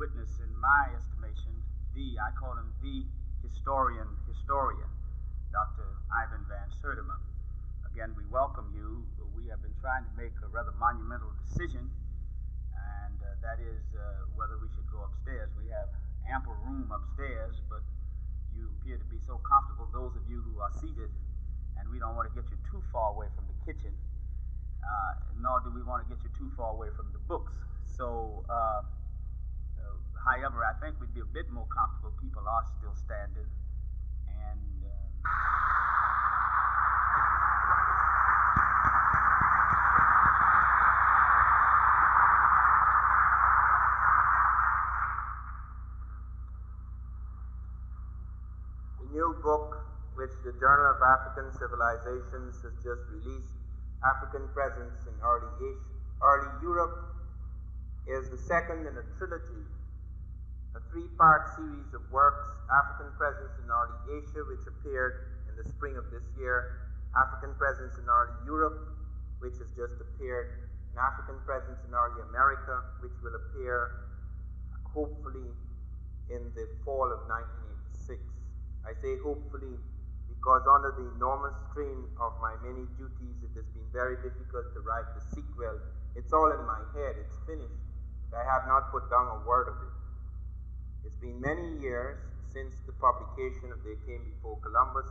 witness, in my estimation, I call him the historian, Dr. Ivan Van Sertima. Again, we welcome you. We have been trying to make a rather monumental decision, and that is whether we should go upstairs. We have ample room upstairs, but you appear to be so comfortable, those of you who are seated, and we don't want to get you too far away from the kitchen, nor do we want to get you too far away from the books. So, however, I think we'd be a bit more comfortable. People are still standing, and the new book which the Journal of African Civilizations has just released, African Presence in Early Europe, is the second in a trilogy, a three-part series of works: African Presence in Early Asia, which appeared in the spring of this year; African Presence in Early Europe, which has just appeared; and African Presence in Early America, which will appear hopefully in the fall of 1986. I say hopefully because under the enormous strain of my many duties, it has been very difficult to write the sequel. It's all in my head, it's finished. I have not put down a word of it. It's been many years since the publication of They Came Before Columbus.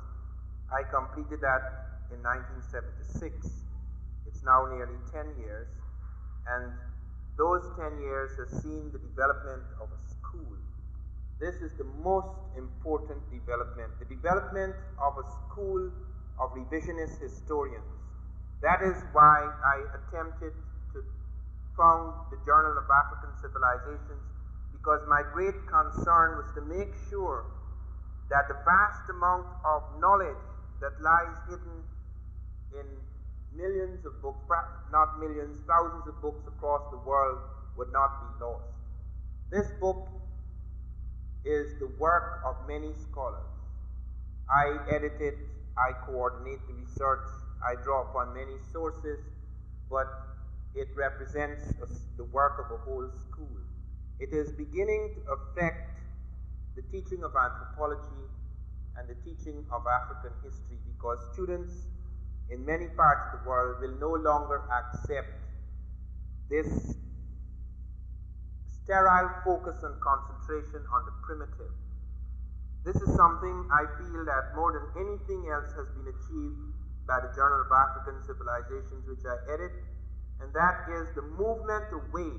I completed that in 1976. It's now nearly 10 years, and those 10 years have seen the development of a school. This is the most important development, the development of a school of revisionist historians. That is why I attempted to found the Journal of African Civilizations, because my great concern was to make sure that the vast amount of knowledge that lies hidden in millions of books, not millions, thousands of books across the world would not be lost. This book is the work of many scholars. I edit it, I coordinate the research, I draw upon many sources, but it represents the work of a whole school. It is beginning to affect the teaching of anthropology and the teaching of African history, because students in many parts of the world will no longer accept this sterile focus and concentration on the primitive. This is something I feel that more than anything else has been achieved by the Journal of African Civilizations, which I edit, and that is the movement away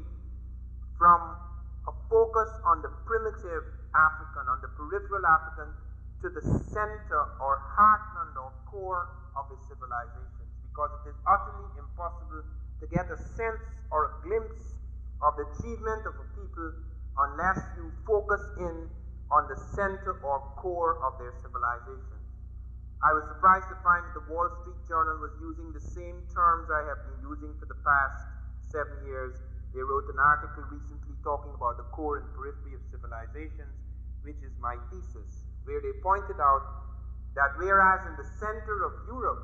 from a focus on the primitive African, on the peripheral African, to the center or heartland or core of his civilizations, because it is utterly impossible to get a sense or a glimpse of the achievement of a people unless you focus in on the center or core of their civilization. I was surprised to find that the Wall Street Journal was using the same terms I have been using for the past 7 years. They wrote an article recently talking about the core and periphery of civilizations, which is my thesis, where they pointed out that whereas in the center of Europe,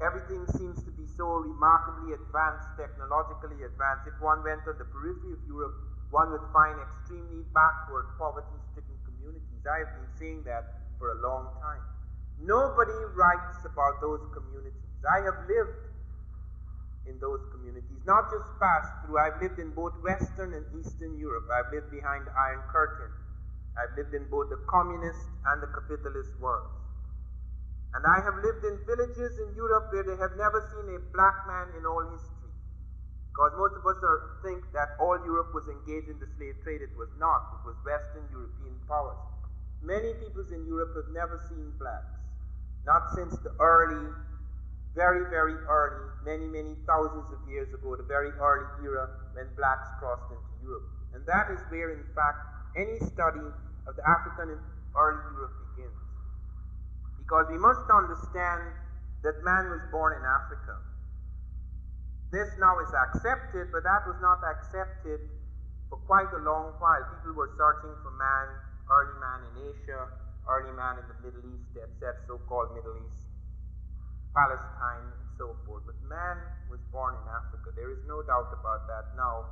everything seems to be so remarkably advanced, technologically advanced, if one went on the periphery of Europe, one would find extremely backward, poverty-stricken communities. I have been saying that for a long time. Nobody writes about those communities. I have lived in those communities, not just passed through. I've lived in both Western and Eastern Europe. I've lived behind the Iron Curtain. I've lived in both the communist and the capitalist worlds. And I have lived in villages in Europe where they have never seen a black man in all history. Because most of us think that all Europe was engaged in the slave trade. It was not. It was Western European powers. Many peoples in Europe have never seen blacks. Not since the early, very, very early, many thousands of years ago, the very early era when blacks crossed into Europe. And that is where, in fact, any study of the African and early Europe begins. Because we must understand that man was born in Africa. This now is accepted, but that was not accepted for quite a long while. People were searching for man, early man in Asia, early man in the Middle East, etc., so-called Middle East, Palestine, and so forth. But man was born in Africa. There is no doubt about that now.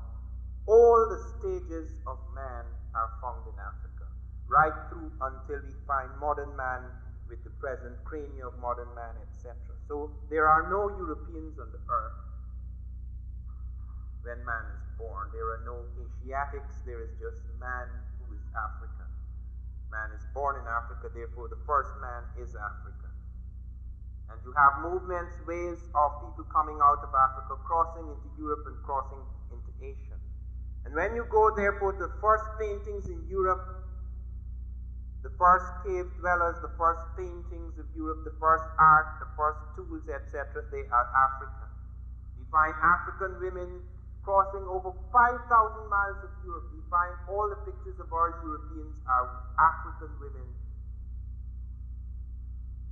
all the stages of man are found in Africa, right through until we find modern man with the present crania of modern man, etc. So there are no Europeans on the earth when man is born. There are no Asiatics, there is just man who is African. Man is born in Africa, therefore the first man is African. And you have movements, waves of people coming out of Africa, crossing into Europe and crossing into Asia. And when you go, therefore, to the first paintings in Europe, the first cave dwellers, the first paintings of Europe, the first art, the first tools, etc., they are African. We find African women crossing over 5,000 miles of Europe. We find all the pictures of our Europeans are African women.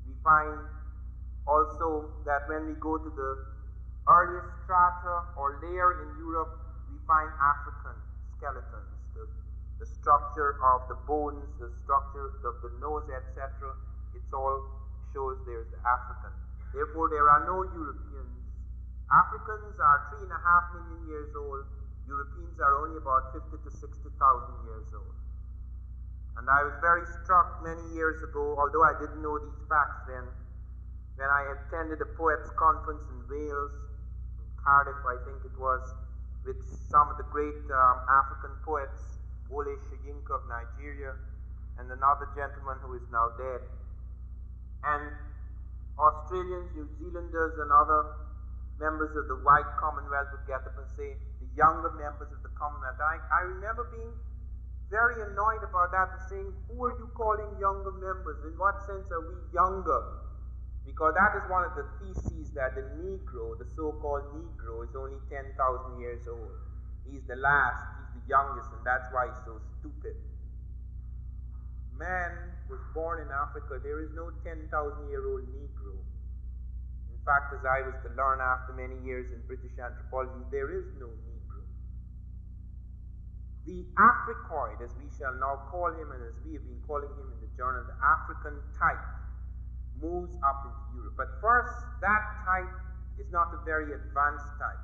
We find also that when we go to the earliest strata or layer in Europe, we find African skeletons, the structure of the bones, the structure of the nose, etc. It all shows there's the African. Therefore, there are no Europeans. Africans are 3.5 million years old. Europeans are only about 50 to 60,000 years old. And I was very struck many years ago, although I didn't know these facts then, when I attended a poets' conference in Wales, in Cardiff, I think it was, with some of the great African poets, Wole Soyinka of Nigeria, and another gentleman who is now dead. And Australians, New Zealanders, and other members of the white Commonwealth would get up and say, the younger members of the Commonwealth. I remember being very annoyed about that and saying, who are you calling younger members? In what sense are we younger? Because that is one of the theses that the Negro, the so-called Negro, is only 10,000 years old. He's the last, he's the youngest, and that's why he's so stupid. Man was born in Africa. There is no 10,000-year-old Negro. In fact, as I was to learn after many years in British anthropology, there is no Negro. The Africoid, as we shall now call him, and as we have been calling him in the journal, the African type, moves up into Europe. But first, that type is not a very advanced type.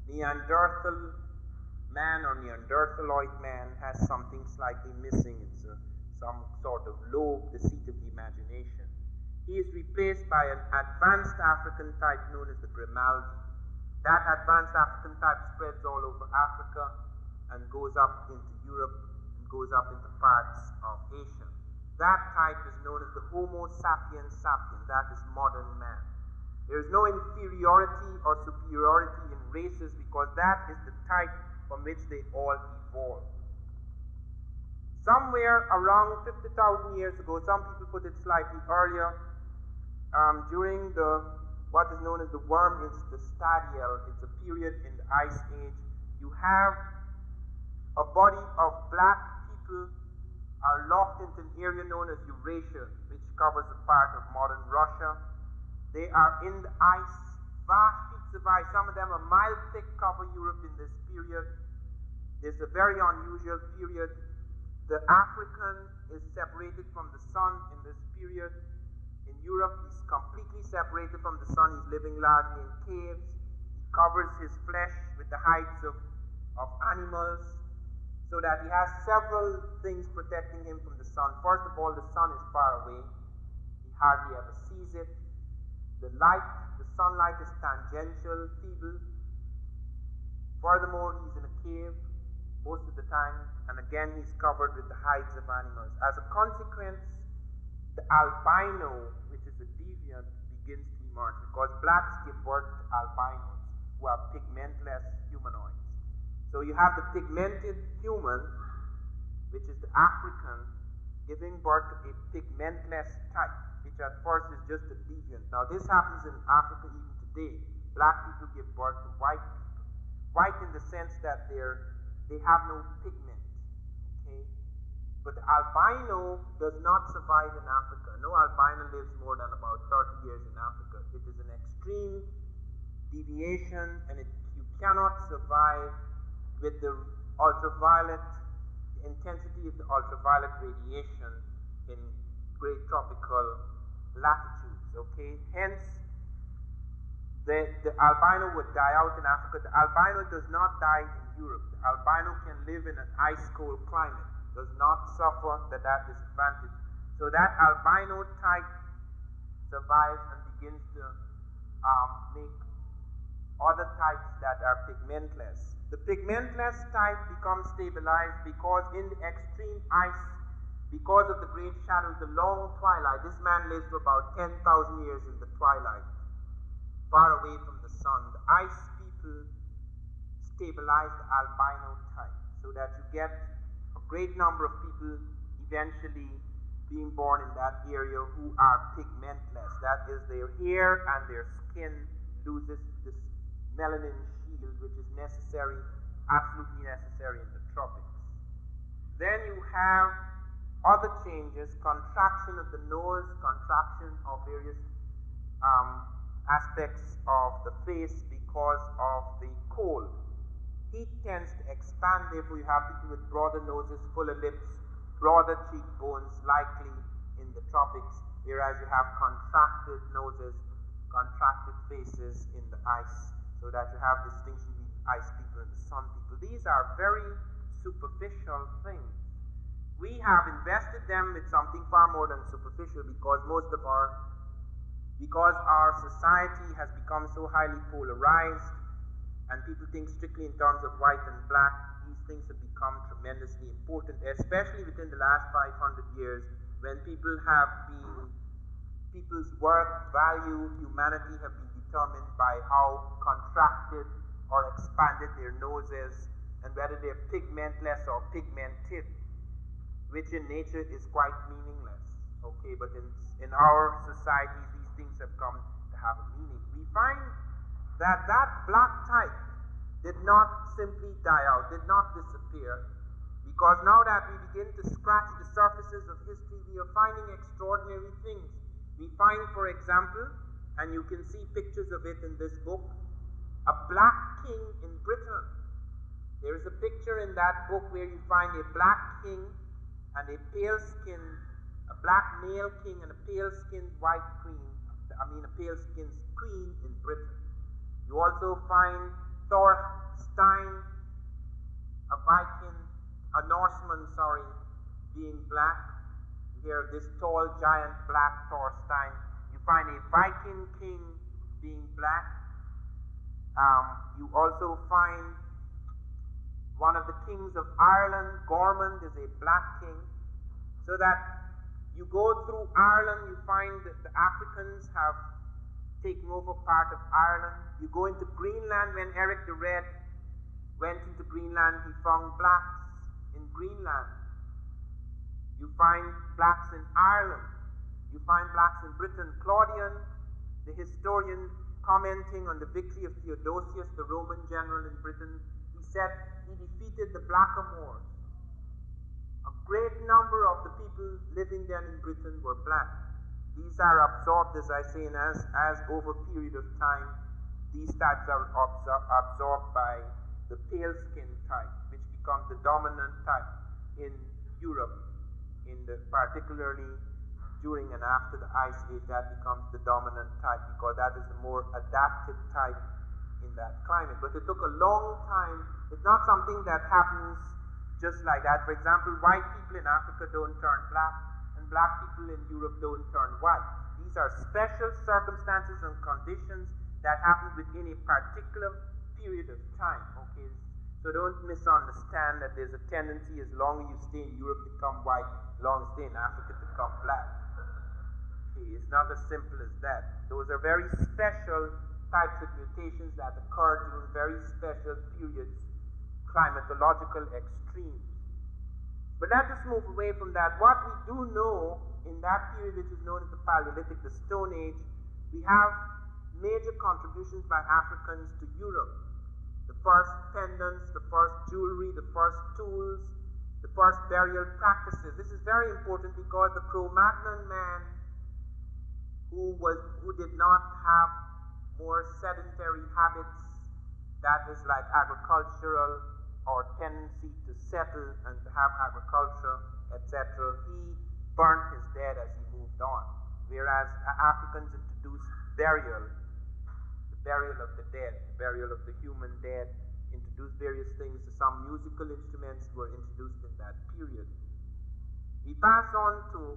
Neanderthal man or Neanderthaloid man has something slightly missing. It's some sort of lobe, the seat of the imagination. He is replaced by an advanced African type known as the Grimaldi. That advanced African type spreads all over Africa and goes up into Europe and goes up into parts of Asia. That type is known as the Homo sapiens sapiens. That is modern man. There is no inferiority or superiority in races because that is the type from which they all evolved. Somewhere around 50,000 years ago, some people put it slightly earlier, during what is known as the worm stadial, it's a period in the Ice Age, you have a body of black people are locked into an area known as Eurasia, which covers a part of modern Russia. They are in the ice, vast sheets of ice. Some of them a mile thick cover Europe in this period. It's a very unusual period. The African is separated from the sun in this period. In Europe, he's completely separated from the sun. He's living largely in caves. He covers his flesh with the hides of animals, so that he has several things protecting him from the sun. First of all, the sun is far away. He hardly ever sees it. The sunlight is tangential, feeble. Furthermore, he's in a cave most of the time, and again, he's covered with the hides of animals. As a consequence, the albino, which is a deviant, begins to emerge because blacks give birth to albinos, who are pigmentless humanoids. So you have the pigmented human, which is the African, giving birth to a pigmentless type, which at first is just a deviant. Now this happens in Africa even today. Black people give birth to white people. White in the sense that they have no pigment, okay? But the albino does not survive in Africa. No albino lives more than about 30 years in Africa. It is an extreme deviation, and you cannot survive with the intensity of the ultraviolet radiation in great tropical latitudes, okay? Hence, the albino would die out in Africa. The albino does not die in Europe. The albino can live in an ice-cold climate, does not suffer that disadvantage. So that albino type survives and begins to make other types that are pigmentless. The pigmentless type becomes stabilized because in the extreme ice, because of the great shadows, the long twilight, this man lives for about 10,000 years in the twilight, far away from the sun. The ice people stabilize the albino type so that you get a great number of people eventually being born in that area who are pigmentless. That is, their hair and their skin loses this melanin shield, which is necessary, absolutely necessary in the tropics. Then you have other changes, contraction of the nose, contraction of various aspects of the face because of the cold. Heat tends to expand, therefore you have people with broader noses, fuller lips, broader cheekbones likely in the tropics, whereas you have contracted noses, contracted faces in the ice, so that you have distinction between ice people and the sun people. These are very superficial things. We have invested them with something far more than superficial because our society has become so highly polarized and people think strictly in terms of white and black. These things have become tremendously important, especially within the last 500 years when people's worth, value, humanity have been determined by how contracted or expanded their noses and whether they're pigmentless or pigmented, which in nature is quite meaningless. Okay, but in our societies, these things have come to have a meaning. We find that black type did not simply die out, did not disappear, because now that we begin to scratch the surfaces of history, we are finding extraordinary things. We find, for example, and you can see pictures of it in this book, a black king in Britain. There is a picture in that book where you find a black king and a black male king and a pale-skinned white queen, a pale-skinned queen in Britain. You also find Thorstein, a Norseman, being black. You hear this tall, giant black Thorstein. You find a Viking king being black. You also find one of the kings of Ireland, Gormond, is a black king. So that you go through Ireland, you find that the Africans have taken over part of Ireland. You go into Greenland. When Eric the Red went into Greenland, he found blacks in Greenland. You find blacks in Ireland. You find blacks in Britain. Claudian, the historian, commenting on the victory of Theodosius, the Roman general in Britain, he said he defeated the blackamoors. A great number of the people living then in Britain were black. These are absorbed, as I say, and as over a period of time, these types are absorbed by the pale skin type, which becomes the dominant type in Europe, particularly during and after the Ice Age. That becomes the dominant type because that is the more adapted type in that climate. But it took a long time. It's not something that happens just like that. For example, white people in Africa don't turn black, and black people in Europe don't turn white. These are special circumstances and conditions that happen within a particular period of time. Okay, so don't misunderstand that there's a tendency, as long as you stay in Europe, to become white, as long as you stay in Africa, to become black. Okay, it's not as simple as that. Those are very special types of mutations that occur during very special periods, climatological extremes. But let us move away from that. What we do know in that period, which is known as the Paleolithic, the Stone Age, we have major contributions by Africans to Europe. The first pendants, the first jewelry, the first tools, the first burial practices. This is very important because the Cro-Magnon man who did not have more sedentary habits, that is like agricultural or tendency to settle and to have agriculture, etc., he burnt his dead as he moved on. Whereas Africans introduced burial. The burial of the dead, burial of the human dead, introduced various things. Some musical instruments were introduced in that period. We pass on to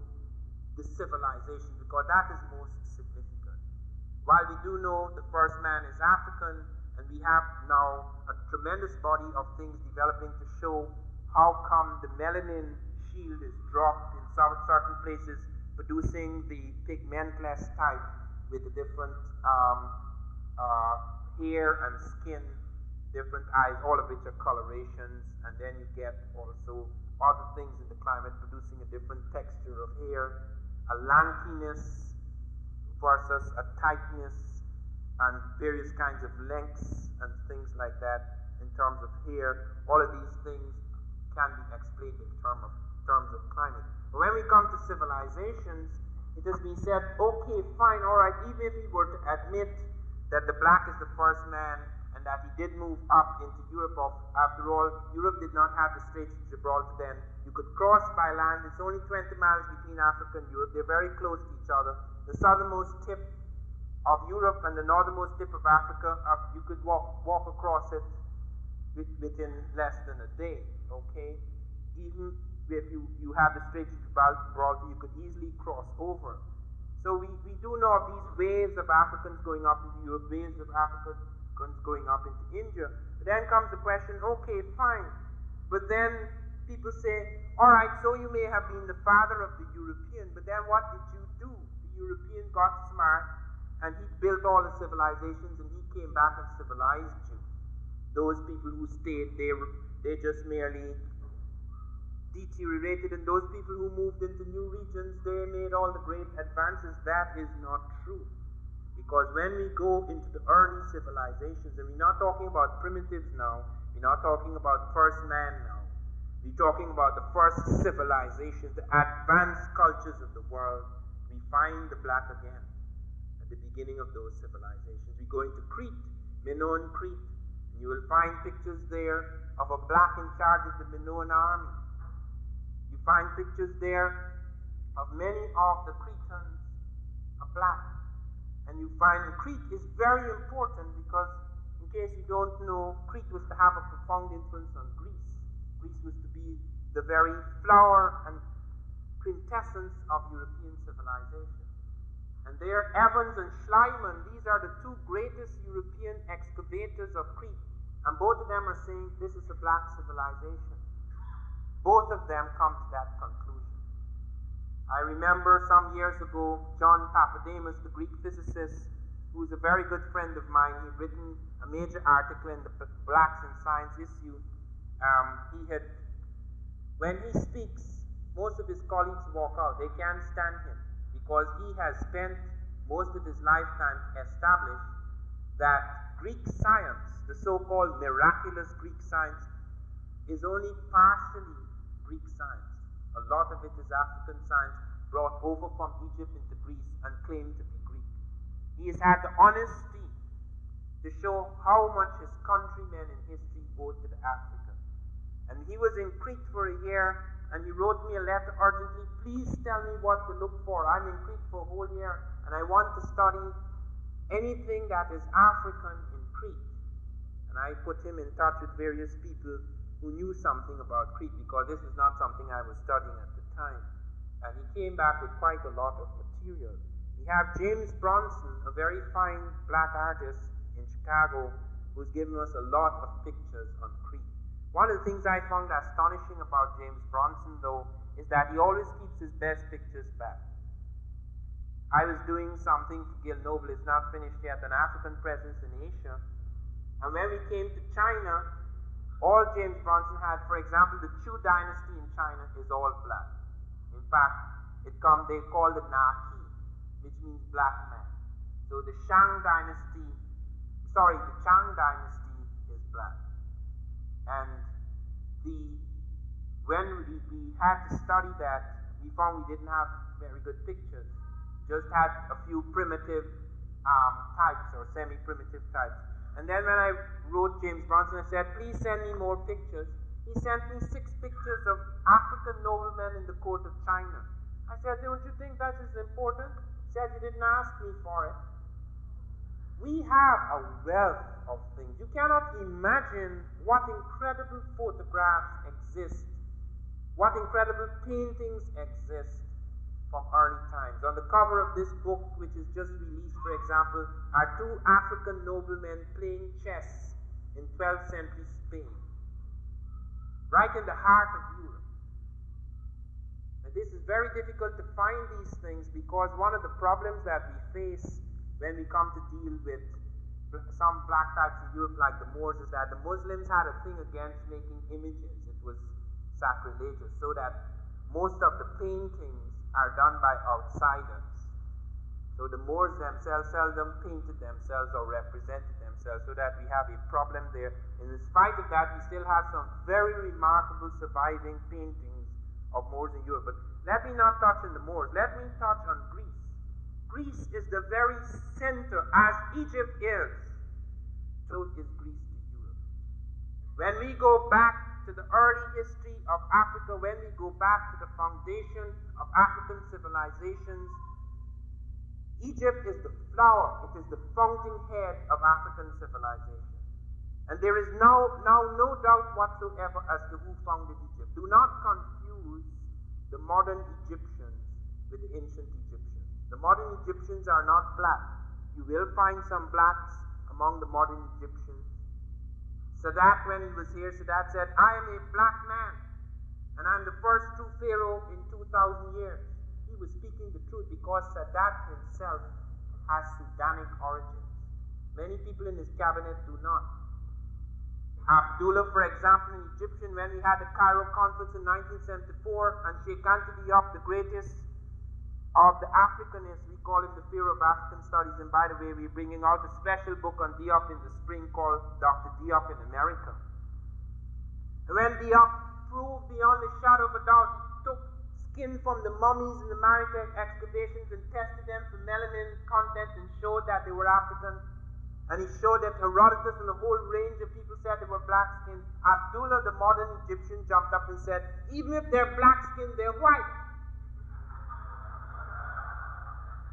the civilization because that is most significant. While we do know the first man is African, and we have now a tremendous body of things developing to show how come the melanin shield is dropped in some certain places, producing the pigmentless type with the different hair and skin, different eyes, all of which are colorations, and then you get also other things in the climate producing a different texture of hair, a lankiness versus a tightness, and various kinds of lengths and things like that in terms of hair. All of these things can be explained in terms of climate. But when we come to civilizations, it has been said, okay, fine, all right, even if we were to admit that the black is the first man and that he did move up into Europe, after all, Europe did not have the Straits of Gibraltar then. You could cross by land. It's only 20 miles between Africa and Europe. They're very close to each other. The southernmost tip of Europe and the northernmost tip of Africa, you could walk across it within less than a day, okay? Even if you have the Straits of Gibraltar, you could easily cross over. So we do know of these waves of Africans going up into Europe, waves of Africans going up into India. But then comes the question, okay, fine. But then people say, all right, so you may have been the father of the European, but then what did you do? The European got smart, and he built all the civilizations, and he came back and civilized you. Those people who stayed, they just merely deteriorated, and those people who moved into new regions, they made all the great advances. That is not true. Because when we go into the early civilizations, and we're not talking about primitives now, we're not talking about first man now, we're talking about the first civilizations, the advanced cultures of the world, we find the black again at the beginning of those civilizations. We go into Crete, Minoan Crete, and you will find pictures there of a black in charge of the Minoan army. You find pictures there of many of the Cretans are black. And you find Crete is very important because, in case you don't know, Crete was to have a profound influence on Greece. Greece was to be the very flower and quintessence of European civilization. And there, Evans and Schliemann, these are the two greatest European excavators of Crete. And both of them are saying this is a black civilization. Both of them come to that conclusion. I remember some years ago, John Papademos, the Greek physicist, who is a very good friend of mine, he'd written a major article in the Blacks in Science issue. When he speaks, most of his colleagues walk out. They can't stand him because he has spent most of his lifetime to establish that Greek science, the so-called miraculous Greek science, is only partially Greek science. A lot of it is African science brought over from Egypt into Greece and claimed to be Greek. He has had the honesty to show how much his countrymen in history owed to the African. And he was in Crete for a year, and he wrote me a letter urgently, please tell me what to look for. I'm in Crete for a whole year, and I want to study anything that is African in Crete. And I put him in touch with various people who knew something about Crete, because this is not something I was studying at the time. And he came back with quite a lot of material. We have James Bronson, a very fine black artist in Chicago, who's given us a lot of pictures on Crete. One of the things I found astonishing about James Bronson, though, is that he always keeps his best pictures back. I was doing something for Gil Noble, it's not finished yet, an African presence in Asia. And when we came to China, all James Bronson had, for example, the Chu dynasty in China is all black. In fact, they call the Naqi, which means black man. So the Chang dynasty is black. And when we had to study that, we found we didn't have very good pictures. Just had a few primitive types or semi-primitive types. And then when I wrote James Bronson, I said, please send me more pictures. He sent me 6 pictures of African noblemen in the court of China. I said, don't you think that is important? He said, you didn't ask me for it. We have a wealth of things. You cannot imagine what incredible photographs exist, what incredible paintings exist from early times. On the cover of this book, which is just released, for example, are two African noblemen playing chess in 12th century Spain, right in the heart of Europe. And this is very difficult to find these things because one of the problems that we face when we come to deal with some black types in Europe like the Moors is that the Muslims had a thing against making images. It was sacrilegious, so that most of the paintings are done by outsiders. So the Moors themselves seldom painted themselves or represented themselves, so that we have a problem there. And in spite of that, we still have some very remarkable surviving paintings of Moors in Europe. But let me not touch on the Moors. Let me touch on Greece. Greece is the very center, as Egypt is, so is Greece to Europe. When we go back to the early history of Africa, when we go back to the foundation of African civilizations, Egypt is the flower, it is the fountainhead of African civilization. And there is now no doubt whatsoever as to who founded Egypt. Do not confuse the modern Egyptians with the ancient Egyptians. The modern Egyptians are not black. You will find some blacks among the modern Egyptians. Sadat, when he was here, Sadat said, I am a black man, and I'm the first true pharaoh in 2,000 years. He was speaking the truth because Sadat himself has Sudanic origins. Many people in his cabinet do not. Abdullah, for example, an Egyptian, when we had the Cairo conference in 1974, and Sheikh Anta Diop, the greatest of the Africanists, we call him the Pharaoh of African Studies, and by the way, we're bringing out a special book on Diop in the spring called Dr. Diop in America. And when Diop proved beyond a shadow of a doubt, he took skin from the mummies in the maritime excavations and tested them for melanin content and showed that they were African. And he showed that Herodotus and a whole range of people said they were black skinned. Abdullah, the modern Egyptian, jumped up and said, even if they're black skinned, they're white.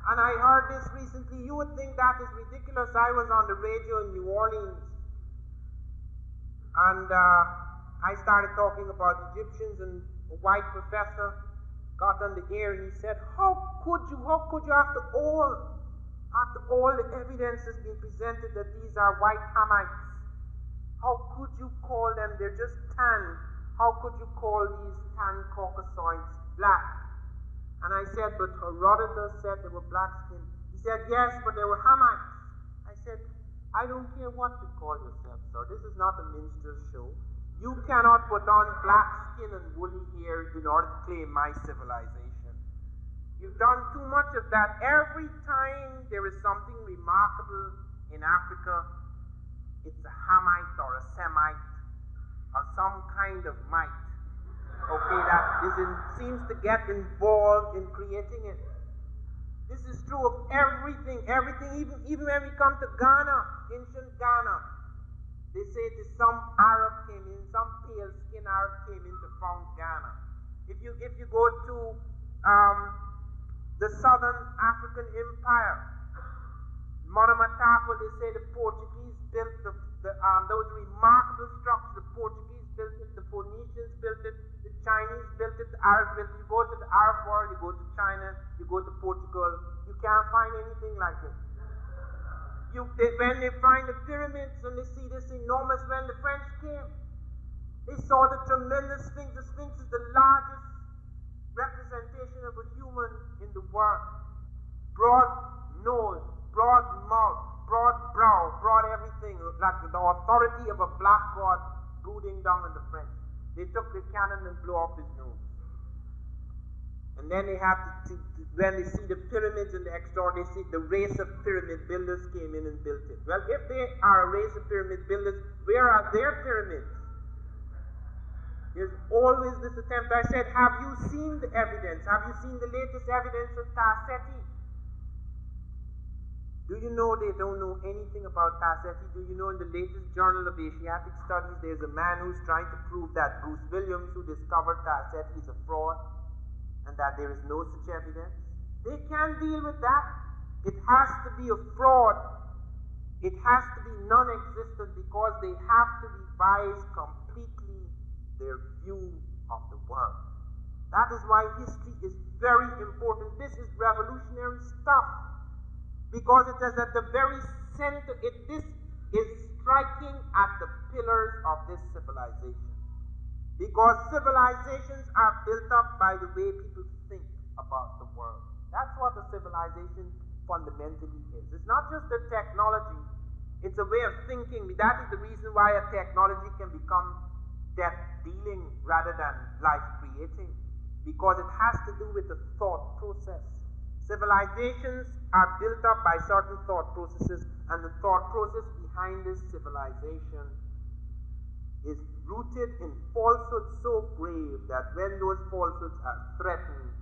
And I heard this recently. You would think that is ridiculous. I was on the radio in New Orleans, and I started talking about Egyptians, and a white professor got on the air and he said, how could you after all the evidence has been presented that these are white Hamites, how could you call them, they're just tan, how could you call these tan Caucasoids black? And I said, but Herodotus said they were black skinned. He said, yes, but they were Hamites. I said, I don't care what you call yourself, sir. This is not a minstrel show. You cannot put on black skin and woolly hair in order to claim my civilization. You've done too much of that. Every time there is something remarkable in Africa, it's a Hamite or a Semite or some kind of mite. Okay, that seems to get involved in creating it. This is true of everything, even when we come to Ghana, ancient Ghana. They say it is some Arab came in, some pale skin Arab came in to found Ghana. If you go to the Southern African Empire, Monomotapa, they say the Portuguese built those remarkable structures. The Portuguese built it, the Phoenicians built it, the Chinese built it, the Arabs built it. You go to the Arab world, you go to China, you go to Portugal, you can't find anything like it. When they find the pyramids and they see this enormous, when the French came, they saw the tremendous Sphinx. The Sphinx is the largest representation of a human in the world. Broad nose, broad mouth, broad brow, broad everything, like the authority of a black god brooding down on the French. They took the cannon and blew off his nose. And then they have to when they see the pyramids and the extraordinary, they see the race of pyramid builders came in and built it. Well, if they are a race of pyramid builders, where are their pyramids? There's always this attempt. I said, have you seen the evidence? Have you seen the latest evidence of Tarseti? Do you know they don't know anything about Tarseti? Do you know in the latest Journal of Asiatic Studies, there's a man who's trying to prove that Bruce Williams, who discovered Tarseti, is a fraud and that there is no such evidence? They can't deal with that. It has to be a fraud It has to be non-existent because they have to revise completely their view of the world. That is why history is very important. This is revolutionary stuff because it is at the very center. This is striking at the pillars of this civilization. Because civilizations are built up by the way people think about the world. That's what a civilization fundamentally is. It's not just a technology, it's a way of thinking. That is the reason why a technology can become death dealing rather than life creating, because it has to do with the thought process. Civilizations are built up by certain thought processes, and the thought process behind this civilization is rooted in falsehoods so grave that when those falsehoods are threatened,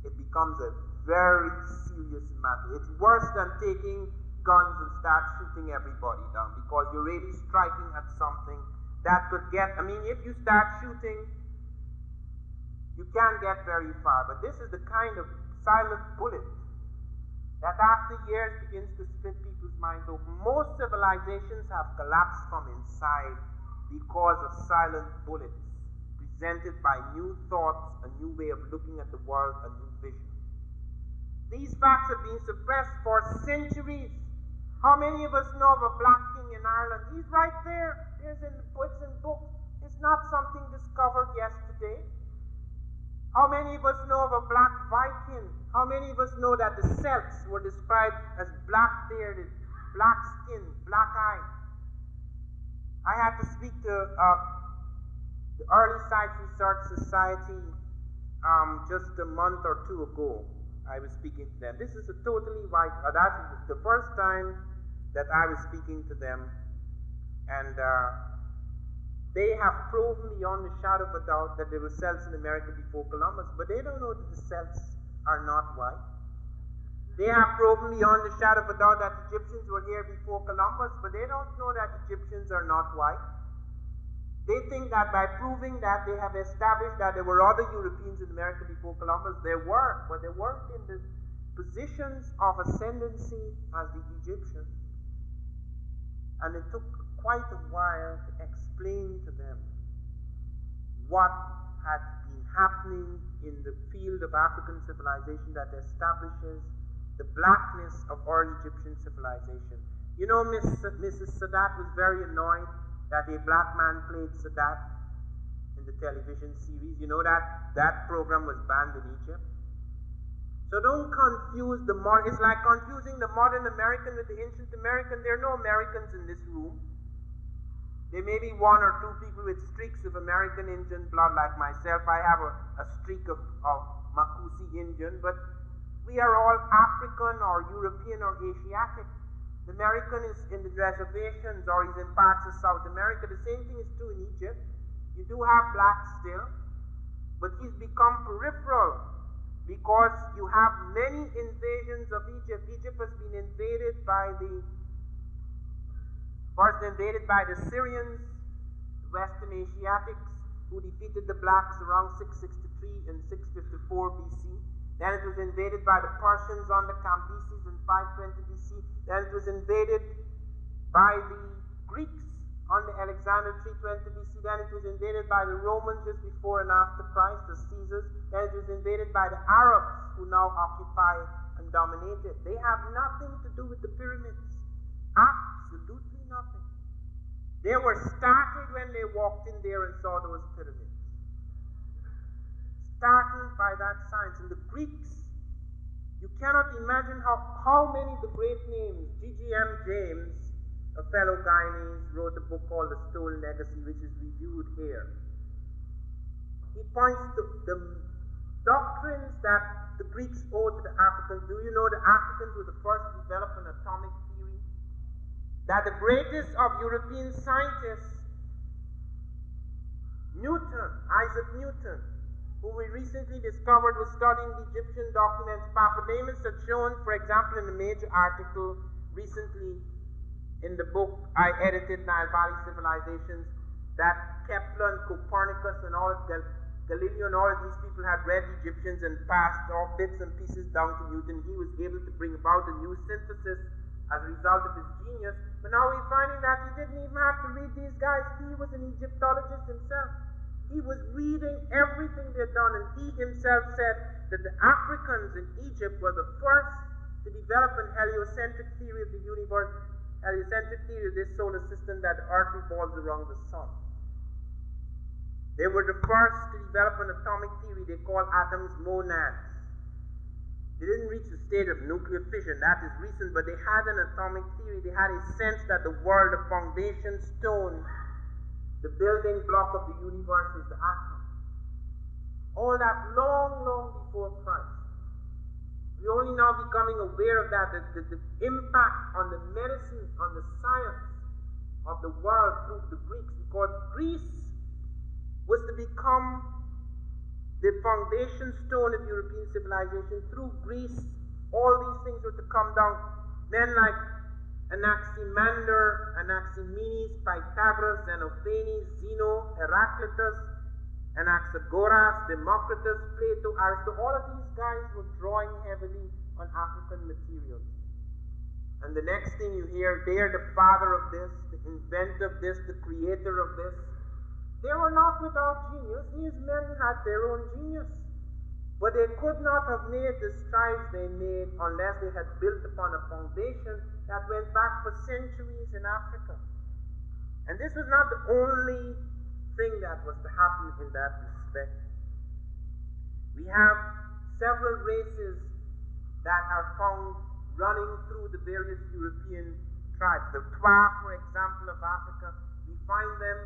it becomes a very serious matter. It's worse than taking guns and start shooting everybody down, because you're really striking at something that could get, if you start shooting, you can't get very far. But this is the kind of silent bullet that after years begins to split people's minds open. Most civilizations have collapsed from inside because of silent bullets presented by new thoughts, a new way of looking at the world, a new vision. These facts have been suppressed for centuries. How many of us know of a black king in Ireland? He's right there. It's in books. It's not something discovered yesterday. How many of us know of a black Viking? How many of us know that the Celts were described as black-bearded, black-skinned, black-eyed? I had to speak to the Early Science Research Society just a month or two ago. I was speaking to them. This is a totally white, that was the first time that I was speaking to them, and they have proven beyond a shadow of a doubt that there were Celts in America before Columbus, but they don't know that the Celts are not white. They have proven beyond a shadow of a doubt that Egyptians were here before Columbus, but they don't know that Egyptians are not white. They think that by proving that they have established that there were other Europeans in America before Columbus, there were, but they weren't in the positions of ascendancy as the Egyptians. And it took quite a while to explain to them what had been happening in the field of African civilization that establishes the blackness of early Egyptian civilization. You know, Mrs. Sadat was very annoyed that a black man played Sadat in the television series. You know that program was banned in Egypt. So don't confuse it's like confusing the modern American with the ancient American. There are no Americans in this room. There may be one or two people with streaks of American Indian blood like myself. I have a streak of Makusi Indian, but we are all African or European or Asiatic. The American is in the reservations or he's in parts of South America. The same thing is true in Egypt. You do have blacks still, but he's become peripheral because you have many invasions of Egypt. Egypt has been invaded by the Syrians, the Western Asiatics, who defeated the blacks around 663 and 654 BC. Then it was invaded by the Persians under Cambyses in 520 BC. Then it was invaded by the Greeks under Alexander 320 BC. Then it was invaded by the Romans just before and after Christ, the Caesars. Then it was invaded by the Arabs, who now occupy and dominate it. They have nothing to do with the pyramids. Absolutely nothing. They were startled when they walked in there and saw those pyramids. Startled by that science. And the Greeks, you cannot imagine how many of the great names. G.G.M. James, a fellow Guyanese, wrote a book called The Stolen Legacy, which is reviewed here. He points to the doctrines that the Greeks owed to the Africans. Do you know the Africans were the first to develop an atomic theory? That the greatest of European scientists, Isaac Newton, who we recently discovered was studying the Egyptian documents. Papademos had shown, for example, in a major article recently in the book I edited, Nile Valley Civilizations, that Kepler and Copernicus and all of Galileo and all of these people had read Egyptians and passed all bits and pieces down to Newton. He was able to bring about a new synthesis as a result of his genius. But now we're finding that he didn't even have to read these guys. He was an Egyptologist himself. He was reading everything they'd done, and he himself said that the Africans in Egypt were the first to develop an heliocentric theory of the universe, heliocentric theory of this solar system, that the earth revolves around the sun. They were the first to develop an atomic theory they call atoms monads. They didn't reach the state of nuclear fission, that is recent, but they had an atomic theory. They had a sense that the world, the foundation stone, the building block of the universe was the atom. All that long, long before Christ. We're only now becoming aware of that, the impact on the medicine, on the science of the world through the Greeks, because Greece was to become the foundation stone of European civilization. Through Greece, all these things were to come down. Men like Anaximander, Anaximenes, Pythagoras, Xenophanes, Zeno, Heraclitus, Anaxagoras, Democritus, Plato, Aristotle, all of these guys were drawing heavily on African materials. And the next thing you hear, they're the father of this, the inventor of this, the creator of this. They were not without genius. These men had their own genius. But they could not have made the strides they made unless they had built upon a foundation that went back for centuries in Africa. And this was not the only thing that was to happen in that respect. We have several races that are found running through the various European tribes. The Twa, for example, of Africa, we find them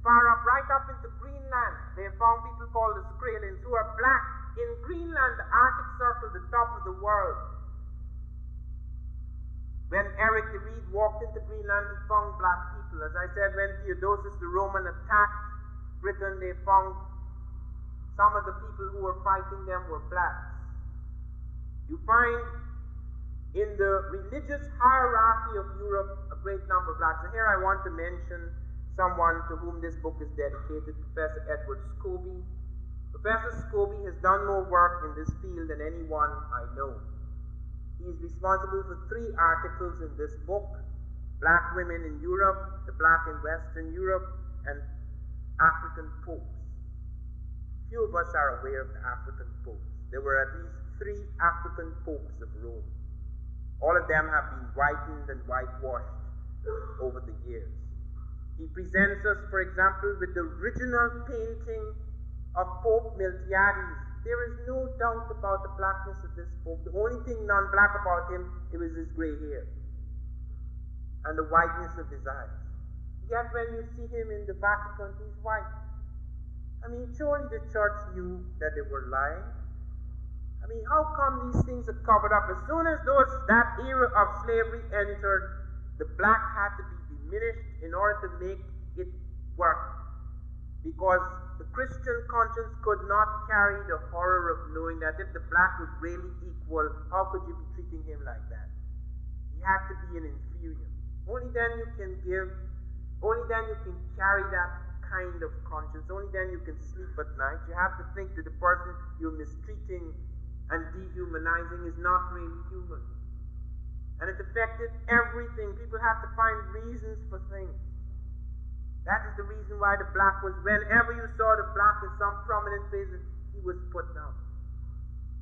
far up, right up into Greenland. They found people called the Skrelings, who are black. In Greenland, the Arctic Circle, the top of the world. When Eric the Reed walked into Greenland, he found black people. As I said, when Theodosius the Roman attacked Britain, they found some of the people who were fighting them were blacks. You find in the religious hierarchy of Europe a great number of blacks. And here I want to mention someone to whom this book is dedicated, Professor Edward Scobie. Professor Scobie has done more work in this field than anyone I know. He is responsible for 3 articles in this book: Black Women in Europe, The Black in Western Europe, and African Popes. Few of us are aware of the African popes. There were at least 3 African popes of Rome. All of them have been whitened and whitewashed over the years. He presents us, for example, with the original painting of Pope Miltiades. There is no doubt about the blackness of this Pope. The only thing non-black about him, it was his gray hair and the whiteness of his eyes. Yet when you see him in the Vatican, he's white. I mean, surely the church knew that they were lying. I mean, how come these things are covered up? As soon as that era of slavery entered, the black had to be diminished in order to make it work. Because the Christian conscience could not carry the horror of knowing that if the black was really equal, how could you be treating him like that? He had to be an inferior. Only then you can carry that kind of conscience. Only then you can sleep at night. You have to think that the person you're mistreating and dehumanizing is not really human. And it affected everything. People have to find reasons for things. That is the reason why the black was, whenever you saw the black in some prominent places, he was put down.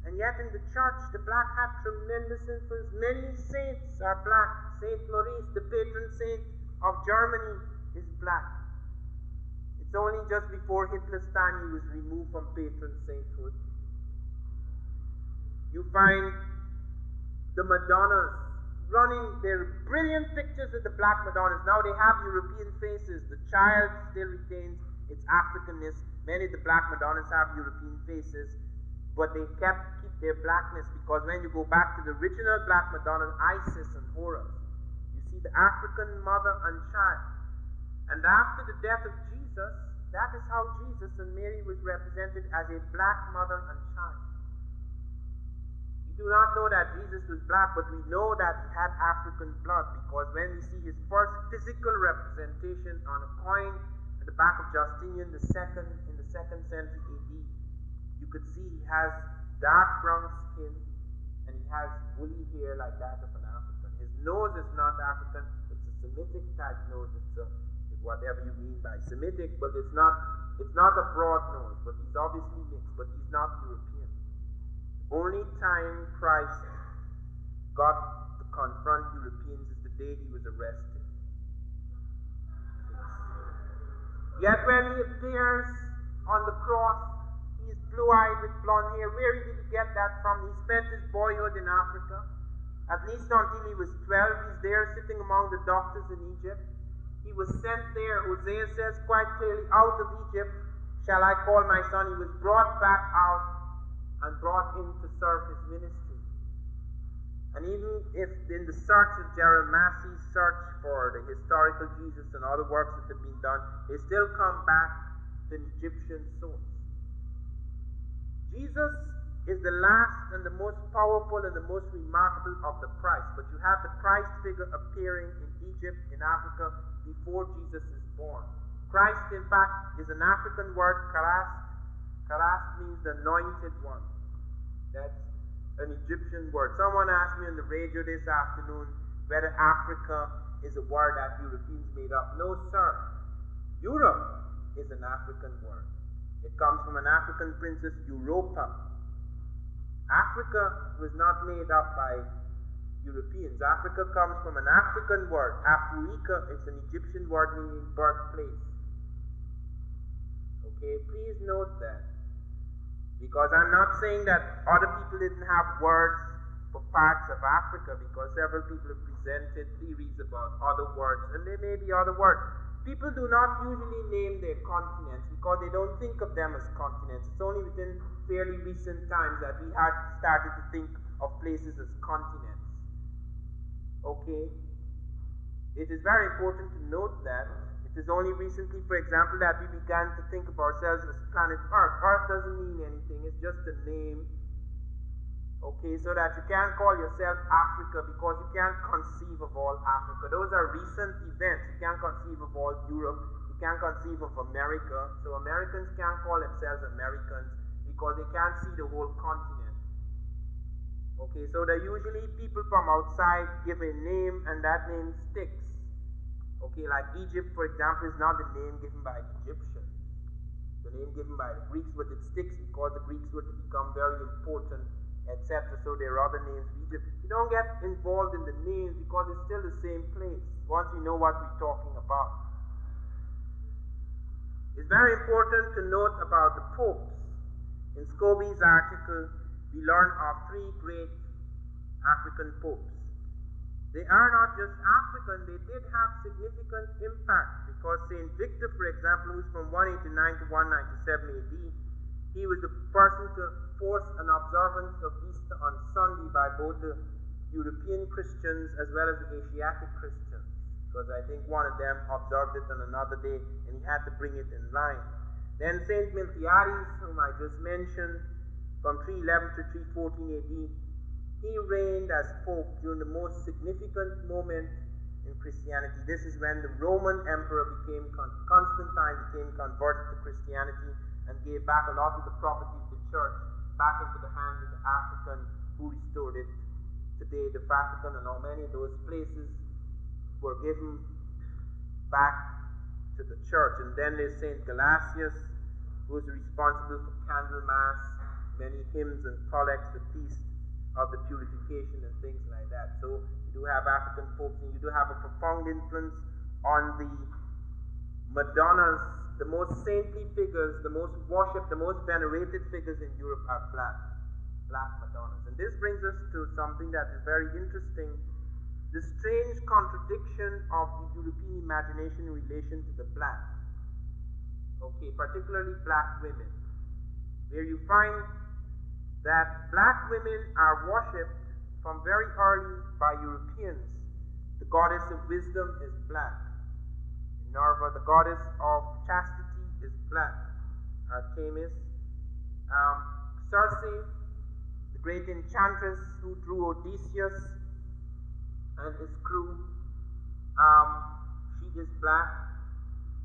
And yet in the church, the black had tremendous influence. Many saints are black. Saint Maurice, the patron saint of Germany, is black. It's only just before Hitler's time he was removed from patron sainthood. You find the Madonnas running their brilliant pictures of the black Madonnas. Now they have European faces. The child still retains its Africanness. Many of the black Madonnas have European faces, but they keep their blackness, because when you go back to the original black Madonna, Isis and Horus, you see the African mother and child. And after the death of Jesus, that is how Jesus and Mary was represented, as a black mother and child. We do not know that Jesus was black, but we know that he had African blood, because when we see his first physical representation on a coin at the back of Justinian II in the 2nd century AD, you could see he has dark brown skin and he has woolly hair like that of an African. His nose is not African. It's a Semitic type nose. It's whatever you mean by Semitic, but it's not a broad nose, but he's obviously mixed, but he's not European. The only time Christ got to confront Europeans is the day he was arrested. Yet when he appears on the cross, he is blue-eyed with blonde hair. Where did he get that from? He spent his boyhood in Africa, at least until he was 12. He's there sitting among the doctors in Egypt. He was sent there. Hosea says quite clearly, out of Egypt shall I call my son. He was brought back out and brought in to serve his ministry. And even if in the search of Jeremiah's search for the historical Jesus and other works that have been done, they still come back to an Egyptian source. Jesus is the last and the most powerful and the most remarkable of the Christ. But you have the Christ figure appearing in Egypt, in Africa, before Jesus is born. Christ, in fact, is an African word, karast. Karast means the anointed one. That's an Egyptian word. Someone asked me on the radio this afternoon whether Africa is a word that Europeans made up. No, sir. Europe is an African word. It comes from an African princess, Europa. Africa was not made up by Europeans. Africa comes from an African word. Africa is an Egyptian word meaning birthplace. Okay, please note that. Because I'm not saying that other people didn't have words for parts of Africa, because several people have presented theories about other words, and there may be other words. People do not usually name their continents because they don't think of them as continents. It's only within fairly recent times that we have started to think of places as continents. Okay? It is very important to note that it is only recently, for example, that we began to think of ourselves as planet Earth. Earth doesn't mean anything, it's just a name. Okay, so that you can't call yourself Africa because you can't conceive of all Africa. Those are recent events. You can't conceive of all Europe. You can't conceive of America. So Americans can't call themselves Americans because they can't see the whole continent. Okay, so they're usually people from outside give a name and that name sticks. Okay, like Egypt, for example, is not the name given by the Egyptians. The name given by the Greeks, but it sticks because the Greeks were to become very important, etc. So there are other names for Egypt. You don't get involved in the names because it's still the same place once you know what we're talking about. It's very important to note about the popes. In Scobie's article, we learn of 3 great African popes. They are not just African, they did have significant impact because St. Victor, for example, who's from 189 to 197 AD, he was the person to force an observance of Easter on Sunday by both the European Christians as well as the Asiatic Christians, because I think one of them observed it on another day and he had to bring it in line. Then St. Miltiades, whom I just mentioned, from 311 to 314 AD, he reigned as Pope during the most significant moment in Christianity. This is when the Roman Emperor Constantine became converted to Christianity and gave back a lot of the property of the church back into the hands of the African who restored it. Today the Vatican and how many of those places were given back to the church. And then there's St. Gelasius, who is responsible for candle mass, many hymns and collects, the feast of the purification and things like that. So you do have African popes, and you do have a profound influence on the Madonnas. The most saintly figures, the most worshipped, the most venerated figures in Europe are black Madonnas. And this brings us to something that is very interesting, the strange contradiction of the European imagination in relation to the black. Okay, particularly black women, where you find that black women are worshipped from very early by Europeans. The goddess of wisdom is black. Minerva, the goddess of chastity, is black. Artemis. Circe, the great enchantress who drew Odysseus and his crew, she is black.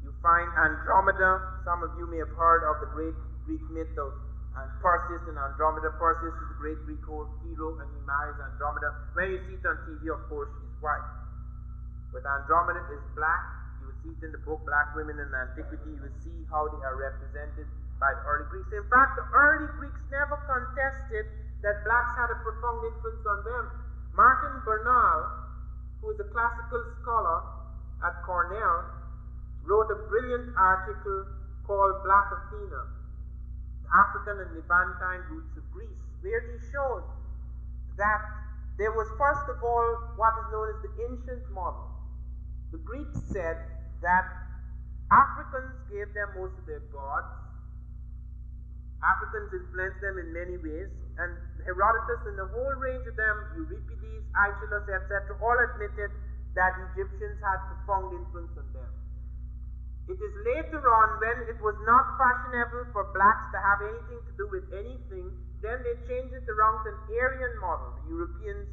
You find Andromeda. Some of you may have heard of the great Greek myth of and Perseus and Andromeda. Perseus is the great Greek hero, and he marries Andromeda. When you see it on TV, of course, she's white. But Andromeda is black. You will see it in the book Black Women in Antiquity. You will see how they are represented by the early Greeks. In fact, the early Greeks never contested that blacks had a profound influence on them. Martin Bernal, who is a classical scholar at Cornell, wrote a brilliant article called Black Athena, the African and Levantine Roots of Greece, where he showed that there was first of all what is known as the ancient model. The Greeks said that Africans gave them most of their gods. Africans influenced them in many ways, and Herodotus and the whole range of them, Euripides, Aeschylus, etc., all admitted that Egyptians had profound influence on them. It is later on, when it was not fashionable for blacks to have anything to do with anything, then they changed it around to an Aryan model. The Europeans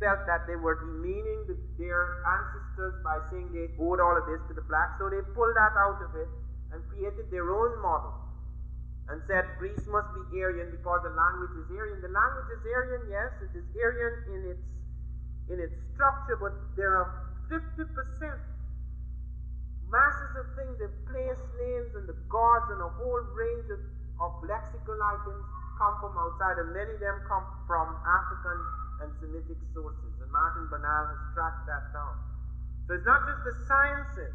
felt that they were demeaning their ancestors by saying they owed all of this to the blacks, so they pulled that out of it and created their own model and said Greece must be Aryan because the language is Aryan. The language is Aryan, yes, it is Aryan in its structure, but there are 50% masses of things, the place names and the gods and a whole range of lexical items come from outside, and many of them come from African and Semitic sources, and Martin Bernal has tracked that down. So it's not just the sciences,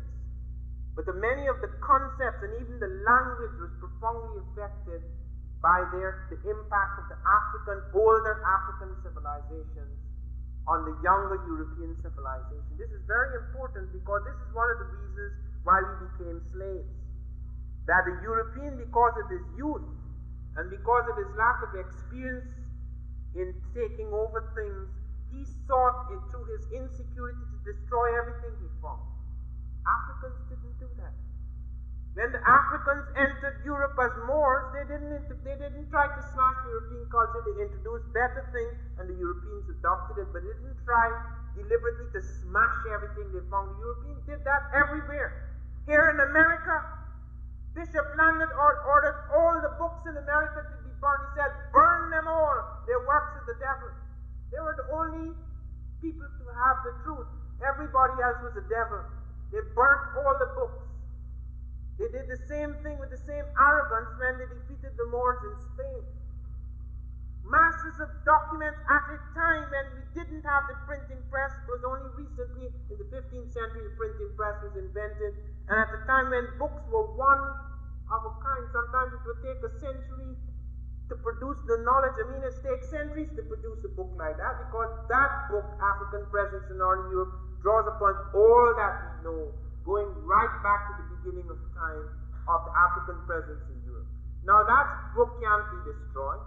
but the many of the concepts and even the language was profoundly affected by the impact of the older African civilizations on the younger European civilization. This is very important because this is one of the reasons why we became slaves. That the European, because of his youth and because of his lack of experience in taking over things, he sought it through his insecurity to destroy everything he found. Africans didn't do that. When the Africans entered Europe as Moors, they didn't try to smash European culture. They introduced better things, and the Europeans adopted it, but they didn't try deliberately to smash everything they found. The Europeans did that everywhere. Here in America, Bishop Landon ordered all the books in America to be burned. He said, burn them all. They're works of the devil. They were the only people to have the truth. Everybody else was the devil. They burnt all the books. They did the same thing with the same arrogance when they defeated the Moors in Spain. Masses of documents at a time when we didn't have the printing press. It was only recently in the 15th century the printing press was invented. And at the time when books were one of a kind, sometimes it would take a century to produce the knowledge. I mean, it takes centuries to produce a book like that, because that book, African Presence in Early Europe, draws upon all that we know, going right back to the beginning of time of the African presence in Europe. Now that book can't be destroyed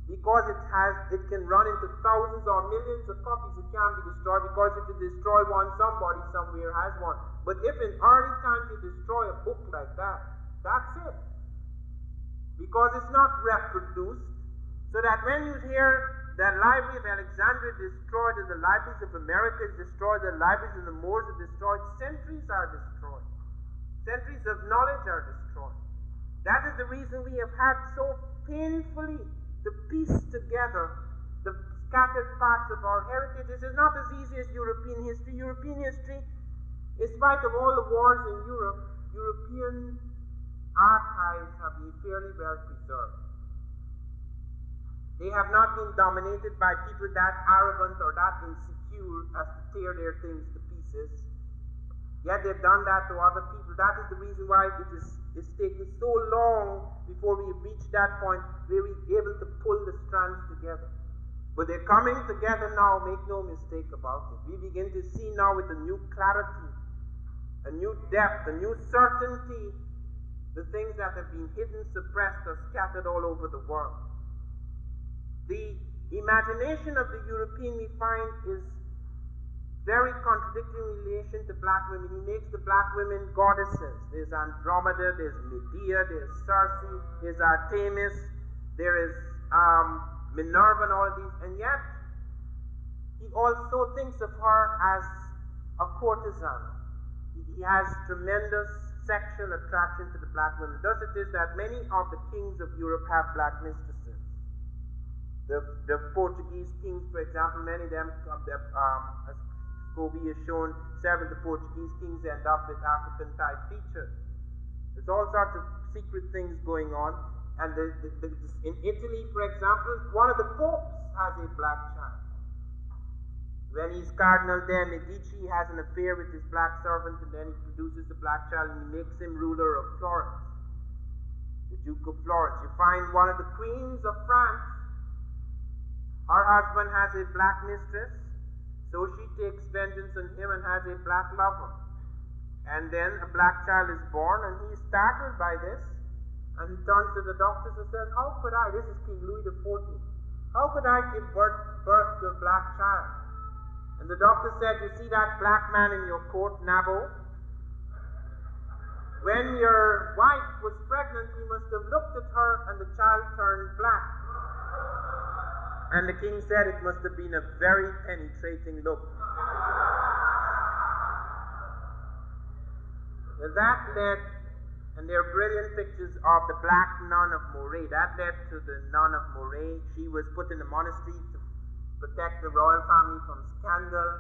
because it can run into thousands or millions of copies. It can't be destroyed because if you destroy one, somebody somewhere has one. But if in early times you destroy a book like that, that's it. Because it's not reproduced. So that when you hear the Library of Alexandria destroyed, or the libraries of America is destroyed, the libraries of the Moors are destroyed, centuries are destroyed. Centuries of knowledge are destroyed. That is the reason we have had so painfully to piece together the scattered parts of our heritage. This is not as easy as European history. European history, in spite of all the wars in Europe, European archives have been fairly well preserved. They have not been dominated by people that arrogant or that insecure as to tear their things to pieces. Yet they've done that to other people. That is the reason why it's taken so long before we reach that point where we're able to pull the strands together. But they're coming together now, make no mistake about it. We begin to see now with a new clarity, a new depth, a new certainty, the things that have been hidden, suppressed, or scattered all over the world. The imagination of the European, we find, is very contradictory in relation to black women. He makes the black women goddesses. There's Andromeda, there's Medea, there's Circe, there's Artemis, there is Minerva and all of these. And yet, he also thinks of her as a courtesan. He has tremendous sexual attraction to the black women. Thus it is that many of the kings of Europe have black mistresses. The Portuguese kings, for example, many of them, as Scobie has shown, several of the Portuguese kings end up with African-type features. There's all sorts of secret things going on. And in Italy, for example, one of the popes has a black child. When he's Cardinal de Medici, he has an affair with his black servant, and then he produces a black child and he makes him ruler of Florence, the Duke of Florence. You find one of the queens of France, her husband has a black mistress, so she takes vengeance on him and has a black lover. And then a black child is born, and he is startled by this, and he turns to the doctors and says, how could I, this is King Louis XIV, how could I give birth to a black child? And the doctor said, you see that black man in your court, Nabo? When your wife was pregnant, you must have looked at her and the child turned black. And the king said it must have been a very penetrating look. Well, that led, and there are brilliant pictures of the black nun of Moray. That led to the nun of Moray. She was put in a monastery to protect the royal family from scandal,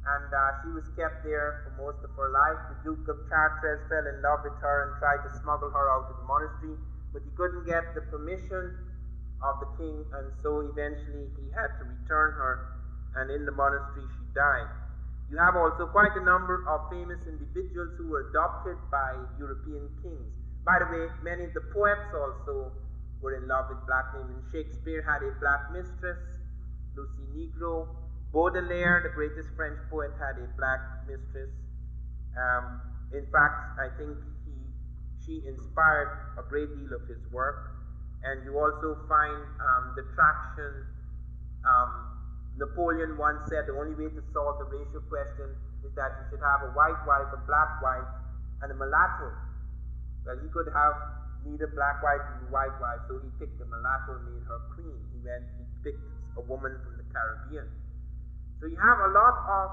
and she was kept there for most of her life. The Duke of Chartres fell in love with her and tried to smuggle her out of the monastery, but he couldn't get the permission of the king, and so eventually he had to return her, and in the monastery she died. You have also quite a number of famous individuals who were adopted by European kings. By the way, many of the poets also were in love with black women. Shakespeare had a black mistress, Lucy Negro. Baudelaire, the greatest French poet, had a black mistress. In fact, I think she inspired a great deal of his work. And you also find the traction. Napoleon once said the only way to solve the racial question is that you should have a white wife, a black wife, and a mulatto. Well, he could have neither black wife nor white wife, so he picked a mulatto and made her queen. He picked a woman from the Caribbean. So you have a lot of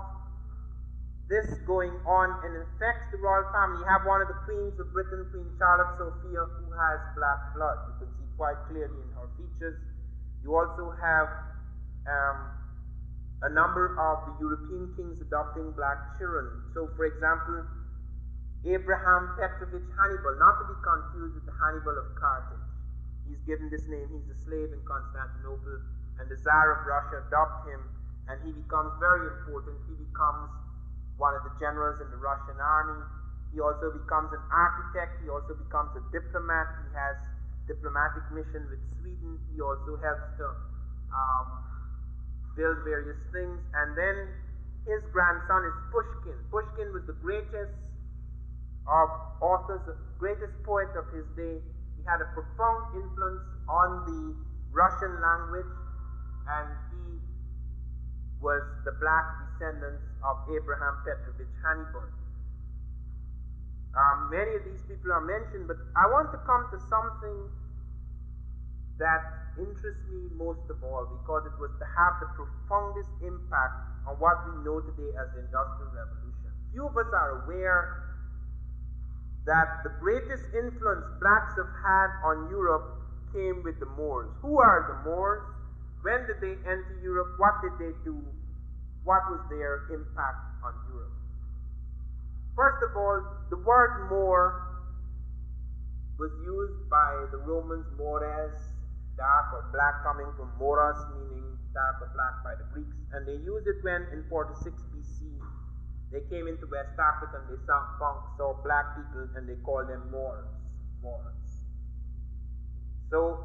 this going on, and it affects the royal family. You have one of the queens of Britain, Queen Charlotte Sophia, who has black blood. You can see quite clearly in her features. You also have a number of the European kings adopting black children. So, for example, Abraham Petrovich Hannibal, not to be confused with the Hannibal of Carthage. He's given this name. He's a slave in Constantinople, and the Tsar of Russia adopts him, and he becomes very important. He becomes one of the generals in the Russian army. He also becomes an architect. He also becomes a diplomat. He has diplomatic mission with Sweden. He also helps to build various things. And then his grandson is Pushkin. Pushkin was the greatest of authors, the greatest poet of his day. He had a profound influence on the Russian language, and he was the black descendant of Abraham Petrovich Hannibal. Many of these people are mentioned, but I want to come to something that interests me most of all, because it was to have the profoundest impact on what we know today as the Industrial Revolution. Few of us are aware that the greatest influence blacks have had on Europe came with the Moors. Who are the Moors? When did they enter Europe? What did they do? What was their impact on Europe? First of all, the word Moor was used by the Romans, mores, dark or black, coming from moros, meaning dark or black by the Greeks. And they used it when, in 46 BC, they came into West Africa and they saw black people and they called them Moors. So,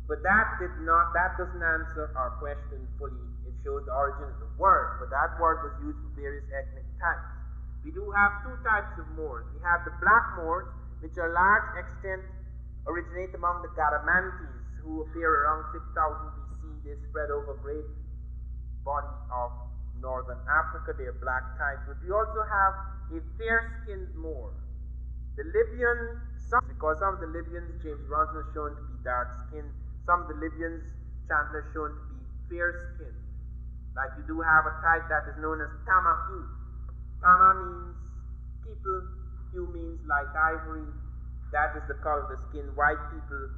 but that doesn't answer our question fully. It shows the origin of the word, but that word was used for various ethnic types. We do have two types of Moors. We have the black Moors, which to a large extent originate among the Garamantes, who appear around 6000 BC. They spread over a great body of northern Africa. They are black types. But we also have a fair-skinned Moor. The Libyan, because some of the Libyans, James Bronson is shown to be dark-skinned. Some of the Libyans, Chandler is shown to be fair-skinned. Like you do have a type that is known as Tamahu. Tama means people Hue means like ivory. That is the color of the skin. White people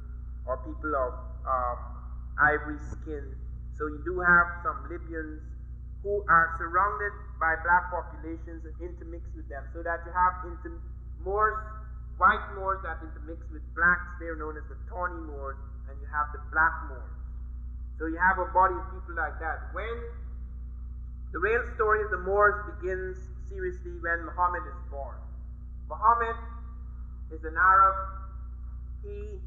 or people of ivory skin. So you do have some Libyans who are surrounded by black populations and intermix with them. So that you have Moors, white Moors that intermix with blacks. They're known as the tawny Moors, and you have the black Moors. So you have a body of people like that. When the real story of the Moors begins seriously when Muhammad is born. Muhammad is an Arab. He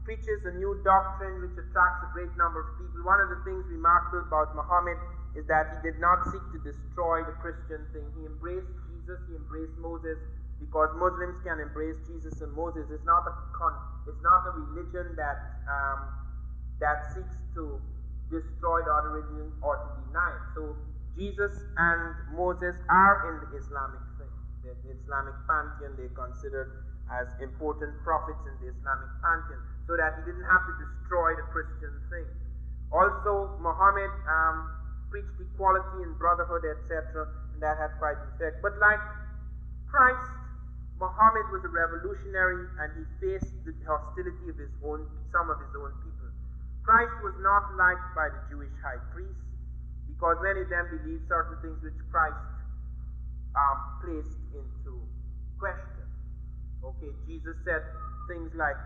preaches a new doctrine which attracts a great number of people. One of the things remarkable about Muhammad is that he did not seek to destroy the Christian thing. He embraced Jesus, he embraced Moses, because Muslims can embrace Jesus and Moses. It's not a religion that seeks to destroy the other religion or to deny it. So Jesus and Moses are in the Islamic thing. The Islamic pantheon, they considered as important prophets in the Islamic pantheon, so that he didn't have to destroy the Christian thing. Also, Muhammad preached equality and brotherhood, etc., and that had quite an effect. But like Christ, Muhammad was a revolutionary, and he faced the hostility of some of his own people. Christ was not liked by the Jewish high priests, because many of them believed certain things which Christ placed into question. Okay, Jesus said things like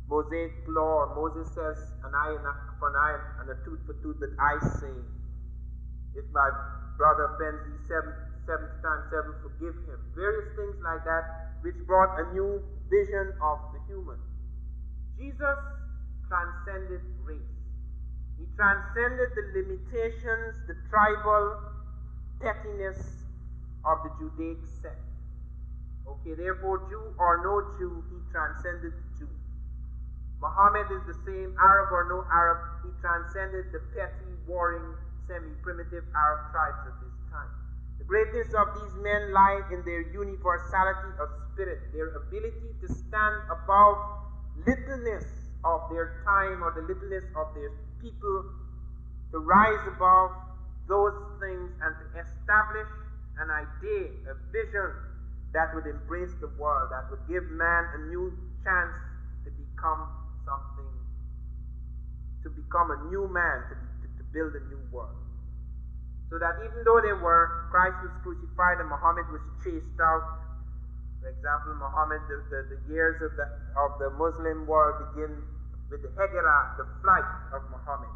Mosaic law, or Moses says an eye for an eye and a tooth for tooth, but I say, if my brother offends thee 70 times 7, forgive him. Various things like that, which brought a new vision of the human. Jesus transcended race. He transcended the limitations, the tribal pettiness of the Judaic sect. Okay, therefore, Jew or no Jew, he transcended the Jew. Muhammad is the same, Arab or no Arab, he transcended the petty, warring, semi-primitive Arab tribes of his time. The greatness of these men lies in their universality of spirit, their ability to stand above littleness of their time or the littleness of their people, to rise above those things and to establish an idea, a vision that would embrace the world, that would give man a new chance to become something, to become a new man, to build a new world. So that even though Christ was crucified and Muhammad was chased out. For example, Muhammad, the years of the Muslim world begin with the Hijrah, the flight of Muhammad.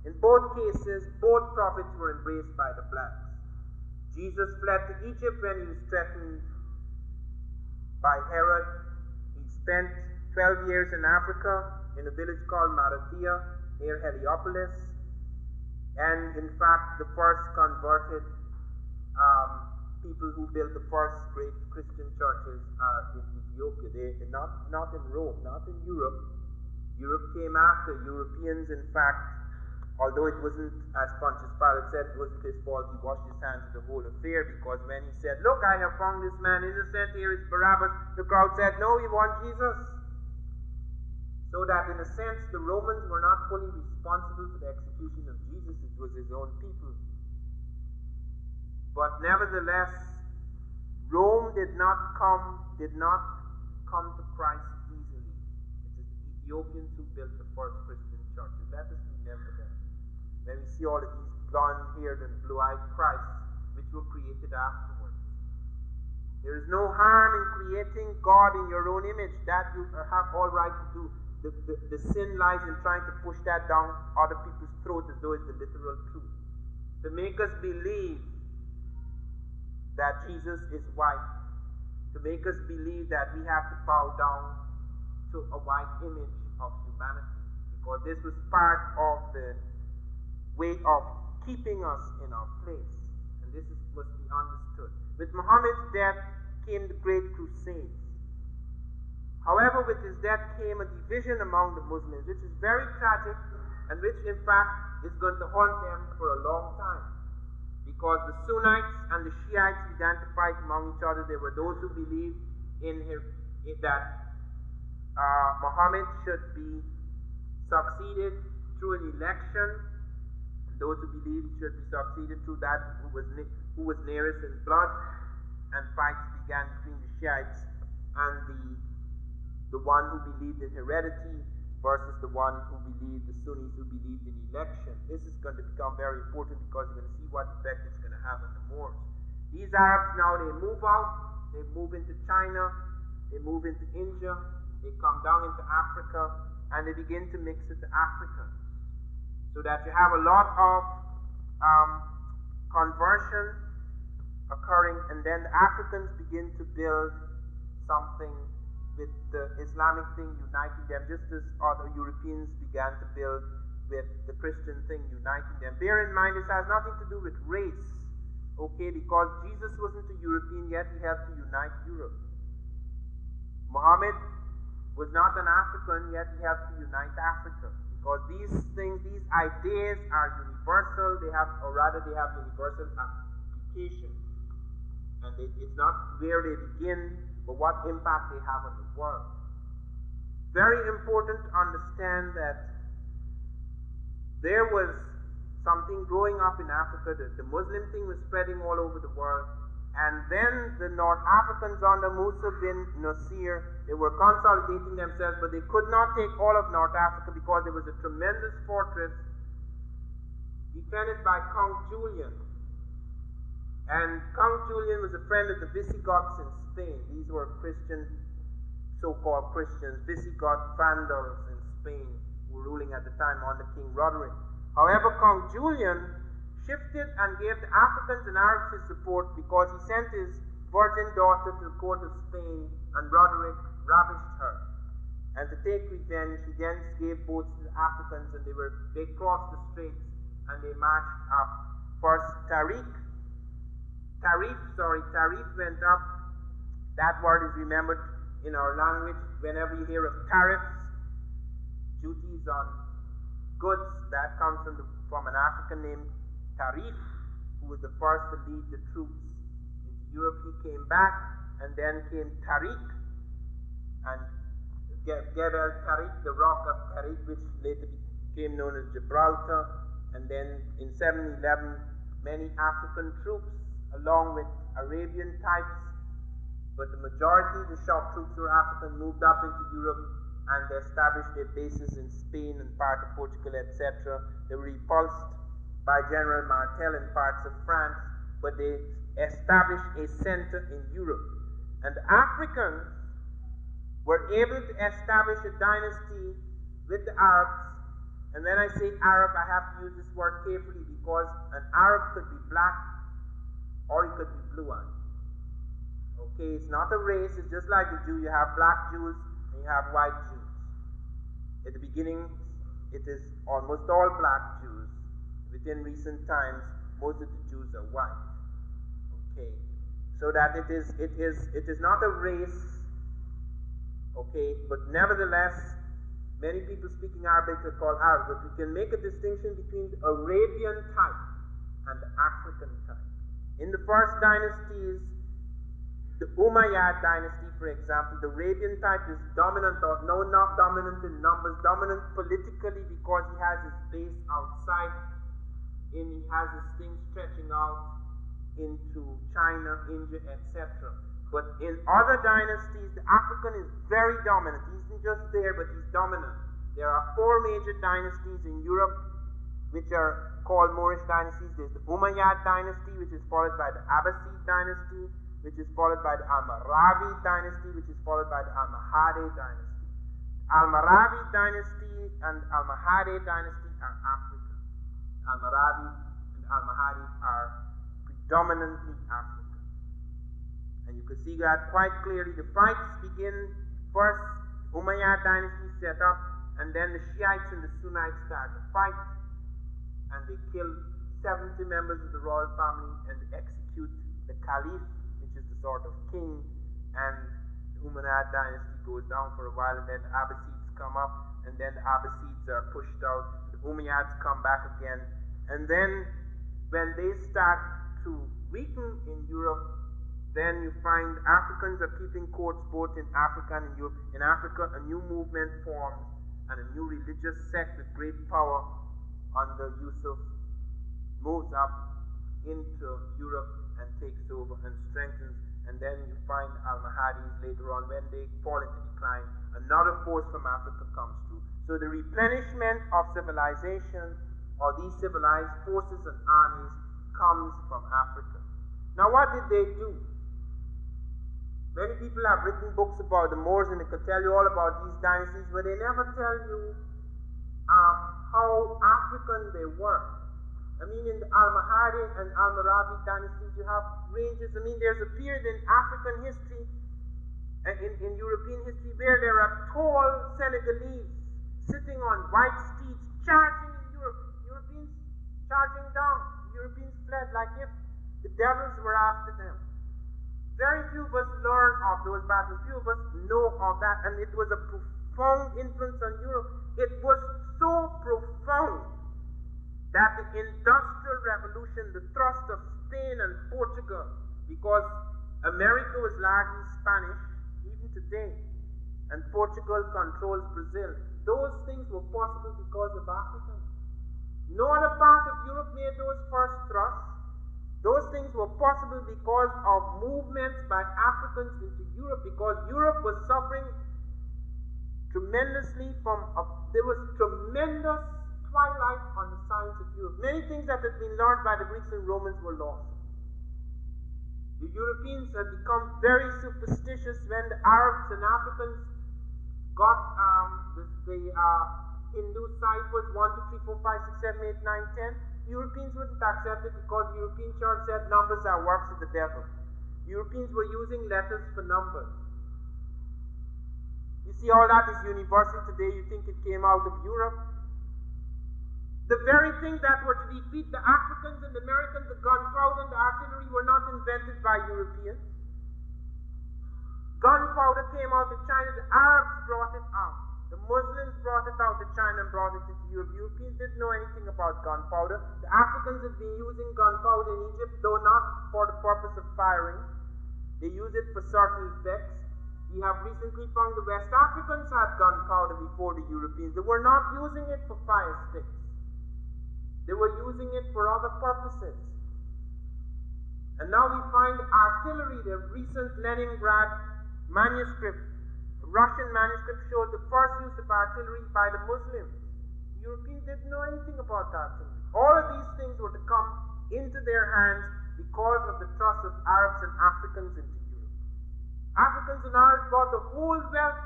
In both cases, both prophets were embraced by the blacks. Jesus fled to Egypt when he was threatened by Herod. He spent 12 years in Africa in a village called Marathia near Heliopolis. And in fact, the first converted people who built the first great Christian churches are in Ethiopia. They're not in Rome, not in Europe. Europe came after. Europeans, in fact, although it wasn't, as Pontius Pilate said, it wasn't his fault, he washed his hands of the whole affair, because when he said, "Look, I have found this man innocent, here is Barabbas," the crowd said, "No, we want Jesus." So that in a sense, the Romans were not fully responsible for the execution of Jesus, it was his own people. But nevertheless, Rome did not come to Christ easily. It is the Ethiopians who built the first Christian churches. Let us remember that. When we see all of these blonde-haired and blue-eyed Christs, which were created afterwards. There is no harm in creating God in your own image. That you have all right to do. The sin lies in trying to push that down other people's throats as though it's the literal truth. To make us believe that Jesus is white. To make us believe that we have to bow down to a white image of humanity. Because this was part of the way of keeping us in our place. And this must be understood. With Muhammad's death came the Great Crusades. However, with his death came a division among the Muslims, which is very tragic and which in fact is going to haunt them for a long time. Because the Sunnites and the Shiites began to fight among each other. There were those who believed that Muhammad should be succeeded through an election. Those who believed he should be succeeded through that who was nearest in blood. and fights began between the Shiites and the one who believed in heredity versus the one who believed, the Sunnis who believed in election. This is going to become very important because you're going to see what effect it's going to have on the Moors. These Arabs now, they move out, they move into China, they move into India, they come down into Africa, and they begin to mix with the Africans. So that you have a lot of conversion occurring, and then the Africans begin to build something with the Islamic thing uniting them, just as other Europeans began to build with the Christian thing uniting them. Bear in mind, this has nothing to do with race, okay, because Jesus wasn't a European, yet he helped to unite Europe. Muhammad was not an African, yet he helped to unite Africa. Because these things, these ideas are universal, they have universal application. And it's not where they begin, but what impact they have on the world. Very important to understand that there was something growing up in Africa, that the Muslim thing was spreading all over the world, and then the North Africans under Musa bin Nasir, they were consolidating themselves, but they could not take all of North Africa because there was a tremendous fortress defended by Count Julian. And Count Julian was a friend of the Visigoths in Spain. These were Christian, so-called Christians, Visigoth Vandals in Spain, who were ruling at the time under King Roderick. However, Count Julian shifted and gave the Africans and Arabs his support because he sent his virgin daughter to the court of Spain, and Roderick ravished her. And to take revenge, he then gave boats to the Africans, and they crossed the straits and they marched up. First, Tariq went up. That word is remembered in our language whenever you hear of tariffs, duties on goods. That comes from an African named Tariq, who was the first to lead the troops into Europe. He came back, and then came Tariq, and Gebel Tariq, the rock of Tariq, which later became known as Gibraltar. And then in 711, many African troops, along with Arabian types, but the majority of the shock troops were African, moved up into Europe, and they established their bases in Spain and part of Portugal, etc. They were repulsed by General Martel in parts of France, but they established a center in Europe. And the Africans were able to establish a dynasty with the Arabs. And when I say Arab, I have to use this word carefully because an Arab could be black or he could be blue-eyed. Okay, it's not a race, it's just like the Jew. You have black Jews and you have white Jews. At the beginning, it is almost all black Jews. Within recent times, most of the Jews are white. Okay, so that it is not a race. Okay, but nevertheless, many people speaking Arabic are called Arabs, but we can make a distinction between the Arabian type and the African type. In the first dynasties, the Umayyad dynasty, for example, the Arabian type is dominant, or no, not dominant in numbers, dominant politically because he has his base outside, and he has his thing stretching out into China, India, etc. But in other dynasties, the African is very dominant. He isn't just there, but he's dominant. There are 4 major dynasties in Europe which are called Moorish dynasties. There's the Umayyad dynasty, which is followed by the Abbasid dynasty, which is followed by the Almoravid dynasty, which is followed by the Almohade dynasty. Almoravid dynasty and Almohade dynasty are African. Almoravid and Almohade are predominantly African. And you can see that quite clearly. The fights begin first, Umayyad dynasty set up, and then the Shiites and the Sunnites start to fight, and they kill 70 members of the royal family and they execute the Caliph, which is the sort of king, and the Umayyad dynasty goes down for a while, and then the Abbasids come up, and then the Abbasids are pushed out, the Umayyads come back again, and then when they start to weaken in Europe, then you find Africans are keeping courts both in Africa and in Europe. In Africa, a new movement forms and a new religious sect with great power under Yusuf moves up into Europe and takes over and strengthens And then you find Almohades later on, when they fall into decline, another force from Africa comes through. So the replenishment of civilization, or these civilized forces and armies, comes from Africa. Now what did they do? Many people have written books about the Moors, and they could tell you all about these dynasties, but they never tell you how African they were. I mean, in the Almohade and Almoravid dynasties, you have ranges. I mean, there's a period in African history, in European history, where there are tall Senegalese sitting on white steeds, charging in Europe. Europeans charging down. Europeans fled like if the devils were after them. Very few of us learn of those battles. Few of us know of that, and it was a profound influence on Europe. It was so profound that the Industrial Revolution, the thrust of Spain and Portugal, because America was largely Spanish, even today, and Portugal controls Brazil, those things were possible because of Africans. No other part of Europe made those first thrusts. Those things were possible because of movements by Africans into Europe, because Europe was suffering tremendously there was tremendous twilight on the science of Europe. Many things that had been learned by the Greeks and Romans were lost. The Europeans had become very superstitious when the Arabs and Africans got the Hindu ciphers 1, 2, 3, 4, 5, 6, 7, 8, 9, 10. Europeans wouldn't accept it because the European church said numbers are works of the devil. Europeans were using letters for numbers. You see, all that is universal today. You think it came out of Europe. The very things that were to defeat the Africans and the Americans, the gunpowder and the artillery, were not invented by Europeans. Gunpowder came out of China. The Arabs brought it out. The Muslims brought it out to China and brought it into Europe. Europeans didn't know anything about gunpowder. The Africans had been using gunpowder in Egypt, though not for the purpose of firing. They use it for certain effects. We have recently found the West Africans had gunpowder before the Europeans. They were not using it for fire sticks. They were using it for other purposes. And now we find artillery. The recent Leningrad manuscript, Russian manuscript, showed the first use of artillery by the Muslims. Europeans didn't know anything about artillery. All of these things were to come into their hands because of the thrust of Arabs and Africans into Europe. Africans and Arabs brought the whole wealth,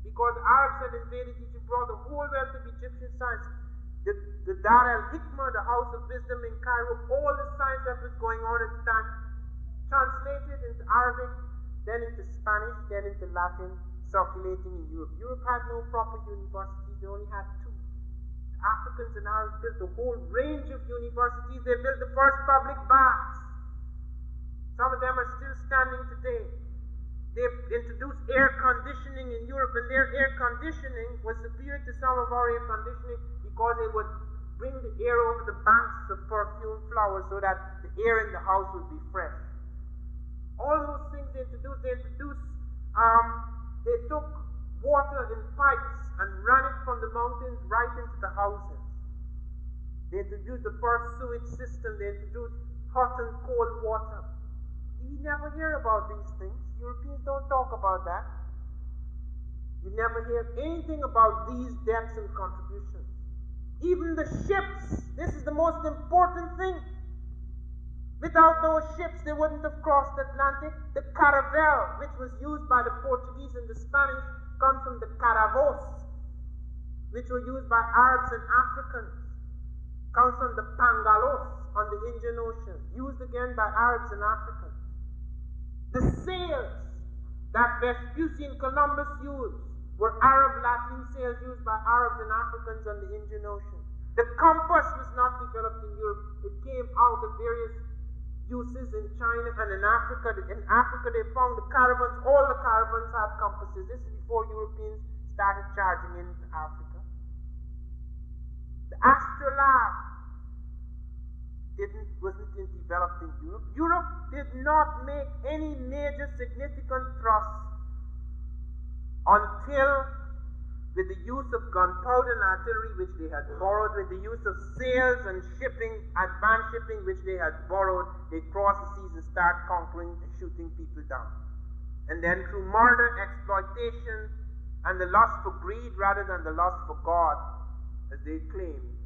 because Arabs had invaded Egypt, brought the whole wealth of Egyptian science. The Dar al-Hikmah, the House of Wisdom in Cairo, all the science that was going on at the time, translated into Arabic, then into Spanish, then into Latin, circulating in Europe. Europe had no proper universities, they only had two. The Africans and Arabs built a whole range of universities. They built the first public baths. Some of them are still standing today. They introduced air conditioning in Europe, and their air conditioning was superior to some of our air conditioning because they would bring the air over the banks of perfume flowers so that the air in the house would be fresh. All those things they introduced, they took water in pipes and ran it from the mountains right into the houses. They introduced the first sewage system. They introduced hot and cold water. You never hear about these things. Europeans don't talk about that. You never hear anything about these debts and contributions. Even the ships, this is the most important thing. Without those ships, they wouldn't have crossed the Atlantic. The caravel, which was used by the Portuguese and the Spanish, comes from the caravos, which were used by Arabs and Africans. Comes from the pangalos on the Indian Ocean, used again by Arabs and Africans. The sails that Vespucci and Columbus used were Arab Latin sails used by Arabs and Africans on the Indian Ocean. The compass was not developed in Europe. It came out of various uses in China and in Africa. In Africa they found the caravans. All the caravans had compasses. This is before Europeans started charging into Africa. The astrolabe wasn't developed in Europe. Europe did not make any major significant thrust until with the use of gunpowder and artillery which they had borrowed, with the use of sails and shipping, advanced shipping which they had borrowed, they crossed the seas and start conquering and shooting people down. And then through murder, exploitation, and the lust for greed rather than the lust for God, as they claimed,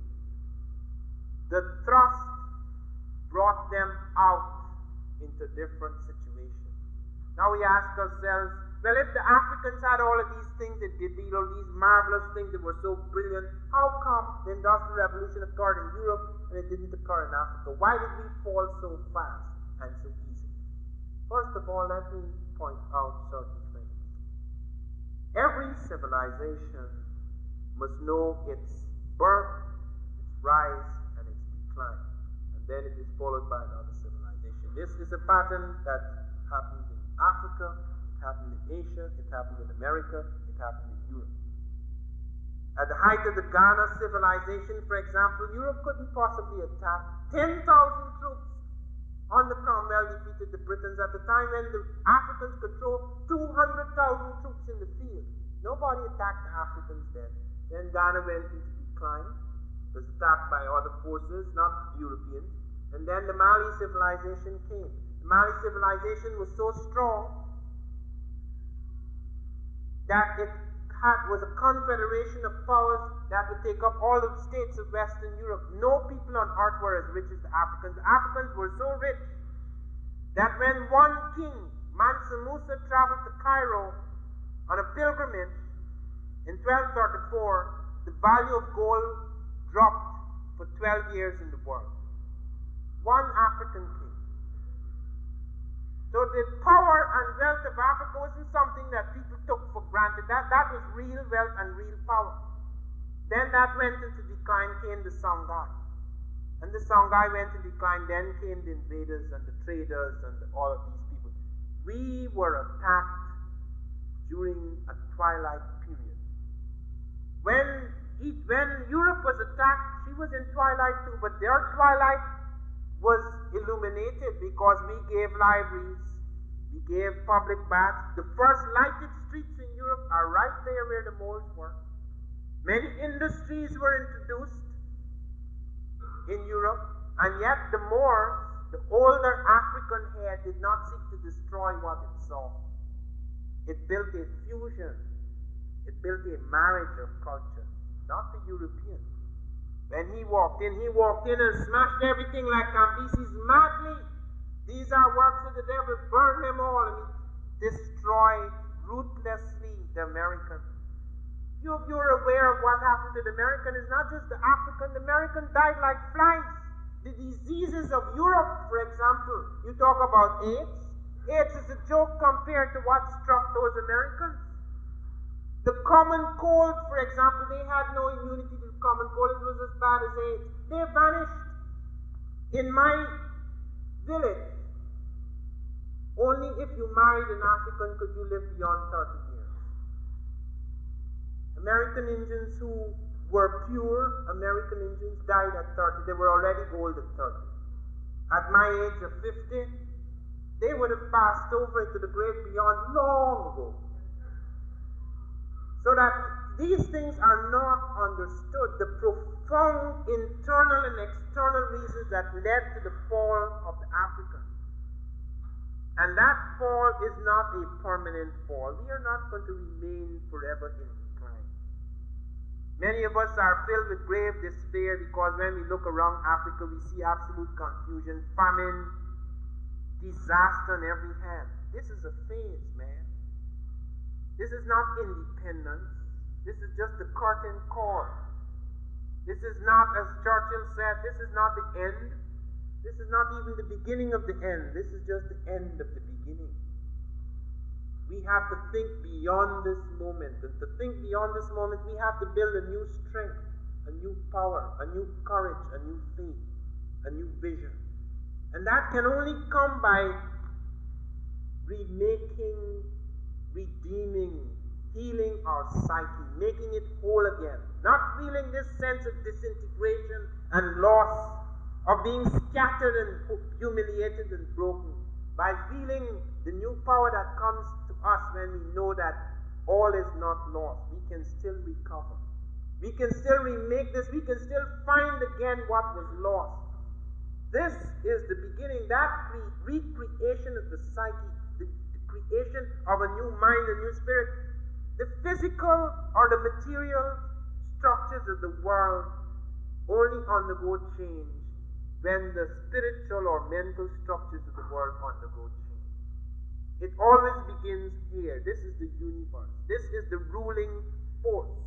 the thrust brought them out into different situations. Now we ask ourselves, well, if the Africans had all of these things, they did all these marvelous things that were so brilliant, how come the Industrial Revolution occurred in Europe and it didn't occur in Africa? Why did we fall so fast and so easily? First of all, let me point out certain things. Every civilization must know its birth, its rise, and its decline. And then it is followed by another civilization. This is a pattern that happened in Africa, it happened in Asia, it happened in America, it happened in Europe. At the height of the Ghana civilization, for example, Europe couldn't possibly attack. 10,000 troops under Cromwell defeated the Britons at the time when the Africans could throw 200,000 troops in the field. Nobody attacked the Africans then. Then Ghana went into decline. It was attacked by other forces, not Europeans. And then the Mali civilization came. The Mali civilization was so strong that it was a confederation of powers that would take up all the states of Western Europe. No people on earth were as rich as the Africans. The Africans were so rich that when one king, Mansa Musa, traveled to Cairo on a pilgrimage in 1234, the value of gold dropped for 12 years in the world. One African king. So the power and wealth of Africa wasn't something that people took for granted. That was real wealth and real power. Then that went into decline, came the Songhai. And the Songhai went into decline, then came the invaders and the traders and all of these people. We were attacked during a twilight period. When Europe was attacked, she was in twilight too, but their twilight was illuminated because we gave libraries, we gave public baths. The first lighted streets in Europe are right there where the Moors were. Many industries were introduced in Europe, and yet the Moors, the older African head, did not seek to destroy what it saw. It built a fusion, it built a marriage of culture, not the European. When he walked in and smashed everything like Cambyses madly. These are works of the devil, burn them all, and he destroyed ruthlessly the American. Few of you are aware of what happened to the American. It's not just the African. The American died like flies. The diseases of Europe, for example, you talk about AIDS. AIDS is a joke compared to what struck those Americans. The common cold, for example, they had no immunity to the common cold. It was as bad as AIDS. They vanished. In my village, only if you married an African could you live beyond 30 years. American Indians who were pure American Indians died at 30. They were already old at 30. At my age of 50, they would have passed over into the great beyond long ago. So that these things are not understood, the profound internal and external reasons that led to the fall of the Africans. And that fall is not a permanent fall. We are not going to remain forever in decline. Many of us are filled with grave despair because when we look around Africa, we see absolute confusion, famine, disaster on every hand. This is a phase, man. This is not independence. This is just the curtain call. This is not, as Churchill said, this is not the end. This is not even the beginning of the end. This is just the end of the beginning. We have to think beyond this moment. And to think beyond this moment, we have to build a new strength, a new power, a new courage, a new faith, a new vision. And that can only come by remaking, redeeming, healing our psyche, making it whole again. Not feeling this sense of disintegration and loss, of being scattered and humiliated and broken. By feeling the new power that comes to us when we know that all is not lost. We can still recover. We can still remake this. We can still find again what was lost. This is the beginning, that recreation of the psyche, the creation of a new mind, a new spirit. The physical or the material structures of the world only undergo change when the spiritual or mental structures of the world undergo change. It always begins here. This is the universe. This is the ruling force.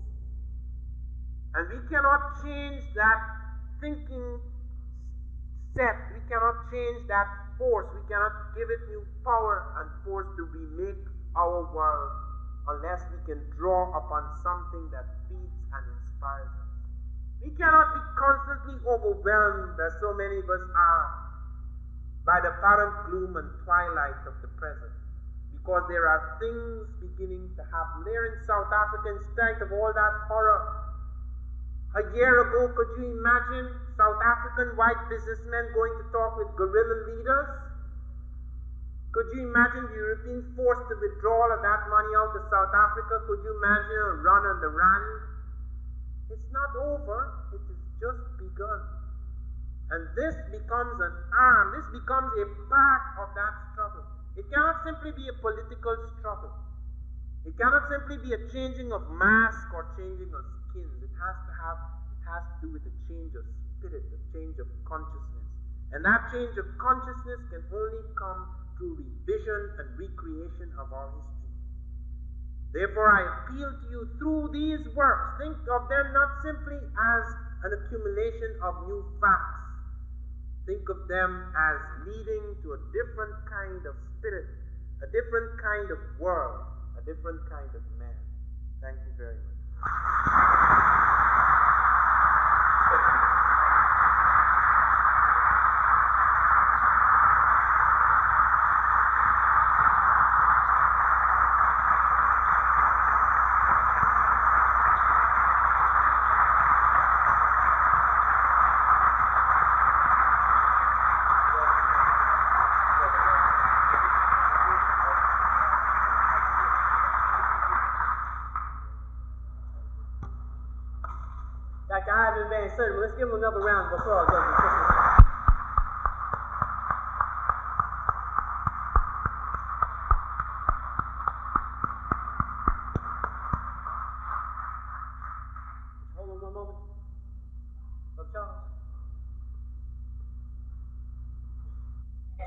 And we cannot change that thinking set. We cannot change that force. We cannot give it new power and force to remake our world unless we can draw upon something that feeds and inspires us. We cannot be constantly overwhelmed, as so many of us are, by the apparent gloom and twilight of the present, because there are things beginning to happen. There in South Africa, in spite of all that horror, a year ago, could you imagine South African white businessmen going to talk with guerrilla leaders? Could you imagine the Europeans forced to withdrawal of that money out of South Africa? Could you imagine a run on the rand? It's not over. It has just begun. And this becomes an arm. This becomes a part of that struggle. It cannot simply be a political struggle. It cannot simply be a changing of mask or changing of skins. It has to do with a change of spirit, a change of consciousness. And that change of consciousness can only come through revision and recreation of our history. Therefore, I appeal to you through these works. Think of them not simply as an accumulation of new facts. Think of them as leading to a different kind of spirit, a different kind of world, a different kind of man. Thank you very much. Dr. Ivan Van Sertima, let's give him another round of applause. Hold on one moment. Brother Charles.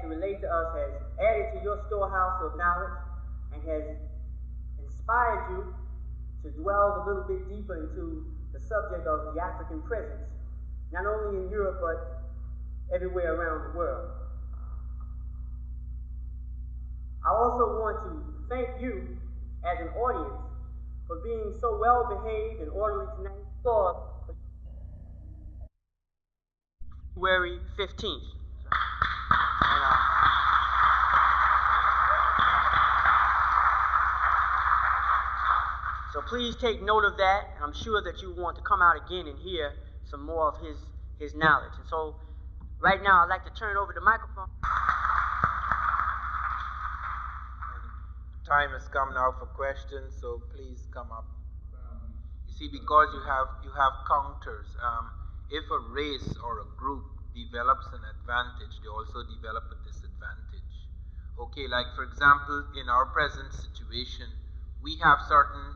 To relate to us has added to your storehouse of knowledge and has inspired you to dwell a little bit deeper into the subject of the African presence, not only in Europe but everywhere around the world. I also want to thank you as an audience for being so well behaved and orderly tonight. For February 15th. So please take note of that. I'm sure that you want to come out again and hear some more of his knowledge. And so right now I'd like to turn over the microphone. Time has come now for questions, so please come up. You see, because you have counters. If a race or a group develops an advantage, they also develop a disadvantage. Okay, like for example, in our present situation, we have certain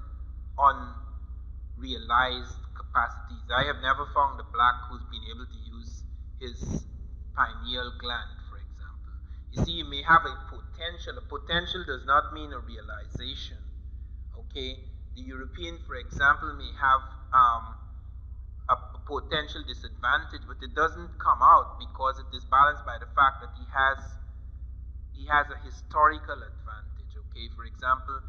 unrealized capacities. I have never found a black who's been able to use his pineal gland, for example. You see, you may have a potential. A potential does not mean a realization. Okay, the European, for example, may have a potential disadvantage, but it doesn't come out because it is balanced by the fact that he has a historical advantage. Okay, for example,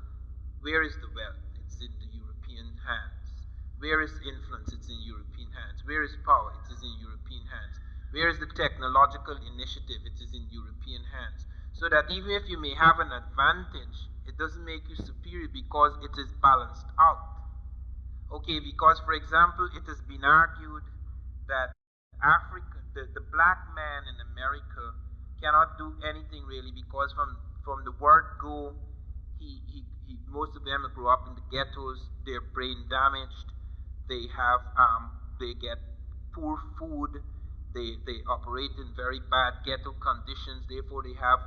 where is the wealth? It's in the European hands. Where is influence? It's in European hands. Where is power? It is in European hands. Where is the technological initiative? It is in European hands. So that even if you may have an advantage, it doesn't make you superior because it is balanced out. Okay, because for example, it has been argued that the black man in America cannot do anything really because from the word go, he most of them grow up in the ghettos. They're brain damaged. They have they get poor food. They operate in very bad ghetto conditions. Therefore, they have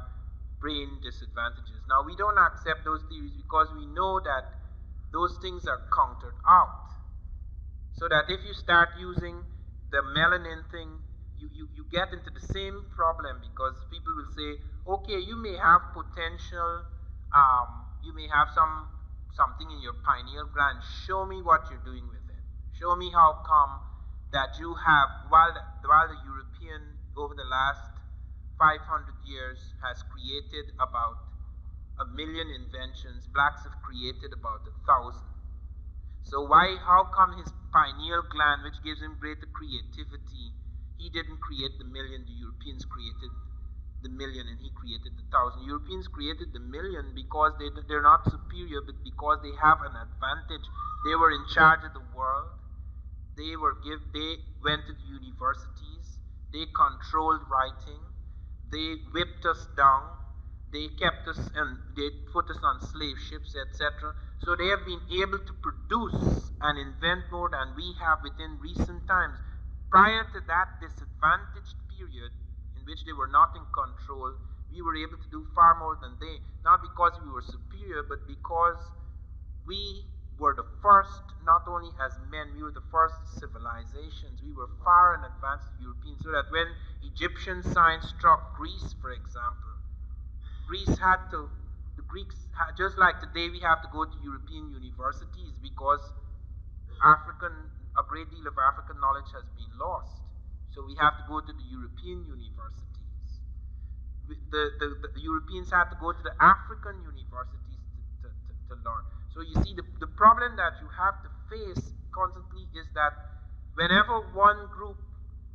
brain disadvantages. Now, we don't accept those theories because we know that those things are countered out. So that if you start using the melanin thing, you get into the same problem, because people will say, okay, you may have potential, you may have something in your pineal gland. Show me what you're doing with it. Show me how come that you have, while the European over the last 500 years has created about 1 million inventions, blacks have created about 1,000. So how come his pineal gland, which gives him greater creativity, he didn't create the million? The Europeans created the million and he created the 1,000. Europeans created the million because they're not superior, but because they have an advantage. They were in charge of the world. They went to the universities. They controlled writing. They whipped us down. They kept us and they put us on slave ships, etc. So they have been able to produce and invent more than we have within recent times. Prior to that disadvantaged period in which they were not in control, we were able to do far more than they. Not because we were superior, but because we were the first, not only as men, we were the first civilizations. We were far in advance of Europeans, so that when Egyptian science struck Greece, for example, the Greeks had, just like today we have to go to European universities because a great deal of African knowledge has been lost. So we have to go to the European universities. The Europeans had to go to the African universities to learn. So you see, the problem that you have to face constantly is that whenever one group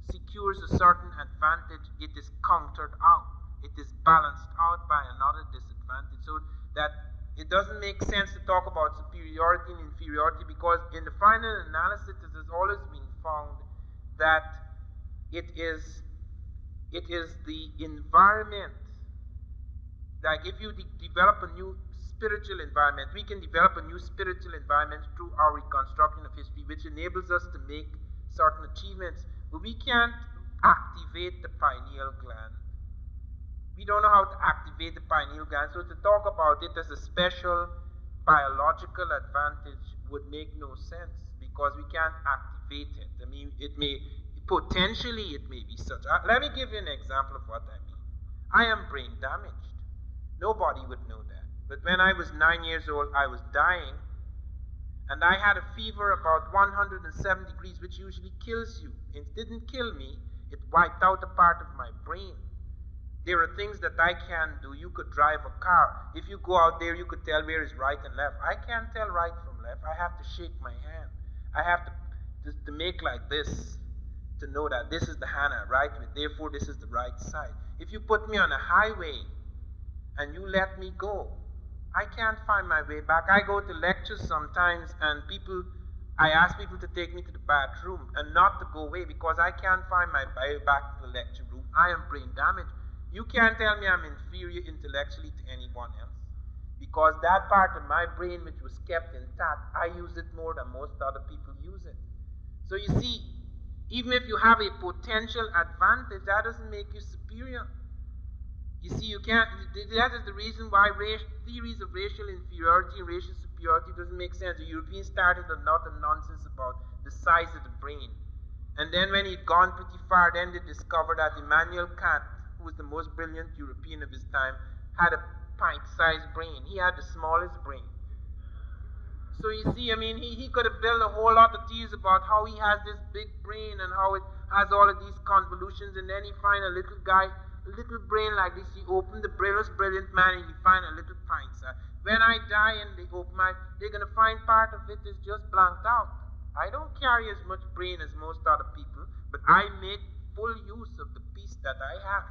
secures a certain advantage, it is countered out. It is balanced out by another disadvantage. So that it doesn't make sense to talk about superiority and inferiority, because in the final analysis it has always been found that it is the environment. Like if you develop a new spiritual environment, we can develop a new spiritual environment through our reconstruction of history, which enables us to make certain achievements, but we can't activate the pineal gland. We don't know how to activate the pineal gland, so to talk about it as a special biological advantage would make no sense, because we can't activate it. I mean, potentially it may be such. Let me give you an example of what I mean. I am brain damaged. Nobody would know that. But when I was 9 years old, I was dying, and I had a fever about 107 degrees, which usually kills you. It didn't kill me. It wiped out a part of my brain. There are things that I can do. You could drive a car. If you go out there, you could tell where is right and left. I can't tell right from left. I have to shake my hand. I have to make like this to know that this is the hand I write with. Therefore, this is the right side. If you put me on a highway and you let me go, I can't find my way back. I go to lectures sometimes, and I ask people to take me to the bathroom and not to go away because I can't find my way back to the lecture room. I am brain damaged. You can't tell me I'm inferior intellectually to anyone else, because that part of my brain which was kept intact, I use it more than most other people use it. So you see, even if you have a potential advantage, that doesn't make you superior. You see, you can't. That is the reason why theories of racial inferiority and racial superiority doesn't make sense. The Europeans started a lot of nonsense about the size of the brain, and then when he'd gone pretty far, then they discovered that Immanuel Kant, who was the most brilliant European of his time, had a pint-sized brain. He had the smallest brain. So you see, I mean, he could have built a whole lot of theories about how he has this big brain and how it has all of these convolutions, and then he find a little guy, a little brain like this. He opened the most brilliant man, and he find a little pint-sized. When I die and they open they're going to find part of it is just blanked out. I don't carry as much brain as most other people, but I make full use of the piece that I have.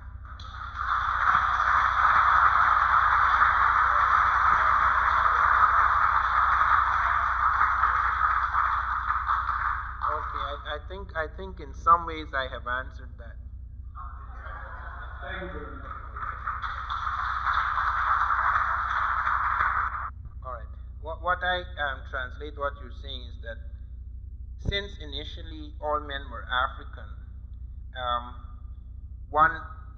Okay, I think in some ways I have answered that. Thank you. All right. I translate what you're saying is that since initially all men were African, um, one,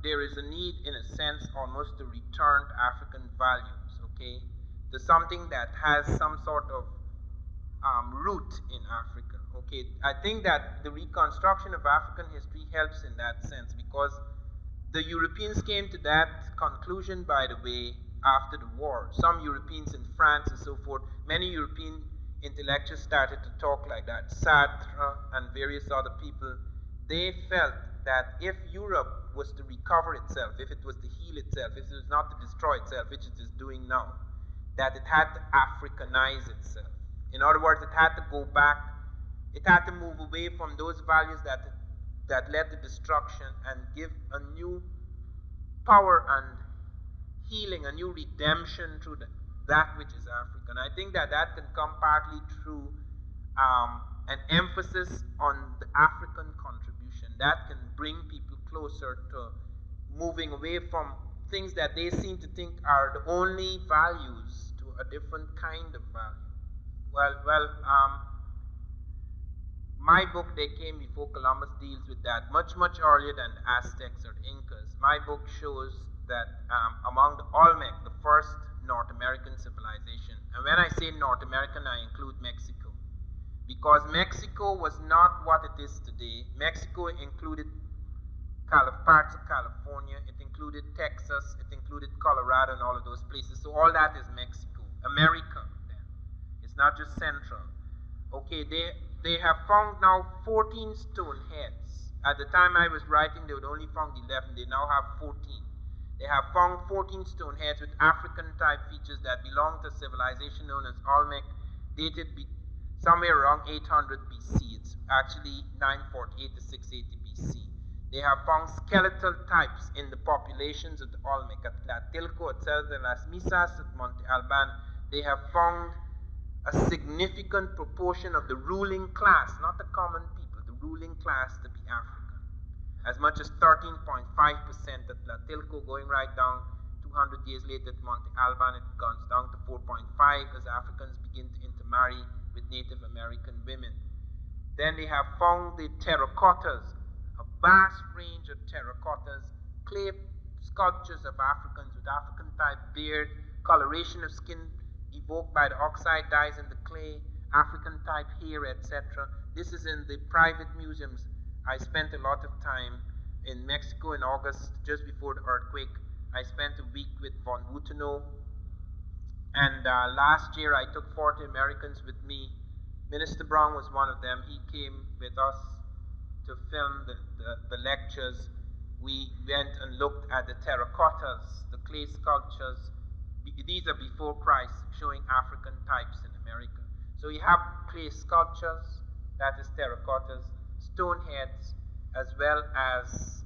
there is a need, in a sense, almost to return to African values, okay, to something that has some sort of root in Africa, okay. I think that the reconstruction of African history helps in that sense because the Europeans came to that conclusion, by the way, after the war. Some Europeans in France and so forth, many European intellectuals started to talk like that. Sartre and various other people, they felt that if Europe was to recover itself, if it was to heal itself, if it was not to destroy itself, which it is doing now, that it had to Africanize itself. In other words, it had to go back, it had to move away from those values that led to destruction and give a new power and healing, a new redemption through that which is African. I think that that can come partly through an emphasis on the African contribution. That can bring people closer to moving away from things that they seem to think are the only values to a different kind of value. My book, They Came Before Columbus, deals with that much, much earlier than the Aztecs or the Incas. My book shows that among the Olmec, the first North American civilization, and when I say North American, I include Mexico, because Mexico was not what it is today. Mexico included parts of California, it included Texas, it included Colorado and all of those places. So all that is Mexico, America then. It's not just Central. Okay, they have found now 14 stone heads. At the time I was writing, they would only found 11. They now have 14. They have found 14 stone heads with African-type features that belong to a civilization known as Olmec, dated somewhere around 800 BC. It's actually 948 to 680 BC. They have found skeletal types in the populations of the Olmec at Tlatilco, at Cerro de las Misas, at Monte Alban. They have found a significant proportion of the ruling class, not the common people, the ruling class to be African. As much as 13.5% at Tlatilco, going right down 200 years later at Monte Alban, it comes down to 4.5 as Africans begin to intermarry with Native American women. Then they have found the terracottas, a vast range of terracottas, clay sculptures of Africans with African-type beard, coloration of skin evoked by the oxide dyes in the clay, African-type hair, etc. This is in the private museums. I spent a lot of time in Mexico in August, just before the earthquake. I spent a week with von Wutenow, and last year I took 40 Americans with me. Minister Brown was one of them. He came with us to film the lectures. We went and looked at the terracottas, the clay sculptures. These are before Christ, showing African types in America. So you have clay sculptures, that is terracottas, stone heads, as well as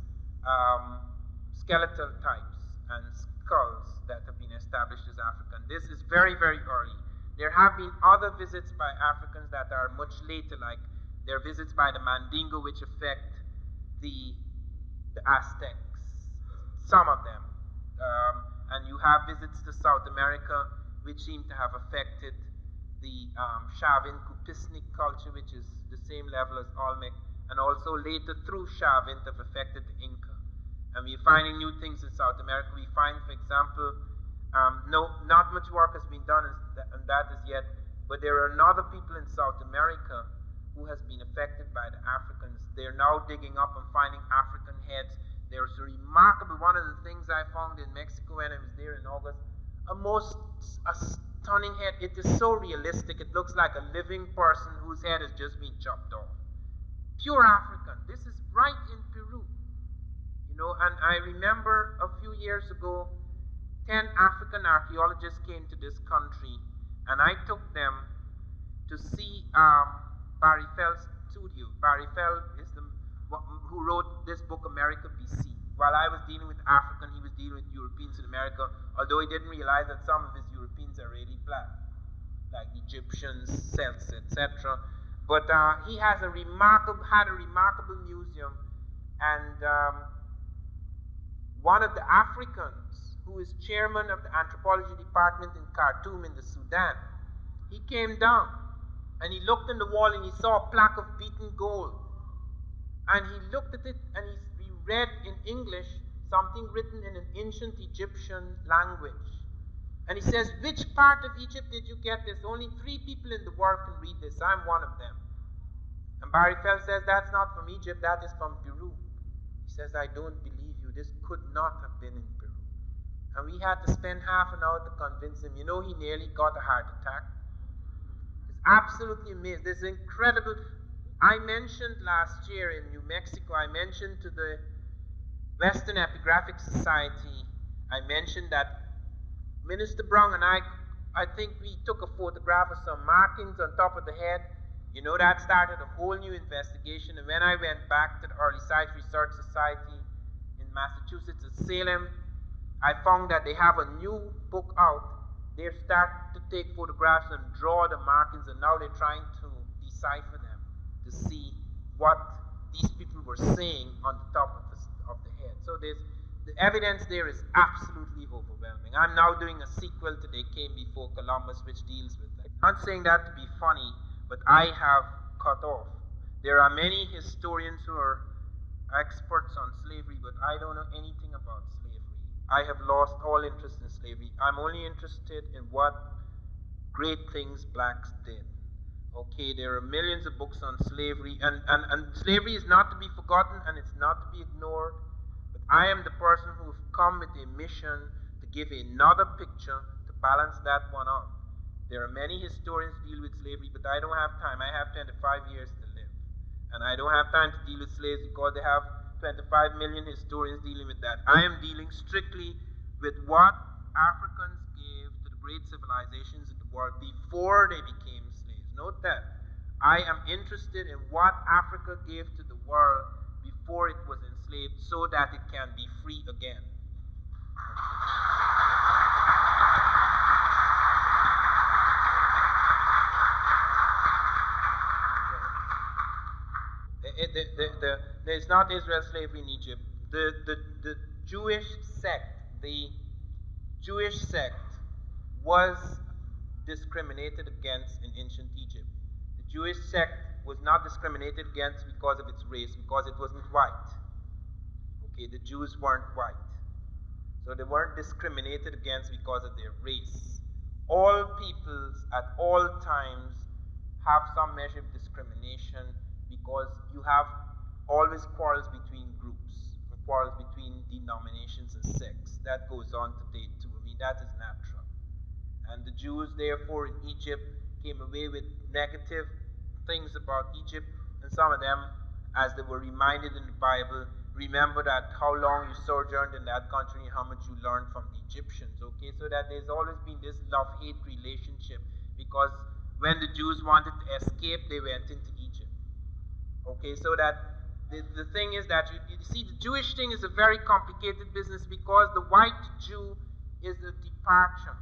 skeletal types and skulls that have been established as African. This is very, very early. There have been other visits by Africans that are much later, like there are visits by the Mandingo, which affect the Aztecs, some of them. And you have visits to South America, which seem to have affected the Chavin Kupisnik culture, which is the same level as Olmec, and also later through Chavin have affected the Inca. And we're finding new things in South America. We find, for example, not much work has been done on that as yet, but there are other people in South America who has been affected by the Africans. They're now digging up and finding African heads. There's a remarkable, one of the things I found in Mexico when I was there in August, a stunning head. It is so realistic. It looks like a living person whose head has just been chopped off. Pure African. This is right in Peru. You know, and I remember a few years ago, 10 African archaeologists came to this country, and I took them to see Barry Fell's studio. Barry Fell is who wrote this book, America BC. While I was dealing with African, he was dealing with Europeans in America, although he didn't realize that some of his Europeans are really black, like Egyptians, Celts, etc. But he has had a remarkable museum, and one of the Africans who is chairman of the anthropology department in Khartoum in the Sudan he came down and he looked in the wall and he saw a plaque of beaten gold. And he looked at it and he read in English something written in an ancient Egyptian language. And he says, which part of Egypt did you get this? Only 3 people in the world can read this. I'm one of them. And Barry Fell says, that's not from Egypt, that is from Peru. He says, I don't believe you. This could not have been in Peru. And we had to spend half an hour to convince him. You know, he nearly got a heart attack. It's absolutely amazing. This incredible. I mentioned last year in New Mexico, I mentioned to the Western Epigraphic Society, I mentioned that Minister Brown and I think we took a photograph of some markings on top of the head. You know, that started a whole new investigation. And when I went back to the Early Science Research Society in Massachusetts at Salem, I found that they have a new book out. They're starting to take photographs and draw the markings, and now they're trying to decipher them to see what these people were saying on the top of the head. So the evidence there is absolutely overwhelming. I'm now doing a sequel to They Came Before Columbus, which deals with that. I'm not saying that to be funny, but I have cut off. There are many historians who are experts on slavery, but I don't know anything about slavery. I have lost all interest in slavery. I'm only interested in what great things blacks did. Okay, there are millions of books on slavery, and slavery is not to be forgotten and it's not to be ignored. But I am the person who's come with a mission to give another picture to balance that one out. There are many historians who deal with slavery, but I don't have time. I have 25 years to live. And I don't have time to deal with slaves because they have 25 million historians dealing with that. I am dealing strictly with what Africans gave to the great civilizations in the world before they became slaves. Note that. I am interested in what Africa gave to the world before it was enslaved so that it can be free again. There's not Israel slavery in Egypt. The Jewish sect was discriminated against in ancient Egypt. The Jewish sect was not discriminated against because of its race, because it wasn't white. Okay, the Jews weren't white. So they weren't discriminated against because of their race. All peoples at all times have some measure of discrimination because you have always quarrels between groups, quarrels between denominations and sects. That goes on today too. I mean, that is natural. And the Jews, therefore, in Egypt came away with negative things about Egypt, and some of them, as they were reminded in the Bible, remember that how long you sojourned in that country and how much you learned from the Egyptians, okay? So that there's always been this love-hate relationship, because when the Jews wanted to escape, they went into Egypt, okay? So that the thing is that, you see, the Jewish thing is a very complicated business because the white Jew is a departure,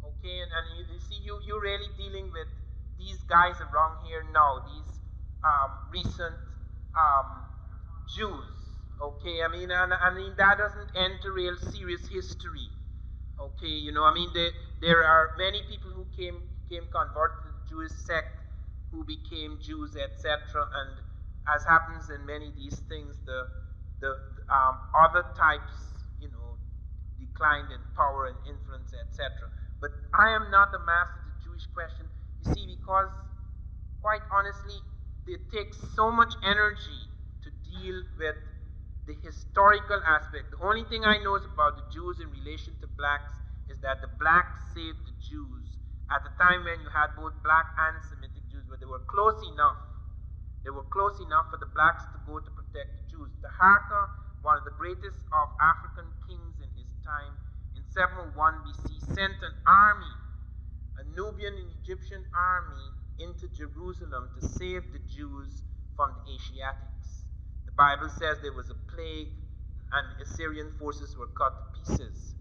okay? And you see, you're really dealing with these guys around here now, these recent Jews, okay? I mean, that doesn't enter real serious history, okay? You know, I mean, there are many people who came converted to the Jewish sect, who became Jews, etc. And as happens in many of these things, the other types, you know, declined in power and influence, etc. But I am not a master of the Jewish question, you see, because quite honestly, it takes so much energy to deal with the historical aspect. The only thing I know about the Jews in relation to blacks is that the blacks saved the Jews at the time when you had both black and Semitic Jews, but they were close enough. They were close enough for the blacks to go to protect the Jews. Taharqa, one of the greatest of African kings in his time, in 701 BC, sent an army, a Nubian and Egyptian army, into Jerusalem to save the Jews from the Asiatics. The Bible says there was a plague and Assyrian forces were cut to pieces.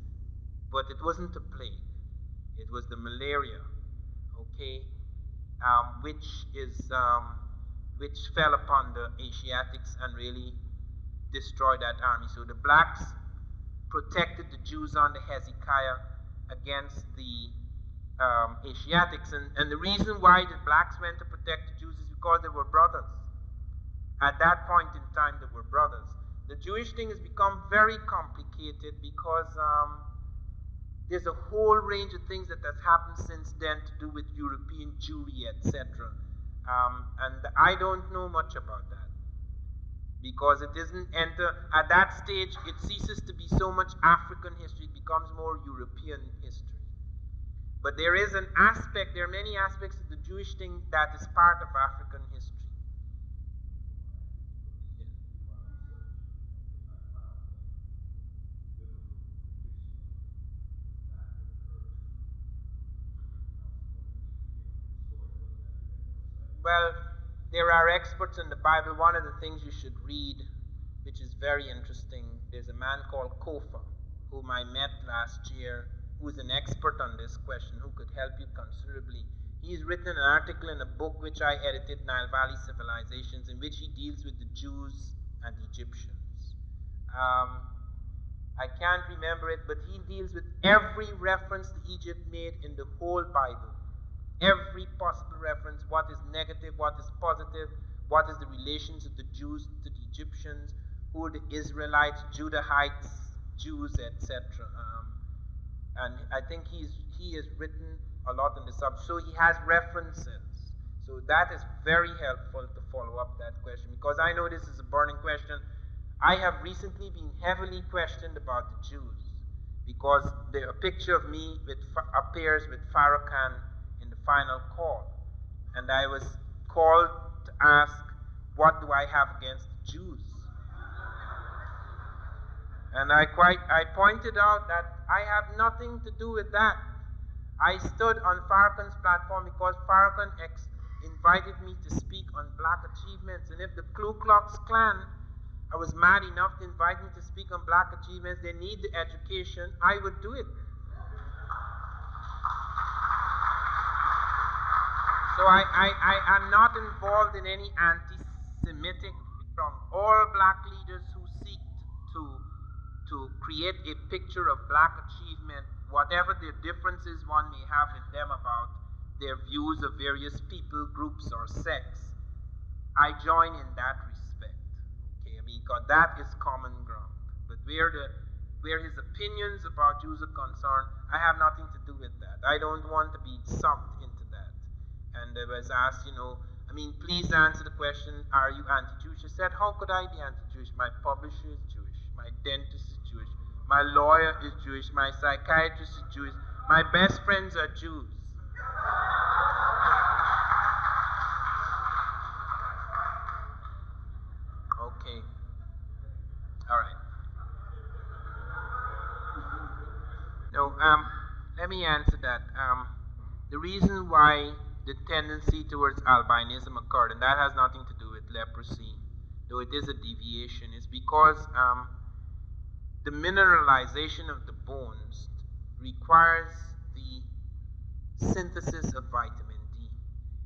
But it wasn't a plague. It was the malaria, okay, which fell upon the Asiatics and really destroyed that army. So the blacks protected the Jews under Hezekiah against the Asiatics. And the reason why the blacks went to protect the Jews is because they were brothers. At that point in time, they were brothers. The Jewish thing has become very complicated because there's a whole range of things that has happened since then to do with European Jewry, etc. And I don't know much about that because it doesn't enter, at that stage, it ceases to be so much African history, it becomes more European history. But there is an aspect, there are many aspects of the Jewish thing that is part of African history. Well, there are experts in the Bible. One of the things you should read, which is very interesting, there's a man called Kofa, whom I met last year, who is an expert on this question, who could help you considerably. He's written an article in a book which I edited, Nile Valley Civilizations, in which he deals with the Jews and Egyptians. I can't remember it, but he deals with every reference to Egypt made in the whole Bible. Every possible reference, what is negative, what is positive, what is the relations of the Jews to the Egyptians, who are the Israelites, Judahites, Jews, etc. And I think he has written a lot on the subject, so he has references. So that is very helpful to follow up that question, because I know this is a burning question. I have recently been heavily questioned about the Jews, because a picture of me appears with Farrakhan in the final call. And I was called to ask, what do I have against the Jews? And I pointed out that I have nothing to do with that. I stood on Farrakhan's platform because Farrakhan invited me to speak on black achievements. And if the Ku Klux Klan was mad enough to invite me to speak on black achievements, they need the education, I would do it. So I am not involved in any anti-Semitic from all black leaders who seek to create a picture of black achievement, whatever the differences one may have with them about their views of various people, groups, or sects. I join in that respect. Okay, because that is common ground. But where his opinions about Jews are concerned, I have nothing to do with that. I don't want to be sucked into that. And I was asked, please answer the question, are you anti-Jewish? I said, how could I be anti-Jewish? My publisher is Jewish. My dentist is Jewish. My lawyer is Jewish. My psychiatrist is Jewish. My best friends are Jews. Okay. All right. No, let me answer that. The reason why the tendency towards albinism occurred, and that has nothing to do with leprosy, though it is a deviation, is because the mineralization of the bones requires the synthesis of vitamin D.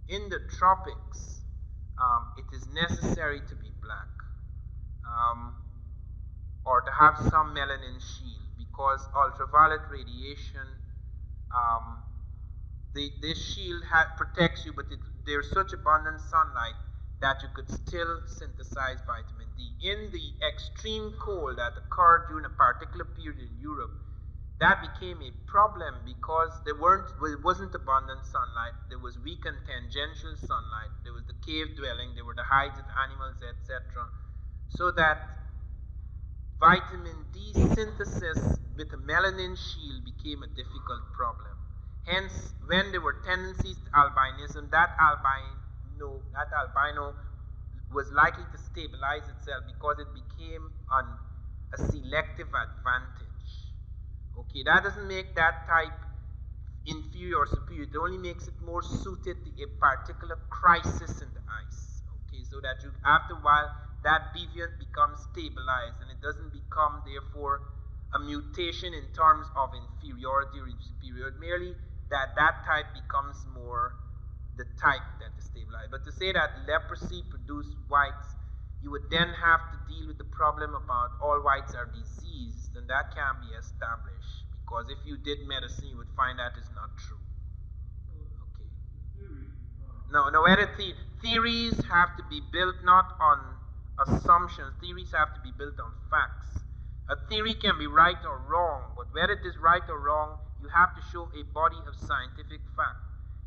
In the tropics, it is necessary to be black or to have some melanin shield, because ultraviolet radiation, this shield protects you, but there's such abundant sunlight that you could still synthesize vitamin D. In the extreme cold that occurred during a particular period in Europe, that became a problem because there wasn't abundant sunlight. There was weak and tangential sunlight. There was the cave dwelling. There were the hides of animals, etc. So that vitamin D synthesis with a melanin shield became a difficult problem. Hence, when there were tendencies to albinism, that albino was likely to stabilize itself because it became a selective advantage. Okay, that doesn't make that type inferior or superior. It only makes it more suited to a particular crisis in the ice. Okay, so that after a while, that deviant becomes stabilized and it doesn't become, therefore, a mutation in terms of inferiority or superiority, merely that type becomes more the type that is stabilized. But to say that leprosy produced whites, you would then have to deal with the problem about all whites are diseased, and that can't be established, because if you did medicine, you would find that is not true. No, no, theories have to be built not on assumptions. Theories have to be built on facts. A theory can be right or wrong, but whether it is right or wrong, you have to show a body of scientific fact.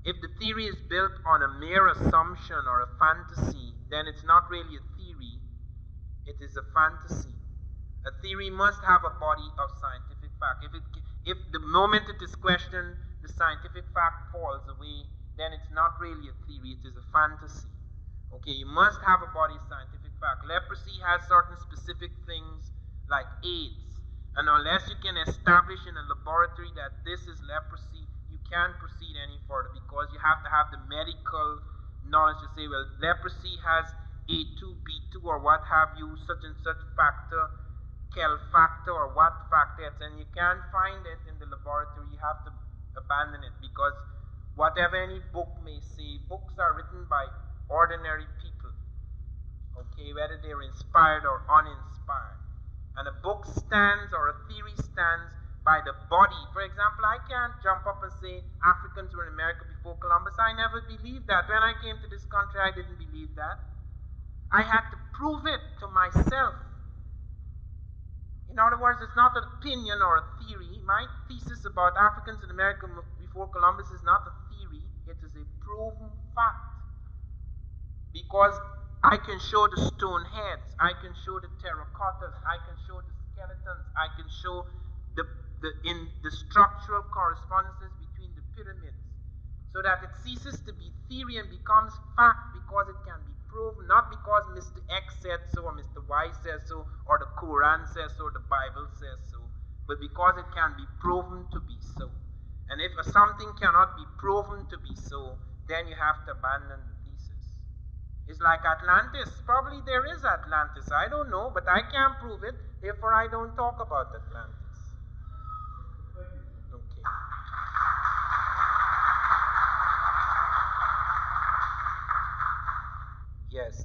If the theory is built on a mere assumption or a fantasy, then it's not really a theory, it is a fantasy. A theory must have a body of scientific fact. If the moment it is questioned, the scientific fact falls away, then it's not really a theory, it is a fantasy. Okay, you must have a body of scientific fact. Leprosy has certain specific things like AIDS. And unless you can establish in a laboratory that this is leprosy, you can't proceed any further because you have to have the medical knowledge to say, well, leprosy has A2, B2, or what have you, such and such factor, Kell factor, or what factor, and you can't find it in the laboratory. You have to abandon it because whatever any book may say, books are written by ordinary people, okay, whether they're inspired or uninspired. And a book stands or a theory stands by the body. For example, I can't jump up and say Africans were in America before Columbus. I never believed that. When I came to this country, I didn't believe that. I had to prove it to myself. In other words, it's not an opinion or a theory. My thesis about Africans in America before Columbus is not a theory. It is a proven fact. Because I can show the stone heads, I can show the terracottas, I can show the skeletons, I can show the structural correspondences between the pyramids, so that it ceases to be theory and becomes fact because it can be proven, not because Mr. X said so or Mr. Y says so or the Quran says so or the Bible says so, but because it can be proven to be so. And if something cannot be proven to be so, then you have to abandon the thesis. It's like Atlantis. Probably there is Atlantis. I don't know, but I can't prove it. Therefore, I don't talk about Atlantis. Okay. Yes.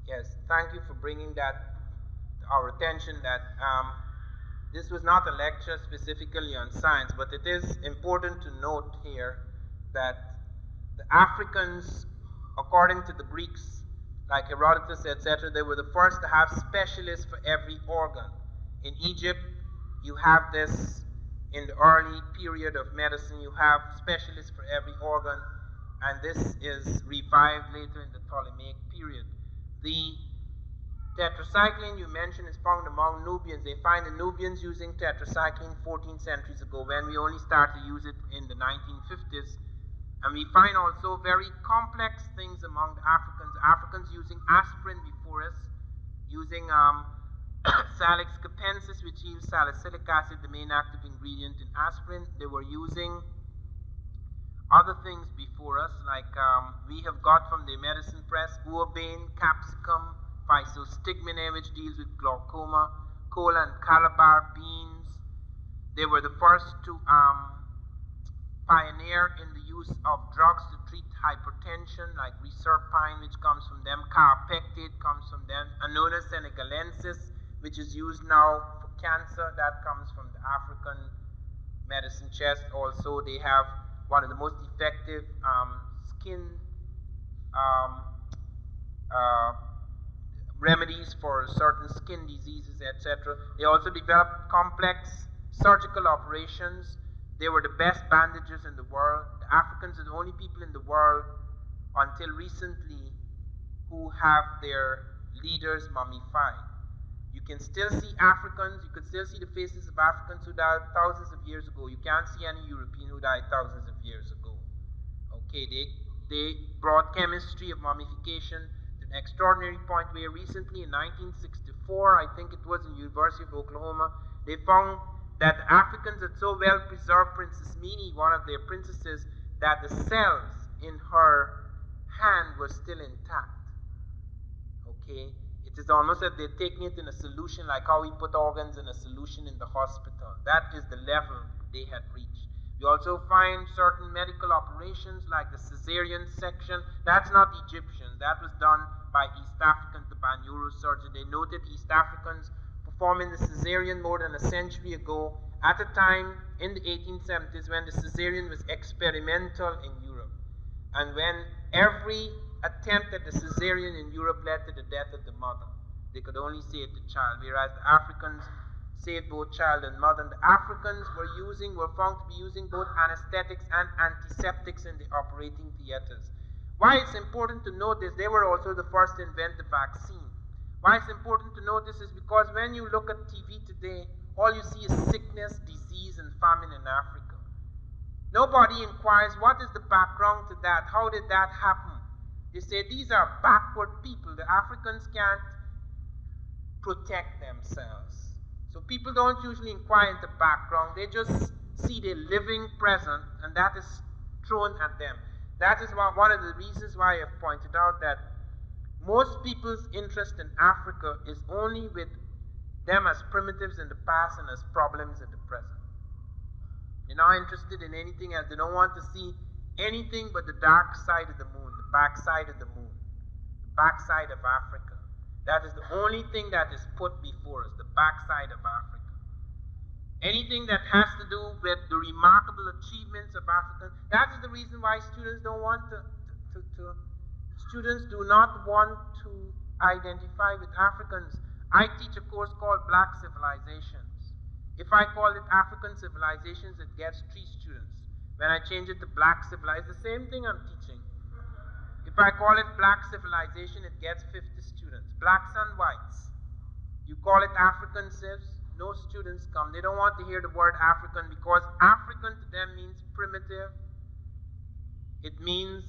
Yes. Thank you for bringing that to our attention. That this was not a lecture specifically on science, but it is important to note here that the Africans, according to the Greeks, like Herodotus, etc., they were the first to have specialists for every organ. In Egypt, you have this in the early period of medicine, you have specialists for every organ, and this is revived later in the Ptolemaic period. The tetracycline you mentioned is found among Nubians. They find the Nubians using tetracycline 14 centuries ago when we only started to use it in the 1950s. And we find also very complex things among the Africans. Africans using aspirin before us, using Salix capensis, which yields salicylic acid, the main active ingredient in aspirin. They were using other things before us, like we have got from the medicine press, urbane, capsicum, physostigmine, which deals with glaucoma, cola and calabar beans. They were the first to pioneer in the use of drugs to treat hypertension, like reserpine, which comes from them, carpectate comes from them, Annona senegalensis, which is used now for cancer, that comes from the African medicine chest. Also, they have one of the most effective skin remedies for certain skin diseases, etc. They also developed complex surgical operations. They were the best bandages in the world. The Africans are the only people in the world until recently who have their leaders mummified. You can still see Africans, you can still see the faces of Africans who died thousands of years ago. You can't see any European who died thousands of years ago. Okay, they brought chemistry of mummification to an extraordinary point where recently in 1964, I think it was in the University of Oklahoma, they found that the Africans had so well preserved Princess Mini, one of their princesses, that the cells in her hand were still intact. Okay, it is almost as they're taking it in a solution, like how we put organs in a solution in the hospital. That is the level they had reached. We also find certain medical operations like the cesarean section. That's not Egyptian. That was done by East Africans, the Banyuru surgeon. They noted East Africans performing the cesarean more than a century ago, at a time in the 1870s when the cesarean was experimental in Europe. And when every attempt at the cesarean in Europe led to the death of the mother, they could only save the child, whereas the Africans saved both child and mother. And the Africans were found to be using both anesthetics and antiseptics in the operating theaters. Why it's important to note this, they were also the first to invent the vaccine. Why it's important to note this is because when you look at TV today, all you see is sickness, disease, and famine in Africa. Nobody inquires what is the background to that, how did that happen? They say these are backward people, the Africans can't protect themselves. So people don't usually inquire into background, they just see the living present and that is thrown at them. That is one of the reasons why I have pointed out that most people's interest in Africa is only with them as primitives in the past and as problems in the present. They're not interested in anything else. They don't want to see anything but the dark side of the moon, the backside of the moon, the backside of Africa. That is the only thing that is put before us, the backside of Africa. Anything that has to do with the remarkable achievements of Africans, that is the reason why students don't want students do not want to identify with Africans. I teach a course called Black Civilizations. If I call it African Civilizations, it gets 3 students. When I change it to Black Civilization, the same thing I'm teaching. If I call it Black Civilization, it gets 50 students. Blacks and whites. You call it African Civs, no students come. They don't want to hear the word African because African to them means primitive. It means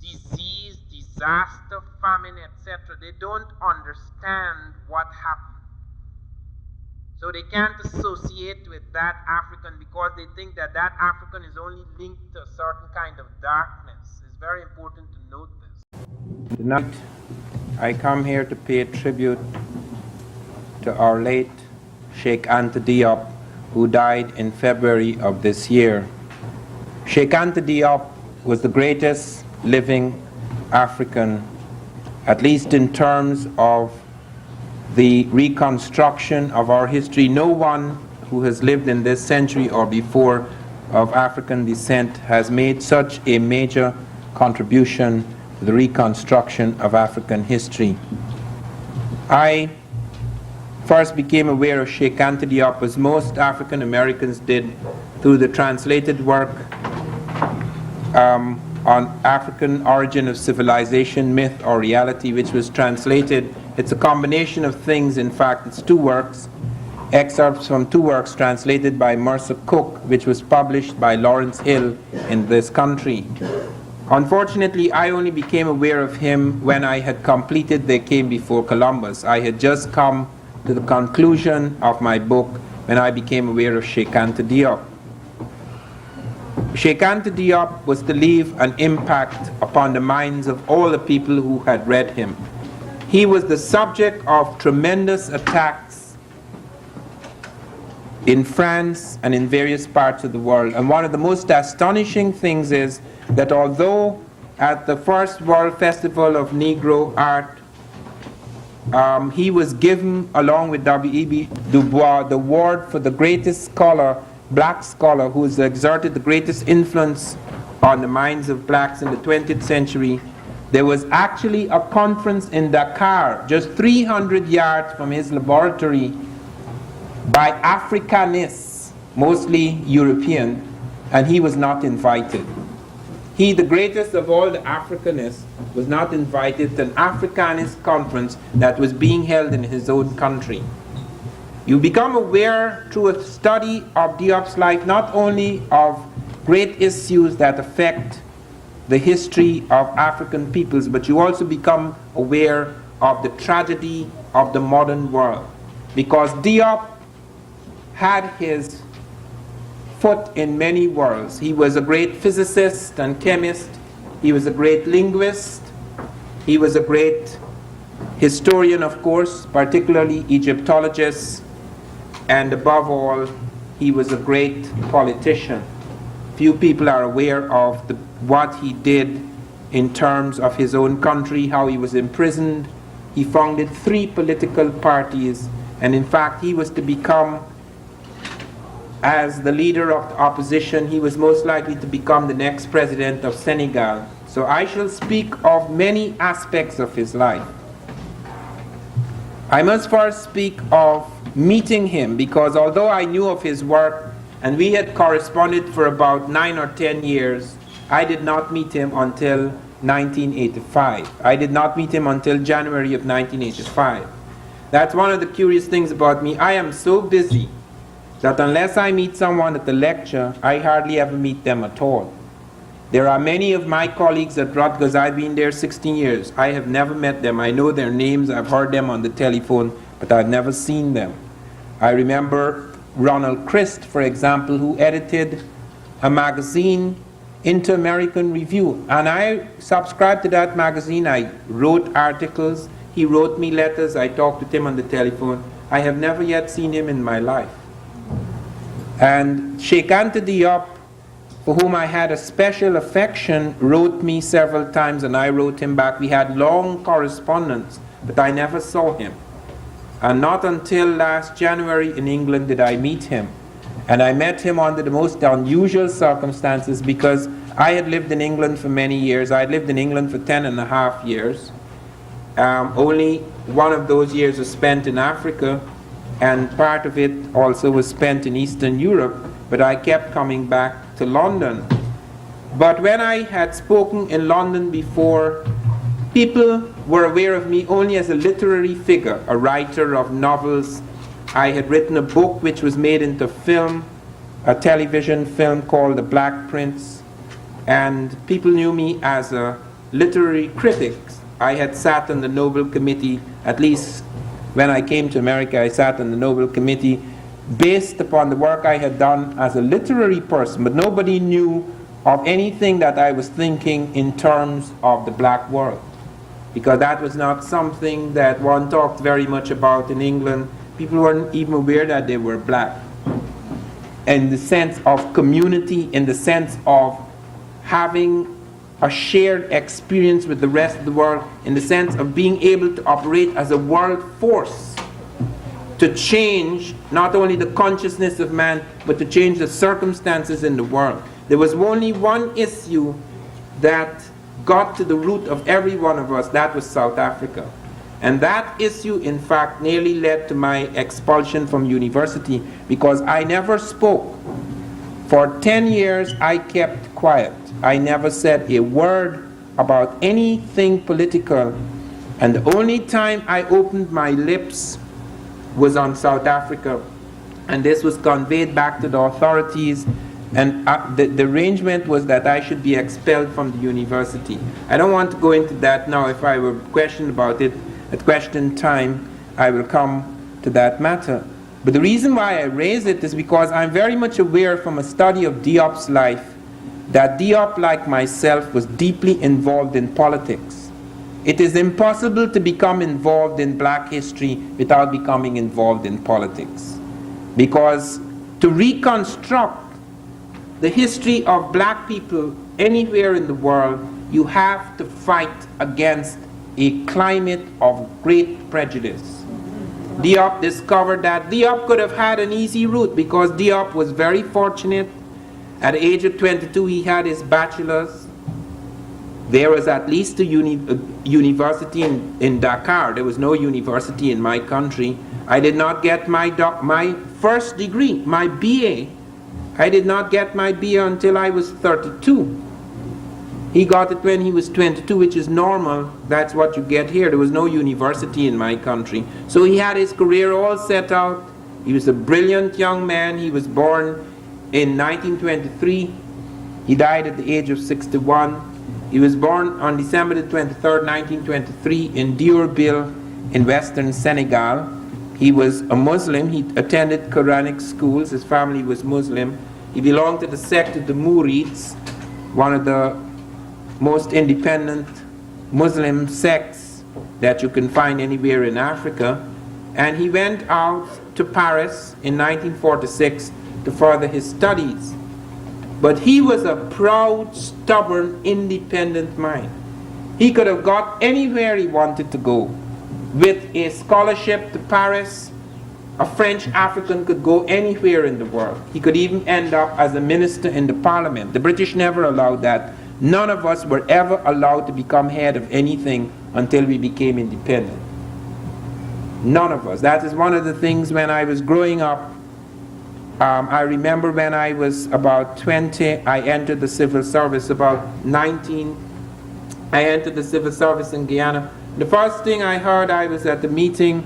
disease, disaster, famine, etc. They don't understand what happened. So they can't associate with that African because they think that that African is only linked to a certain kind of darkness. It's very important to note this. Tonight, I come here to pay tribute to our late Sheikh Anta Diop, who died in February of this year. Sheikh Anta Diop was the greatest living African, at least in terms of the reconstruction of our history. No one who has lived in this century or before of African descent has made such a major contribution to the reconstruction of African history. I first became aware of Sheikh Anta Diop, as most African Americans did, through the translated work on African origin of civilization, myth or reality, which was translated. It's a combination of things. In fact, it's 2 works, excerpts from 2 works translated by Mercer Cook, which was published by Lawrence Hill in this country. Unfortunately, I only became aware of him when I had completed They Came Before Columbus. I had just come to the conclusion of my book when I became aware of Sheikh Anta Diop. Sheikh Anta Diop was to leave an impact upon the minds of all the people who had read him. He was the subject of tremendous attacks in France and in various parts of the world. And one of the most astonishing things is that although at the first World Festival of Negro Art, he was given, along with W.E.B. Du Bois, the award for the greatest scholar, black scholar, who has exerted the greatest influence on the minds of blacks in the 20th century. There was actually a conference in Dakar, just 300 yards from his laboratory, by Africanists, mostly European, and he was not invited. He, the greatest of all the Africanists, was not invited to an Africanist conference that was being held in his own country. You become aware through a study of Diop's life not only of great issues that affect the history of African peoples, but you also become aware of the tragedy of the modern world. Because Diop had his foot in many worlds. He was a great physicist and chemist. He was a great linguist. He was a great historian, of course, particularly Egyptologist. And above all, he was a great politician. Few people are aware of what he did in terms of his own country, how he was imprisoned. He founded 3 political parties, and in fact he was to become as the leader of the opposition, he was most likely to become the next president of Senegal. So I shall speak of many aspects of his life. I must first speak of meeting him, because although I knew of his work and we had corresponded for about 9 or 10 years, I did not meet him until 1985. I did not meet him until January of 1985. That's one of the curious things about me. I am so busy that unless I meet someone at the lecture, I hardly ever meet them at all. There are many of my colleagues at Rutgers. I've been there 16 years. I have never met them. I know their names. I've heard them on the telephone, but I've never seen them. I remember Ronald Christ, for example, who edited a magazine, Inter-American Review, and I subscribed to that magazine. I wrote articles. He wrote me letters. I talked with him on the telephone. I have never yet seen him in my life. And Sheikh Anta Diop, for whom I had a special affection, wrote me several times, and I wrote him back. We had long correspondence, but I never saw him. And not until last January in England did I meet him. And I met him under the most unusual circumstances, because I had lived in England for many years. I had lived in England for 10.5 years. Only one of those years was spent in Africa, and part of it also was spent in Eastern Europe, but I kept coming back to London. But when I had spoken in London before, people were aware of me only as a literary figure, a writer of novels. I had written a book which was made into film, a television film called The Black Prince, and people knew me as a literary critic. I had sat on the Nobel Committee, at least when I came to America, I sat on the Nobel Committee based upon the work I had done as a literary person, but nobody knew of anything that I was thinking in terms of the black world, because that was not something that one talked very much about in England. People weren't even aware that they were black. In the sense of community, in the sense of having a shared experience with the rest of the world, in the sense of being able to operate as a world force to change not only the consciousness of man, but to change the circumstances in the world. There was only one issue that got to the root of every one of us. That was South Africa. And that issue, in fact, nearly led to my expulsion from university, because I never spoke. For 10 years, I kept quiet. I never said a word about anything political. And the only time I opened my lips was on South Africa. And this was conveyed back to the authorities. And the arrangement was that I should be expelled from the university. I don't want to go into that now. If I were questioned about it at question time, I will come to that matter. But the reason why I raise it is because I'm very much aware from a study of Diop's life that Diop, like myself, was deeply involved in politics. It is impossible to become involved in black history without becoming involved in politics. Because to reconstruct the history of black people anywhere in the world, you have to fight against a climate of great prejudice. Diop discovered that Diop could have had an easy route, because Diop was very fortunate. At the age of 22, he had his bachelor's. There was at least a university in Dakar. There was no university in my country. I did not get my first degree, my BA. I did not get my BA until I was 32. He got it when he was 22, which is normal. That's what you get here. There was no university in my country. So he had his career all set out. He was a brilliant young man. He was born in 1923. He died at the age of 61. He was born on December the 23rd, 1923 in Diourbel in western Senegal. He was a Muslim. He attended Quranic schools. His family was Muslim. He belonged to the sect of the Murids, one of the most independent Muslim sects that you can find anywhere in Africa. And he went out to Paris in 1946 to further his studies. But he was a proud, stubborn, independent mind. He could have got anywhere he wanted to go. With a scholarship to Paris, a French African could go anywhere in the world. He could even end up as a minister in the parliament. The British never allowed that. None of us were ever allowed to become head of anything until we became independent. None of us. That is one of the things when I was growing up. I remember when I was about 20, I entered the civil service. About 19, I entered the civil service in Guyana. The first thing I heard, I was at the meeting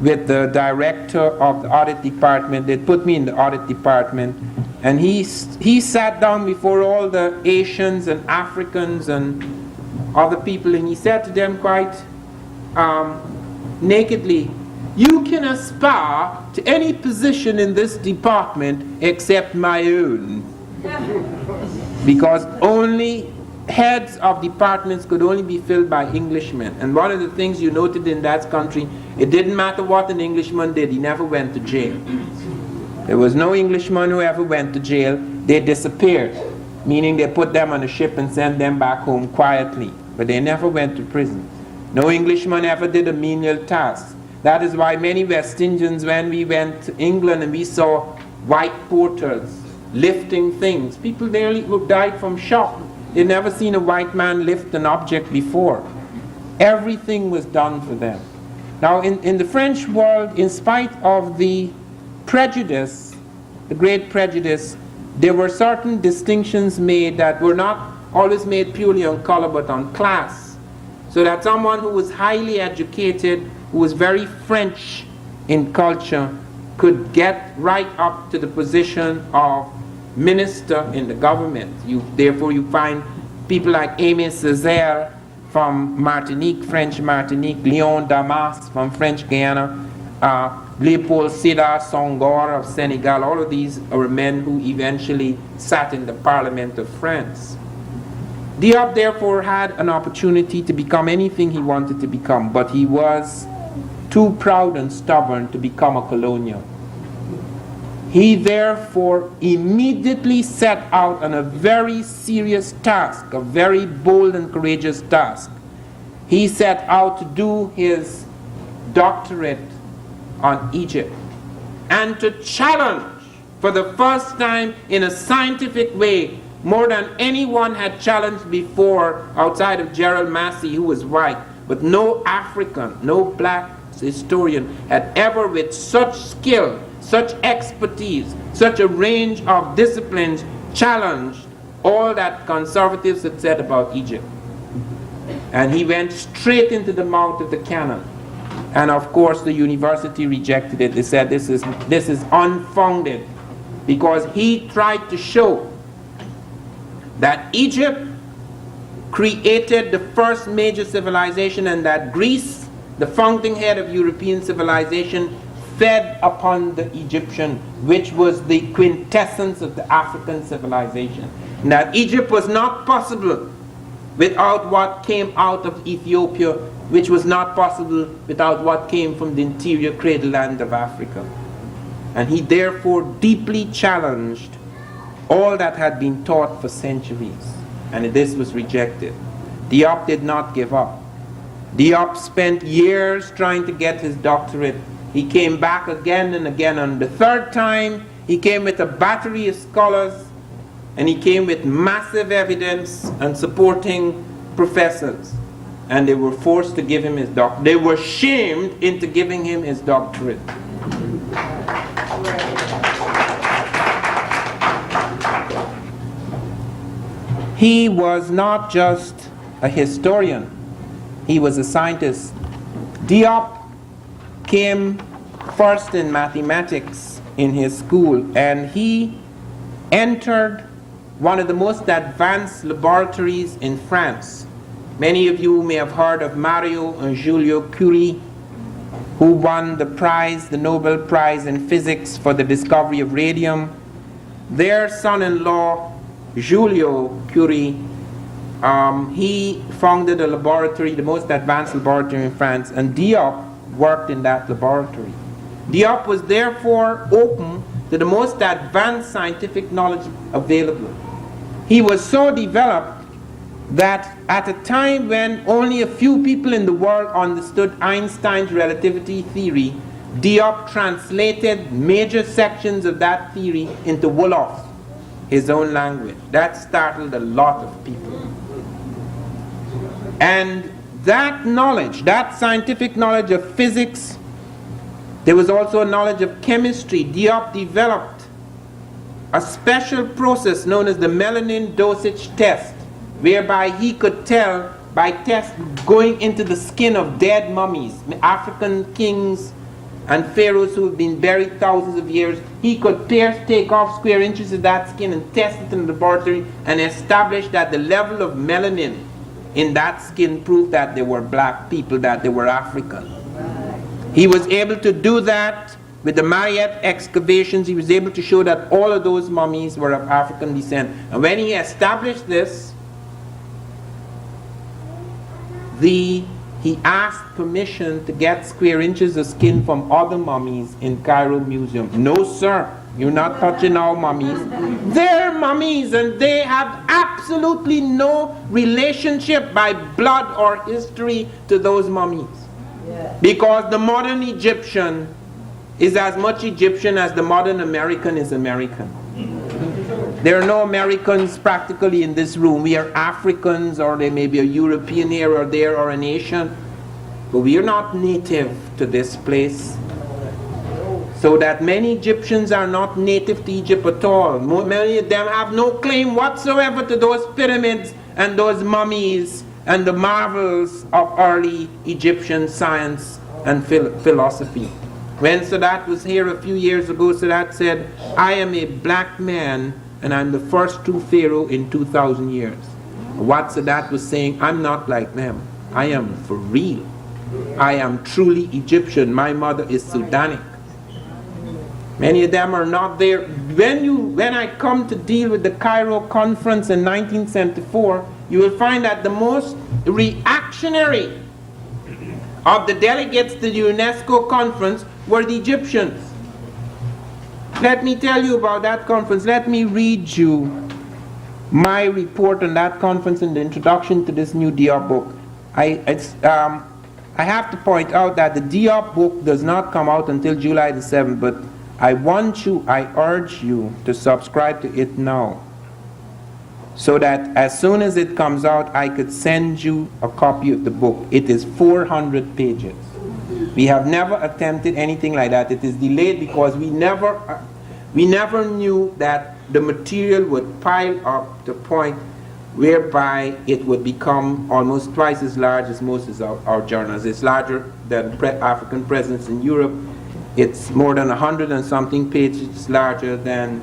with the director of the audit department. They put me in the audit department, and he sat down before all the Asians and Africans and other people, and he said to them quite nakedly, "You can aspire to any position in this department except my own." Because only heads of departments could only be filled by Englishmen. And one of the things you noted in that country, it didn't matter what an Englishman did, he never went to jail. There was no Englishman who ever went to jail. They disappeared, meaning they put them on a ship and sent them back home quietly, but they never went to prison. No Englishman ever did a menial task. That is why many West Indians, when we went to England and we saw white porters lifting things, people nearly died from shock. They'd never seen a white man lift an object before. Everything was done for them. Now, in the French world, in spite of the prejudice, the great prejudice, there were certain distinctions made that were not always made purely on color but on class. So that someone who was highly educated, who was very French in culture, could get right up to the position of minister in the government. Therefore you find people like Aimé Césaire from Martinique, French Martinique, Léon Damas from French Guyana, Léopold Sédar Senghor of Senegal. All of these are men who eventually sat in the Parliament of France. Diop therefore had an opportunity to become anything he wanted to become, but he was too proud and stubborn to become a colonial. He therefore immediately set out on a very serious task, a very bold and courageous task. He set out to do his doctorate on Egypt and to challenge for the first time in a scientific way, more than anyone had challenged before outside of Gerald Massey, who was white, but no African, no black historian had ever with such skill, such expertise, such a range of disciplines challenged all that conservatives had said about Egypt. And he went straight into the mouth of the cannon. And of course the university rejected it. They said this is unfounded, because he tried to show that Egypt created the first major civilization, and that Greece, the fountainhead of European civilization, fed upon the Egyptian, which was the quintessence of the African civilization. And that Egypt was not possible without what came out of Ethiopia, which was not possible without what came from the interior cradle land of Africa. And he therefore deeply challenged all that had been taught for centuries, and this was rejected. Diop did not give up. Diop spent years trying to get his doctorate. He came back again and again. On the third time, he came with a battery of scholars, and he came with massive evidence and supporting professors. And they were forced to give him his doctorate. They were shamed into giving him his doctorate. He was not just a historian, he was a scientist. Diop came first in mathematics in his school, and he entered one of the most advanced laboratories in France. Many of you may have heard of Mario and Giulio Curie, who won the prize, the Nobel Prize in Physics for the discovery of radium. Their son-in-law, Giulio Curie, he founded a laboratory, the most advanced laboratory in France, and Diop worked in that laboratory. Diop was therefore open to the most advanced scientific knowledge available. He was so developed that at a time when only a few people in the world understood Einstein's relativity theory, Diop translated major sections of that theory into Wolof, his own language. That startled a lot of people. And that knowledge, that scientific knowledge of physics, there was also a knowledge of chemistry. Diop developed a special process known as the melanin dosage test, whereby he could tell by test going into the skin of dead mummies, African kings and pharaohs who have been buried thousands of years. He could take off square inches of that skin and test it in the laboratory and establish that the level of melanin in that skin proved that they were black people, that they were African. He was able to do that with the Mariette excavations. He was able to show that all of those mummies were of African descent. And when he established this, he asked permission to get square inches of skin from other mummies in Cairo Museum. No, sir, you're not touching our mummies. They're mummies, and they have absolutely no relationship by blood or history to those mummies. Because the modern Egyptian is as much Egyptian as the modern American is American. There are no Americans practically in this room. We are Africans, or there may be a European here or there, or an Asian. But we are not native to this place. So that many Egyptians are not native to Egypt at all. Many of them have no claim whatsoever to those pyramids and those mummies and the marvels of early Egyptian science and philosophy. When Sadat was here a few years ago, Sadat said, "I am a black man, and I'm the first true pharaoh in 2,000 years." What Sadat was saying, I'm not like them. I am for real. I am truly Egyptian. My mother is Sudanic. Many of them are not there. When I come to deal with the Cairo conference in 1974, you will find that the most reactionary of the delegates to the UNESCO conference were the Egyptians. Let me tell you about that conference. Let me read you my report on that conference in the introduction to this new Diop book. I have to point out that the Diop book does not come out until July the 7th, but I urge you to subscribe to it now, so that as soon as it comes out, I could send you a copy of the book. It is 400 pages. We have never attempted anything like that. It is delayed because we never knew that the material would pile up to a point whereby it would become almost twice as large as most of our journals. It's larger than African Presence in Europe. It's more than 100 and something pages larger than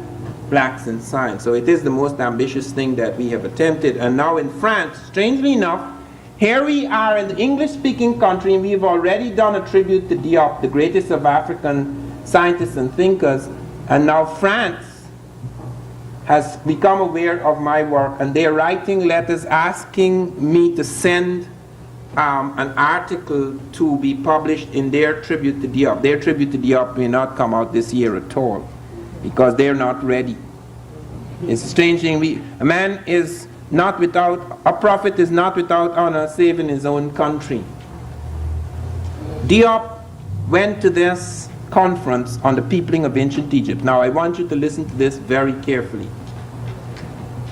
Blacks in Science. So it is the most ambitious thing that we have attempted. And now in France, strangely enough, here we are in the English-speaking country, and we've already done a tribute to Diop, the greatest of African scientists and thinkers. And now France has become aware of my work, and they're writing letters asking me to send an article to be published in their tribute to Diop. Their tribute to Diop may not come out this year at all, because they're not ready. It's a strange thing. A prophet is not without honor save in his own country. Diop went to this conference on the peopling of ancient Egypt. Now I want you to listen to this very carefully.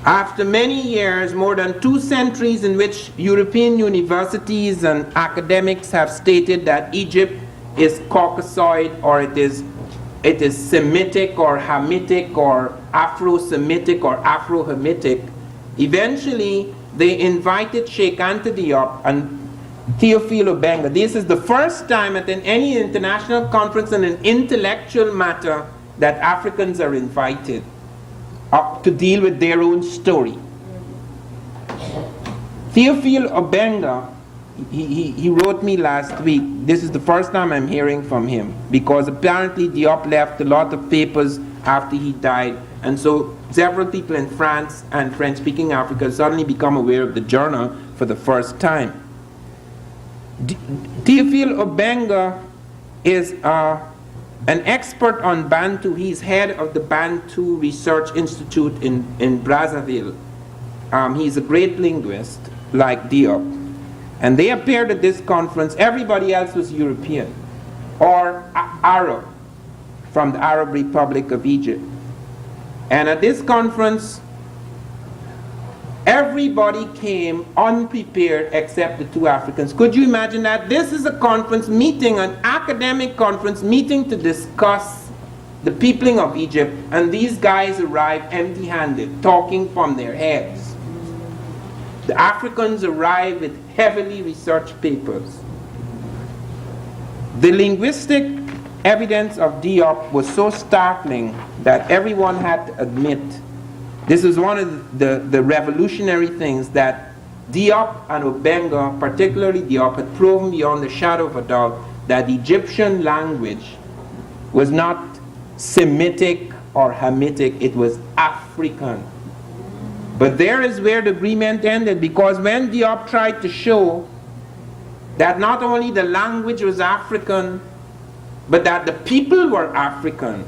After many years, more than 2 centuries in which European universities and academics have stated that Egypt is Caucasoid, or it is Semitic or Hamitic or Afro-Semitic or Afro-Hamitic, eventually they invited Sheikh Anta Diop and Theophile Obenga. This is the first time at any international conference on an intellectual matter that Africans are invited to deal with their own story. Theophile Obenga, he wrote me last week. This is the first time I'm hearing from him, because apparently Diop left a lot of papers after he died, and so several people in France and French-speaking Africa suddenly become aware of the journal for the first time. Theophile Obenga is an expert on Bantu. He's head of the Bantu Research Institute in Brazzaville. He's a great linguist, like Diop. And they appeared at this conference. Everybody else was European. or Arab from the Arab Republic of Egypt. And at this conference, everybody came unprepared except the two Africans. Could you imagine that? This is a conference meeting, an academic conference meeting to discuss the peopling of Egypt, and these guys arrive empty-handed, talking from their heads. The Africans arrive with heavily researched papers. The linguistic evidence of Diop was so startling that everyone had to admit this was one of the revolutionary things, that Diop and Obenga, particularly Diop, had proven beyond the shadow of a doubt that the Egyptian language was not Semitic or Hamitic, it was African. But there is where the agreement ended, because when Diop tried to show that not only the language was African, but that the people were African,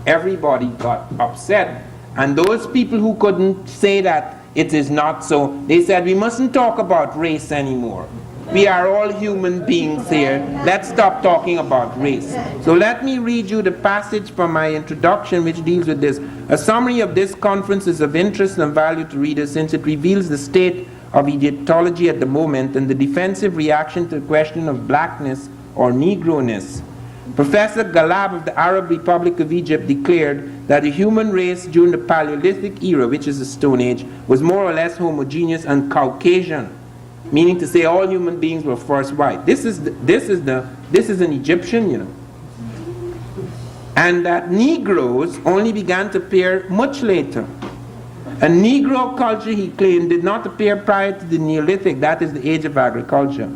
everybody got upset. And those people who couldn't say that it is not so, they said, we mustn't talk about race anymore. We are all human beings here. Let's stop talking about race. So let me read you the passage from my introduction which deals with this. A summary of this conference is of interest and value to readers, since it reveals the state of Egyptology at the moment and the defensive reaction to the question of blackness or Negroness. Professor Galab of the Arab Republic of Egypt declared that the human race during the Paleolithic era, which is the Stone Age, was more or less homogeneous and Caucasian, meaning to say all human beings were first white. This is an Egyptian, you know. And that Negroes only began to appear much later. A Negro culture, he claimed, did not appear prior to the Neolithic, that is the age of agriculture.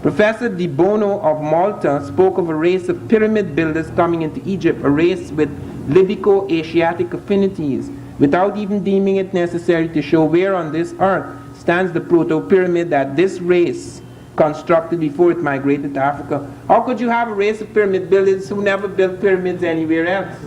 Professor Di Bono of Malta spoke of a race of pyramid builders coming into Egypt, a race with Libyco-Asiatic affinities, without even deeming it necessary to show where on this earth stands the proto-pyramid that this race constructed before it migrated to Africa. How could you have a race of pyramid builders who never built pyramids anywhere else?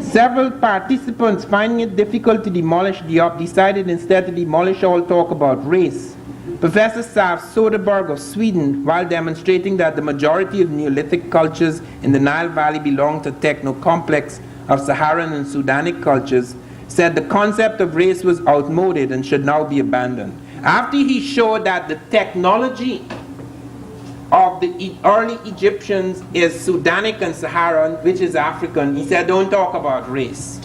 Several participants, finding it difficult to demolish Diop, decided instead to demolish all talk about race. Professor Saf Soderberg of Sweden, while demonstrating that the majority of Neolithic cultures in the Nile Valley belong to a techno-complex of Saharan and Sudanic cultures, said the concept of race was outmoded and should now be abandoned. After he showed that the technology of the early Egyptians is Sudanic and Saharan, which is African, he said, don't talk about race.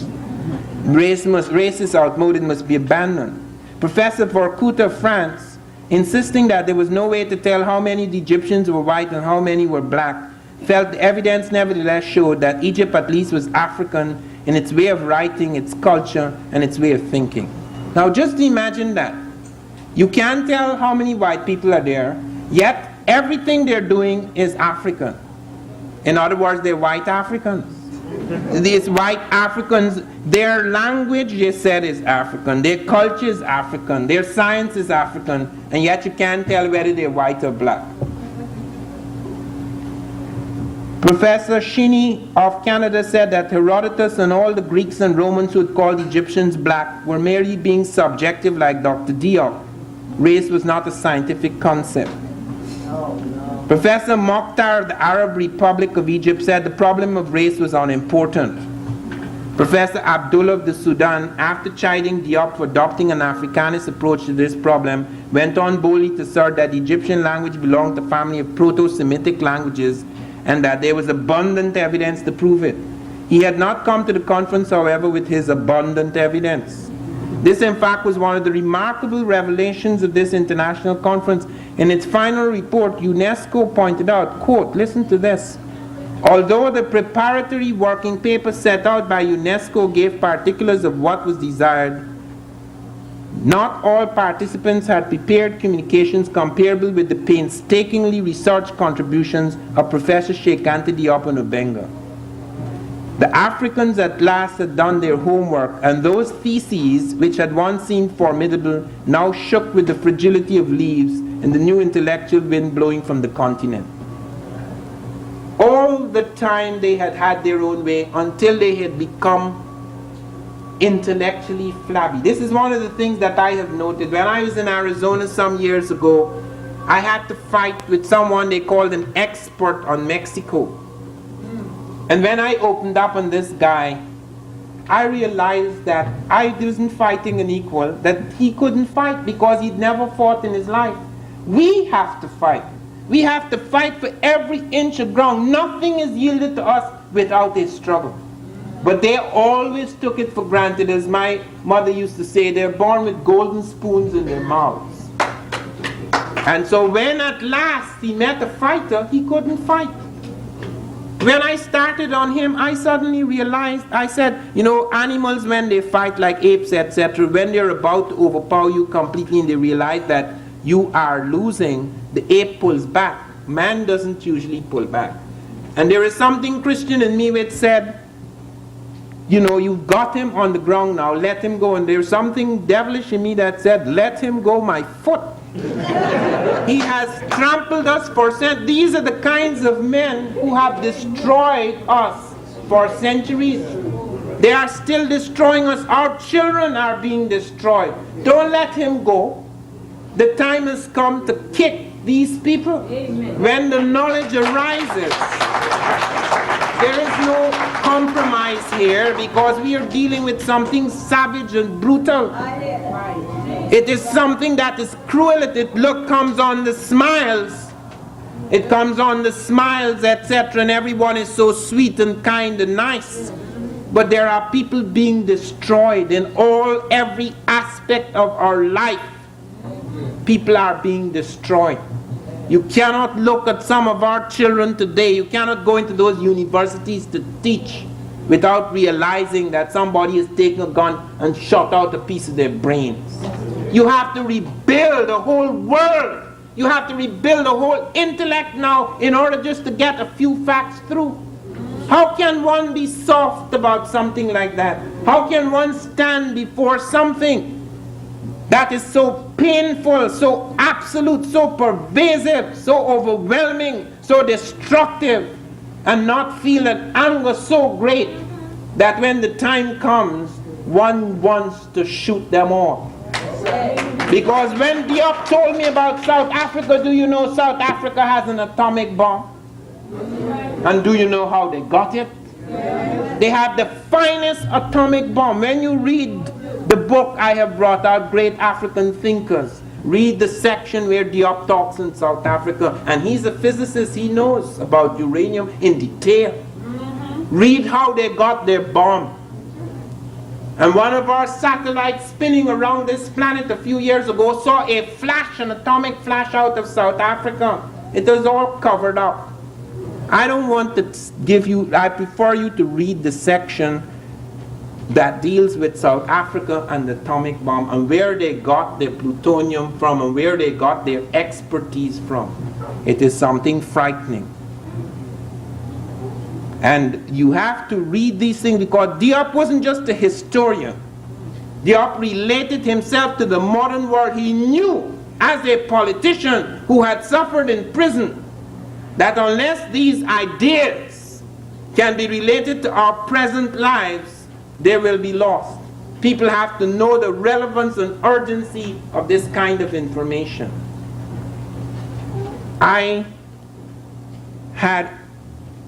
Race is outmoded, must be abandoned. Professor Vorkut of France, insisting that there was no way to tell how many of the Egyptians were white and how many were black, felt the evidence nevertheless showed that Egypt at least was African in its way of writing, its culture, and its way of thinking. Now just imagine that. You can't tell how many white people are there, yet everything they're doing is African. In other words, they're white Africans. These white Africans, their language, they said, is African. Their culture is African. Their science is African. And yet you can't tell whether they're white or black. Professor Shinny of Canada said that Herodotus and all the Greeks and Romans who had called Egyptians black were merely being subjective like Dr. Diop. Race was not a scientific concept. Professor Mokhtar of the Arab Republic of Egypt said the problem of race was unimportant. Professor Abdullah of the Sudan, after chiding Diop for adopting an Africanist approach to this problem, went on boldly to assert that the Egyptian language belonged to a family of Proto-Semitic languages and that there was abundant evidence to prove it. He had not come to the conference, however, with his abundant evidence. This, in fact, was one of the remarkable revelations of this international conference. In its final report, UNESCO pointed out, quote, listen to this, although the preparatory working paper set out by UNESCO gave particulars of what was desired, not all participants had prepared communications comparable with the painstakingly researched contributions of Professor Sheikh Anta Diop and Obenga. The Africans at last had done their homework, and those theses, which had once seemed formidable, now shook with the fragility of leaves in the new intellectual wind blowing from the continent. All the time they had had their own way until they had become intellectually flabby. This is one of the things that I have noted. When I was in Arizona some years ago, I had to fight with someone they called an expert on Mexico. And when I opened up on this guy, I realized that I wasn't fighting an equal, that he couldn't fight because he'd never fought in his life. We have to fight. We have to fight for every inch of ground. Nothing is yielded to us without a struggle. But they always took it for granted. As my mother used to say, they're born with golden spoons in their mouths. And so when at last he met a fighter, he couldn't fight. When I started on him, I suddenly realized, I said, you know, animals when they fight like apes, etc., when they're about to overpower you completely and they realize that you are losing, the ape pulls back. Man doesn't usually pull back. And there is something Christian in me which said, you know, you've got him on the ground now, let him go. And there's something devilish in me that said, let him go, my foot. He has trampled us for centuries. These are the kinds of men who have destroyed us for centuries. They are still destroying us. Our children are being destroyed. Don't let him go. The time has come to kick these people. Amen. When the knowledge arises, there is no compromise here because we are dealing with something savage and brutal. It is something that is cruel. It comes on the smiles. It comes on the smiles, etc. And everyone is so sweet and kind and nice. But there are people being destroyed in every aspect of our life. People are being destroyed. You cannot look at some of our children today. You cannot go into those universities to teach without realizing that somebody is taking a gun and shot out a piece of their brains. You have to rebuild the whole world. You have to rebuild the whole intellect now in order just to get a few facts through. How can one be soft about something like that? How can one stand before something that is so painful, so absolute, so pervasive, so overwhelming, so destructive, and not feel an anger so great that when the time comes, one wants to shoot them all? Because when Diop told me about South Africa, do you know South Africa has an atomic bomb? And do you know how they got it? They have the finest atomic bomb. When you read the book I have brought out, Great African Thinkers, read the section where Diop talks in South Africa, and he's a physicist, he knows about uranium in detail. Read how they got their bomb. And one of our satellites spinning around this planet a few years ago saw a flash, an atomic flash out of South Africa. It was all covered up. I don't want to give you, I prefer you to read the section that deals with South Africa and the atomic bomb and where they got their plutonium from and where they got their expertise from. It is something frightening. And you have to read these things because Diop wasn't just a historian. Diop related himself to the modern world. He knew as a politician who had suffered in prison that unless these ideas can be related to our present lives, they will be lost. People have to know the relevance and urgency of this kind of information. I had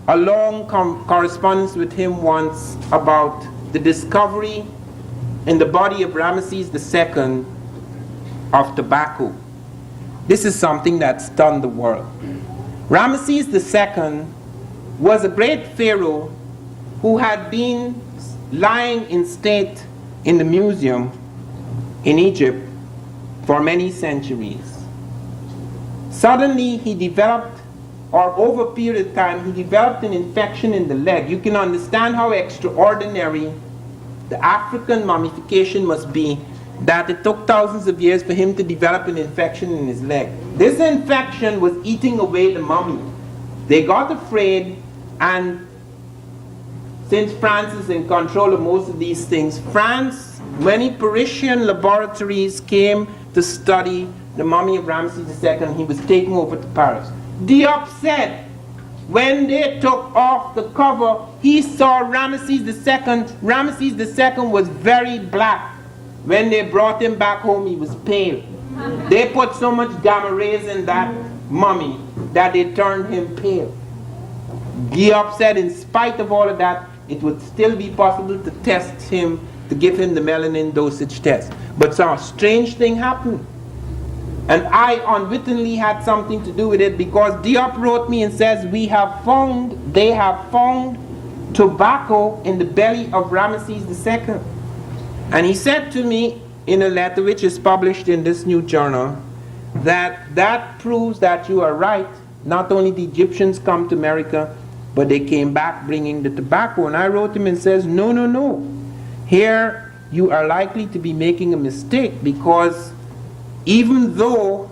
a long correspondence with him once about the discovery in the body of Ramesses II of tobacco. This is something that stunned the world. Ramesses II was a great pharaoh who had been lying in state in the museum in Egypt for many centuries. Suddenly he developed, or over a period of time, he developed an infection in the leg. You can understand how extraordinary the African mummification must be, that it took thousands of years for him to develop an infection in his leg. This infection was eating away the mummy. They got afraid, and since France is in control of most of these things, many Parisian laboratories came to study the mummy of Ramesses II. He was taken over to Paris. Diop said, when they took off the cover, he saw Ramesses II. Ramesses II was very black. When they brought him back home, he was pale. They put so much gamma rays in that mummy that they turned him pale. Diop said in spite of all of that, it would still be possible to test him, to give him the melanin dosage test. But some strange thing happened. And I unwittingly had something to do with it, because Diop wrote me and says, they have found tobacco in the belly of Ramesses II. And he said to me in a letter which is published in this new journal, that proves that you are right. Not only the Egyptians come to America, but they came back bringing the tobacco. And I wrote him and says, no. Here you are likely to be making a mistake, because even though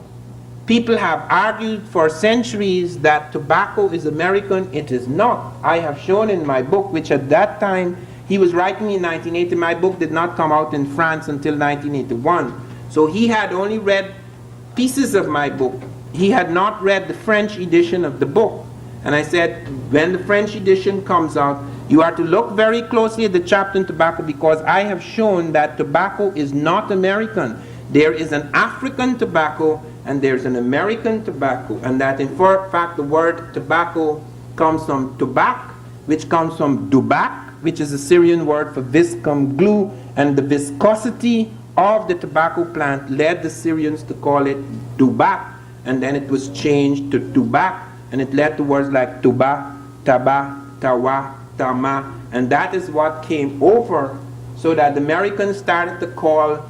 people have argued for centuries that tobacco is American, it is not. I have shown in my book, which at that time, he was writing in 1980. My book did not come out in France until 1981. So he had only read pieces of my book. He had not read the French edition of the book. And I said, when the French edition comes out, you are to look very closely at the chapter on tobacco, because I have shown that tobacco is not American. There is an African tobacco and there's an American tobacco, and that in fact the word tobacco comes from tobak, which comes from dubak, which is a Syrian word for viscum, glue, and the viscosity of the tobacco plant led the Syrians to call it dubak, and then it was changed to tubak, and it led to words like tuba, taba, tawa, tama, and that is what came over, so that the Americans started to call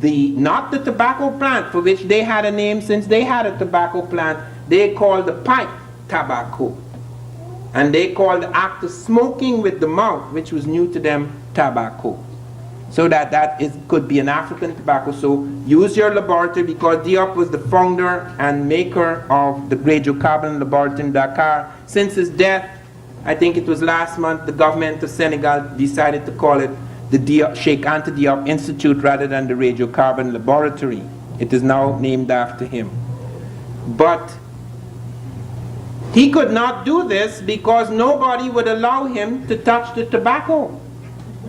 not the tobacco plant, for which they had a name since they had a tobacco plant, they called the pipe tobacco. And they called the act of smoking with the mouth, which was new to them, tobacco. So that could be an African tobacco. So use your laboratory, because Diop was the founder and maker of the radiocarbon laboratory in Dakar. Since his death, I think it was last month, the government of Senegal decided to call it the Sheikh Anta Diop Institute rather than the radiocarbon laboratory. It is now named after him. But he could not do this because nobody would allow him to touch the tobacco.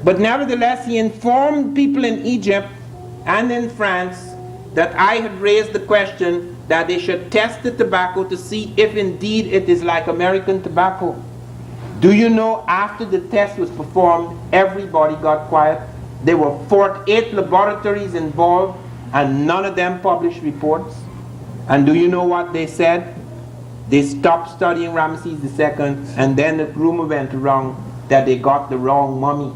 But nevertheless, he informed people in Egypt and in France that I had raised the question that they should test the tobacco to see if indeed it is like American tobacco. Do you know, after the test was performed, everybody got quiet. There were 48 laboratories involved, and none of them published reports. And do you know what they said? They stopped studying Ramesses II, and then the rumor went around that they got the wrong mummy.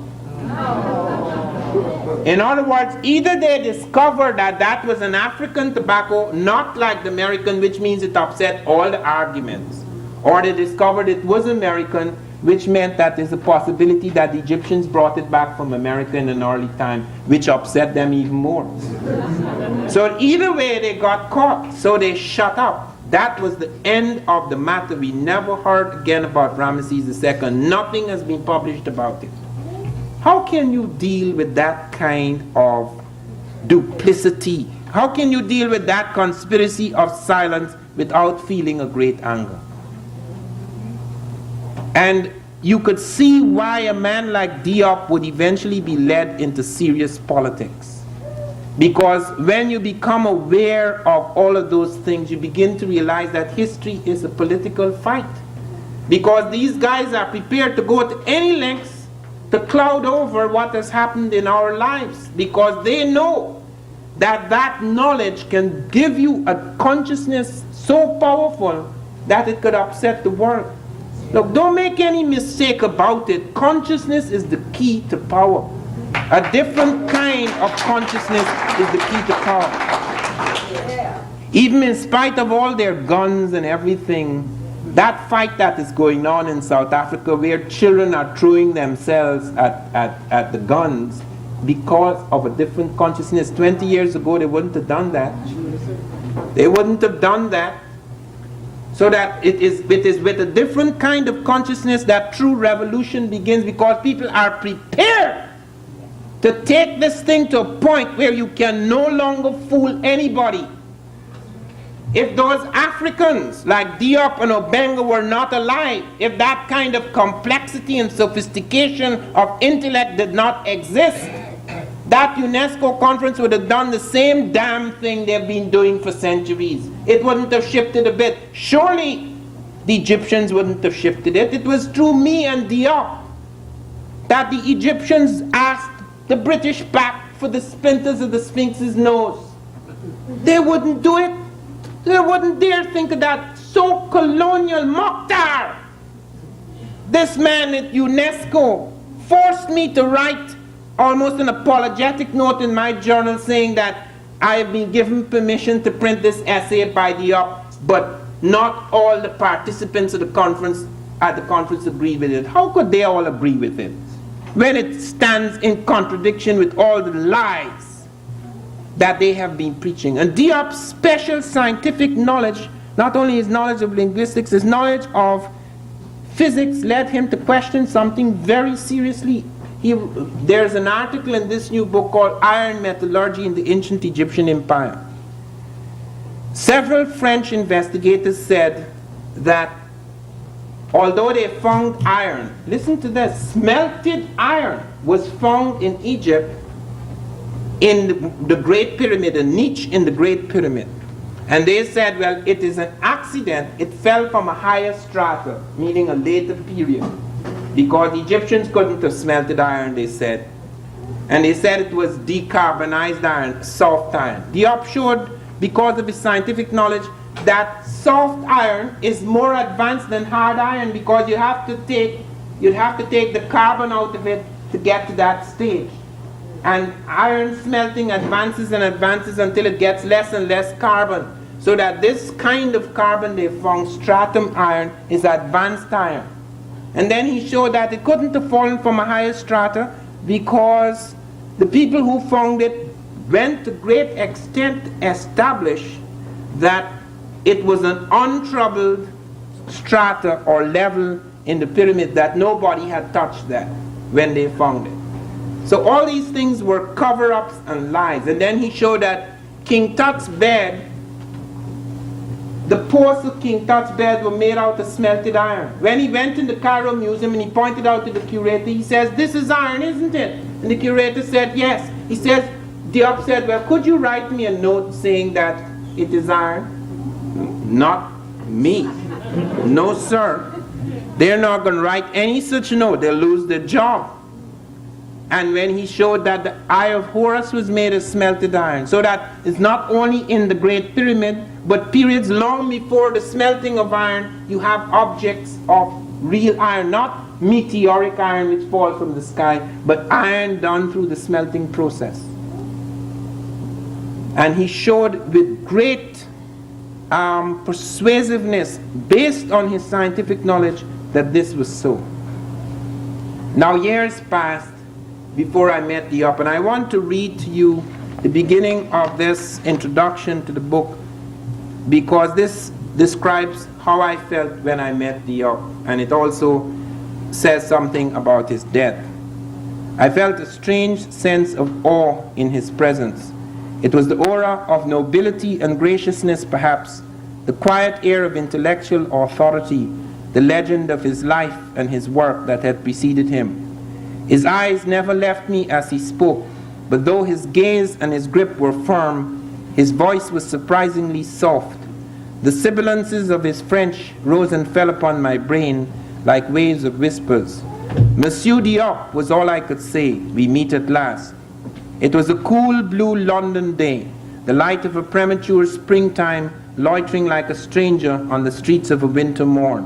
In other words, either they discovered that that was an African tobacco, not like the American, which means it upset all the arguments, or they discovered it was American, which meant that there's a possibility that the Egyptians brought it back from America in an early time, which upset them even more. So either way, they got caught, so they shut up. That was the end of the matter. We never heard again about Ramesses II. Nothing has been published about it. How can you deal with that kind of duplicity? How can you deal with that conspiracy of silence without feeling a great anger? And you could see why a man like Diop would eventually be led into serious politics. Because when you become aware of all of those things, you begin to realize that history is a political fight. Because these guys are prepared to go to any lengths to cloud over what has happened in our lives, because they know that that knowledge can give you a consciousness so powerful that it could upset the world. Look, don't make any mistake about it. Consciousness is the key to power. A different kind of consciousness is the key to power. Even in spite of all their guns and everything, that fight that is going on in South Africa, where children are throwing themselves at the guns because of a different consciousness. 20 years ago, they wouldn't have done that. They wouldn't have done that. So that it is with a different kind of consciousness that true revolution begins, because people are prepared to take this thing to a point where you can no longer fool anybody. If those Africans like Diop and Obenga were not alive, if that kind of complexity and sophistication of intellect did not exist, that UNESCO conference would have done the same damn thing they've been doing for centuries. It wouldn't have shifted a bit. Surely the Egyptians wouldn't have shifted it. It was through me and Diop that the Egyptians asked the British back for the splinters of the Sphinx's nose. They wouldn't do it. They wouldn't dare think of that. So colonial Mokhtar, this man at UNESCO, forced me to write almost an apologetic note in my journal saying that I have been given permission to print this essay by Diop, but not all the participants of the conference at the conference agree with it. How could they all agree with it when it stands in contradiction with all the lies that they have been preaching? And Diop's special scientific knowledge, not only his knowledge of linguistics, his knowledge of physics led him to question something very seriously. There's an article in this new book called Iron Metallurgy in the Ancient Egyptian Empire. Several French investigators said that although they found iron, listen to this, smelted iron was found in Egypt in the Great Pyramid, a niche in the Great Pyramid. And they said, well, it is an accident. It fell from a higher strata, meaning a later period, because the Egyptians couldn't have smelted iron, they said. And they said it was decarbonized iron, soft iron. Diop showed, because of his scientific knowledge, that soft iron is more advanced than hard iron, because you'd have to take the carbon out of it to get to that stage. And iron smelting advances and advances until it gets less and less carbon, so that this kind of carbon they found, stratum iron, is advanced iron. And then he showed that it couldn't have fallen from a higher strata because the people who found it went to great extent to establish that it was an untroubled strata or level in the pyramid, that nobody had touched that when they found it. So all these things were cover-ups and lies. And then he showed that King Tut's bed, the posts of King Tut's bed were made out of smelted iron. When he went in the Cairo Museum and he pointed out to the curator, he says, "This is iron, isn't it?" And the curator said, "Yes." He says, Diop said, "Well, could you write me a note saying that it is iron?" Not me. No, sir. They're not going to write any such note. They'll lose their job. And when he showed that the Eye of Horus was made of smelted iron, so that it's not only in the Great Pyramid, but periods long before the smelting of iron, you have objects of real iron, not meteoric iron which falls from the sky, but iron done through the smelting process. And he showed with great persuasiveness, based on his scientific knowledge, that this was so. Now years passed before I met Diop, and I want to read to you the beginning of this introduction to the book, because this describes how I felt when I met Diop, and it also says something about his death. I felt a strange sense of awe in his presence. It was the aura of nobility and graciousness, perhaps, the quiet air of intellectual authority, the legend of his life and his work that had preceded him. His eyes never left me as he spoke, but though his gaze and his grip were firm, his voice was surprisingly soft. The sibilances of his French rose and fell upon my brain like waves of whispers. "Monsieur Diop," was all I could say. "We meet at last." It was a cool blue London day, the light of a premature springtime loitering like a stranger on the streets of a winter morn.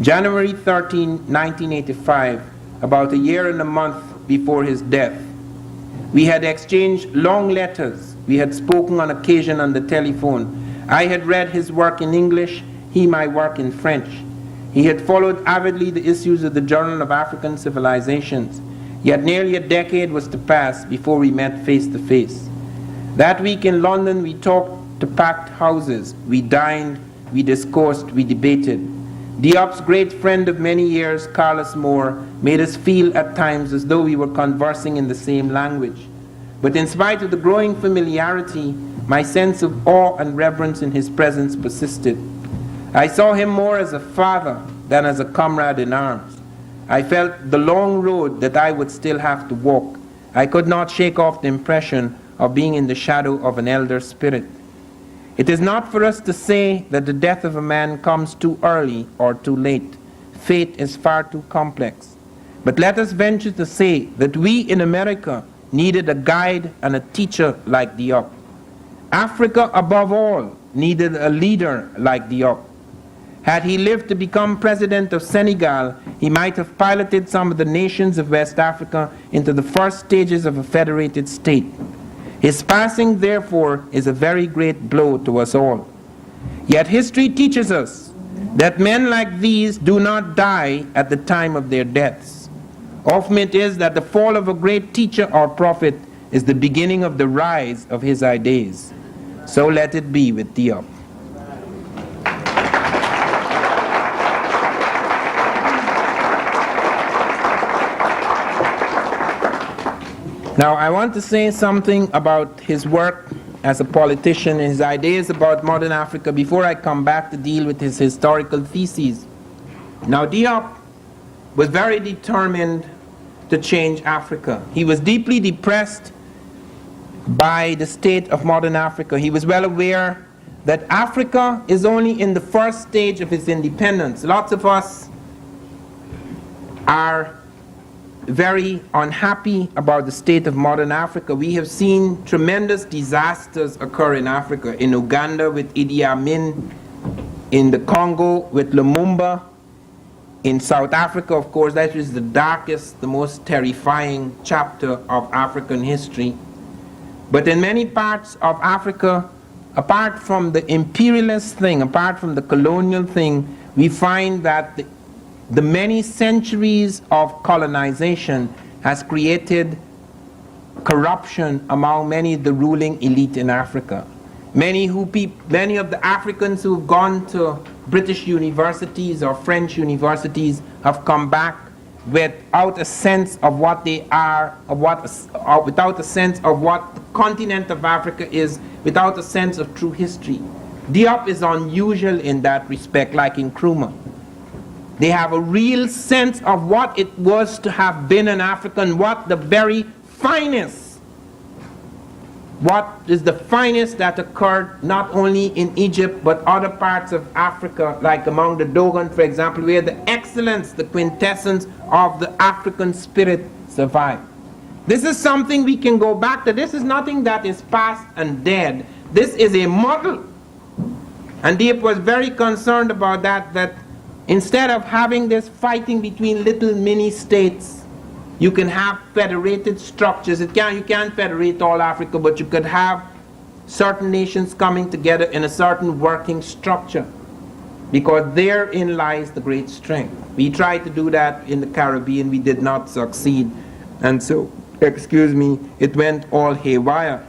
January 13, 1985, about a year and a month before his death. We had exchanged long letters. We had spoken on occasion on the telephone. I had read his work in English, he my work in French. He had followed avidly the issues of the Journal of African Civilizations. Yet nearly a decade was to pass before we met face to face. That week in London, we talked to packed houses. We dined, we discoursed, we debated. Diop's great friend of many years, Carlos Moore, made us feel at times as though we were conversing in the same language. But in spite of the growing familiarity, my sense of awe and reverence in his presence persisted. I saw him more as a father than as a comrade in arms. I felt the long road that I would still have to walk, I could not shake off the impression of being in the shadow of an elder spirit. It is not for us to say that the death of a man comes too early or too late. Fate is far too complex. But let us venture to say that we in America needed a guide and a teacher like Diop. Africa, above all, needed a leader like Diop. Had he lived to become president of Senegal, he might have piloted some of the nations of West Africa into the first stages of a federated state. His passing, therefore, is a very great blow to us all. Yet history teaches us that men like these do not die at the time of their deaths. Often it is that the fall of a great teacher or prophet is the beginning of the rise of his ideas. So let it be with Diop. Now, I want to say something about his work as a politician and his ideas about modern Africa before I come back to deal with his historical theses. Now, Diop was very determined to change Africa. He was deeply depressed by the state of modern Africa. He was well aware that Africa is only in the first stage of its independence. Lots of us are very unhappy about the state of modern Africa. We have seen tremendous disasters occur in Africa, in Uganda with Idi Amin, in the Congo with Lumumba, in South Africa, of course. That is the darkest, the most terrifying chapter of African history. But in many parts of Africa, apart from the imperialist thing, apart from the colonial thing, we find that the many centuries of colonization has created corruption among many of the ruling elite in Africa. Many of the Africans who've gone to British universities or French universities have come back without a sense of what they are, without a sense of what the continent of Africa is, without a sense of true history. Diop is unusual in that respect, like Nkrumah. They have a real sense of what it was to have been an African, what the very finest, what is the finest that occurred not only in Egypt but other parts of Africa, like among the Dogon, for example, where the excellence, the quintessence of the African spirit survived. This is something we can go back to. This is nothing that is past and dead. This is a model. And Diop was very concerned about that instead of having this fighting between little mini states, you can have federated structures. You can't federate all Africa, but you could have certain nations coming together in a certain working structure, because therein lies the great strength. We tried to do that in the Caribbean. We did not succeed. And so, it went all haywire.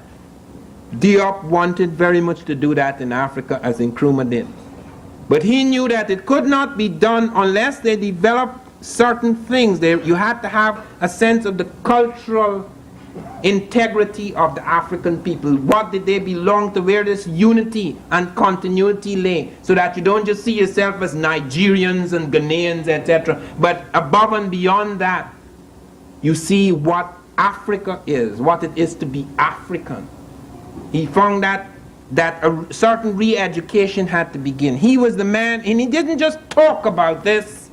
Diop wanted very much to do that in Africa, as Nkrumah did. But he knew that it could not be done unless they developed certain things. You had to have a sense of the cultural integrity of the African people. What did they belong to? Where this unity and continuity lay, so that you don't just see yourself as Nigerians and Ghanaians, etc. But above and beyond that, you see what Africa is, what it is to be African. He found that a certain re-education had to begin. He was the man, and he didn't just talk about this.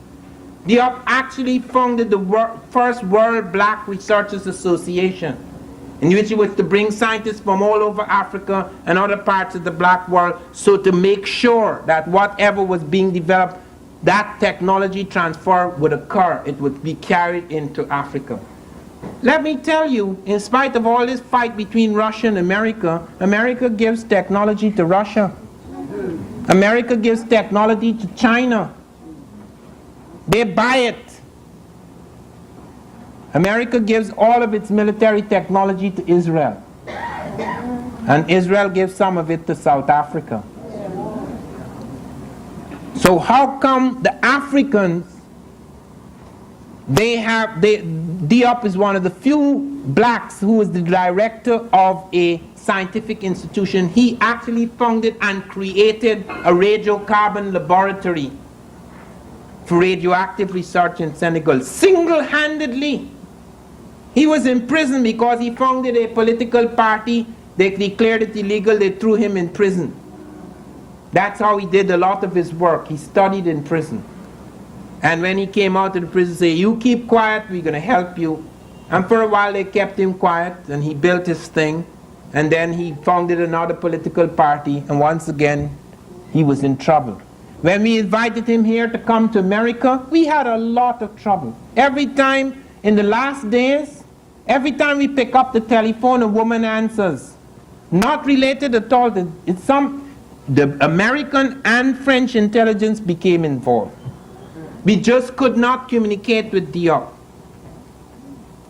Diop actually founded the first World Black Researchers Association, in which he was to bring scientists from all over Africa and other parts of the black world, so to make sure that whatever was being developed, that technology transfer would occur. It would be carried into Africa. Let me tell you, in spite of all this fight between Russia and America, America gives technology to Russia. America gives technology to China. They buy it. America gives all of its military technology to Israel. And Israel gives some of it to South Africa. So how come the Africans, Diop is one of the few blacks who is the director of a scientific institution. He actually founded and created a radiocarbon laboratory for radioactive research in Senegal, single-handedly. He was in prison because he founded a political party. They declared it illegal. They threw him in prison. That's how he did a lot of his work. He studied in prison. And when he came out of the prison, say, you keep quiet, we're going to help you. And for a while they kept him quiet, and he built his thing. And then he founded another political party, and once again, he was in trouble. When we invited him here to come to America, we had a lot of trouble. Every time, in the last days, every time we pick up the telephone, a woman answers. Not related at all. The American and French intelligence became involved. We just could not communicate with Diop.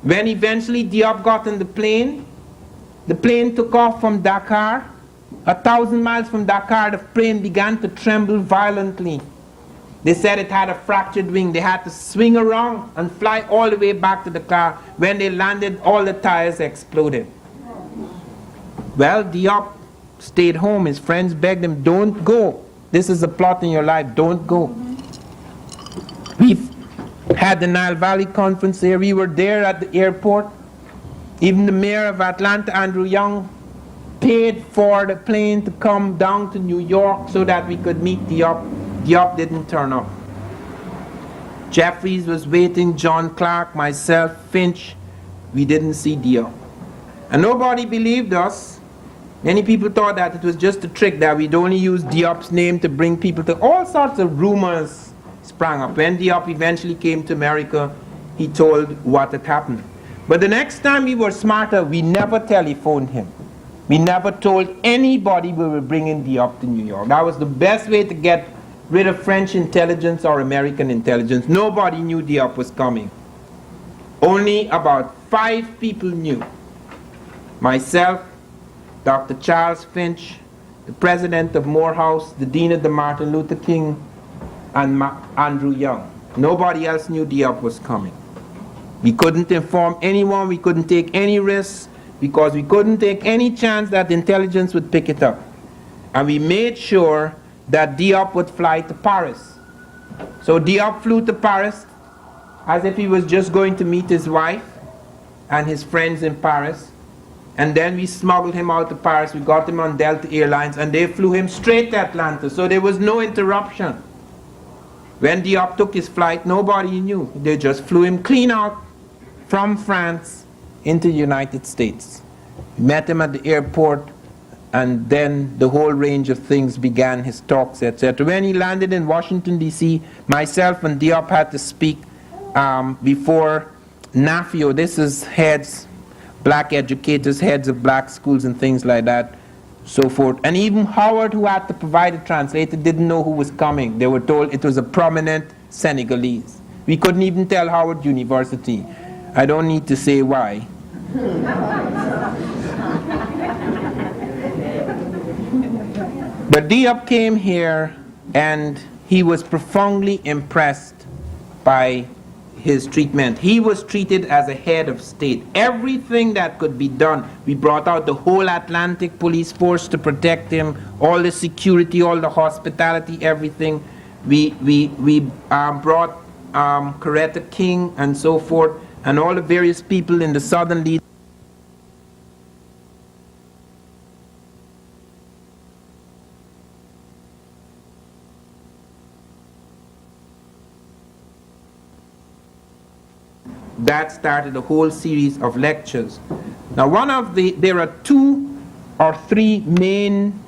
When eventually Diop got on the plane took off from Dakar. 1,000 miles from Dakar, the plane began to tremble violently. They said it had a fractured wing. They had to swing around and fly all the way back to Dakar. When they landed, all the tires exploded. Well, Diop stayed home. His friends begged him, don't go. This is a plot in your life. Don't go. We had the Nile Valley Conference here. We were there at the airport. Even the mayor of Atlanta, Andrew Young, paid for the plane to come down to New York so that we could meet Diop. Diop didn't turn up. Jeffries was waiting, John Clark, myself, Finch. We didn't see Diop. And nobody believed us. Many people thought that it was just a trick, that we'd only use Diop's name to bring people to. All sorts of rumors sprang up. When Diop eventually came to America, he told what had happened. But the next time we were smarter, we never telephoned him. We never told anybody we were bringing Diop to New York. That was the best way to get rid of French intelligence or American intelligence. Nobody knew Diop was coming. Only about 5 people knew. Myself, Dr. Charles Finch, the president of Morehouse, the dean of the Martin Luther King, and Andrew Young. Nobody else knew Diop was coming. We couldn't inform anyone. We couldn't take any risks, because we couldn't take any chance that intelligence would pick it up. And we made sure that Diop would fly to Paris. So Diop flew to Paris as if he was just going to meet his wife and his friends in Paris. And then we smuggled him out to Paris. We got him on Delta Airlines, and they flew him straight to Atlanta. So there was no interruption. When Diop took his flight, nobody knew. They just flew him clean out from France into the United States. We met him at the airport, and then the whole range of things began, his talks, etc. When he landed in Washington, D.C., myself and Diop had to speak before NAFIO. This is heads, black educators, heads of black schools and things like that, so forth. And even Howard, who had to provide a translator, didn't know who was coming. They were told it was a prominent Senegalese. We couldn't even tell Howard University. I don't need to say why. But Diop came here, and he was profoundly impressed by his treatment. He was treated as a head of state. Everything that could be done. We brought out the whole Atlantic police force to protect him, all the security, all the hospitality, everything. We brought Coretta King and so forth, and all the various people in the southern lead. That started a whole series of lectures. Now there are 2 or 3 main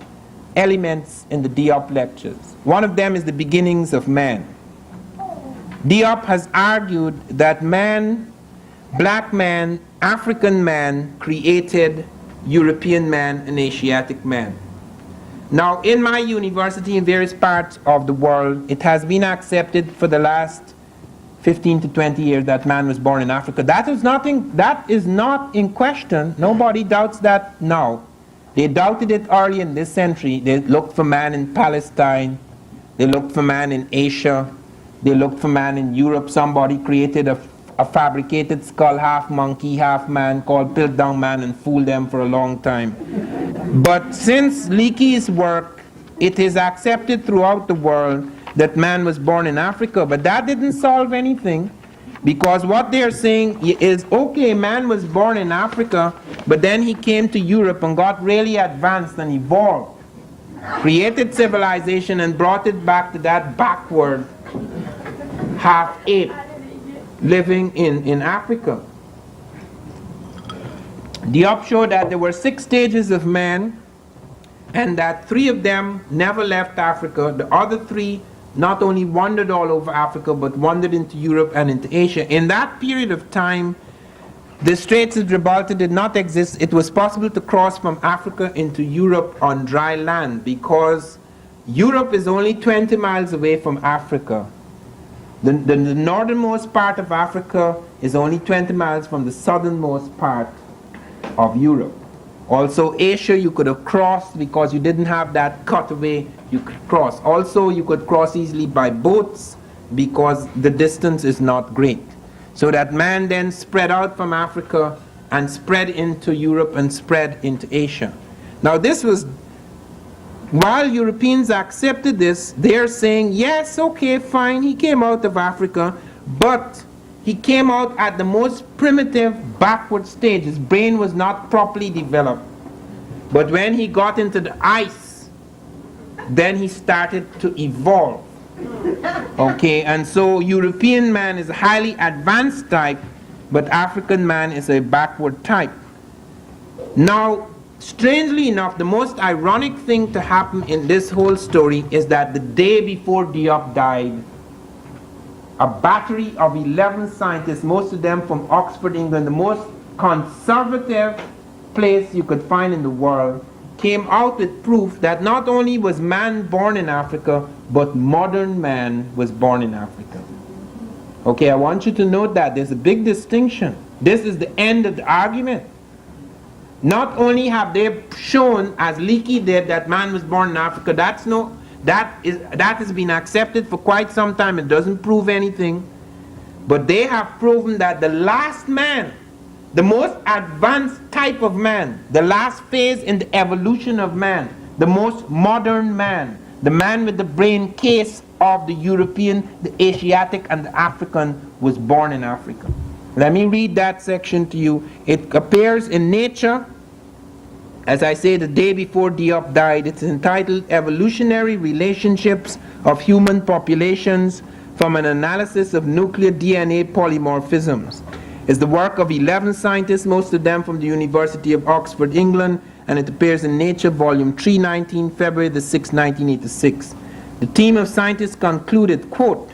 elements in the Diop lectures. One of them is the beginnings of man. Diop has argued that man, black man, African man, created European man and Asiatic man. Now in my university, in various parts of the world, it has been accepted for the last 15 to 20 years that man was born in Africa. That is not in question. Nobody doubts that now. They doubted it early in this century. They looked for man in Palestine. They looked for man in Asia. They looked for man in Europe. Somebody created a fabricated skull, half monkey, half man, called Piltdown Man, and fooled them for a long time. But since Leakey's work, it is accepted throughout the world that man was born in Africa, but that didn't solve anything. Because what they're saying is, okay, man was born in Africa, but then he came to Europe and got really advanced and evolved, created civilization and brought it back to that backward half-ape living in Africa. Diop showed that there were 6 stages of man, and that 3 of them never left Africa. The other 3 not only wandered all over Africa, but wandered into Europe and into Asia. In that period of time, the Straits of Gibraltar did not exist. It was possible to cross from Africa into Europe on dry land, because Europe is only 20 miles away from Africa. The northernmost part of Africa is only 20 miles from the southernmost part of Europe. Also, Asia you could have crossed because you didn't have that cutaway you could cross. Also, you could cross easily by boats because the distance is not great. So that man then spread out from Africa and spread into Europe and spread into Asia. Now this was, while Europeans accepted this, they're saying, yes, okay, fine, he came out of Africa, but he came out at the most primitive, backward stage. His brain was not properly developed. But when he got into the ice, then he started to evolve. Okay, and so European man is a highly advanced type, but African man is a backward type. Now, strangely enough, the most ironic thing to happen in this whole story is that the day before Diop died, a battery of 11 scientists, most of them from Oxford, England, the most conservative place you could find in the world, came out with proof that not only was man born in Africa, but modern man was born in Africa. Okay, I want you to note that there's a big distinction. This is the end of the argument. Not only have they shown, as Leakey did, that man was born in Africa, that has been accepted for quite some time. It doesn't prove anything. But they have proven that the last man, the most advanced type of man, the last phase in the evolution of man, the most modern man, the man with the brain case of the European, the Asiatic, and the African, was born in Africa. Let me read that section to you. It appears in Nature, as I say, the day before Diop died. It's entitled Evolutionary Relationships of Human Populations from an Analysis of Nuclear DNA Polymorphisms. It's the work of 11 scientists, most of them from the University of Oxford, England, and it appears in Nature, Volume 3, February the 6th, 1986. The team of scientists concluded, quote,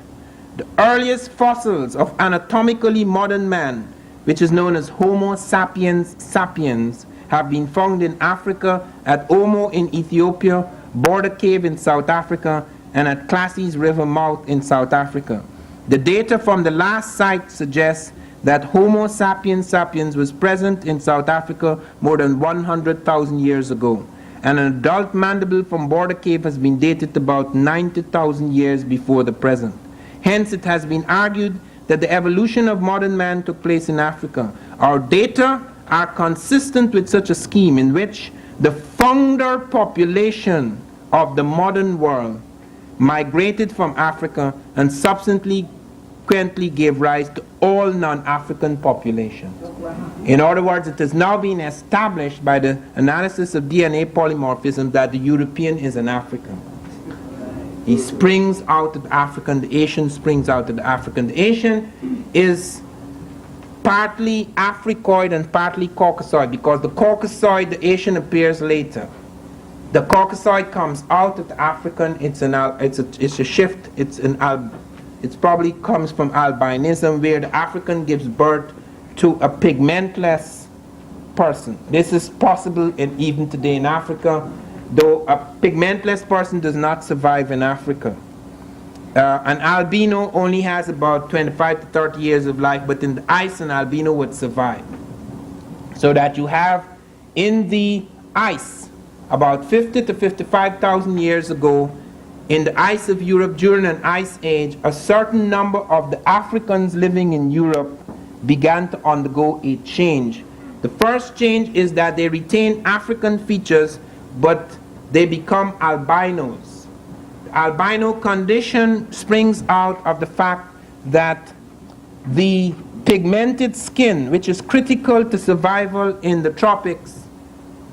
the earliest fossils of anatomically modern man, which is known as Homo sapiens sapiens, have been found in Africa, at Omo in Ethiopia, Border Cave in South Africa, and at Classes River mouth in South Africa. The data from the last site suggests that Homo sapiens sapiens was present in South Africa more than 100,000 years ago, and an adult mandible from Border Cave has been dated to about 90,000 years before the present. Hence, it has been argued that the evolution of modern man took place in Africa. Our data are consistent with such a scheme in which the founder population of the modern world migrated from Africa and subsequently gave rise to all non-African populations. In other words, it has now been established by the analysis of DNA polymorphism that the European is an African. He springs out of the African, the Asian springs out of the African. The Asian is partly Africoid and partly Caucasoid, because the Caucasoid, the Asian, appears later. The Caucasoid comes out of the African. It's a shift. It probably comes from albinism, where the African gives birth to a pigmentless person. This is possible even today in Africa, though a pigmentless person does not survive in Africa. An albino only has about 25 to 30 years of life, but in the ice, an albino would survive. So that you have in the ice, about 50 to 55,000 years ago, in the ice of Europe during an ice age, a certain number of the Africans living in Europe began to undergo a change. The first change is that they retain African features, but they become albinos. The albino condition springs out of the fact that the pigmented skin, which is critical to survival in the tropics,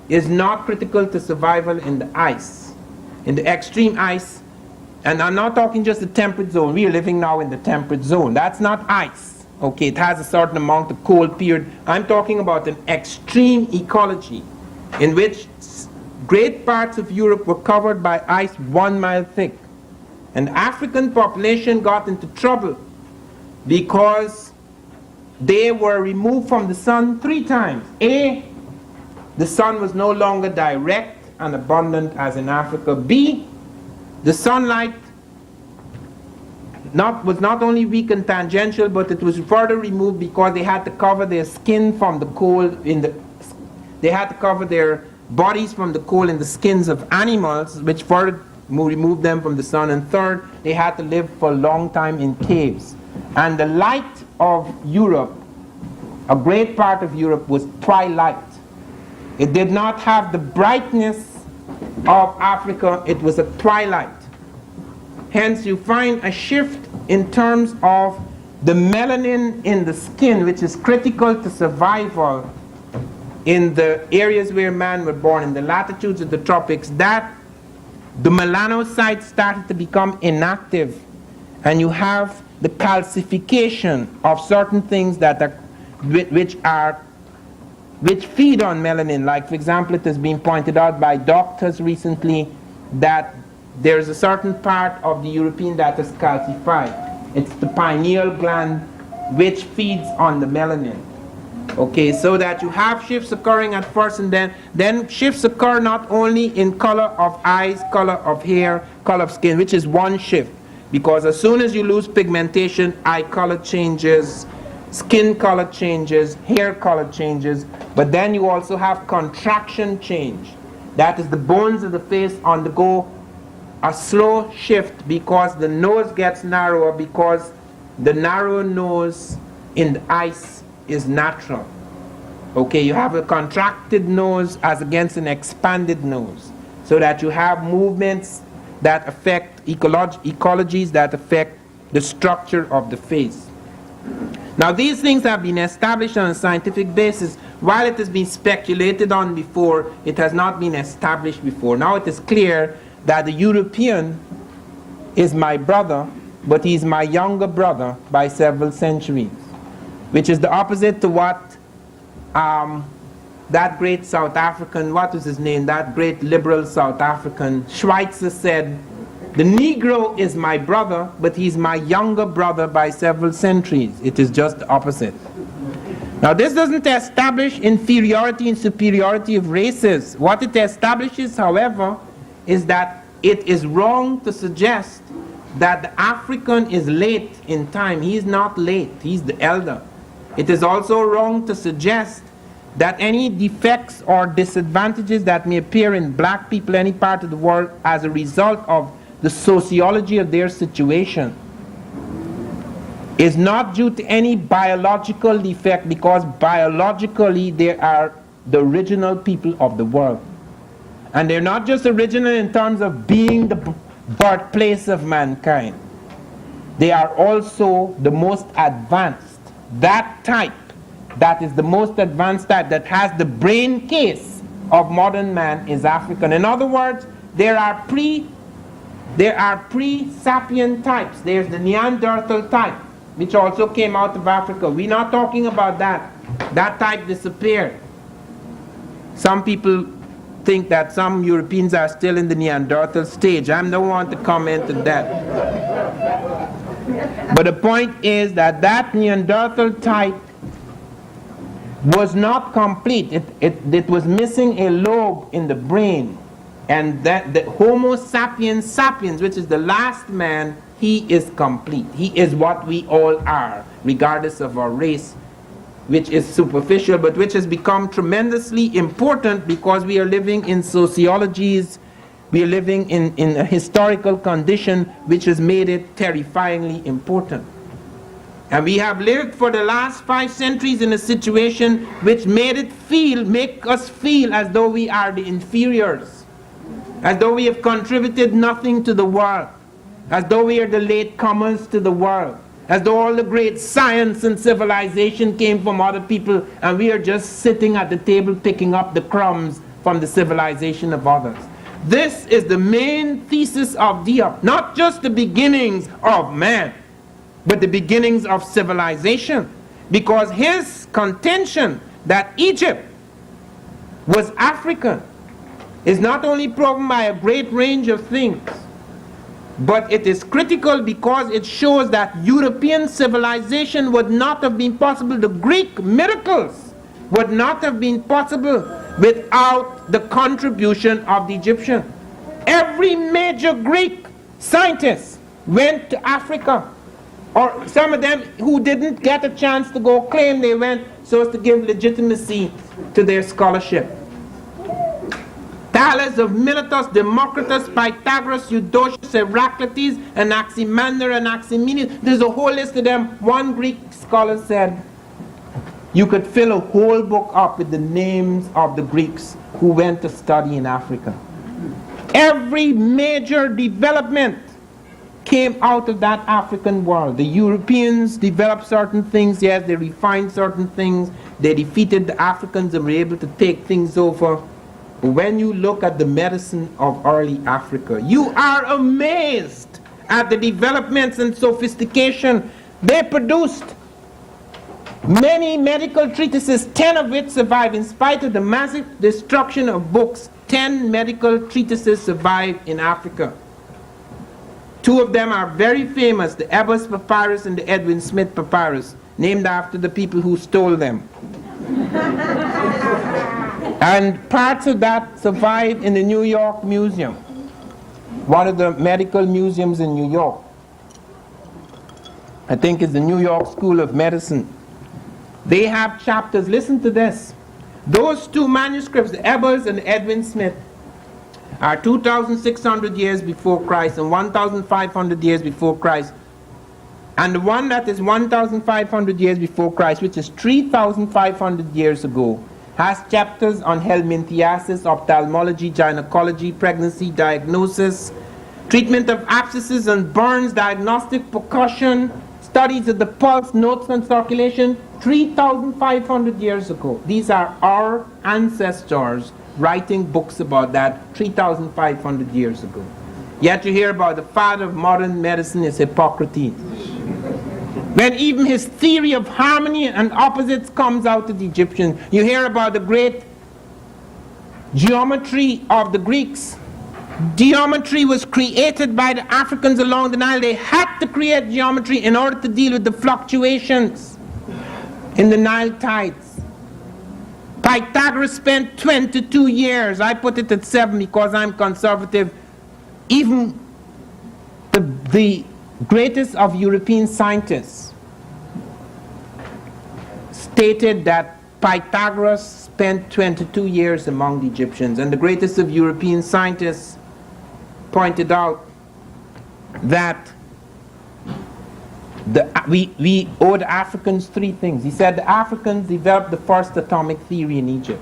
is not critical to survival in the ice, in the extreme ice. And I'm not talking just the temperate zone. We are living now in the temperate zone. That's not ice. Okay, it has a certain amount of cold period. I'm talking about an extreme ecology in which great parts of Europe were covered by ice 1 mile thick. And the African population got into trouble because they were removed from the sun 3 times. A, the sun was no longer direct and abundant as in Africa. B, the sunlight was not only weak and tangential, but it was further removed because they had to cover their skin from the cold they had to cover their bodies from the cold in the skins of animals, which further removed them from the sun. And third, they had to live for a long time in caves. And the light of Europe, a great part of Europe, was twilight. It did not have the brightness of Africa. It was a twilight. Hence, you find a shift in terms of the melanin in the skin, which is critical to survival in the areas where man was born, in the latitudes of the tropics, that the melanocytes started to become inactive, and you have the calcification of certain things that are which feed on melanin. Like, for example, it has been pointed out by doctors recently that there is a certain part of the European that is calcified. It's the pineal gland which feeds on the melanin. Okay, so that you have shifts occurring at first, and then shifts occur not only in color of eyes, color of hair, color of skin, which is one shift. Because as soon as you lose pigmentation, eye color changes, skin color changes, hair color changes, but then you also have contraction change. That is, the bones of the face undergo a slow shift because the nose gets narrower, because the narrow nose in the ice is natural. Okay, you have a contracted nose as against an expanded nose, so that you have movements that affect ecologies that affect the structure of the face. Now, these things have been established on a scientific basis. While it has been speculated on before, it has not been established before. Now it is clear that the European is my brother, but he is my younger brother by several centuries, which is the opposite to what that great South African, what was his name, that great liberal South African, Schweitzer, said, the Negro is my brother, but he's my younger brother by several centuries. It is just the opposite. Now, this doesn't establish inferiority and superiority of races. What it establishes, however, is that it is wrong to suggest that the African is late in time. He is not late, he's the elder. It is also wrong to suggest that any defects or disadvantages that may appear in black people any part of the world as a result of the sociology of their situation is not due to any biological defect, because biologically they are the original people of the world. And they're not just original in terms of being the birthplace of mankind. They are also the most advanced. That type, that is the most advanced type, that has the brain case of modern man, is African. In other words, there are pre-sapient types. There's the Neanderthal type, which also came out of Africa. We're not talking about that. That type disappeared. Some people think that some Europeans are still in the Neanderthal stage. I don't want to comment on that. But the point is that that Neanderthal type was not complete. It was missing a lobe in the brain. And that the Homo sapiens sapiens, which is the last man, he is complete. He is what we all are, regardless of our race, which is superficial, but which has become tremendously important because we are living in sociologies, we are living in a historical condition which has made it terrifyingly important. And we have lived for the last 5 centuries in a situation which make us feel as though we are the inferiors, as though we have contributed nothing to the world, as though we are the latecomers to the world, as though all the great science and civilization came from other people, and we are just sitting at the table picking up the crumbs from the civilization of others. This is the main thesis of Diop, not just the beginnings of man, but the beginnings of civilization, because his contention that Egypt was African is not only proven by a great range of things, but it is critical because it shows that European civilization would not have been possible. The Greek miracles would not have been possible without the contribution of the Egyptian. Every major Greek scientist went to Africa, or some of them who didn't get a chance to go claim they went so as to give legitimacy to their scholarship. Thales of Miletus, Democritus, Pythagoras, Eudoxus, Heraclitus, Anaximander, and Anaximenes. There's a whole list of them. One Greek scholar said you could fill a whole book up with the names of the Greeks who went to study in Africa. Every major development came out of that African world. The Europeans developed certain things, yes, they refined certain things, they defeated the Africans and were able to take things over. When you look at the medicine of early Africa, you are amazed at the developments and sophistication they produced. Many medical treatises, 10 of which survive in spite of the massive destruction of books. 10 medical treatises survive in Africa. 2 of them are very famous, the Ebers Papyrus and the Edwin Smith Papyrus, named after the people who stole them. And parts of that survive in the New York Museum, one of the medical museums in New York. I think it's the New York School of Medicine. They have chapters, listen to this. Those 2 manuscripts, the Ebers and the Edwin Smith, are 2,600 years before Christ and 1,500 years before Christ. And the one that is 1,500 years before Christ, which is 3,500 years ago, has chapters on helminthiasis, ophthalmology, gynecology, pregnancy, diagnosis, treatment of abscesses and burns, diagnostic percussion, studies of the pulse, notes on circulation, 3,500 years ago. These are our ancestors writing books about that 3,500 years ago. Yet you hear about the father of modern medicine is Hippocrates. When even his theory of harmony and opposites comes out of the Egyptians, you hear about the great geometry of the Greeks. Geometry was created by the Africans along the Nile. They had to create geometry in order to deal with the fluctuations in the Nile tides. Pythagoras spent 22 years. I put it at 7 because I'm conservative. Even the greatest of European scientists stated that Pythagoras spent 22 years among the Egyptians, and the greatest of European scientists pointed out that we owe the Africans 3 things. He said the Africans developed the first atomic theory in Egypt.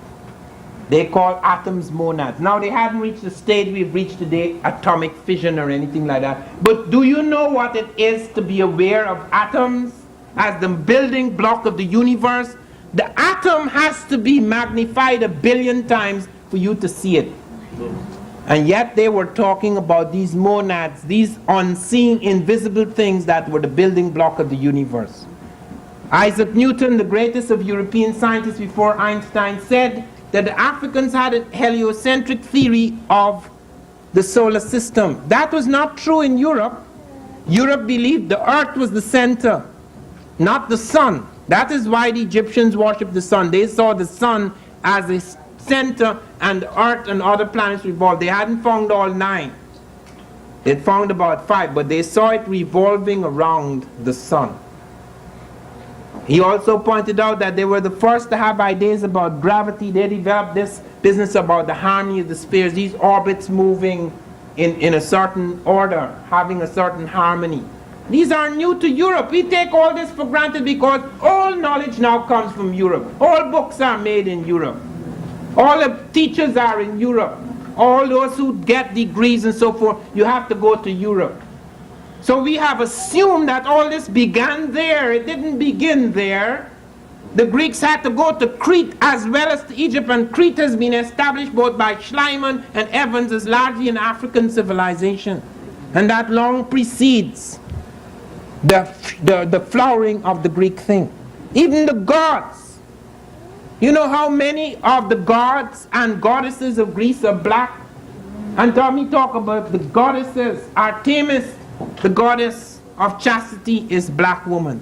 They call atoms monads. Now they haven't reached the stage we've reached today, atomic fission or anything like that. But do you know what it is to be aware of atoms as the building block of the universe? The atom has to be magnified 1 billion times for you to see it. And yet they were talking about these monads, these unseen, invisible things that were the building block of the universe. Isaac Newton, the greatest of European scientists before Einstein, said that the Africans had a heliocentric theory of the solar system. That was not true in Europe. Europe believed the earth was the center, not the sun. That is why the Egyptians worshipped the sun. They saw the sun as a center and the earth and other planets revolved. They hadn't found all 9. They'd found about 5, but they saw it revolving around the sun. He also pointed out that they were the first to have ideas about gravity. They developed this business about the harmony of the spheres, these orbits moving in a certain order, having a certain harmony. These are new to Europe. We take all this for granted because all knowledge now comes from Europe. All books are made in Europe. All the teachers are in Europe. All those who get degrees and so forth, you have to go to Europe. So we have assumed that all this began there. It didn't begin there. The Greeks had to go to Crete as well as to Egypt, and Crete has been established both by Schliemann and Evans as largely an African civilization. And that long precedes the flowering of the Greek thing. Even the gods. You know how many of the gods and goddesses of Greece are black? And Tommy talk about the goddesses. Artemis, the goddess of chastity, is black woman.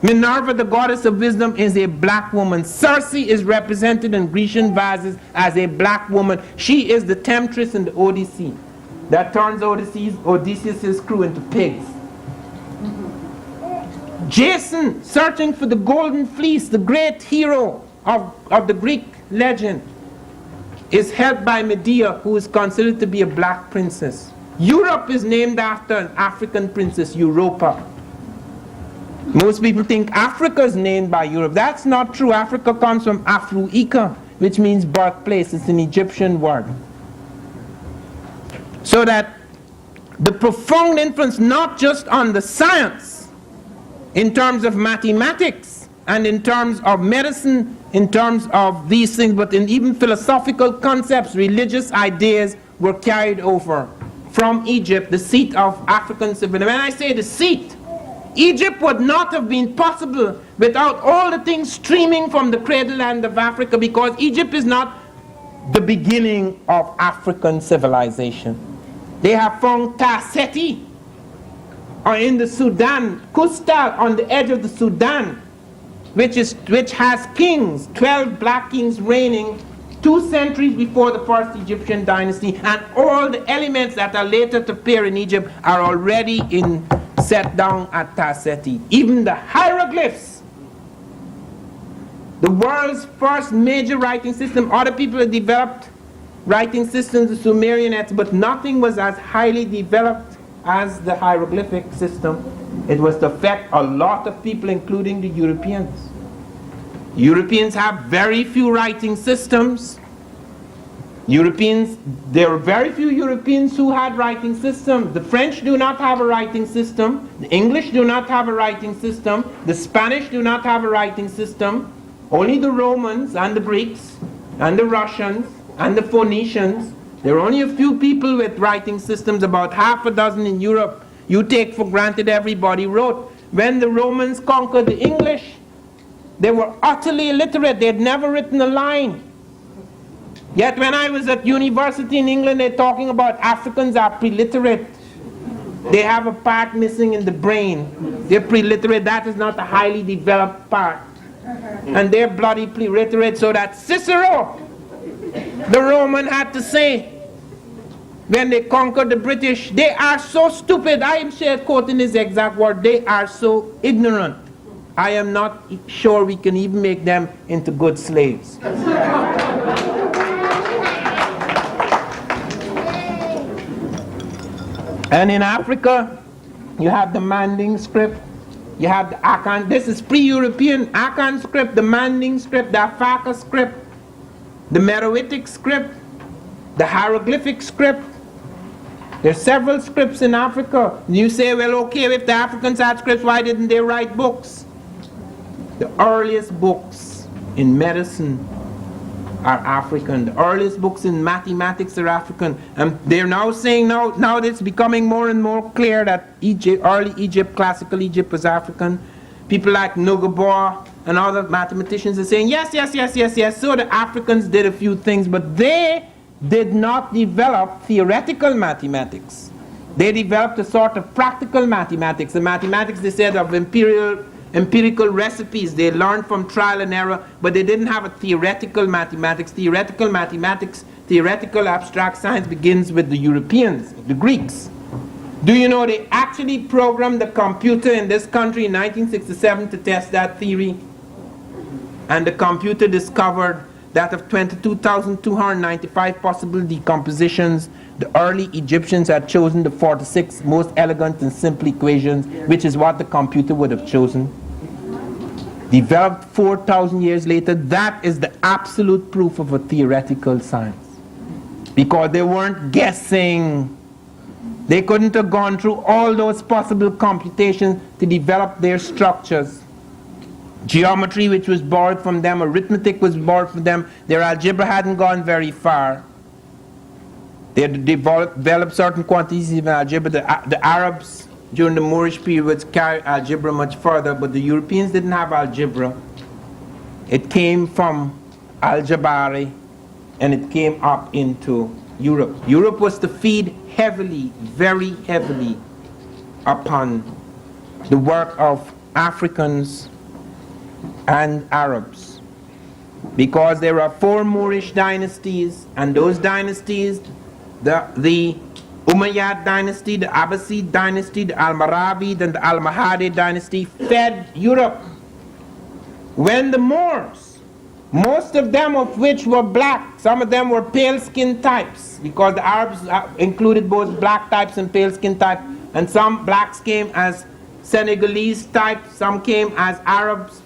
Minerva, the goddess of wisdom, is a black woman. Circe is represented in Grecian vases as a black woman. She is the temptress in the Odyssey that turns Odysseus' crew into pigs. Jason, searching for the golden fleece, the great hero of the Greek legend, is helped by Medea, who is considered to be a black princess. Europe is named after an African princess, Europa. Most people think Africa is named by Europe. That's not true. Africa comes from Afruika, which means birthplace. It's an Egyptian word. So that the profound influence, not just on the science, in terms of mathematics, and in terms of medicine, in terms of these things, but in even philosophical concepts, religious ideas were carried over from Egypt, the seat of African civilization. When I say the seat, Egypt would not have been possible without all the things streaming from the cradle land of Africa, because Egypt is not the beginning of African civilization. They have found Tarseti in the Sudan, Kustal on the edge of the Sudan, which has kings, 12 black kings reigning 2 centuries before the first Egyptian dynasty, and all the elements that are later to appear in Egypt are already set down at Tarseti. Even the hieroglyphs, the world's first major writing system. Other people have developed writing systems, the Sumerian, but nothing was as highly developed as the hieroglyphic system. It was to affect a lot of people, including the Europeans. Europeans have very few writing systems. There are very few Europeans who had writing systems. The French do not have a writing system. The English do not have a writing system. The Spanish do not have a writing system. Only the Romans and the Greeks and the Russians and the Phoenicians. There are only a few people with writing systems, about half a dozen in Europe. You take for granted everybody wrote. When the Romans conquered the English, they were utterly illiterate. They had never written a line. Yet when I was at university in England, they're talking about Africans are preliterate. They have a part missing in the brain. They're preliterate. That is not a highly developed part. And they're bloody preliterate, so that Cicero, the Roman, had to say, when they conquered the British, they are so stupid. I am quoting his exact word. They are so ignorant. I am not sure we can even make them into good slaves. And in Africa, you have the Manding script, you have the Akan, this is pre-European, Akan script, the Manding script, the Afaka script, the Meroitic script, the hieroglyphic script. There are several scripts in Africa. You say, well, okay, if the Africans had scripts, why didn't they write books? The earliest books in medicine are African. The earliest books in mathematics are African. And they're now saying, now it's becoming more and more clear that early Egypt, classical Egypt, was African. People like Nugabor and other mathematicians are saying, yes. So the Africans did a few things, but they did not develop theoretical mathematics. They developed a sort of practical mathematics. The mathematics, they said, of empirical recipes. They learned from trial and error, but they didn't have a theoretical mathematics. Theoretical mathematics, theoretical abstract science begins with the Europeans, the Greeks. Do you know they actually programmed the computer in this country in 1967 to test that theory? And the computer discovered that of 22,295 possible decompositions, the early Egyptians had chosen the 46 most elegant and simple equations, which is what the computer would have chosen. Developed 4,000 years later, that is the absolute proof of a theoretical science. Because they weren't guessing. They couldn't have gone through all those possible computations to develop their structures. Geometry, which was borrowed from them, arithmetic was borrowed from them, their algebra hadn't gone very far. They had developed certain quantities of algebra. The Arabs during the Moorish period would carry algebra much further, but the Europeans didn't have algebra. It came from Al-Jabari and it came up into Europe. Europe was to feed heavily, very heavily, upon the work of Africans and Arabs, because there are 4 Moorish dynasties, and those dynasties, the Umayyad dynasty, the Abbasid dynasty, the Almoravid and the Almohade dynasty fed Europe. When the Moors, most of them of which were black, some of them were pale-skinned types, because the Arabs included both black types and pale-skinned types, and some blacks came as Senegalese types, some came as Arabs,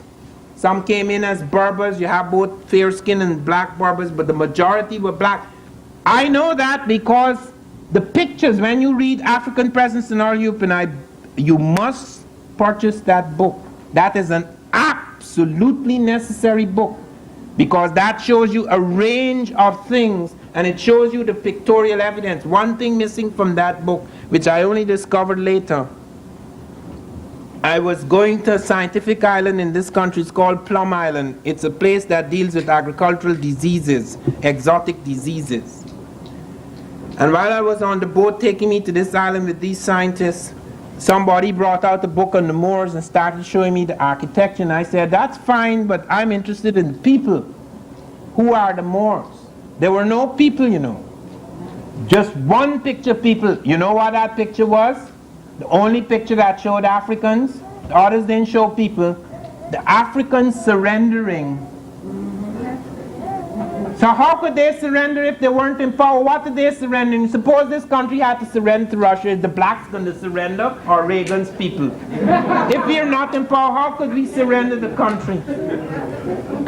some came in as Berbers. You have both fair-skinned and black Berbers, but the majority were black. I know that because the pictures, when you read African Presence in All Europe, you must purchase that book. That is an absolutely necessary book, because that shows you a range of things, and it shows you the pictorial evidence. One thing missing from that book, which I only discovered later, I was going to a scientific island in this country. It's called Plum Island. It's a place that deals with agricultural diseases, exotic diseases. And while I was on the boat taking me to this island with these scientists, somebody brought out a book on the Moors and started showing me the architecture. And I said, that's fine, but I'm interested in the people. Who are the Moors? There were no people, you know. Just one picture people. You know what that picture was? The only picture that showed Africans. The others didn't show people. The Africans surrendering. So how could they surrender if they weren't in power? What did they surrender? Suppose this country had to surrender to Russia. Is the blacks going to surrender, or Reagan's people? If we are not in power, how could we surrender the country?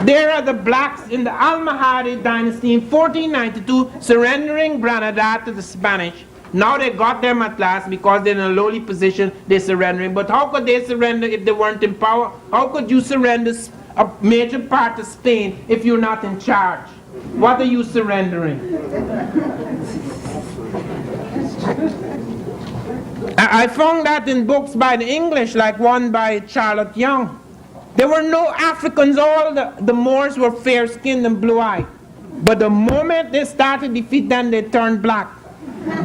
There are the blacks in the Almohade dynasty in 1492 surrendering Granada to the Spanish. Now they got them at last because they're in a lowly position, they're surrendering. But how could they surrender if they weren't in power? How could you surrender a major part of Spain if you're not in charge? What are you surrendering? I found that in books by the English, like one by Charlotte Young. There were no Africans. All the Moors were fair-skinned and blue-eyed. But the moment they started to defeat them, they turned black.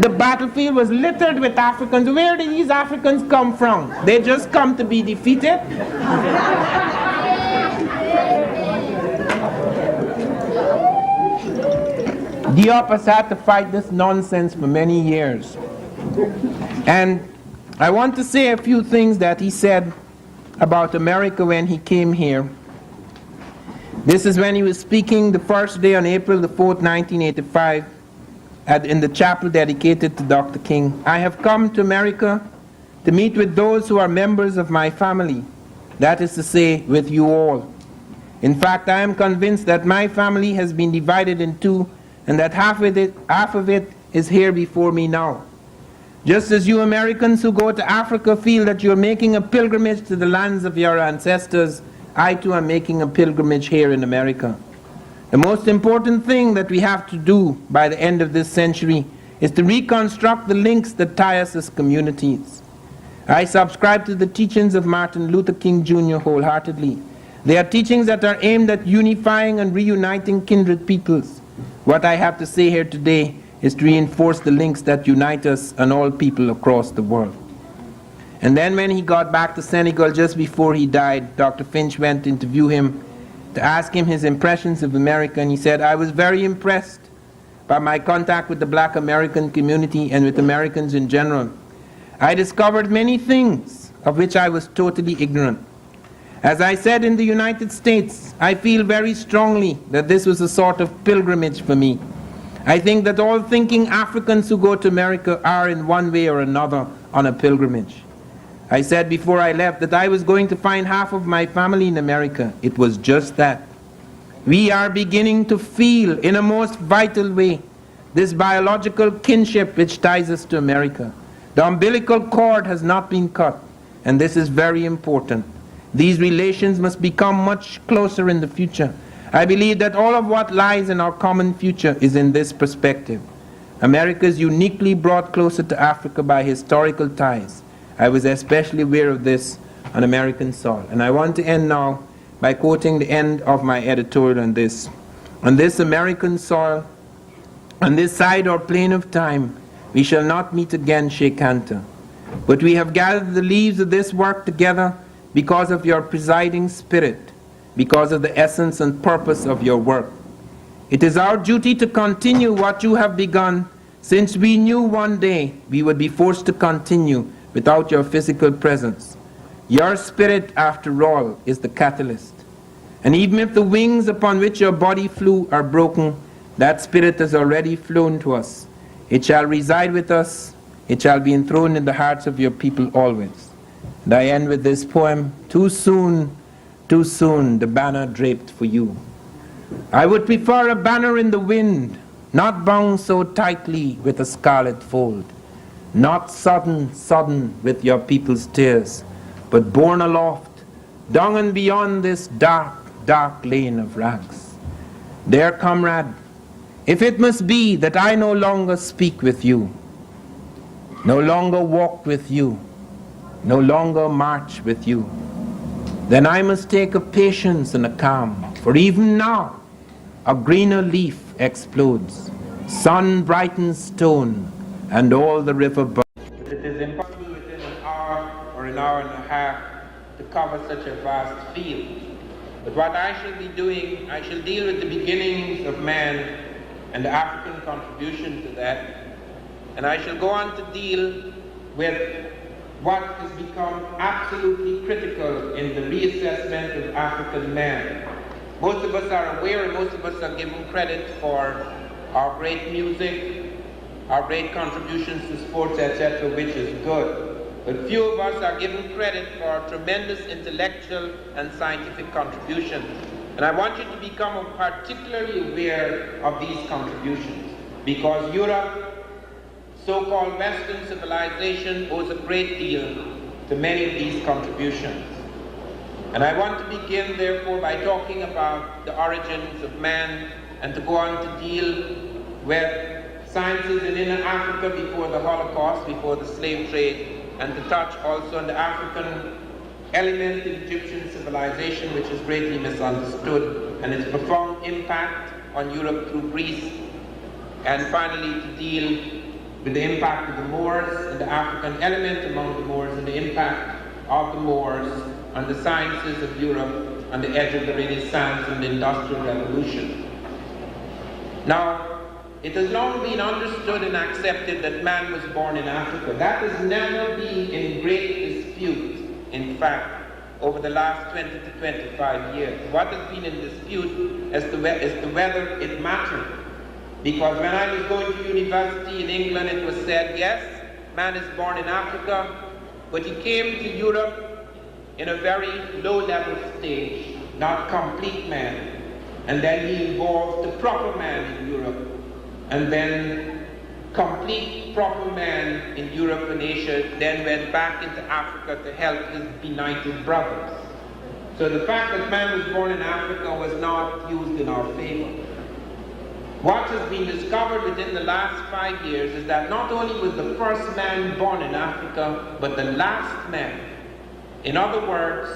The battlefield was littered with Africans. Where did these Africans come from? They just come to be defeated? Diop had to fight this nonsense for many years. And I want to say a few things that he said about America when he came here. This is when he was speaking the first day on April the 4th, 1985, in the chapel dedicated to Dr. King. I have come to America to meet with those who are members of my family, that is to say, with you all. In fact, I am convinced that my family has been divided in two, and that half of it is here before me now. Just as you Americans who go to Africa feel that you're making a pilgrimage to the lands of your ancestors, I too am making a pilgrimage here in America. The most important thing that we have to do by the end of this century is to reconstruct the links that tie us as communities. I subscribe to the teachings of Martin Luther King Jr. wholeheartedly. They are teachings that are aimed at unifying and reuniting kindred peoples. What I have to say here today is to reinforce the links that unite us and all people across the world. And then when he got back to Senegal just before he died, Dr. Finch went to interview him to ask him his impressions of America, and he said, I was very impressed by my contact with the black American community and with Americans in general. I discovered many things of which I was totally ignorant. As I said in the United States, I feel very strongly that this was a sort of pilgrimage for me. I think that all thinking Africans who go to America are in one way or another on a pilgrimage. I said before I left that I was going to find half of my family in America. It was just that. We are beginning to feel in a most vital way this biological kinship which ties us to America. The umbilical cord has not been cut, and this is very important. These relations must become much closer in the future. I believe that all of what lies in our common future is in this perspective. America is uniquely brought closer to Africa by historical ties. I was especially aware of this on American soil. And I want to end now by quoting the end of my editorial on this. On this American soil, on this side or plane of time, we shall not meet again, Shekanta. But we have gathered the leaves of this work together because of your presiding spirit, because of the essence and purpose of your work. It is our duty to continue what you have begun, since we knew one day we would be forced to continue without your physical presence. Your spirit, after all, is the catalyst. And even if the wings upon which your body flew are broken, that spirit has already flown to us. It shall reside with us. It shall be enthroned in the hearts of your people always. And I end with this poem, too soon, the banner draped for you. I would prefer a banner in the wind, not bound so tightly with a scarlet fold, not sodden with your people's tears, but borne aloft, down and beyond this dark lane of rags. Dear comrade, if it must be that I no longer speak with you, no longer walk with you, no longer march with you, then I must take a patience and a calm, for even now a greener leaf explodes, sun brightens stone, and all the river burns. It is impossible within an hour or an hour and a half to cover such a vast field. But what I shall be doing, I shall deal with the beginnings of man and the African contribution to that. And I shall go on to deal with what has become absolutely critical in the reassessment of African man. Most of us are aware and most of us are given credit for our great music, our great contributions to sports, etc., which is good. But few of us are given credit for tremendous intellectual and scientific contributions. And I want you to become particularly aware of these contributions, because Europe, so-called Western civilization, owes a great deal to many of these contributions. And I want to begin, therefore, by talking about the origins of man and to go on to deal with sciences in inner Africa before the Holocaust, before the slave trade, and to touch also on the African element in Egyptian civilization, which is greatly misunderstood, and its profound impact on Europe through Greece, and finally to deal with the impact of the Moors and the African element among the Moors and the impact of the Moors on the sciences of Europe on the edge of the Renaissance and the Industrial Revolution. Now, it has long been understood and accepted that man was born in Africa. That has never been in great dispute, in fact, over the last 20 to 25 years. What has been in dispute is to whether it mattered. Because when I was going to university in England, it was said, yes, man is born in Africa, but he came to Europe in a very low-level stage, not complete man. And then he evolved to proper man in Europe, and then complete proper man in Europe and Asia, then went back into Africa to help his benighted brothers. So the fact that man was born in Africa was not used in our favor. What has been discovered within the last 5 years is that not only was the first man born in Africa, but the last man. In other words,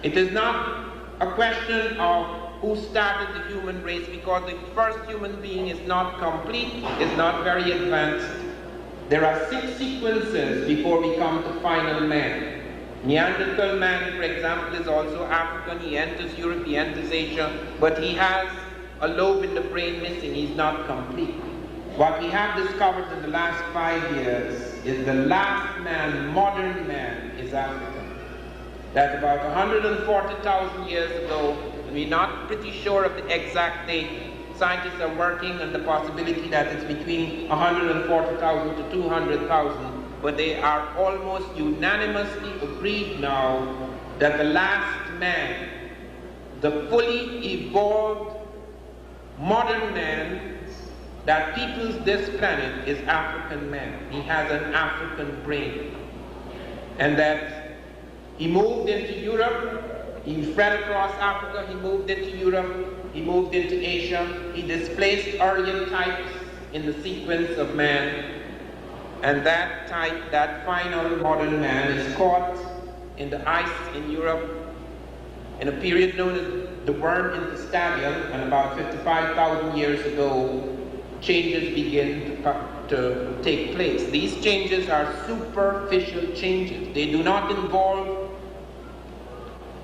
it is not a question of who started the human race, because the first human being is not complete, is not very advanced. There are 6 sequences before we come to final man. Neanderthal man, for example, is also African. He enters Europe, he enters Asia, but he has a lobe in the brain missing. He's not complete. What we have discovered in the last 5 years is the last man, modern man, is African. That about 140,000 years ago, we're not pretty sure of the exact date. Scientists are working on the possibility that it's between 140,000 to 200,000, but they are almost unanimously agreed now that the last man, the fully evolved modern man that peoples this planet is African man. He has an African brain. And that he moved into Europe, he spread across Africa, he moved into Europe, he moved into Asia, he displaced Aryan types in the sequence of man. And that type, that final modern man, is caught in the ice in Europe in a period known as the worm in the stadium, and about 55,000 years ago, changes begin to take place. These changes are superficial changes. They do not involve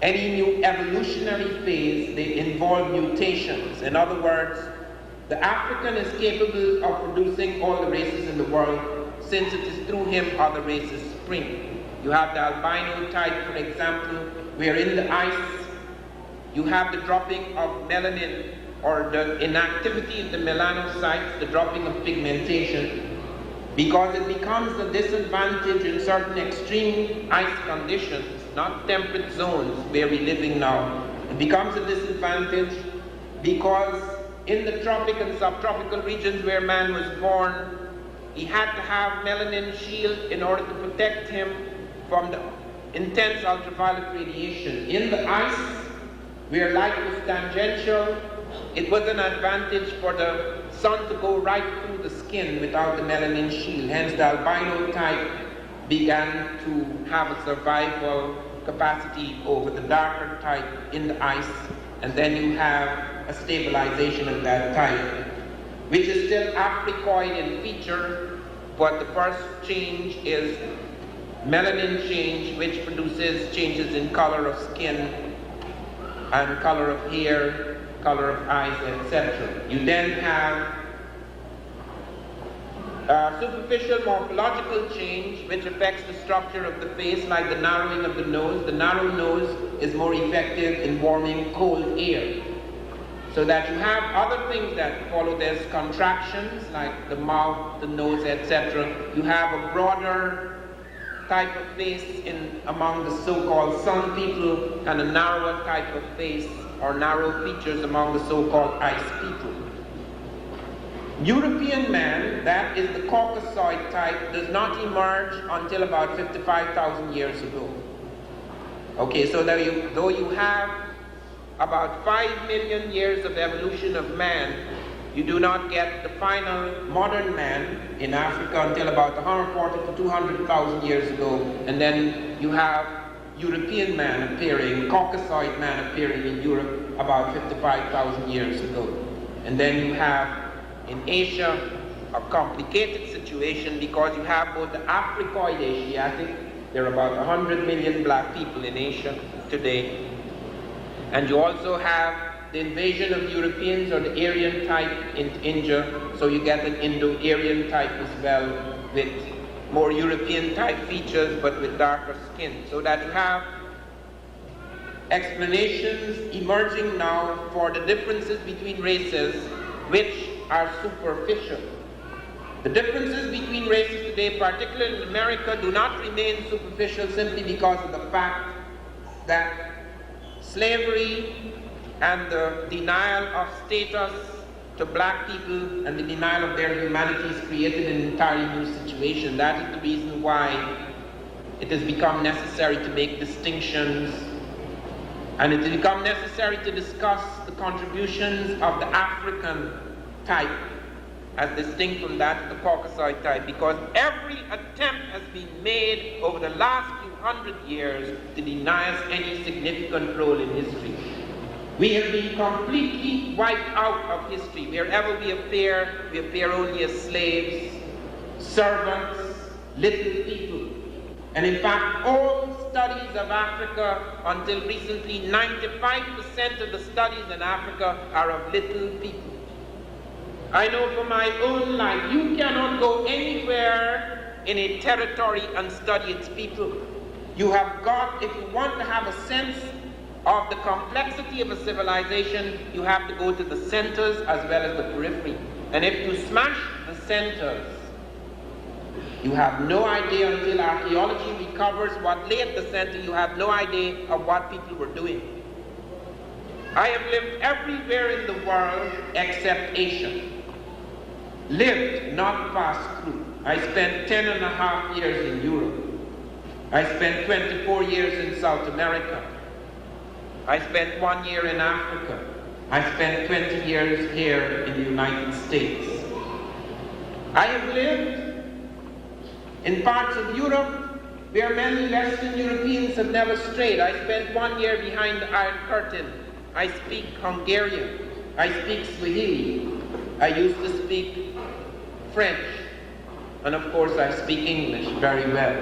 any new evolutionary phase. They involve mutations. In other words, the African is capable of producing all the races in the world, since it is through him other races spring. You have the albino type, for example, where in the ice you have the dropping of melanin, or the inactivity of the melanocytes, the dropping of pigmentation, because it becomes a disadvantage in certain extreme ice conditions, not temperate zones where we're living now. It becomes a disadvantage because in the tropic and subtropical regions where man was born, he had to have melanin shield in order to protect him from the intense ultraviolet radiation. In the ice, where light was tangential, it was an advantage for the sun to go right through the skin without the melanin shield. Hence, the albino type began to have a survival capacity over the darker type in the ice, and then you have a stabilization of that type, which is still Africoid in feature, but the first change is melanin change, which produces changes in color of skin and color of hair, color of eyes, etc. You then have superficial morphological change, which affects the structure of the face, like the narrowing of the nose. The narrow nose is more effective in warming cold air. So that you have other things that follow this, contractions, like the mouth, the nose, etc. You have a broader type of face among the so-called sun people, and a narrower type of face or narrow features among the so-called ice people. European man, that is the Caucasoid type, does not emerge until about 55,000 years ago. Okay, so though you have about 5 million years of evolution of man, you do not get the final modern man in Africa until about 140 to 200,000 years ago, and then you have European man appearing, Caucasoid man appearing in Europe about 55,000 years ago. And then you have in Asia a complicated situation, because you have both the Africoid Asiatic, there are about 100 million black people in Asia today, and you also have the invasion of Europeans, or the Aryan type, in India, so you get an Indo-Aryan type as well, with more European type features but with darker skin. So that you have explanations emerging now for the differences between races, which are superficial. The differences between races today, particularly in America, do not remain superficial simply because of the fact that slavery and the denial of status to black people and the denial of their humanities created an entirely new situation. That is the reason why it has become necessary to make distinctions, and it has become necessary to discuss the contributions of the African type as distinct from that of the Caucasoid type, because every attempt has been made over the last few hundred years to deny us any significant role in history. We have been completely wiped out of history. Wherever we appear only as slaves, servants, little people. And in fact, all studies of Africa until recently, 95% of the studies in Africa are of little people. I know from my own life, you cannot go anywhere in a territory and study its people. You have got, if you want to have a sense of the complexity of a civilization, you have to go to the centers as well as the periphery. And if you smash the centers, you have no idea, until archaeology recovers what lay at the center, you have no idea of what people were doing. I have lived everywhere in the world except Asia. lived, not passed through. I spent 10.5 years in Europe. I spent 24 years in South America. I spent 1 year in Africa. I spent 20 years here in the United States. I have lived in parts of Europe where many Western Europeans have never strayed. I spent 1 year behind the Iron Curtain. I speak Hungarian. I speak Swahili. I used to speak French. And of course I speak English very well.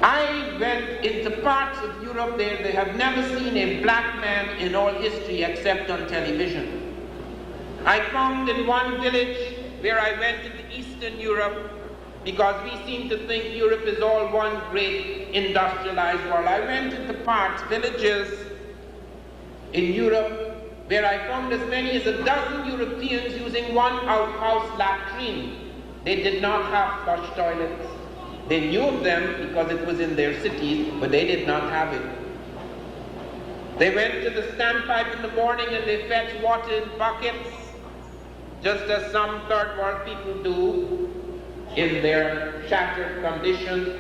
I went into parts of Europe there they have never seen a black man in all history except on television. I found in one village where I went into Eastern Europe, because we seem to think Europe is all one great industrialized world. I went into parts, villages in Europe, where I found as many as 12 Europeans using one outhouse latrine. They did not have flush toilets. They knew of them because it was in their cities, but they did not have it. They went to the standpipe in the morning and they fetched water in buckets, just as some third world people do in their shattered condition.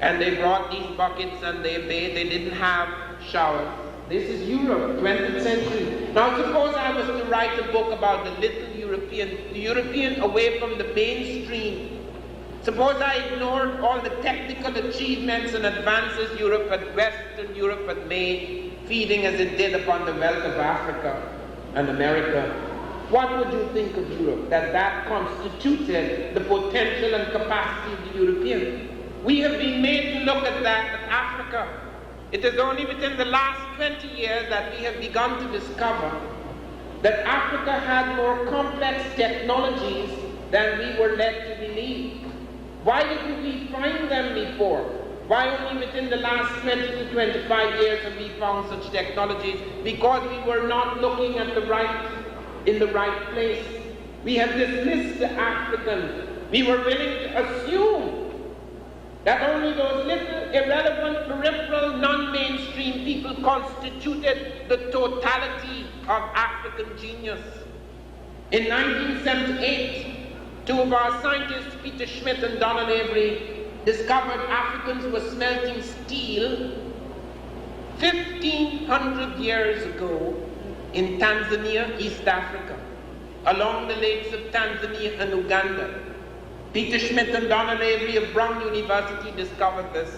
And they brought these buckets and they bathed. They didn't have showers. This is Europe, 20th century. Now suppose I was to write a book about the little European, the European away from the mainstream. Suppose I ignored all the technical achievements and advances Western Europe had made, feeding as it did upon the wealth of Africa and America. What would you think of Europe? That constituted the potential and capacity of the European. We have been made to look at that at Africa. It is only within the last 20 years that we have begun to discover that Africa had more complex technologies than we were led to believe. Why didn't we find them before? Why only within the last 20 to 25 years have we found such technologies? Because we were not looking at in the right place. We have dismissed the African. We were willing to assume that only those little irrelevant, peripheral, non-mainstream people constituted the totality of African genius. In 1978, two of our scientists, Peter Schmidt and Donald Avery, discovered Africans were smelting steel 1,500 years ago in Tanzania, East Africa, along the lakes of Tanzania and Uganda. Peter Schmidt and Donald Avery of Brown University discovered this.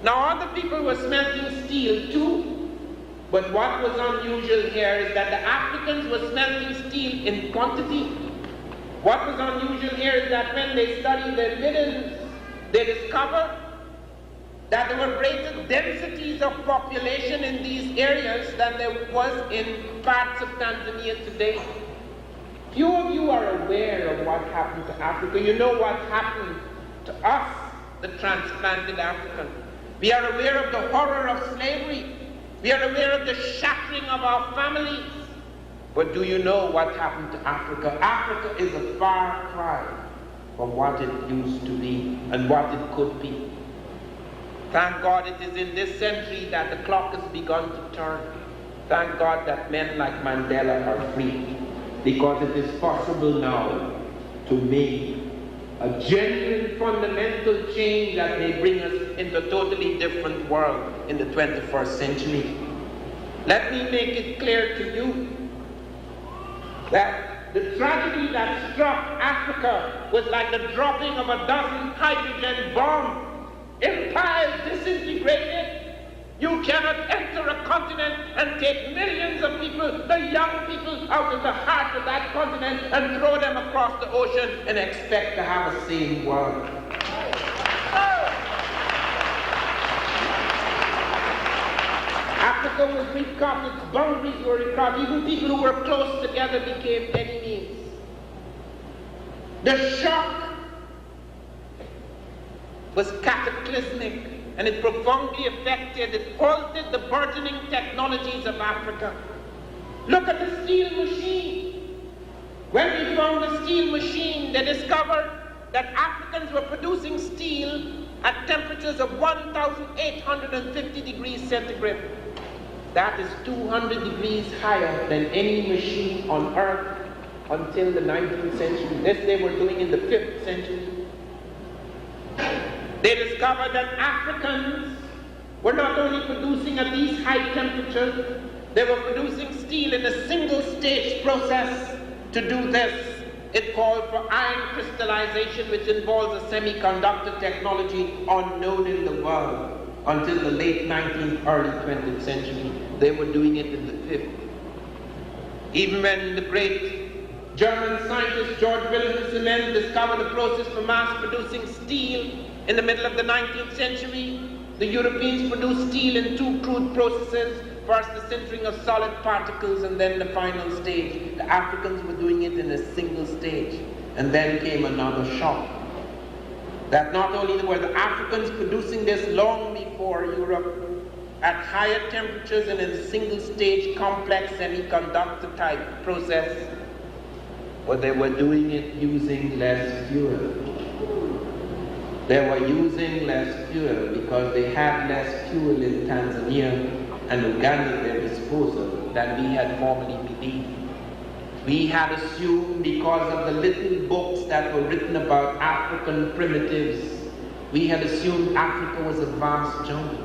Now other people were smelting steel too, but what was unusual here is that the Africans were smelting steel in quantity. What was unusual here is that when they studied their minerals, they discovered that there were greater densities of population in these areas than there was in parts of Tanzania today. Few of you are aware of what happened to Africa. You know what happened to us, the transplanted African. We are aware of the horror of slavery. We are aware of the shattering of our families. But do you know what happened to Africa? Africa is a far cry from what it used to be and what it could be. Thank God it is in this century that the clock has begun to turn. Thank God that men like Mandela are free, because it is possible now to make a genuine fundamental change that may bring us into a totally different world in the 21st century. Let me make it clear to you that the tragedy that struck Africa was like the dropping of a dozen hydrogen bombs. Empires disintegrated. You cannot enter a continent and take millions of people, the young people, out of the heart of that continent and throw them across the ocean and expect to have a sane world. Africa was recut, its boundaries were recut, even people who were close together became enemies. The shock was cataclysmic, and it profoundly affected, it altered the burgeoning technologies of Africa. Look at the steel machine. When we found the steel machine, they discovered that Africans were producing steel at temperatures of 1,850 degrees centigrade. that is 200 degrees higher than any machine on Earth until the 19th century. This they were doing in the 5th century. They discovered that Africans were not only producing at these high temperatures, they were producing steel in a single stage process to do this. It called for iron crystallization, which involves a semiconductor technology unknown in the world until the late 19th, early 20th century. They were doing it in the 5th. Even when the great German scientist George Wilhelm Siemens discovered a process for mass producing steel in the middle of the 19th century, the Europeans produced steel in two crude processes. First, the sintering of solid particles, and then the final stage. The Africans were doing it in a single stage. And then came another shock. That not only were the Africans producing this long before Europe, at higher temperatures and in a single stage complex semiconductor type process, but they were doing it using less fuel. They were using less fuel because they had less fuel in Tanzania and Uganda at their disposal than we had formerly believed. We had assumed, because of the little books that were written about African primitives, we had assumed Africa was a vast jungle.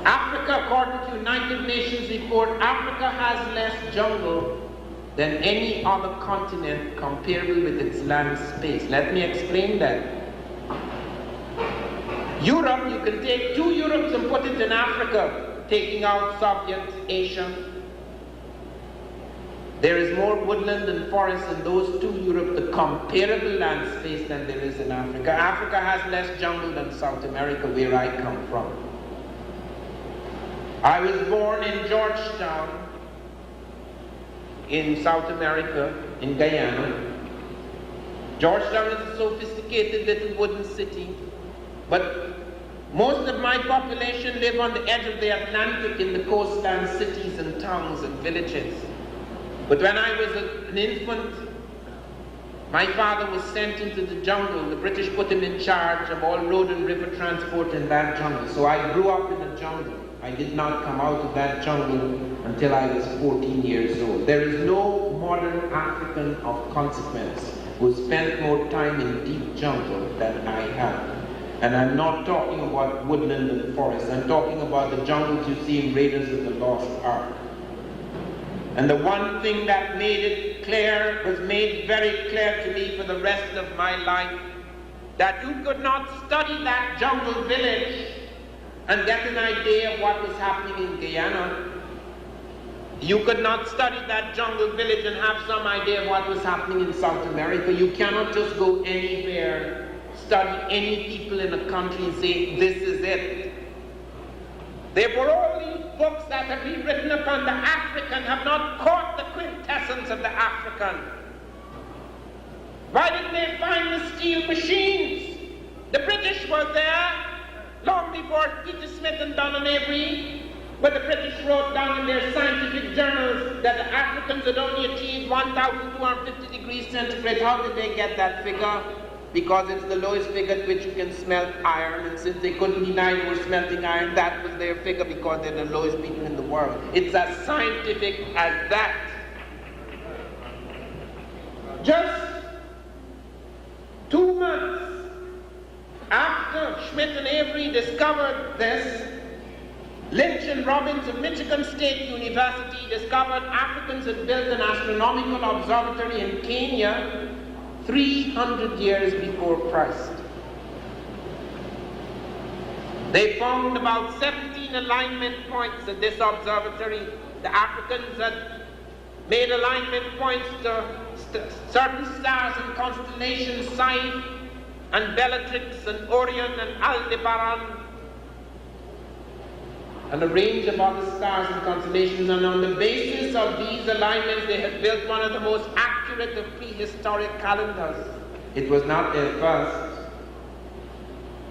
Africa, according to United Nations report, Africa has less jungle than any other continent comparable with its land space. Let me explain that. Europe, you can take two Europes and put it in Africa, taking out Soviet, Asia. There is more woodland and forest in those two Europe, the comparable land space, than there is in Africa. Africa has less jungle than South America, where I come from. I was born in Georgetown, in South America, in Guyana. Georgetown is a sophisticated little wooden city, but most of my population live on the edge of the Atlantic in the coastland cities and towns and villages. But when I was an infant, my father was sent into the jungle. The British put him in charge of all road and river transport in that jungle. So I grew up in the jungle. I did not come out of that jungle until I was 14 years old. There is no modern African of consequence who spent more time in deep jungle than I have. And I'm not talking about woodland and forest. I'm talking about the jungles you see in Raiders of the Lost Ark. And the one thing that made it clear, was made very clear to me for the rest of my life, that you could not study that jungle village and get an idea of what was happening in Guyana. You could not study that jungle village and have some idea of what was happening in South America. You cannot just go anywhere, study any people in a country and say, this is it. Therefore, all these books that have been written upon the African have not caught the quintessence of the African. Why didn't they find the steel machines? The British were there long before Peter Smith and Donald Avery, but the British wrote down in their scientific journals that the Africans had only achieved 1,250 degrees centigrade. How did they get that figure? Because it's the lowest figure at which you can smelt iron, and since they couldn't deny they were smelting iron, that was their figure because they're the lowest people in the world. It's as scientific as that. Just 2 months after Schmidt and Avery discovered this, Lynch and Robbins of Michigan State University discovered Africans had built an astronomical observatory in Kenya 300 years before Christ. They found about 17 alignment points at this observatory. The Africans had made alignment points to certain stars and constellations, Side and Bellatrix and Orion and Aldebaran, and a range of other stars and constellations, and on the basis of these alignments they had built one of the most accurate of prehistoric calendars. It was not their first.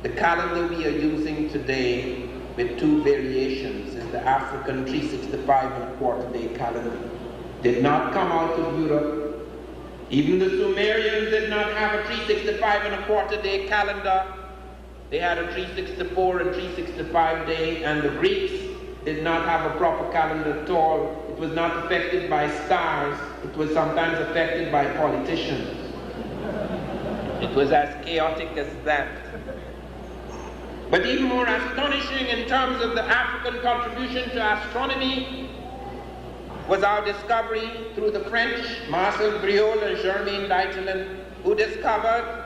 The calendar we are using today, with two variations, is the African 365 and a quarter day calendar. Did not come out of Europe. Even the Sumerians did not have a 365 and a quarter day calendar. They had a 364 and 365 day, and the Greeks, did not have a proper calendar at all. It was not affected by stars. It was sometimes affected by politicians. It was as chaotic as that. But even more astonishing in terms of the African contribution to astronomy was our discovery through the French, Marcel Briot and Germain Deitelen, who discovered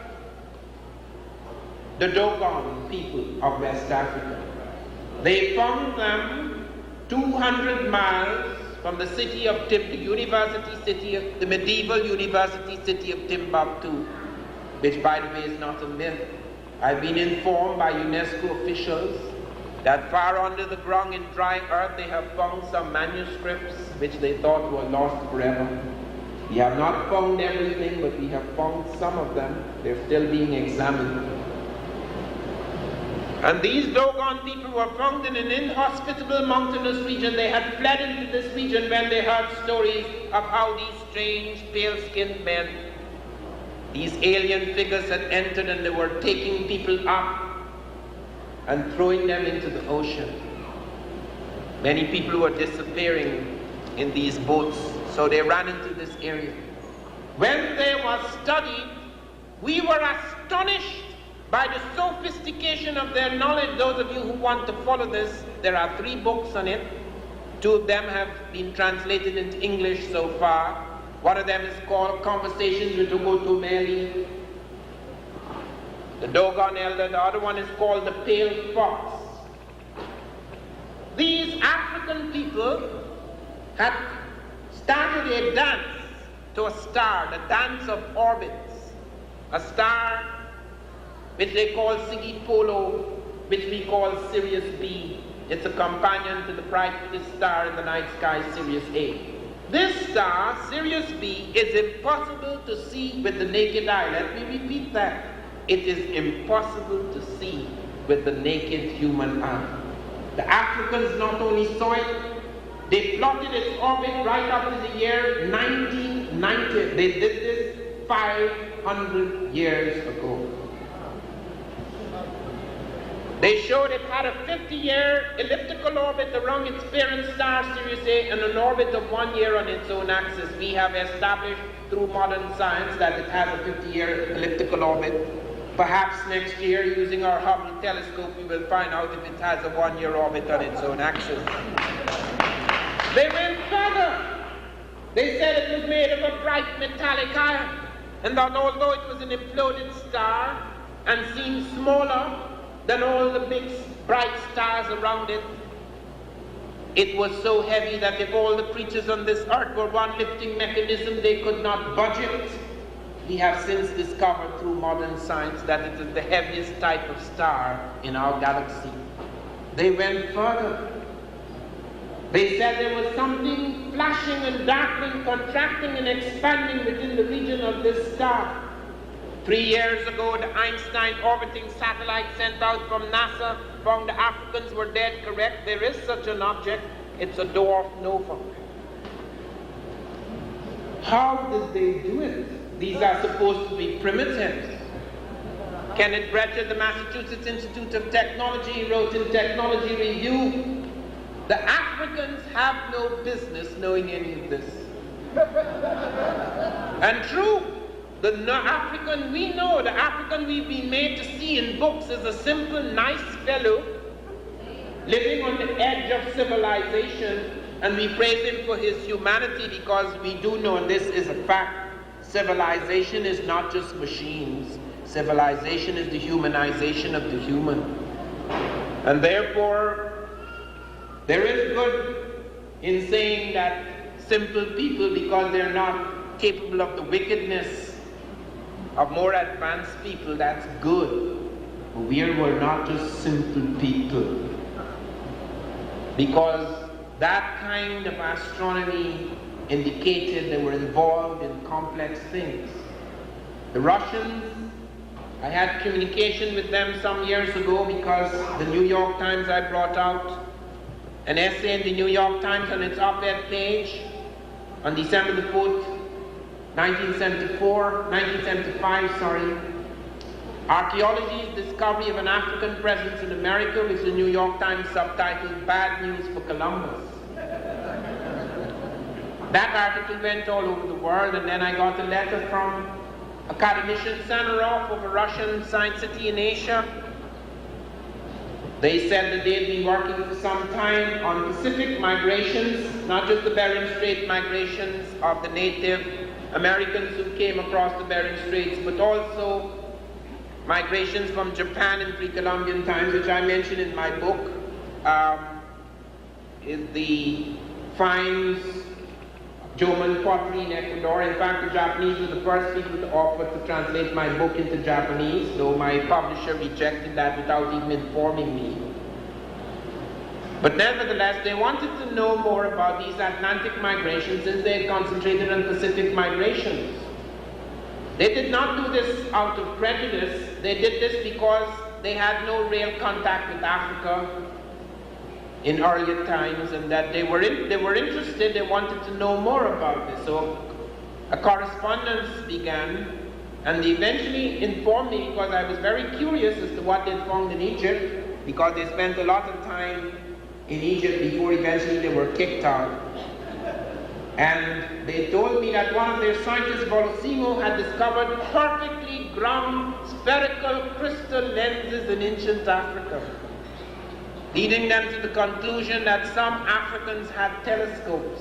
the Dogon people of West Africa. They found them 200 miles from the city of the medieval university city of Timbuktu, which, by the way, is not a myth. I've been informed by UNESCO officials that far under the ground in dry earth they have found some manuscripts which they thought were lost forever. We have not found everything, but we have found some of them. They're still being examined. And these Dogon people were found in an inhospitable mountainous region. They had fled into this region when they heard stories of how these strange, pale-skinned men, these alien figures had entered, and they were taking people up and throwing them into the ocean. Many people were disappearing in these boats, so they ran into this area. When they were studied, we were astonished by the sophistication of their knowledge. Those of you who want to follow this, there are 3 books on it. 2 of them have been translated into English so far. One of them is called Conversations with Ogoto Meli, the Dogon Elder. The other one is called The Pale Fox. These African people had started a dance to a star, the dance of orbits, a star which they call Sigi Polo, which we call Sirius B. It's a companion to the brightest star in the night sky, Sirius A. This star, Sirius B, is impossible to see with the naked eye. Let me repeat that. It is impossible to see with the naked human eye. The Africans not only saw it, they plotted its orbit right up to the year 1990. They did this 500 years ago. They showed it had a 50-year elliptical orbit around its parent star, Sirius A, and an orbit of 1 year on its own axis. We have established through modern science that it has a 50-year elliptical orbit. Perhaps next year, using our Hubble telescope, we will find out if it has a 1-year orbit on its own axis. They went further. They said it was made of a bright metallic iron, and that although it was an imploded star and seemed smaller than all the big bright stars around it, it was so heavy that if all the creatures on this earth were one lifting mechanism, they could not budge it. We have since discovered through modern science that it is the heaviest type of star in our galaxy. They went further. They said there was something flashing and darkening, contracting and expanding within the region of this star. 3 years ago, the Einstein orbiting satellite sent out from NASA found the Africans were dead correct. There is such an object. It's a dwarf nova. How did they do it? These are supposed to be primitives. Kenneth Brecht of the Massachusetts Institute of Technology wrote in Technology Review, the Africans have no business knowing any of this. And true. The African we know, the African we've been made to see in books is a simple, nice fellow living on the edge of civilization, and we praise him for his humanity because we do know, and this is a fact, civilization is not just machines. Civilization is the humanization of the human. And therefore, there is good in saying that simple people, because they're not capable of the wickedness of more advanced people, that's good. But we're not just simple people. Because that kind of astronomy indicated they were involved in complex things. The Russians, I had communication with them some years ago because the New York Times, I brought out an essay in the New York Times on its op-ed page on December the 4th, 1975, Archaeology's discovery of an African presence in America, which the New York Times subtitled Bad News for Columbus. That article went all over the world, and then I got a letter from academician Sanarov of a Russian science city in Asia. They said that they had been working for some time on Pacific migrations, not just the Bering Strait migrations of the Native Americans who came across the Bering Straits, but also migrations from Japan in pre-Columbian times, which I mentioned in my book, is the finds Jomon pottery in Ecuador. In fact, the Japanese were the first people to offer to translate my book into Japanese, though my publisher rejected that without even informing me. But nevertheless, they wanted to know more about these Atlantic migrations since they had concentrated on Pacific migrations. They did not do this out of prejudice. They did this because they had no real contact with Africa in earlier times, and that they were interested, they wanted to know more about this. So a correspondence began, and they eventually informed me, because I was very curious as to what they'd found in Egypt, because they spent a lot of time in Egypt before eventually they were kicked out. And they told me that one of their scientists, Bolosimo, had discovered perfectly ground spherical crystal lenses in ancient Africa, leading them to the conclusion that some Africans had telescopes.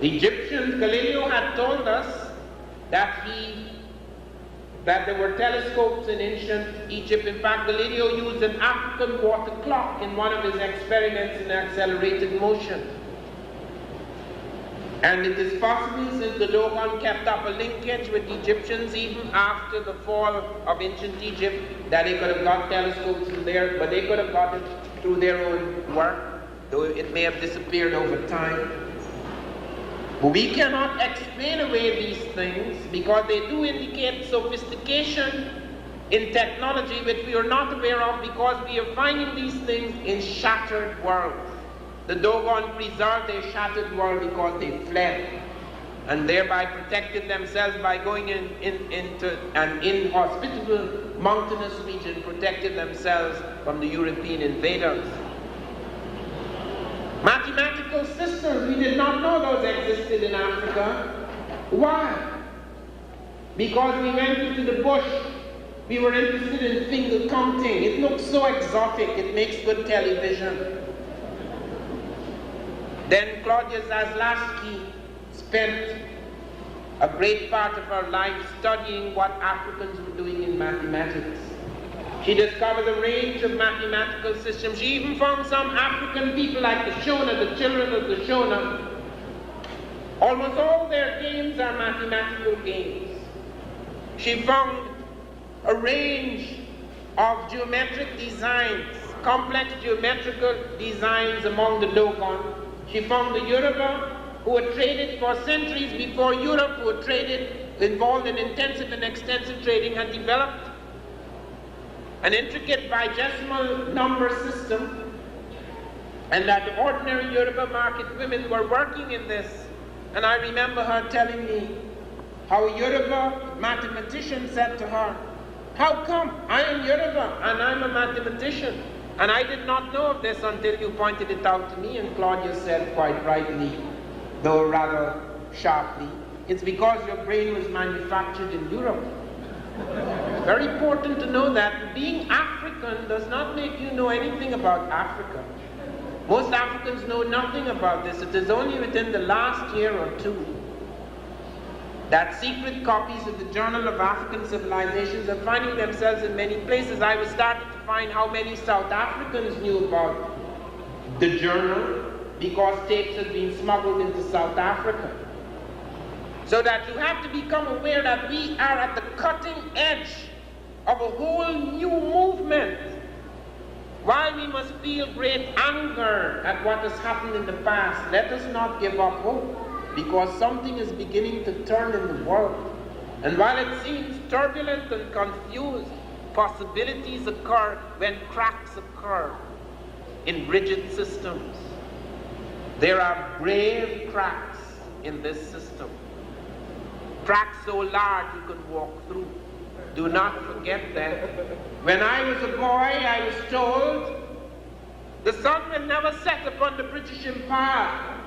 The Egyptians, Galileo had told us that there were telescopes in ancient Egypt. In fact, Galileo used an African water clock in one of his experiments in accelerated motion. And it is possible, since the Dogon kept up a linkage with the Egyptians even after the fall of ancient Egypt, that they could have got telescopes from there, but they could have got it through their own work, though it may have disappeared over time. But we cannot explain away these things because they do indicate sophistication in technology which we are not aware of, because we are finding these things in shattered worlds. The Dogon preserved their shattered world because they fled, and thereby protected themselves by going into an inhospitable mountainous region, protected themselves from the European invaders. Mathematical systems, we did not know those existed in Africa. Why? Because we went into the bush. We were interested in finger counting. It looks so exotic, it makes good television. Then Claudia Zaslavsky spent a great part of her life studying what Africans were doing in mathematics. She discovered a range of mathematical systems. She even found some African people like the Shona, the children of the Shona. Almost all their games are mathematical games. She found a range of geometric designs, complex geometrical designs among the Dogon. She found the Yoruba, who had traded for centuries before Europe, who had traded, involved in intensive and extensive trading, had developed an intricate vigesimal number system, and that the ordinary Yoruba market women were working in this. And I remember her telling me how a Yoruba mathematician said to her, "How come? I am Yoruba and I'm a mathematician. And I did not know of this until you pointed it out to me." And Claudia said quite rightly, though rather sharply, "It's because your brain was manufactured in Europe." It's very important to know that being African does not make you know anything about Africa. Most Africans know nothing about this. It is only within the last year or two that secret copies of the Journal of African Civilizations are finding themselves in many places. I was starting to find how many South Africans knew about the journal because tapes had been smuggled into South Africa. So that you have to become aware that we are at the cutting edge of a whole new movement. While we must feel great anger at what has happened in the past, let us not give up hope, because something is beginning to turn in the world. And while it seems turbulent and confused, possibilities occur when cracks occur in rigid systems. There are brave cracks in this system. Cracks so large you can walk through. Do not forget that. When I was a boy, I was told, the sun will never set upon the British Empire.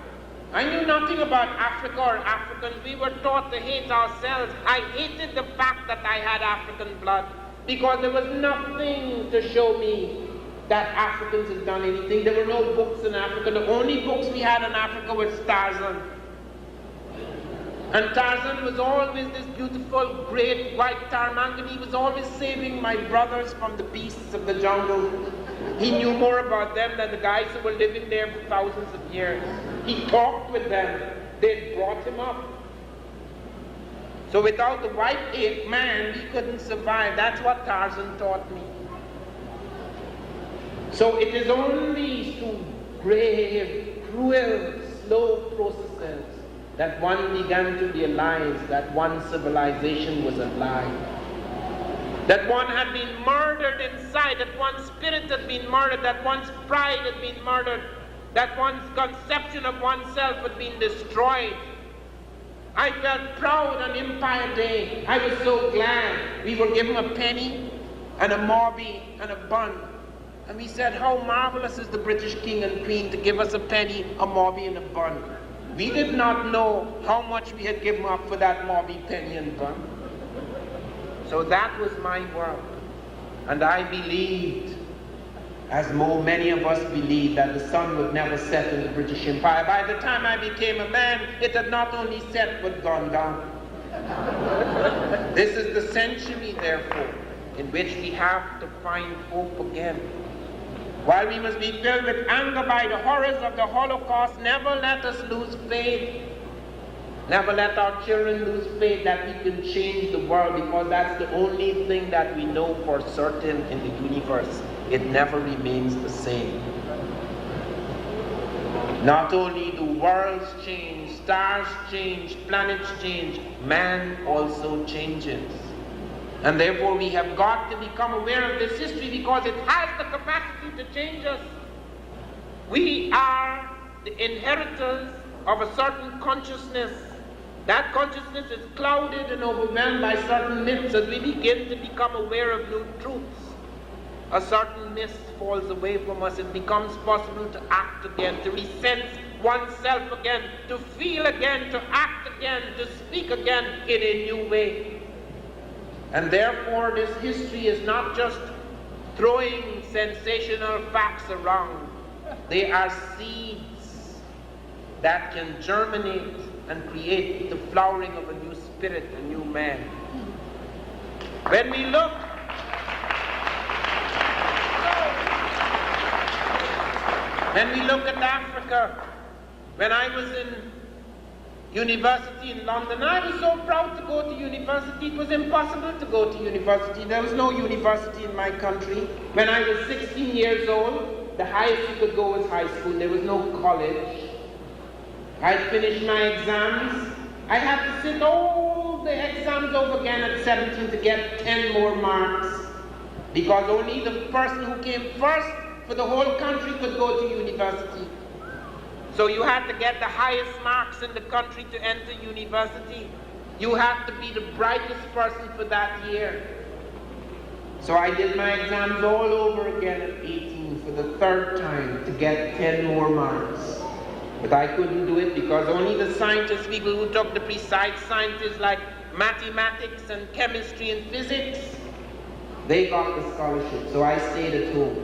I knew nothing about Africa or Africans. We were taught to hate ourselves. I hated the fact that I had African blood because there was nothing to show me that Africans had done anything. There were no books in Africa. The only books we had in Africa was Tarzan. And Tarzan was always this beautiful, great white Tarmangani. He was always saving my brothers from the beasts of the jungle. He knew more about them than the guys who were living there for thousands of years. He talked with them. They brought him up. So without the white ape man, we couldn't survive. That's what Tarzan taught me. So it is only through grave, cruel, slow processes that one began to realize that one civilization was alive. That one had been murdered inside, that one's spirit had been murdered, that one's pride had been murdered, that one's conception of oneself had been destroyed. I felt proud on Empire Day. I was so glad. We were given a penny and a mauby and a bun. And we said, how marvelous is the British King and Queen to give us a penny, a mauby and a bun. We did not know how much we had given up for that mauby, penny and bun. So that was my work. And I believed, as many of us believed, that the sun would never set in the British Empire. By the time I became a man, it had not only set but gone down. This is the century, therefore, in which we have to find hope again. While we must be filled with anger by the horrors of the Holocaust, never let us lose faith. Never let our children lose faith that we can change the world, because that's the only thing that we know for certain in the universe. It never remains the same. Not only do worlds change, stars change, planets change, man also changes. And therefore we have got to become aware of this history, because it has the capacity to change us. We are the inheritors of a certain consciousness. That consciousness is clouded and overwhelmed by certain myths. As we begin to become aware of new truths, a certain mist falls away from us. It becomes possible to act again, to resense oneself again, to feel again, to act again, to speak again in a new way. And therefore this history is not just throwing sensational facts around. They are seeds that can germinate and create the flowering of a new spirit, a new man. When we look at Africa, when I was in university in London, I was so proud to go to university. It was impossible to go to university. There was no university in my country. When I was 16 years old, the highest you could go was high school. There was no college. I finished my exams. I had to sit all the exams over again at 17 to get 10 more marks, because only the person who came first for the whole country could go to university. So you had to get the highest marks in the country to enter university. You had to be the brightest person for that year. So I did my exams all over again at 18 for the third time to get 10 more marks. But I couldn't do it because only the scientists, people who took the precise sciences like mathematics and chemistry and physics, they got the scholarship. So I stayed at home.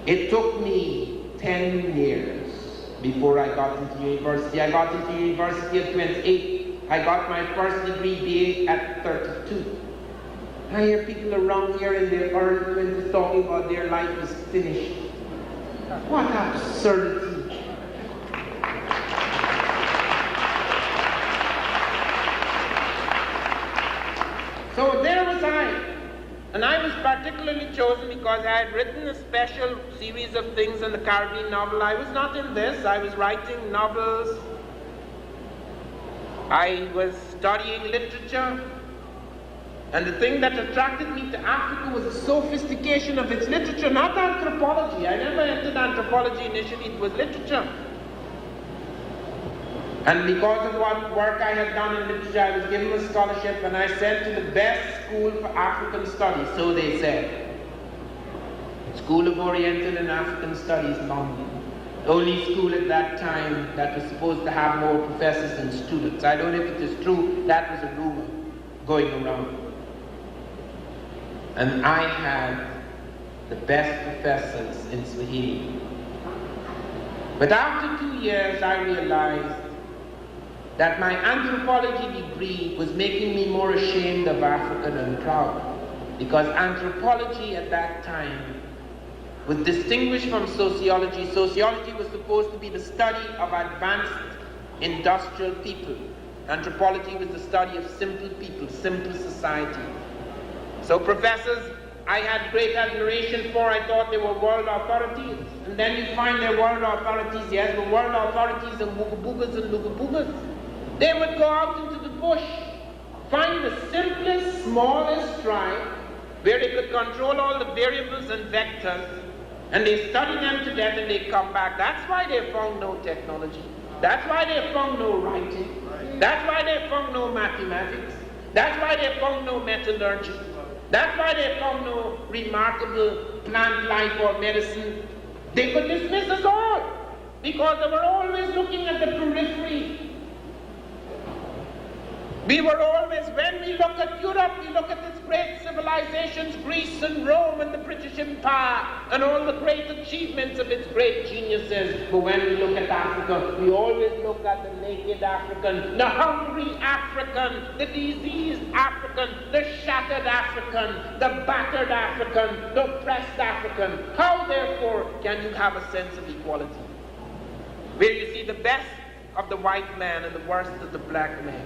It took me 10 years before I got into university. I got into university at 28. I got my first degree, BA, at 32. I hear people around here in their early 20s talking about their life is finished. What absurdity. So there was I. And I was particularly chosen because I had written a special series of things in the Caribbean novel. I was not in this. I was writing novels. I was studying literature. And the thing that attracted me to Africa was the sophistication of its literature, not anthropology. I never entered anthropology initially. It was literature. And because of what work I had done in literature, I was given a scholarship and I sent to the best school for African studies, so they said. School of Oriental and African Studies, London. The only school at that time that was supposed to have more professors than students. I don't know if it is true, that was a rumor going around. And I had the best professors in Swahili. But after 2 years, I realized that my anthropology degree was making me more ashamed of Africa than proud. Because anthropology at that time was distinguished from sociology. Sociology was supposed to be the study of advanced industrial people. Anthropology was the study of simple people, simple society. So professors I had great admiration for, I thought they were world authorities. And then you find their world authorities, yes, but world authorities and woogaboogers and lugaboogers. They would go out into the bush, find the simplest, smallest tribe, where they could control all the variables and vectors, and they study them to death and they come back. That's why they found no technology. That's why they found no writing. That's why they found no mathematics. That's why they found no metallurgy. That's why they found no remarkable plant life or medicine. They could dismiss us all because they were always looking at the periphery. We were always, when we look at Europe, we look at its great civilizations, Greece and Rome and the British Empire, and all the great achievements of its great geniuses. But when we look at Africa, we always look at the naked African, the hungry African, the diseased African, the shattered African, the battered African, the oppressed African. How, therefore, can you have a sense of equality? Where you see the best of the white man and the worst of the black man.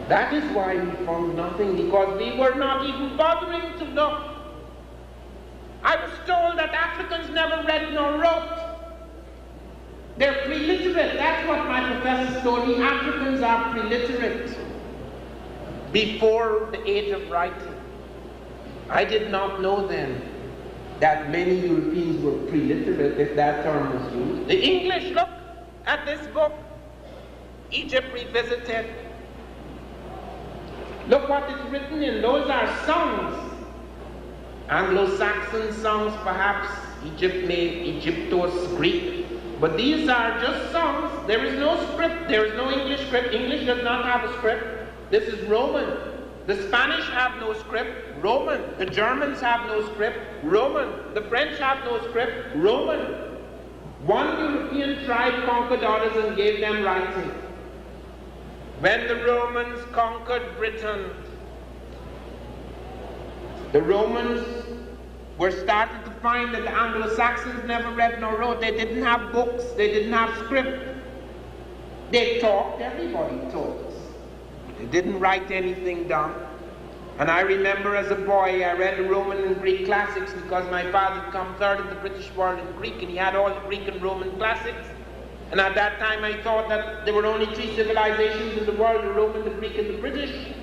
That is why we found nothing, because we were not even bothering to look. I was told that Africans never read nor wrote. They're preliterate. That's what my professor told me. Africans are preliterate before the age of writing. I did not know then that many Europeans were preliterate, if that term was used. The English, look at this book, Egypt Revisited. Look what is written in. Those are songs. Anglo-Saxon songs, perhaps. Egypt made Egyptos Greek. But these are just songs. There is no script. There is no English script. English does not have a script. This is Roman. The Spanish have no script. Roman. The Germans have no script. Roman. The French have no script. Roman. One European tribe conquered others and gave them writing. When the Romans conquered Britain, the Romans were starting to find that the Anglo-Saxons never read nor wrote. They didn't have books, they didn't have script. They talked, everybody talks. They didn't write anything down. And I remember as a boy, I read the Roman and Greek classics because my father had come third in the British world in Greek, and he had all the Greek and Roman classics. And at that time I thought that there were only three civilizations in the world, the Roman, the Greek, and the British.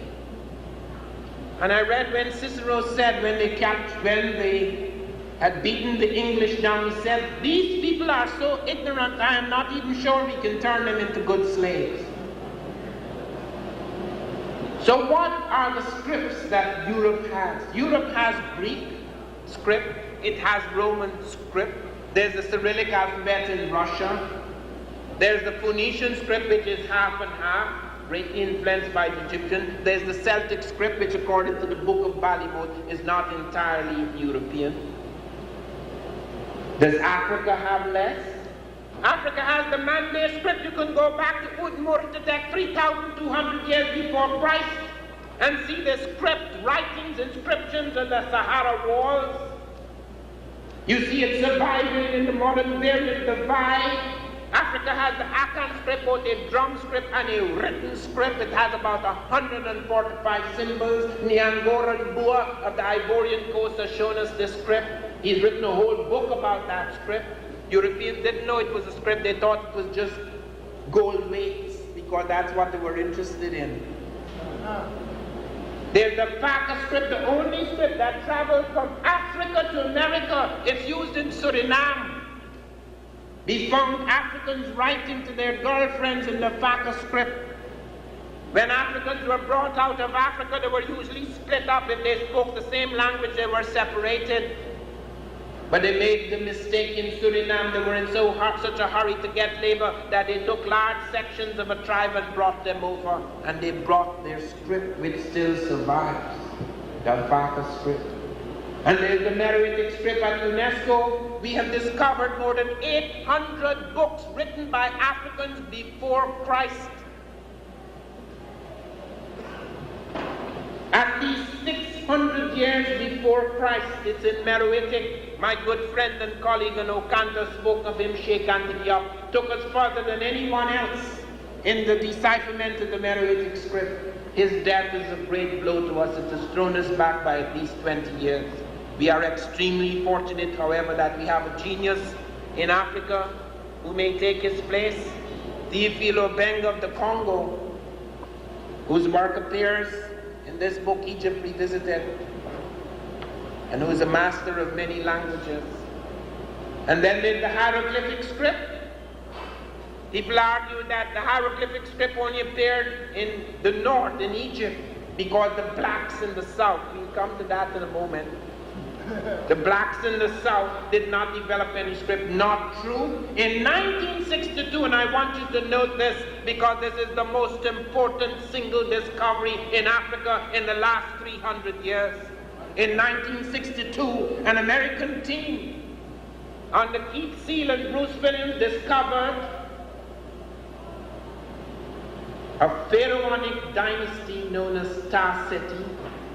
And I read when Cicero said, when they had beaten the English down, he said, these people are so ignorant, I am not even sure we can turn them into good slaves. So what are the scripts that Europe has? Europe has Greek script, it has Roman script, there's the Cyrillic alphabet in Russia, there's the Phoenician script, which is half and half, greatly influenced by the Egyptian. There's the Celtic script, which according to the Book of Ballymote is not entirely European. Does Africa have less? Africa has the Mandé script. You can go back to Utmurtatek 3,200 years before Christ and see the script, writings, inscriptions on the Sahara walls. You see it surviving in the modern variant of Vai. Africa has the Akan script, both a drum script and a written script. It has about 145 symbols. Nyangora Bua of the Ivorian Coast has shown us this script. He's written a whole book about that script. Europeans didn't know it was a script. They thought it was just gold weights because that's what they were interested in. There's the Faka script, the only script that travels from Africa to America. It's used in Suriname. We found Africans writing to their girlfriends in the Faka script. When Africans were brought out of Africa, they were usually split up. If they spoke the same language, they were separated. But they made the mistake in Suriname. They were in such a hurry to get labor that they took large sections of a tribe and brought them over. And they brought their script, which still survives, the Faka script. And there's the Meroitic script at UNESCO. We have discovered more than 800 books written by Africans before Christ. At least 600 years before Christ, it's in Meroitic. My good friend and colleague in Okanta spoke of him, Sheikh Antidiop, took us further than anyone else in the decipherment of the Meroitic script. His death is a great blow to us. It has thrown us back by at least 20 years. We are extremely fortunate, however, that we have a genius in Africa who may take his place, Theophilo Beng of the Congo, whose work appears in this book, Egypt Revisited, and who is a master of many languages. And then there's the hieroglyphic script. People argue that the hieroglyphic script only appeared in the north, in Egypt, because the blacks in the south, we'll come to that in a moment, the blacks in the south did not develop any script. Not true. In 1962, and I want you to note this because this is the most important single discovery in Africa in the last 300 years. In 1962, an American team under Keith Seal and Bruce Williams discovered a pharaonic dynasty known as Ta Seti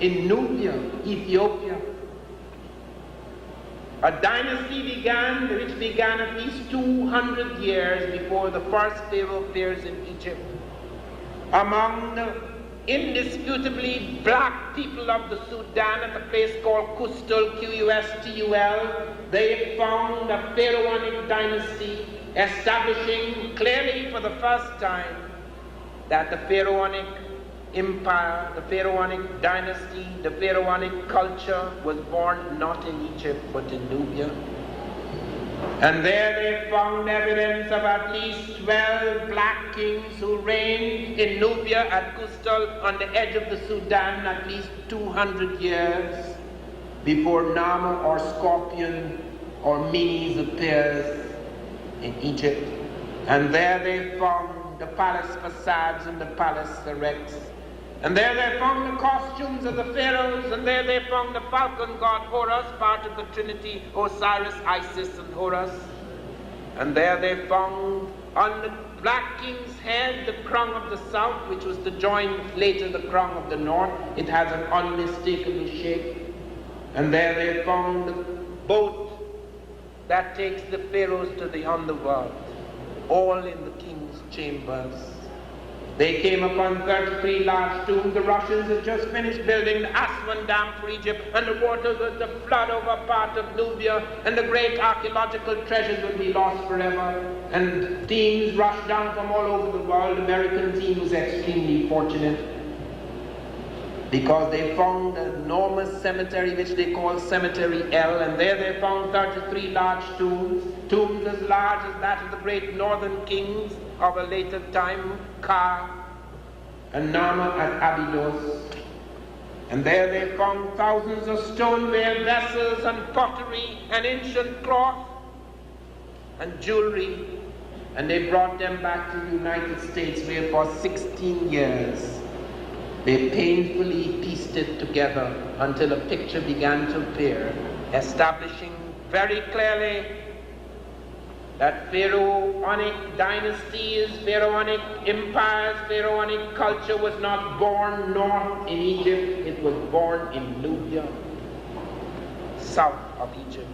in Nubia, Ethiopia. A dynasty which began at least 200 years before the first pharaoh appears in Egypt. Among the indisputably black people of the Sudan at a place called Kustul, Q-U-S-T-U-L, they found a pharaonic dynasty establishing clearly for the first time that the pharaonic empire, the pharaonic dynasty, the pharaonic culture was born not in Egypt but in Nubia. And there they found evidence of at least 12 black kings who reigned in Nubia at Kustal on the edge of the Sudan at least 200 years before Nama or Scorpion or Menes appears in Egypt. And there they found the palace facades and the palace erects. And there they found the costumes of the pharaohs, and there they found the falcon god Horus, part of the Trinity, Osiris, Isis, and Horus. And there they found on the black king's head the crown of the south, which was to join later the crown of the north. It has an unmistakable shape. And there they found the boat that takes the pharaohs to the underworld, all in the king's chambers. They came upon 33 large tombs. The Russians had just finished building the Aswan Dam for Egypt, and the waters were to flood over part of Nubia, and the great archaeological treasures would be lost forever. And teams rushed down from all over the world. The American team was extremely fortunate because they found an enormous cemetery which they call Cemetery L, and there they found 33 large tombs as large as that of the great northern kings of a later time, Ka and Nama at Abydos. And there they found thousands of stoneware vessels and pottery and ancient cloth and jewelry, and they brought them back to the United States, where for 16 years they painfully pieced it together until a picture began to appear, establishing very clearly that pharaonic dynasties, pharaonic empires, pharaonic culture was not born north in Egypt, it was born in Nubia, south of Egypt.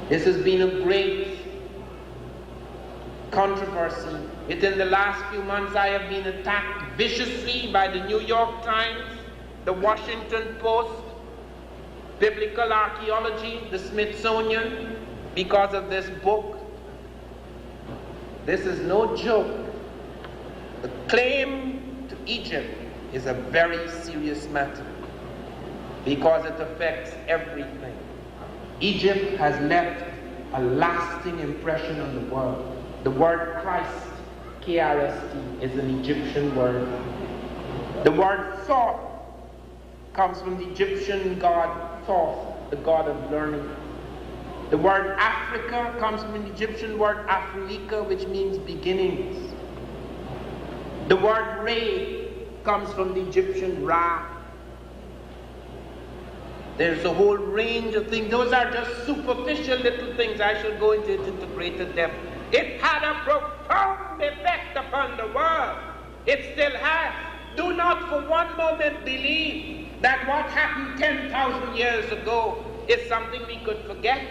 This has been a great controversy. Within the last few months, I have been attacked viciously by the New York Times, the Washington Post, Biblical Archaeology, the Smithsonian, because of this book. This is no joke. The claim to Egypt is a very serious matter because it affects everything. Egypt has left a lasting impression on the world. The word Christ, K-R-S-T, is an Egyptian word. The word thought comes from the Egyptian god Thoth, the god of learning. The word Africa comes from the Egyptian word Afrika, which means beginnings. The word Ray comes from the Egyptian Ra. There's a whole range of things. Those are just superficial little things. I shall go into it into greater depth. It had a profound effect upon the world. It still has. Do not for one moment believe that what happened 10,000 years ago is something we could forget,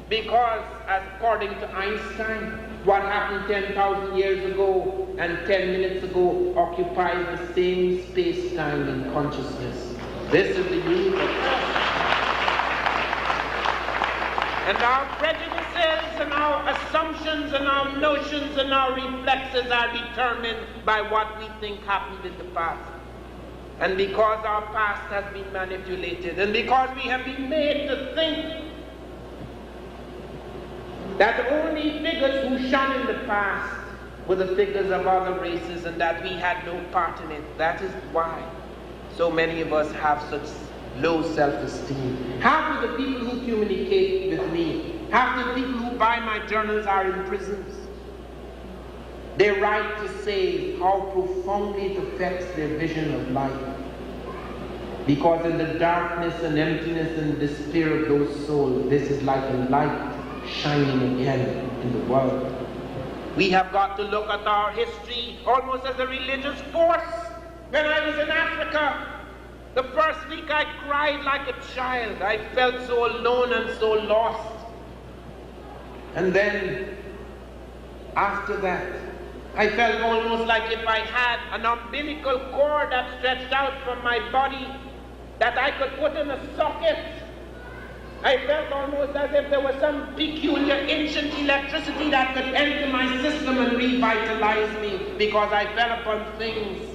because according to Einstein, what happened 10,000 years ago and 10 minutes ago occupies the same space-time in consciousness. This is the universe. And our prejudices and our assumptions and our notions and our reflexes are determined by what we think happened in the past. And because our past has been manipulated, and because we have been made to think that the only figures who shone in the past were the figures of other races, and that we had no part in it. That is why so many of us have such low self-esteem. Half of the people who communicate with me, half of the people who buy my journals are in prisons. They write to say how profoundly it affects their vision of life. Because in the darkness and emptiness and despair of those souls, this is like a light shining again in the world. We have got to look at our history almost as a religious force. When I was in Africa, the first week I cried like a child. I felt so alone and so lost. And then, after that, I felt almost like if I had an umbilical cord that stretched out from my body that I could put in a socket. I felt almost as if there was some peculiar ancient electricity that could enter my system and revitalize me, because I fell upon things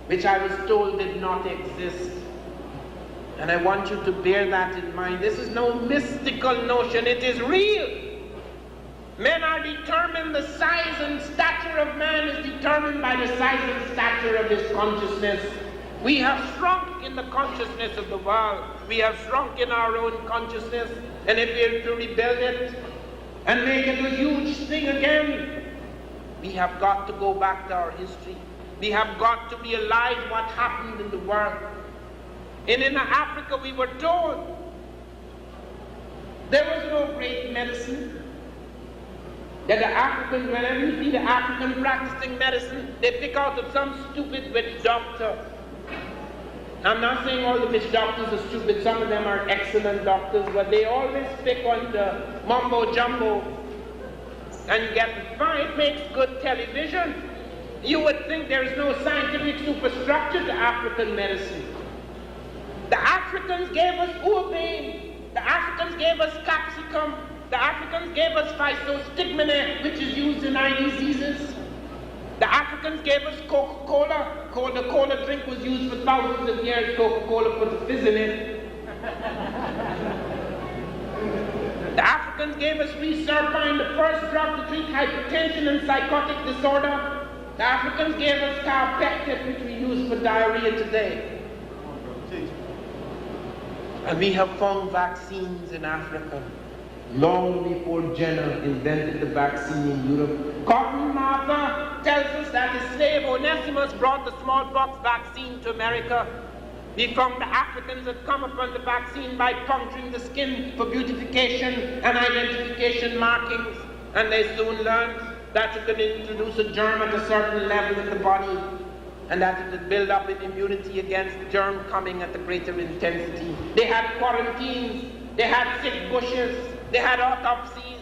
which I was told did not exist. And I want you to bear that in mind. This is no mystical notion, it is real. Men are determined, the size and stature of man is determined by the size and stature of his consciousness. We have shrunk in the consciousness of the world. We have shrunk in our own consciousness. And if we are to rebuild it and make it a huge thing again, we have got to go back to our history. We have got to realize what happened in the world. And in Africa we were told there was no great medicine. That the Africans, whenever you see the African practicing medicine, they pick out of some stupid witch doctor. I'm not saying all the witch doctors are stupid, some of them are excellent doctors, but they always pick on the mumbo jumbo and get fine. It makes good television. You would think there is no scientific superstructure to African medicine. The Africans gave us urbane, the Africans gave us capsicum, the Africans gave us physostigmine, which is used in eye diseases. The Africans gave us Coca-Cola. The cola drink was used for thousands of years. Coca-Cola put the fizz in it. The Africans gave us reserpine, the first drug to treat hypertension and psychotic disorder. The Africans gave us carpectin, which we use for diarrhea today. And we have found vaccines in Africa long before Jenner invented the vaccine in Europe. Cotton Mather tells us that the slave Onesimus brought the smallpox vaccine to America. We found the Africans had come upon the vaccine by puncturing the skin for beautification and identification markings, and they soon learned that you could introduce a germ at a certain level in the body, and that it would build up an immunity against germ coming at a greater intensity. They had quarantines, they had sick bushes, they had autopsies.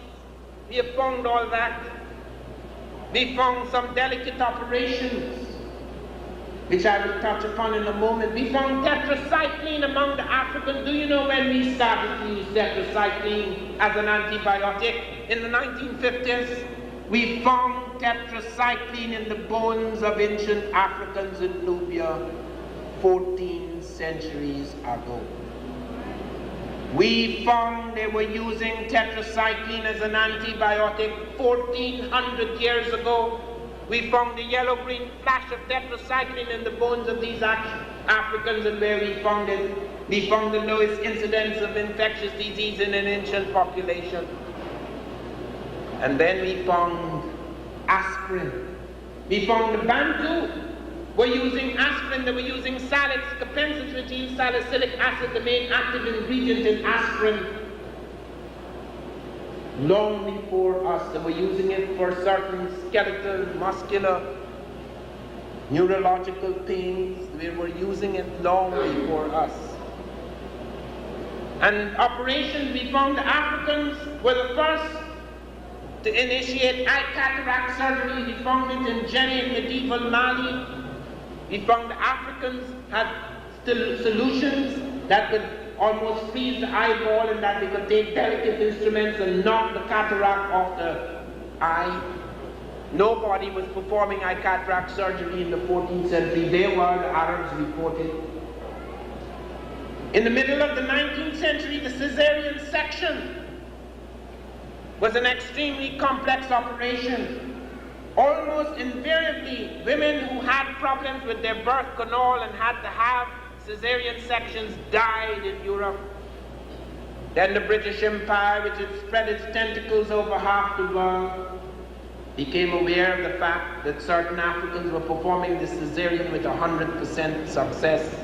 We have found all that. We found some delicate operations, which I will touch upon in a moment. We found tetracycline among the Africans. Do you know when we started to use tetracycline as an antibiotic? In the 1950s, we found tetracycline in the bones of ancient Africans in Nubia 14 centuries ago. We found they were using tetracycline as an antibiotic 1,400 years ago. We found the yellow-green flash of tetracycline in the bones of these Africans, and where we found it, we found the lowest incidence of infectious disease in an ancient population. And then we found aspirin. We found the Bantu were using aspirin, they were using salix capensis, which is salicylic acid, the main active ingredient in aspirin. Long before us, they were using it for certain skeletal, muscular, neurological pains. They were using it long before us. And operations, we found the Africans were the first to initiate eye cataract surgery. We found it in Jenny in medieval Mali. We found the Africans had still solutions that could almost freeze the eyeball, and that they could take delicate instruments and knock the cataract off the eye. Nobody was performing eye cataract surgery in the 14th century. They were, the Arabs reported. In the middle of the 19th century, the cesarean section was an extremely complex operation. Almost invariably, women who had problems with their birth canal and had to have cesarean sections died in Europe. Then the British Empire, which had spread its tentacles over half the world, became aware of the fact that certain Africans were performing the cesarean with 100% success.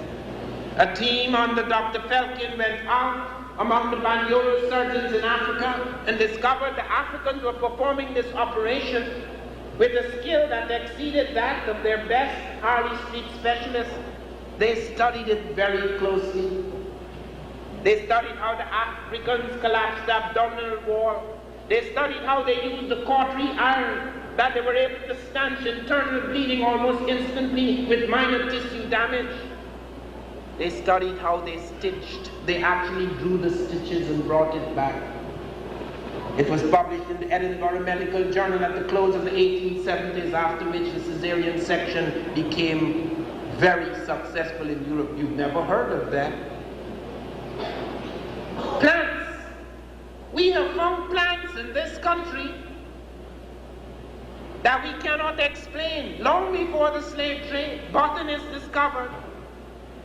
A team under Dr. Felkin went out among the Banyoro surgeons in Africa and discovered the Africans were performing this operation with a skill that exceeded that of their best Harley Street specialists. They studied it very closely. They studied how the Africans collapsed the abdominal wall. They studied how they used the cautery iron, that they were able to stanch internal bleeding almost instantly with minor tissue damage. They studied how they stitched. They actually drew the stitches and brought it back. It was published in the Edinburgh Medical Journal at the close of the 1870s, after which the cesarean section became very successful in Europe. You've never heard of that. Plants. We have found plants in this country that we cannot explain. Long before the slave trade, botanists discovered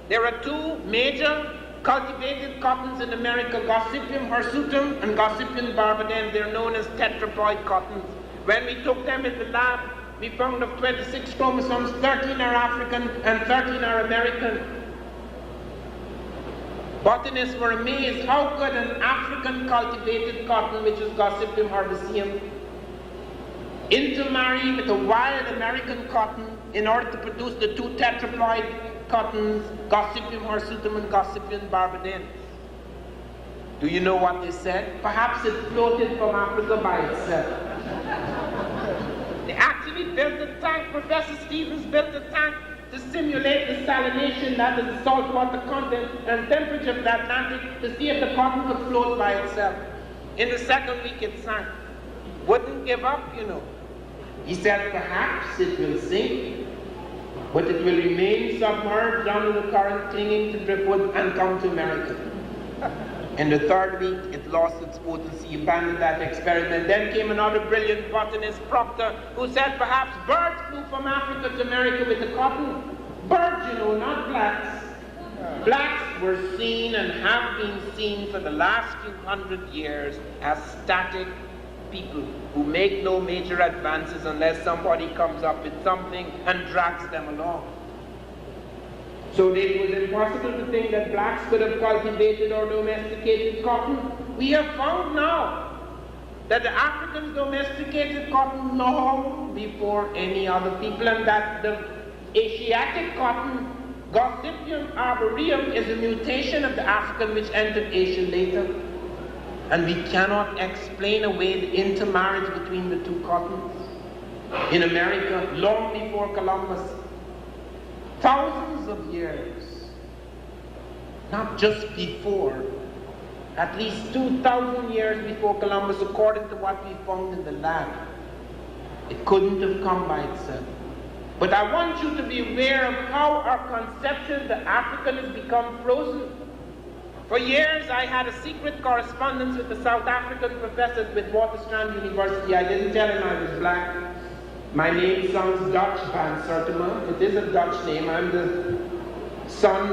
there are two major cultivated cottons in America, Gossypium hirsutum and Gossypium barbadens. They're known as tetraploid cottons. When we took them in the lab, we found of 26 chromosomes, 13 are African and 13 are American. Botanists were amazed how could an African cultivated cotton, which is Gossypium herbaceum, intermarry with a wild American cotton in order to produce the two tetraploid cottons, Gossypium hirsutum and Gossypium barbadens. Do you know what they said? Perhaps it floated from Africa by itself. They actually built a tank, Professor Stevens built a tank to simulate the salination, that is the saltwater content and temperature of the Atlantic, to see if the cotton could float by itself. In the second week it sank. Wouldn't give up, you know. He said perhaps it will sink, but it will remain submerged under the current, clinging to driftwood and come to America. In the third week, it lost its potency, abandoned that experiment. Then came another brilliant botanist, Proctor, who said perhaps birds flew from Africa to America with the cotton. Birds, you know, not blacks. Blacks were seen and have been seen for the last few hundred years as static people who make no major advances unless somebody comes up with something and drags them along. So it was impossible to think that blacks could have cultivated or domesticated cotton. We have found now that the Africans domesticated cotton long before any other people, and that the Asiatic cotton, Gossypium arboreum, is a mutation of the African which entered Asia later. And we cannot explain away the intermarriage between the two cottons. In America, long before Columbus, thousands of years, not just before, at least 2,000 years before Columbus, according to what we found in the lab. It couldn't have come by itself. But I want you to be aware of how our conception of the African has become frozen. For years, I had a secret correspondence with the South African professors with Waterstrand University. I didn't tell him I was black. My name sounds Dutch, Van Sertima. It is a Dutch name. I'm the son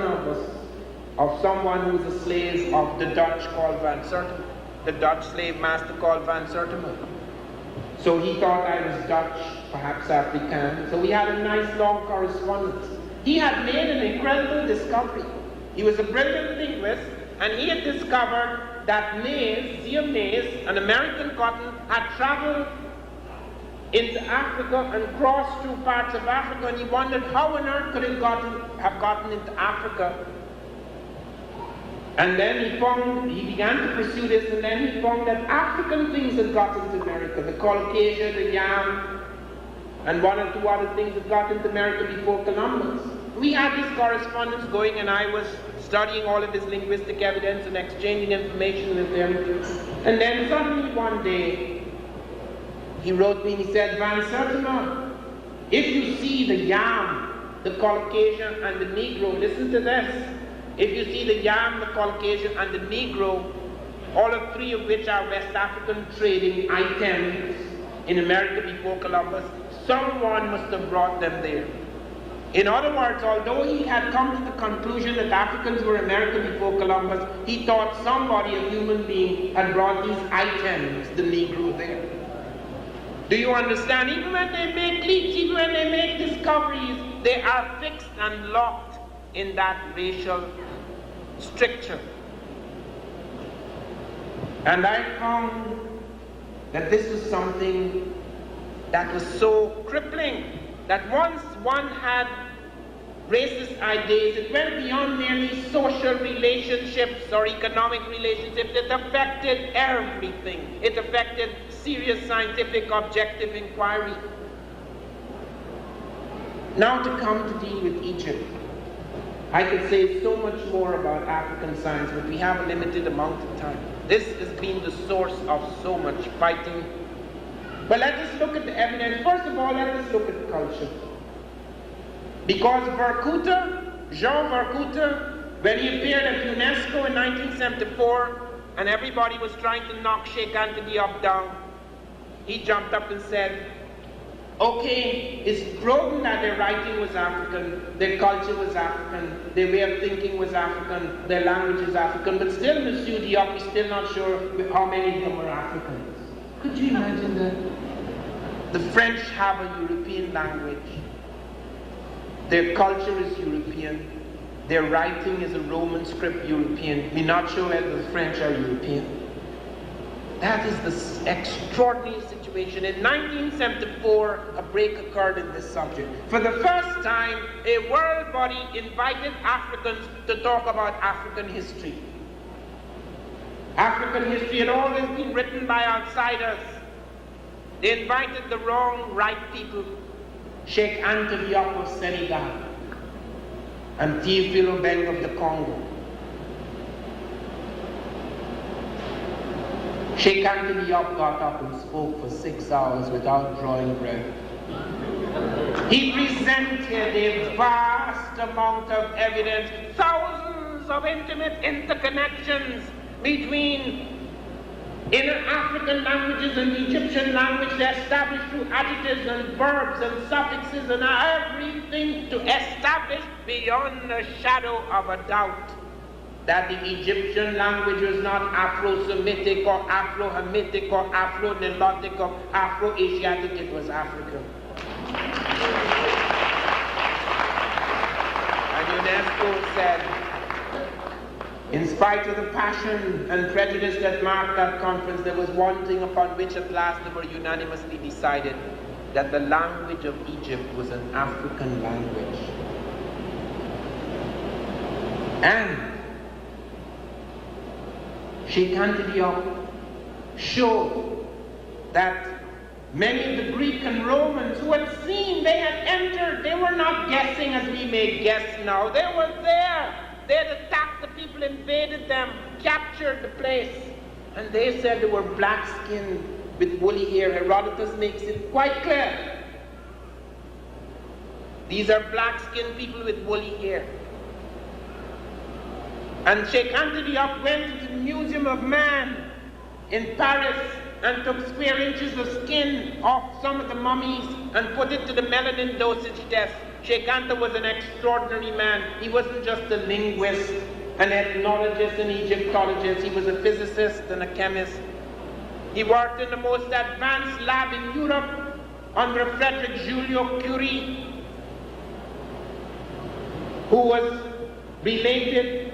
of someone who was a slave of the Dutch called Van Sertima, the Dutch slave master called Van Sertima. So he thought I was Dutch, perhaps African. So we had a nice long correspondence. He had made an incredible discovery. He was a brilliant linguist, and he had discovered that maize, Zea maize, an American cotton, had traveled into Africa and crossed through parts of Africa, and he wondered how on earth could it have gotten into Africa. And then he began to pursue this, and then he found that African things had got into America. The colocasia, the yam, and one or two other things had got into America before Columbus. We had this correspondence going, and I was studying all of his linguistic evidence and exchanging information with him. And then suddenly one day, he wrote me and he said, Van Sertima, if you see the yam, the colocasia, and the Negro, listen to this. If you see the yam, the colocasia, and the Negro, all of three of which are West African trading items in America before Columbus, someone must have brought them there. In other words, although he had come to the conclusion that Africans were American before Columbus, he thought somebody, a human being, had brought these items, the Negro, there. Do you understand? Even when they make leaps, even when they make discoveries, they are fixed and locked in that racial stricture. And I found that this was something that was so crippling, that once one had racist ideas, it went beyond merely social relationships or economic relationships. It affected everything. It affected serious scientific objective inquiry. Now to come to deal with Egypt. I could say so much more about African science, but we have a limited amount of time. This has been the source of so much fighting. But let us look at the evidence. First of all, let us look at the culture. Because Jean Vercoute, when he appeared at UNESCO in 1974, and everybody was trying to knock Sheikh Anta Diop down, he jumped up and said, okay, it's proven that their writing was African, their culture was African, their way of thinking was African, their language is African, but still, Monsieur Diop, we're still not sure how many of them were Africans. Could you imagine that? The French have a European language. Their culture is European. Their writing is a Roman script European. We're not sure whether the French are European. That is the extraordinary situation. In 1974, a break occurred in this subject. For the first time, a world body invited Africans to talk about African history. African history had always been written by outsiders. They invited the wrong, right people. Sheikh Anta Diop of Senegal and Théophile Obiang of the Congo. Sheikh Anta Diop got up and spoke for 6 hours without drawing breath. He presented a vast amount of evidence, thousands of intimate interconnections between inner African languages and the Egyptian language, established through adjectives and verbs and suffixes and everything to establish beyond a shadow of a doubt that the Egyptian language was not Afro-Semitic or Afro-Hamitic or Afro-Nilotic or Afro-Asiatic, it was African. And UNESCO said, in spite of the passion and prejudice that marked that conference, there was one thing upon which at last they were unanimously decided, that the language of Egypt was an African language. And Sheikh Anta Diop showed that many of the Greek and Romans who had seen, they had entered, they were not guessing as we may guess now, they were there. They had attacked the people, invaded them, captured the place. And they said they were black-skinned with woolly hair. Herodotus makes it quite clear. These are black-skinned people with woolly hair. And Sheikh Anta Diop went to the Museum of Man in Paris and took square inches of skin off some of the mummies and put it to the melanin dosage test. Sheikh Anta was an extraordinary man. He wasn't just a linguist, an ethnologist, an Egyptologist. He was a physicist and a chemist. He worked in the most advanced lab in Europe under Frederick Julio Curie, who was related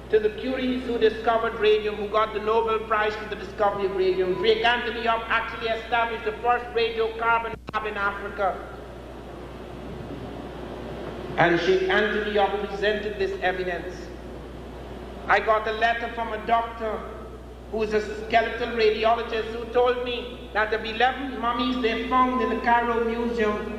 to the Curies who discovered radium, who got the Nobel Prize for the discovery of radium. Sheikh Anta Diop actually established the first radiocarbon lab in Africa. And Sheikh Anta Diop presented this evidence. I got a letter from a doctor who's a skeletal radiologist who told me that of 11 mummies they found in the Cairo Museum,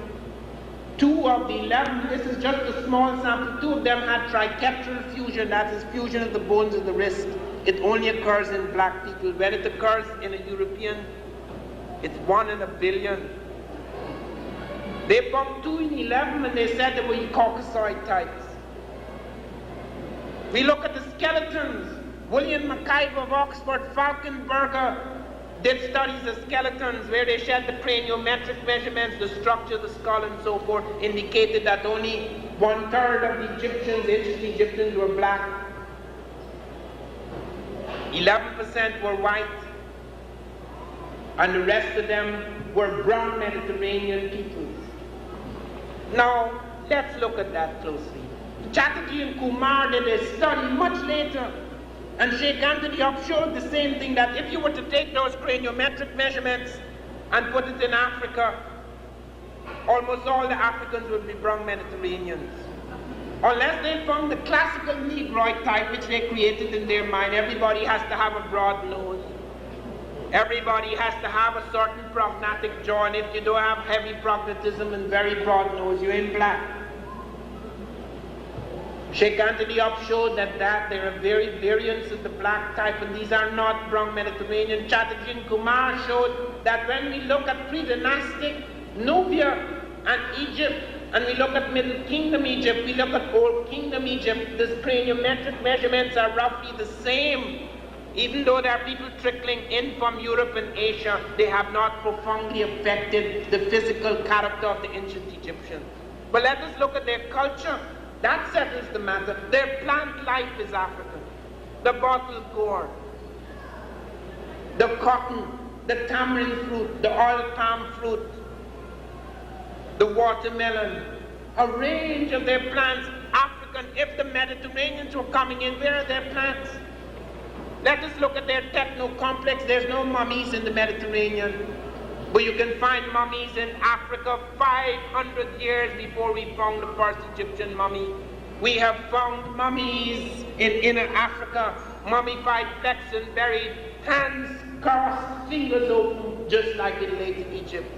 2 of the 11, this is just a small sample, 2 of them had triquetral fusion, that is fusion of the bones of the wrist. It only occurs in black people. When it occurs in a European, it's 1 in a billion. They found 2 in 11 and they said they were Caucasoid types. We look at the skeletons. William McIver of Oxford, Falkenberger, did studies of skeletons where they shed the craniometric measurements, the structure of the skull and so forth, indicated that only 1/3 of the Egyptians, ancient Egyptians, were black. 11% were white, and the rest of them were brown Mediterranean peoples. Now, let's look at that closely. Chatterjee and Kumar did a study much later, and Sheikh Anta Diop showed the same thing, that if you were to take those craniometric measurements and put it in Africa, almost all the Africans would be brown Mediterraneans. Unless they found the classical Negroid type which they created in their mind. Everybody has to have a broad nose. Everybody has to have a certain prognatic jaw, and if you don't have heavy prognatism and very broad nose, you're in black. Sheikh Anta Diop showed that there are variants of the black type, and these are not brown Mediterranean. Chatterjee and Kumar showed that when we look at pre-dynastic Nubia and Egypt, and we look at Middle Kingdom Egypt, we look at Old Kingdom Egypt, the craniometric measurements are roughly the same. Even though there are people trickling in from Europe and Asia, they have not profoundly affected the physical character of the ancient Egyptians. But let us look at their culture. That settles the matter. Their plant life is African. The bottle gourd, the cotton, the tamarind fruit, the oil palm fruit, the watermelon, a range of their plants, African. If the Mediterraneans were coming in, where are their plants? Let us look at their techno-complex. There's no mummies in the Mediterranean, but you can find mummies in Africa 500 years before we found the first Egyptian mummy. We have found mummies in inner Africa, mummified, flexed and buried, hands crossed, fingers open, just like in late Egypt.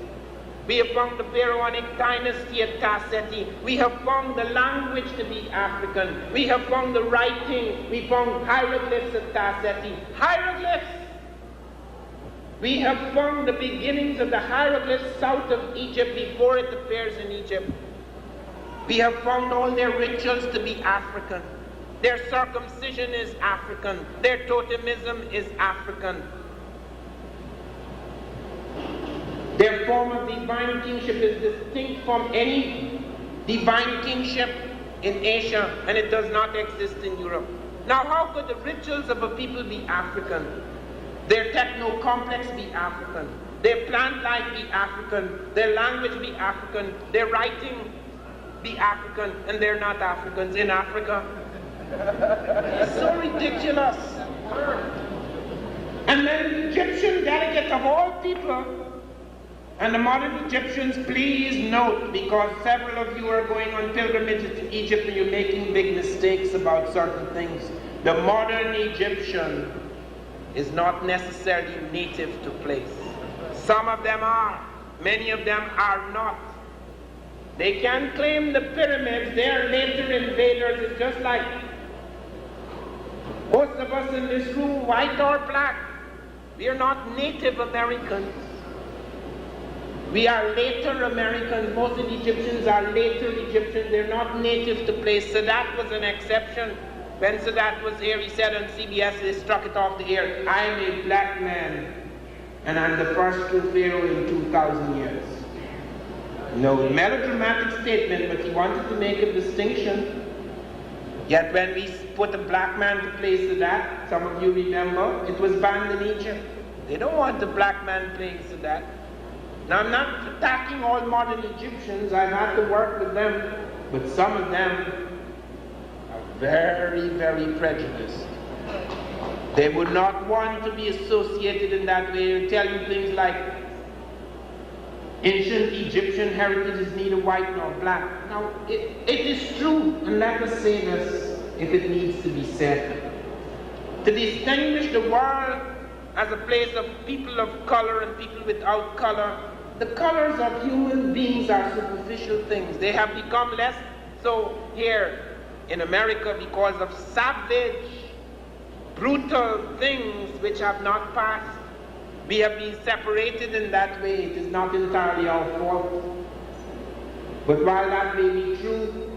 We have found the Pharaonic dynasty at Tasseti. We have found the language to be African. We have found the writing. We found hieroglyphs at Tasseti. Hieroglyphs! We have found the beginnings of the hieroglyphs south of Egypt before it appears in Egypt. We have found all their rituals to be African. Their circumcision is African. Their totemism is African. Their form of divine kingship is distinct from any divine kingship in Asia, and it does not exist in Europe. Now, how could the rituals of a people be African? Their techno-complex be African. Their plant life be African. Their language be African. Their writing be African, and they're not Africans in Africa. It's so ridiculous. And then the Egyptian delegate of all people, and the modern Egyptians, please note, because several of you are going on pilgrimages to Egypt and you're making big mistakes about certain things. The modern Egyptian is not necessarily native to place. Some of them are, many of them are not. They can claim the pyramids, they are later invaders. It's just like most of us in this room, white or black, we are not Native Americans. We are later Americans. Most of the Egyptians are later Egyptians. They're not native to place. So that was an exception. When Sadat was here, he said on CBS, they struck it off the air, I am a black man, and I'm the first true pharaoh in 2,000 years. No melodramatic statement, but he wanted to make a distinction. Yet when we put a black man to play Sadat, some of you remember, it was banned in Egypt. They don't want a black man playing Sadat. Now I'm not attacking all modern Egyptians, I've had to work with them, but some of them are very, very prejudiced. They would not want to be associated in that way. They tell you things like, ancient Egyptian heritage is neither white nor black. Now, it is true, and let us say this if it needs to be said. To distinguish the world as a place of people of color and people without color, the colors of human beings are superficial things. They have become less so here in America because of savage, brutal things which have not passed. We have been separated in that way. It is not entirely our fault. But while that may be true,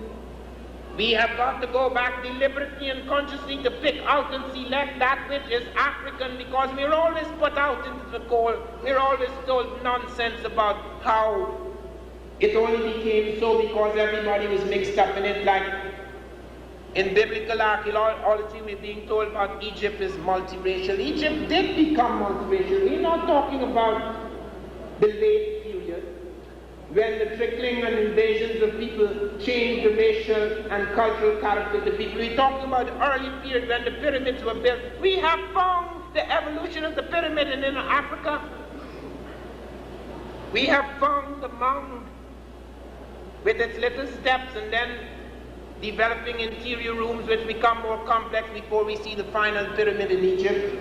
we have got to go back deliberately and consciously to pick out and select that which is African, because we're always put out into the cold. We're always told nonsense about how it only became so because everybody was mixed up in it. Like in biblical archaeology, we're being told about Egypt is multiracial. Egypt did become multiracial. We're not talking about the late period, when the trickling and invasions of people changed the racial and cultural character of the people. We're talking about the early period when the pyramids were built. We have found the evolution of the pyramid in Africa. We have found the mound with its little steps, and then developing interior rooms which become more complex before we see the final pyramid in Egypt.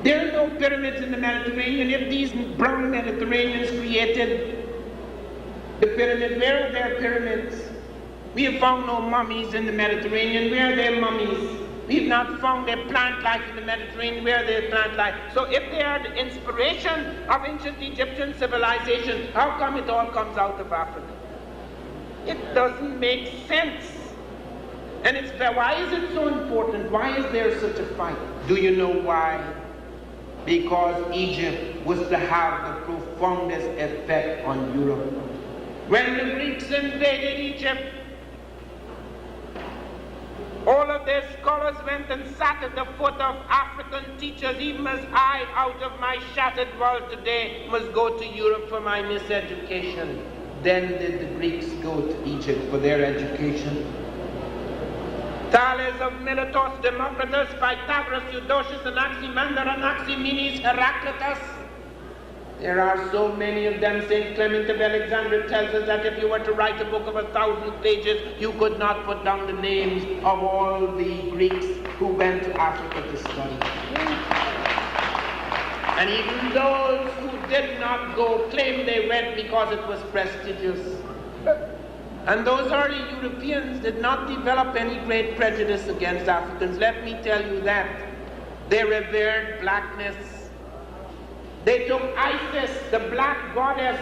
There are no pyramids in the Mediterranean. If these brown Mediterraneans created the pyramid, where are their pyramids? We have found no mummies in the Mediterranean. Where are their mummies? We have not found their plant life in the Mediterranean. Where are their plant life? So if they are the inspiration of ancient Egyptian civilization, how come it all comes out of Africa? It doesn't make sense. And why is it so important? Why is there such a fight? Do you know why? Because Egypt was to have the profoundest effect on Europe. When the Greeks invaded Egypt, all of their scholars went and sat at the foot of African teachers, even as I, out of my shattered world today, must go to Europe for my miseducation. Then did the Greeks go to Egypt for their education. Thales of Miletus, Democritus, Pythagoras, Eudoxus, Anaximander, Anaximenes, Heraclitus. There are so many of them. St. Clement of Alexandria tells us that if you were to write a book of 1,000 pages, you could not put down the names of all the Greeks who went to Africa to study. And even those who did not go claimed they went because it was prestigious. And those early Europeans did not develop any great prejudice against Africans. Let me tell you that. They revered blackness. They took Isis, the black goddess,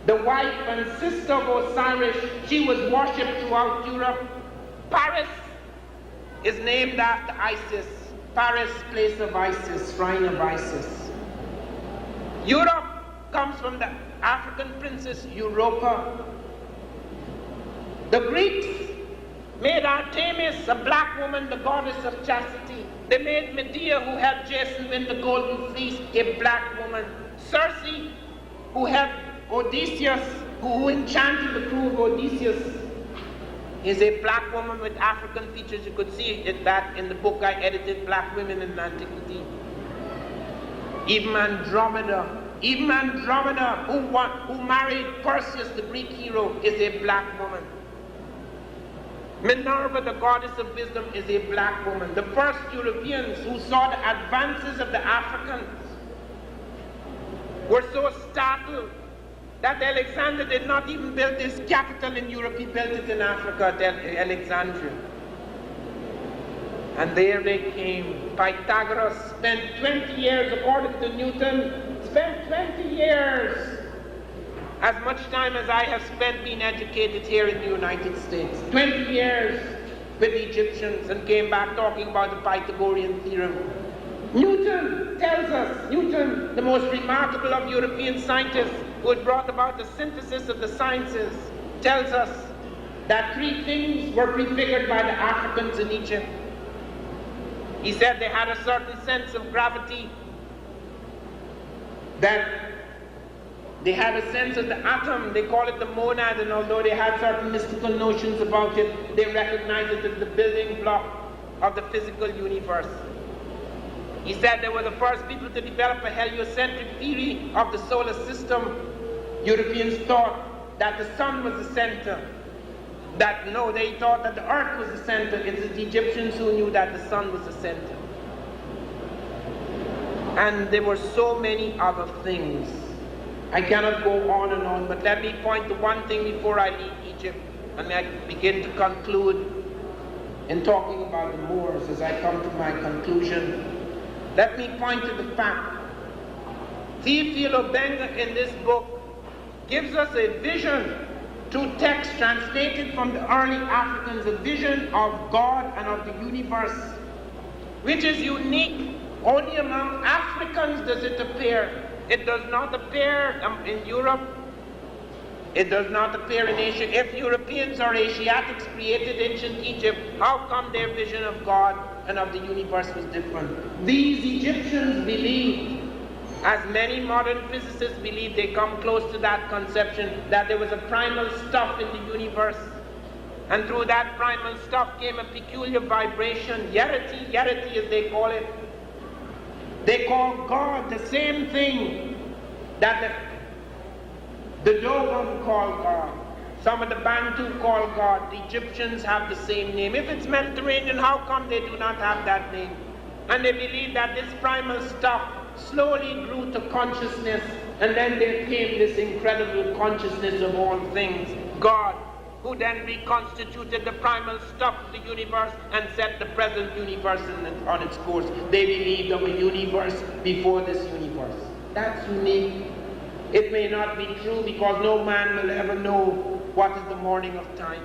the wife and sister of Osiris. She was worshipped throughout Europe. Paris is named after Isis. Paris, place of Isis, shrine of Isis. Europe comes from the African princess Europa. The Greeks made Artemis, a black woman, the goddess of chastity. They made Medea, who helped Jason win the golden fleece, a black woman. Circe, who helped Odysseus, who enchanted the crew of Odysseus, is a black woman with African features. You could see that in the book I edited, Black Women in Antiquity. Even Andromeda, who married Perseus, the Greek hero, is a black woman. Minerva, the goddess of wisdom, is a black woman. The first Europeans who saw the advances of the Africans were so startled that Alexander did not even build his capital in Europe. He built it in Africa, at Alexandria. And there they came. Pythagoras spent 20 years, according to Newton, spent 20 years, as much time as I have spent being educated here in the United States. 20 years with the Egyptians and came back talking about the Pythagorean theorem. Newton tells us, Newton, the most remarkable of European scientists who had brought about the synthesis of the sciences, tells us that three things were prefigured by the Africans in Egypt. He said they had a certain sense of gravity, that they had a sense of the atom, they call it the monad, and although they had certain mystical notions about it, they recognized it as the building block of the physical universe. He said they were the first people to develop a heliocentric theory of the solar system. Europeans thought that the sun was the center. They thought that the earth was the center. It was the Egyptians who knew that the sun was the center. And there were so many other things. I cannot go on and on, but let me point to one thing before I leave Egypt, and I begin to conclude in talking about the Moors as I come to my conclusion. Let me point to the fact. Theophilo Benga in this book gives us a vision through text translated from the early Africans, a vision of God and of the universe, which is unique. Only among Africans does it appear. It does not appear in Europe. It does not appear in Asia. If Europeans or Asiatics created ancient Egypt, how come their vision of God and of the universe was different? These Egyptians believed, as many modern physicists believe, they come close to that conception, that there was a primal stuff in the universe. And through that primal stuff came a peculiar vibration, yerity as they call it. They call God the same thing that the Dogon call God. Some of the Bantu call God. The Egyptians have the same name. If it's Mediterranean, how come they do not have that name? And they believe that this primal stuff slowly grew to consciousness, and then there came this incredible consciousness of all things, God, who then reconstituted the primal stuff of the universe and set the present universe on its course. They believed of a universe before this universe. That's unique. It may not be true because no man will ever know what is the morning of time.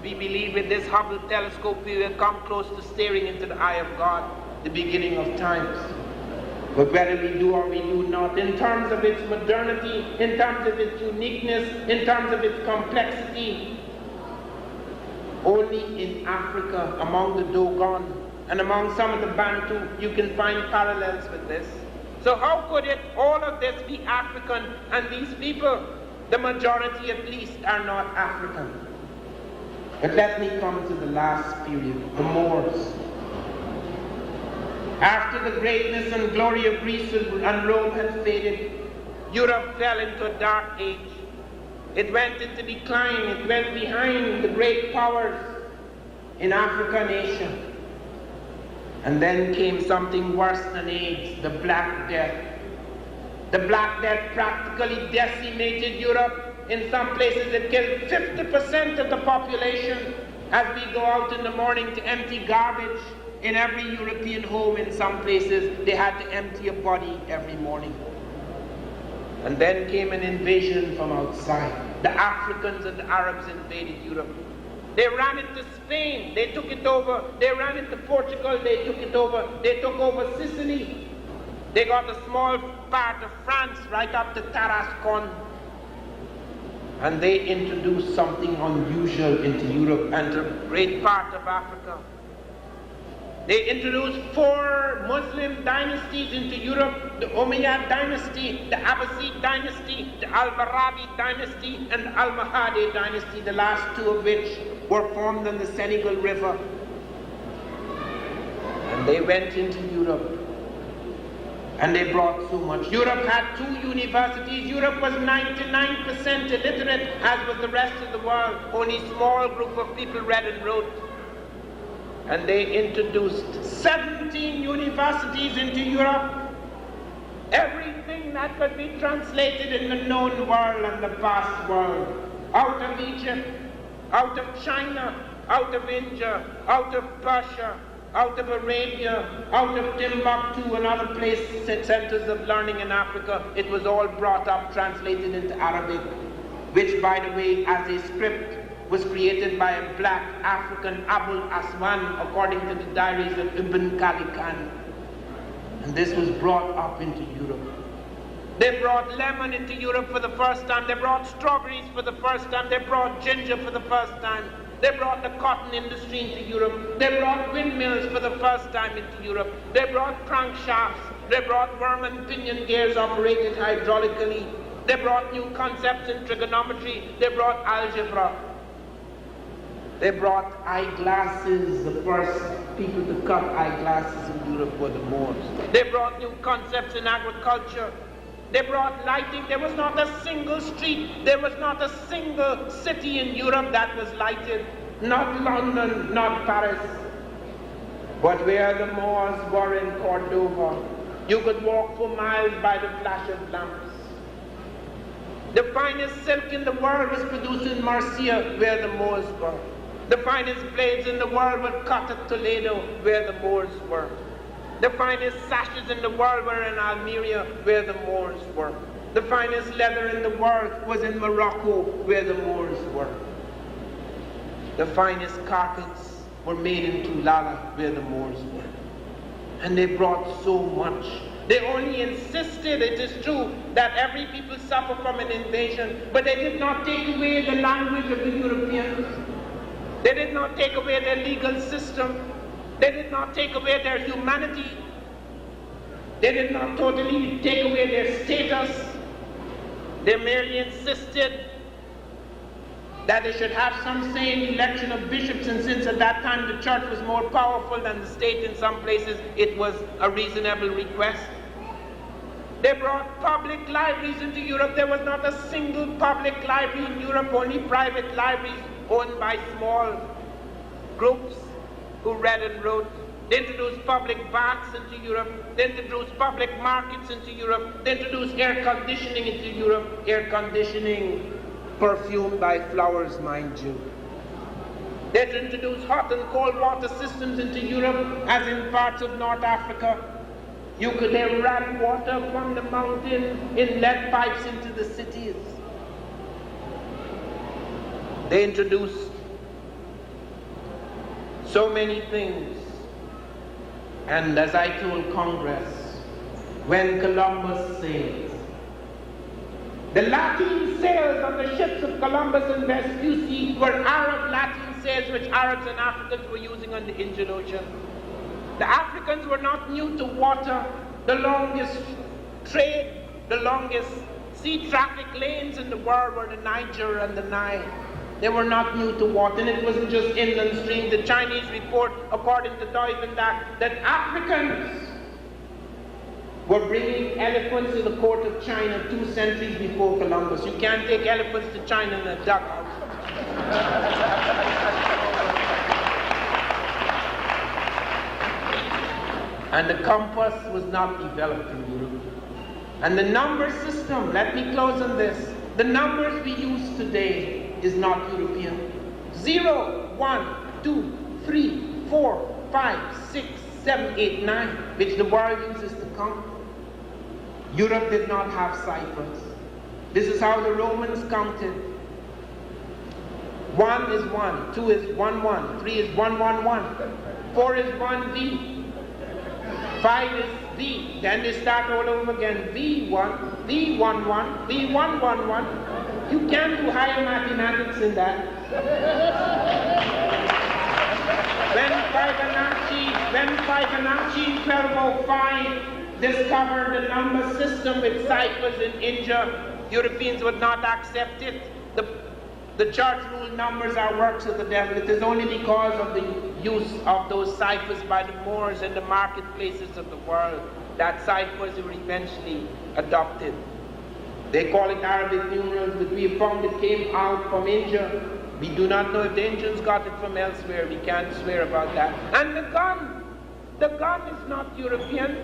We believe with this Hubble telescope we will come close to staring into the eye of God, the beginning of times. But whether we do or we do not, in terms of its modernity, in terms of its uniqueness, in terms of its complexity, only in Africa, among the Dogon and among some of the Bantu, you can find parallels with this. So how could it, all of this, be African, and these people, the majority at least, are not African? But let me come to the last period, the Moors. After the greatness and glory of Greece and Rome had faded, Europe fell into a dark age. It went into decline. It went behind the great powers in Africa and Asia. And then came something worse than AIDS, the Black Death. The Black Death practically decimated Europe. In some places it killed 50% of the population. As we go out in the morning to empty garbage, in every European home, in some places, they had to empty a body every morning. And then came an invasion from outside. The Africans and the Arabs invaded Europe. They ran into Spain, they took it over. They ran into Portugal, they took it over. They took over Sicily. They got a small part of France right up to Tarascon. And they introduced something unusual into Europe and to a great part of Africa. They introduced 4 Muslim dynasties into Europe: the Umayyad dynasty, the Abbasid dynasty, the Almoravid dynasty, and the Almohade dynasty, the last 2 of which were formed on the Senegal River. And they went into Europe, and they brought so much. Europe had 2 universities. Europe was 99% illiterate, as was the rest of the world. Only a small group of people read and wrote. And they introduced 17 universities into Europe. Everything that could be translated in the known world and the past world. Out of Egypt, out of China, out of India, out of Persia, out of Arabia, out of Timbuktu and other places, centers of learning in Africa. It was all brought up, translated into Arabic, which, by the way, as a script, was created by a black African Abul Aswan, according to the diaries of Ibn Khalikan. And this was brought up into Europe. They brought lemon into Europe for the first time. They brought strawberries for the first time. They brought ginger for the first time. They brought the cotton industry into Europe. They brought windmills for the first time into Europe. They brought crankshafts. They brought worm and pinion gears operated hydraulically. They brought new concepts in trigonometry. They brought algebra. They brought eyeglasses. The first people to cut eyeglasses in Europe were the Moors. They brought new concepts in agriculture. They brought lighting. There was not a single street, there was not a single city in Europe that was lighted. Not London, not Paris. But where the Moors were in Cordova, you could walk for miles by the flash of lamps. The finest silk in the world was produced in Murcia, where the Moors were. The finest blades in the world were cut at Toledo, where the Moors were. The finest sashes in the world were in Almeria, where the Moors were. The finest leather in the world was in Morocco, where the Moors were. The finest carpets were made in Tulala, where the Moors were. And they brought so much. They only insisted, it is true, that every people suffer from an invasion, but they did not take away the language of the Europeans. They did not take away their legal system. They did not take away their humanity. They did not totally take away their status. They merely insisted that they should have some say in the election of bishops, and since at that time the church was more powerful than the state in some places, it was a reasonable request. They brought public libraries into Europe. There was not a single public library in Europe, only private libraries owned by small groups who read and wrote. They introduced public baths into Europe. They introduced public markets into Europe. They introduced air conditioning into Europe. Air conditioning perfumed by flowers, mind you. They introduced hot and cold water systems into Europe, as in parts of North Africa. You could ran water from the mountain in lead pipes into the cities. They introduced so many things. And as I told Congress, when Columbus sailed, the Latin sails on the ships of Columbus and Vespucci were Arab Latin sails which Arabs and Africans were using on the Indian Ocean. The Africans were not new to water. The longest trade, the longest sea traffic lanes in the world were the Niger and the Nile. They were not new to water, and it wasn't just inland stream. The Chinese report, according to Tapvideo, that Africans were bringing elephants to the court of China 2 centuries before Columbus. You can't take elephants to China in a dugout. And the compass was not developed in Europe. And the number system, let me close on this. The numbers we use today is not European. 0, 1, 2, 3, 4, 5, 6, 7, 8, 9, which the world uses to count. Europe did not have ciphers. This is how the Romans counted. 1 is 1, 2 is 1, 1, 3 is 1, 1, 1, 4 is 1, V. 5 is V. Then they start all over again. V1, V11, V111. You can't do higher mathematics in that. When Fibonacci in 1205 discovered the number system with ciphers in India, Europeans would not accept it. The church ruled numbers are works of the devil. It is only because of the use of those ciphers by the Moors in the marketplaces of the world that ciphers were eventually adopted. They call it Arabic numerals, but we found it came out from India. We do not know if the Indians got it from elsewhere. We can't swear about that. And the gun is not European.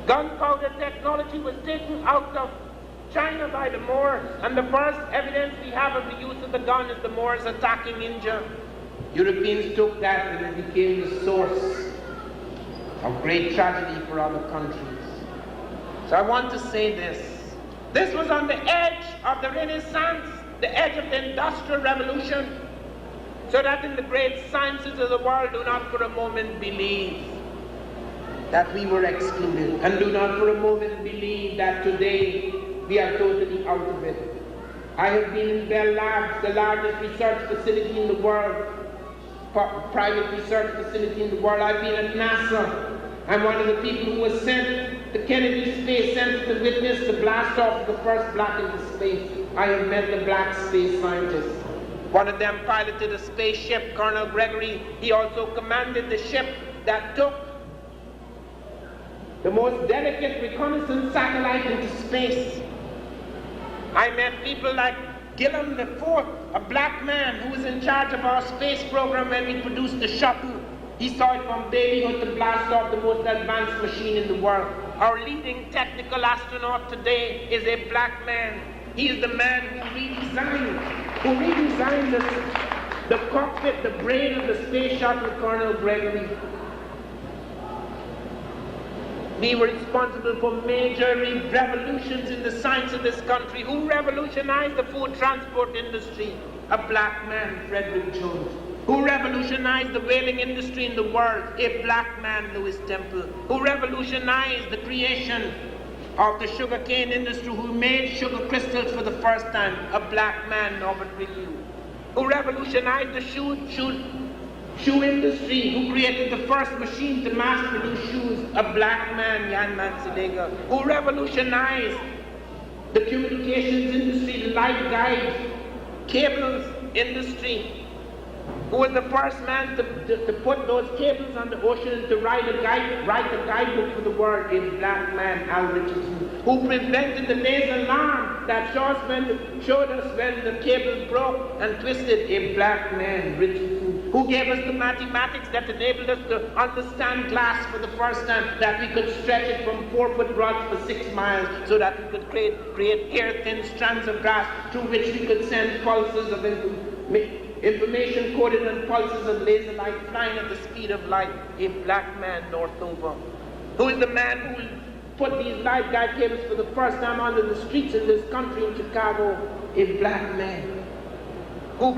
Gunpowder technology was taken out of China by the Moors, and the first evidence we have of the use of the gun is the Moors attacking India. Europeans took that and it became the source of great tragedy for other countries. So I want to say this. This was on the edge of the Renaissance the edge of the Industrial Revolution, so that in the great sciences of the world do not for a moment believe that we were excluded, and do not for a moment believe that today we are totally out of it. I have been in Bell Labs, the largest research facility in the world, private research facility in the world. I've been at NASA. I'm one of the people who was sent, the Kennedy Space Center, to witness the blast off of the first black into space. I have met the black space scientists. One of them piloted a spaceship, Colonel Gregory. He also commanded the ship that took the most delicate reconnaissance satellite into space. I met people like Gillum IV, a black man who was in charge of our space program when we produced the shuttle. He saw it from babyhood to blast off the most advanced machine in the world. Our leading technical astronaut today is a black man. He is the man who redesigned the cockpit, the brain of the space shuttle, Colonel Gregory. We were responsible for major revolutions in the science of this country. Who revolutionized the food transport industry? A black man, Frederick Jones. Who revolutionized the whaling industry in the world? A black man, Lewis Temple. Who revolutionized the creation of the sugarcane industry? Who made sugar crystals for the first time? A black man, Norbert Ryu. Who revolutionized the shoe industry? Who created the first machine to mass produce shoes? A black man, Jan Manzelega. Who revolutionized the communications industry, the light guide, cables industry? Who was the first man to put those cables on the ocean to write a guidebook for the world? A black man, Al Richardson. Who prevented the nasal alarm that showed us when the cable broke and twisted? A black man, Richardson. Who gave us the mathematics that enabled us to understand glass for the first time, that we could stretch it from 4-foot rods for 6 miles, so that we could create hair-thin strands of glass through which we could send pulses of information coded on pulses of laser light flying at the speed of light. A black man, Northover. Who is the man who put these light guide cables for the first time onto the streets in this country in Chicago? A black man. Who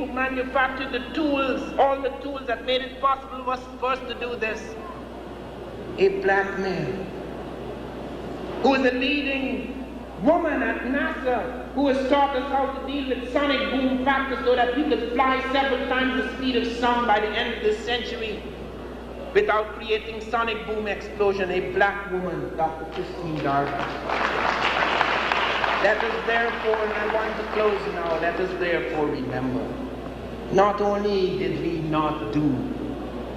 manufactured the tools, all the tools that made it possible for us to do this? A black man. Who is the leading woman at NASA, who has taught us how to deal with sonic boom factors so that we could fly several times the speed of sound by the end of this century without creating sonic boom explosion. A black woman, Dr. Christine Darby. Let us therefore, and I want to close now, let us therefore remember, not only did we not do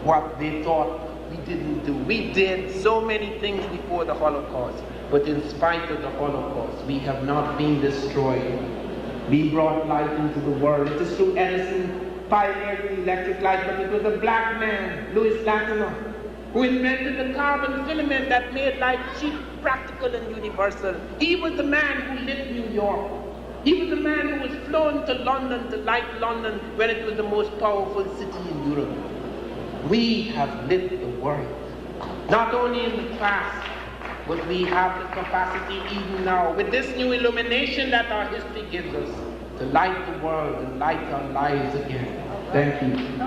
what they thought we didn't do, we did so many things before the Holocaust, but in spite of the Holocaust, we have not been destroyed. We brought light into the world. It is true Edison pioneered the electric light, but it was a black man, Louis Latimer, who invented the carbon filament that made light cheap, practical, and universal. He was the man who lit New York. He was the man who was flown to London to light London when it was the most powerful city in Europe. We have lit the world, not only in the past, but we have the capacity even now, with this new illumination that our history gives us, to light the world and light our lives again. Thank you.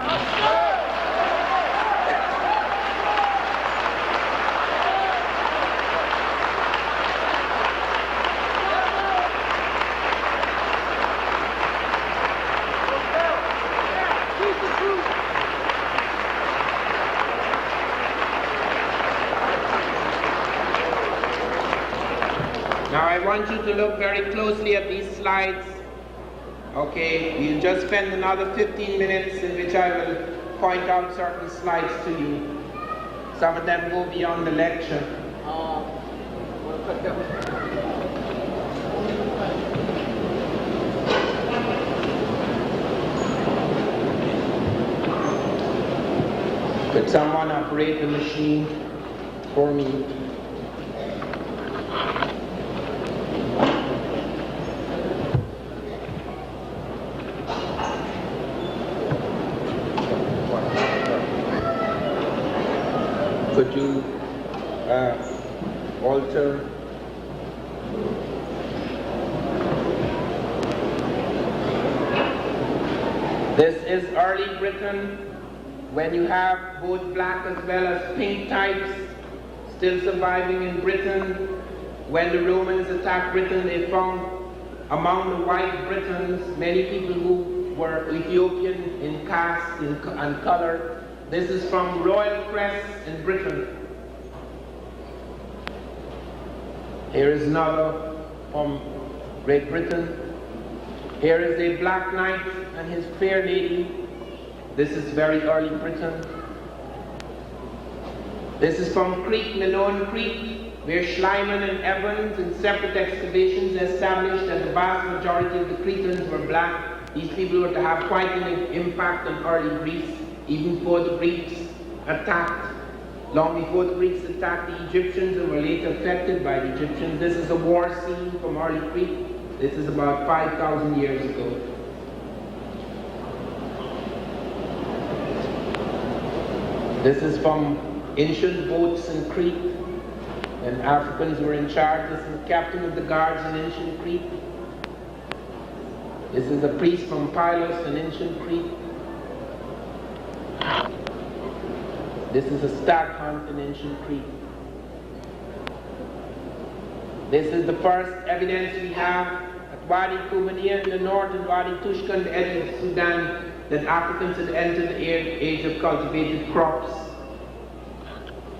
Now I want you to look very closely at these slides. Okay, we'll just spend another 15 minutes in which I will point out certain slides to you. Some of them go beyond the lecture. Could someone operate the machine for me? Could you alter? This is early Britain, when you have both black as well as pink types still surviving in Britain. When the Romans attacked Britain, they found among the white Britons many people who were Ethiopian in caste and color. This is from Royal Crest in Britain. Here is another from Great Britain. Here is a black knight and his fair lady. This is very early Britain. This is from Crete, Malone Crete, where Schliemann and Evans in separate excavations established that the vast majority of the Cretans were black. These people were to have quite an impact on early Greece, even before the Greeks attacked. Long before the Greeks attacked the Egyptians and were later affected by the Egyptians. This is a war scene from early Crete. This is about 5,000 years ago. This is from ancient boats in Crete, when Africans were in charge. This is the captain of the guards in ancient Crete. This is a priest from Pylos in ancient Crete. This is a stag hunt in ancient Crete. This is the first evidence we have at Wadi Kumania in the north and Wadi Tushka in the edge of Sudan that Africans had entered the age of cultivated crops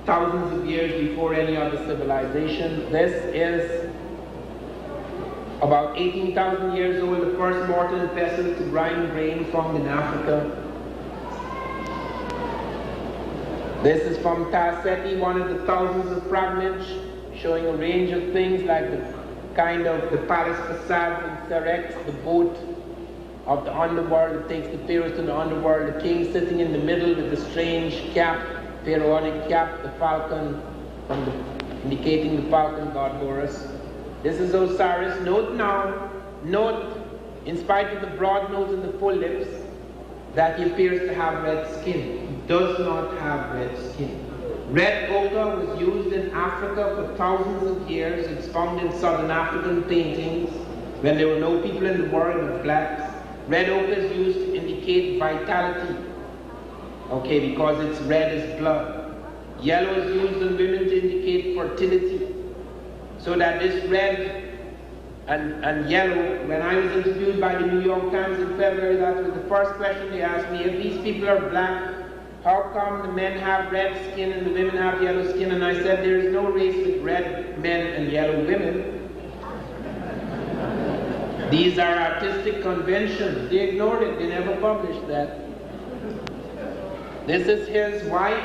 thousands of years before any other civilization. This is about 18,000 years old, the first mortar and pestle to grind grain found in Africa. This is from Tarseti, one of the thousands of fragments showing a range of things like the kind of the palace facade in Serex, the boat of the underworld that takes the pharaohs to the underworld, the king sitting in the middle with the strange cap, pharaonic cap, the falcon, indicating the falcon god Horus. This is Osiris. Note, in spite of the broad nose and the full lips, that he appears to have red skin. He does not have red skin. Red ochre was used in Africa for thousands of years. It's found in southern African paintings when there were no people in the world but blacks. Red ochre is used to indicate vitality, okay, because it's red as blood. Yellow is used on women to indicate fertility. So that this red and yellow, when I was interviewed by the New York Times in February, that was the first question they asked me. If these people are black, how come the men have red skin and the women have yellow skin? And I said, there is no race with red men and yellow women. These are artistic conventions. They ignored it. They never published that. This is his wife.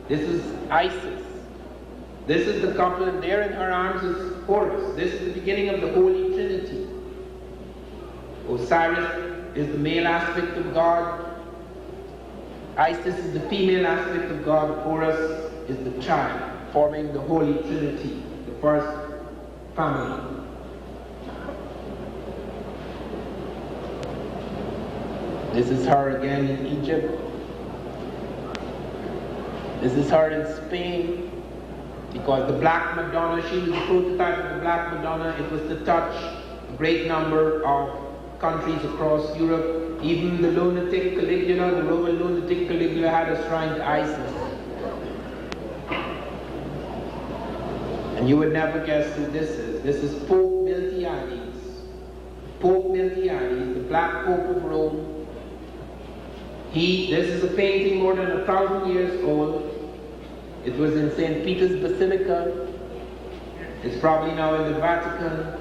This is Isis. This is the couple, and there in her arms is Horus. This is the beginning of the Holy Trinity. Osiris is the male aspect of God. Isis is the female aspect of God. Horus is the child, forming the Holy Trinity, the first family. This is her again in Egypt. This is her in Spain. Because the Black Madonna, she was the prototype of the Black Madonna. It was to touch a great number of countries across Europe. Even the lunatic Caligula, the Roman lunatic Caligula, had a shrine to Isis. And you would never guess who this is. This is Pope Miltiades. Pope Miltiades, the Black Pope of Rome. This is a painting more than 1,000 years old. It was in St. Peter's Basilica. It's probably now in the Vatican.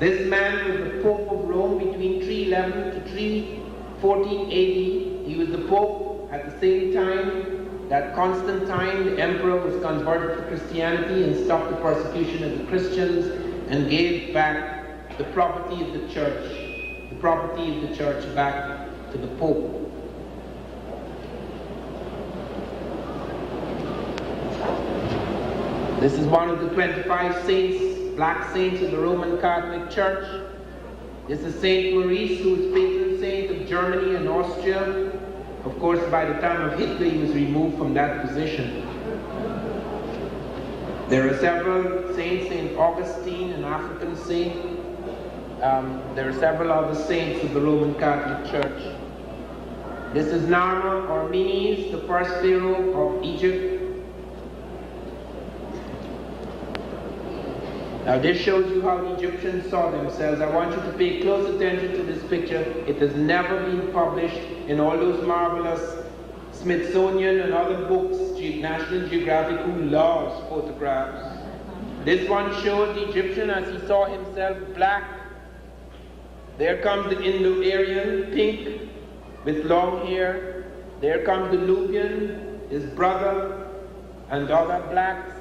This man was the Pope of Rome between 311 to 314 AD. He was the Pope at the same time that Constantine, the emperor, was converted to Christianity and stopped the persecution of the Christians and gave back the property of the church back to the Pope. This is one of the 25 saints, black saints of the Roman Catholic Church. This is Saint Maurice, who was patron saint of Germany and Austria. Of course, by the time of Hitler, he was removed from that position. There are several saints, Saint Augustine, an African saint, There are several other saints of the Roman Catholic Church. This is Narmer or Menes, the first pharaoh of Egypt. Now this shows you how the Egyptians saw themselves. I want you to pay close attention to this picture. It has never been published in all those marvelous Smithsonian and other books, National Geographic, who loves photographs. This one shows the Egyptian as he saw himself, black. There comes the Indo-Aryan, pink, with long hair. There comes the Nubian, his brother, and other blacks.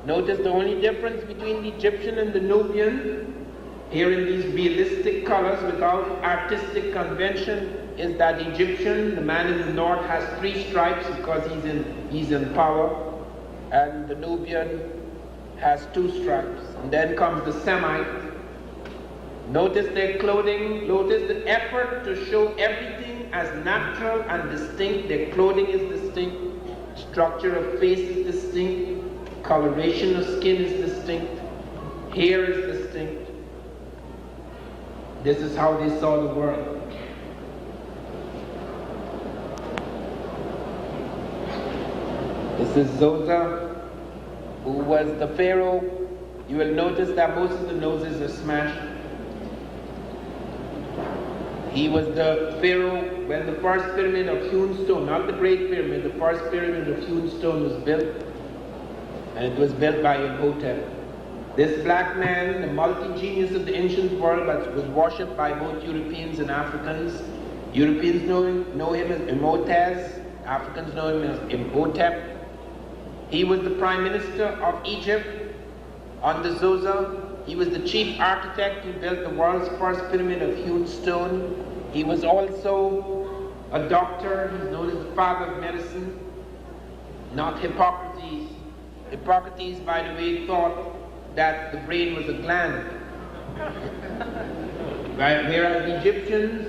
Notice the only difference between the Egyptian and the Nubian, here in these realistic colors without artistic convention, is that the Egyptian, the man in the north, has 3 stripes because he's in power, and the Nubian has 2 stripes. And then comes the Semite. Notice their clothing, notice the effort to show everything as natural and distinct. Their clothing is distinct, structure of face is distinct, coloration of skin is distinct, hair is distinct. This is how they saw the world. This is Zosa, who was the pharaoh. You will notice that most of the noses are smashed. He was the pharaoh when the first pyramid of hewn stone, not the great pyramid, the first pyramid of hewn stone was built. And it was built by Imhotep. This black man, the multi-genius of the ancient world, that was worshipped by both Europeans and Africans. Europeans know him as Imhotep, Africans know him as Imhotep. He was the prime minister of Egypt under Zosa. He was the chief architect who built the world's first pyramid of hewn stone. He was also a doctor. He's known as the father of medicine, not Hippocrates. Hippocrates, by the way, thought that the brain was a gland. Whereas the Egyptians,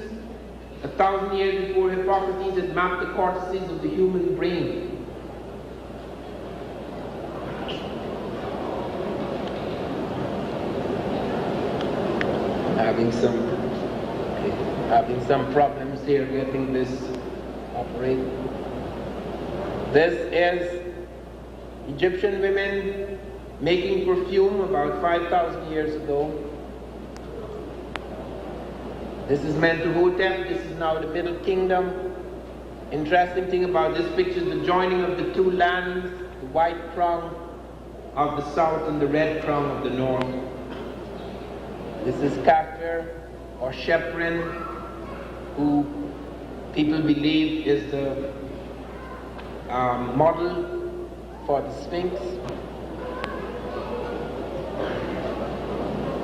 1,000 years before Hippocrates, had mapped the cortices of the human brain. Having some problems here getting this operated. This is Egyptian women making perfume about 5,000 years ago. This is Mentuhotep. This is now the Middle Kingdom. Interesting thing about this picture is the joining of the 2 lands, the white crown of the south and the red crown of the north. This is Kafir or Sheprin, who people believe is the model for the Sphinx.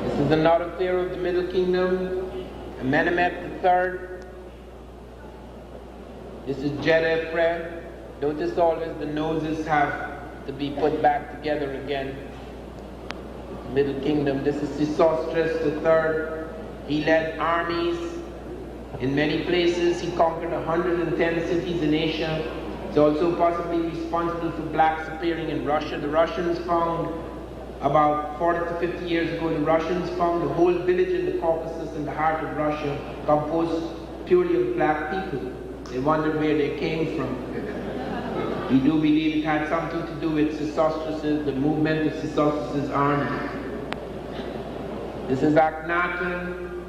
This is another pharaoh of the Middle Kingdom, Amenemhet III. This is Djedefre. Notice always the noses have to be put back together again. Middle Kingdom. This is Sesostris III. He led armies in many places. He conquered 110 cities in Asia. He's also possibly responsible for blacks appearing in Russia. The Russians found, about 40 to 50 years ago, the Russians found a whole village in the Caucasus in the heart of Russia composed purely of black people. They wondered where they came from. We do believe it had something to do with Sesostris, the movement of Sesostris' army. This is Akhenaten,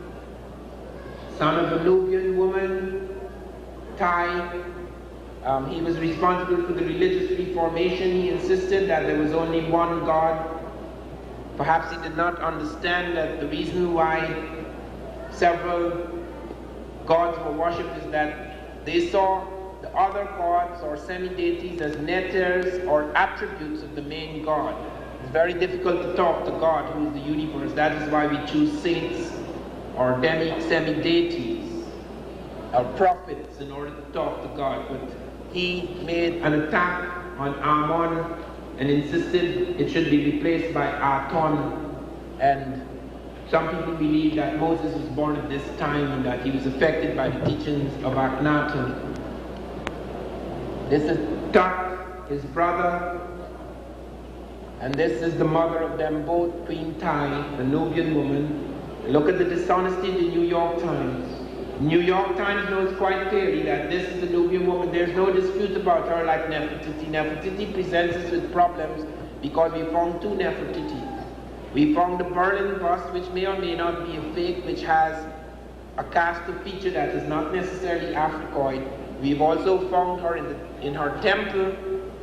son of a Nubian woman, Tai. He was responsible for the religious reformation. He insisted that there was only one God. Perhaps he did not understand that the reason why several gods were worshipped is that they saw the other gods or semi-deities as netters or attributes of the main god. It's very difficult to talk to God, who is the universe. That is why we choose saints or semi-deities or prophets in order to talk to God. But he made an attack on Amon and insisted it should be replaced by Aton. And some people believe that Moses was born at this time and that he was affected by the teachings of Akhenaten. This is Tut, his brother, and this is the mother of them both, Queen Tai, the Nubian woman. Look at the dishonesty in the New York Times. New York Times knows quite clearly that this is the Nubian woman. There's no dispute about her like Nefertiti. Nefertiti presents us with problems because we found two Nefertitis. We found the Berlin bust, which may or may not be a fake, which has a cast of feature that is not necessarily Africoid. We've also found her in her temple,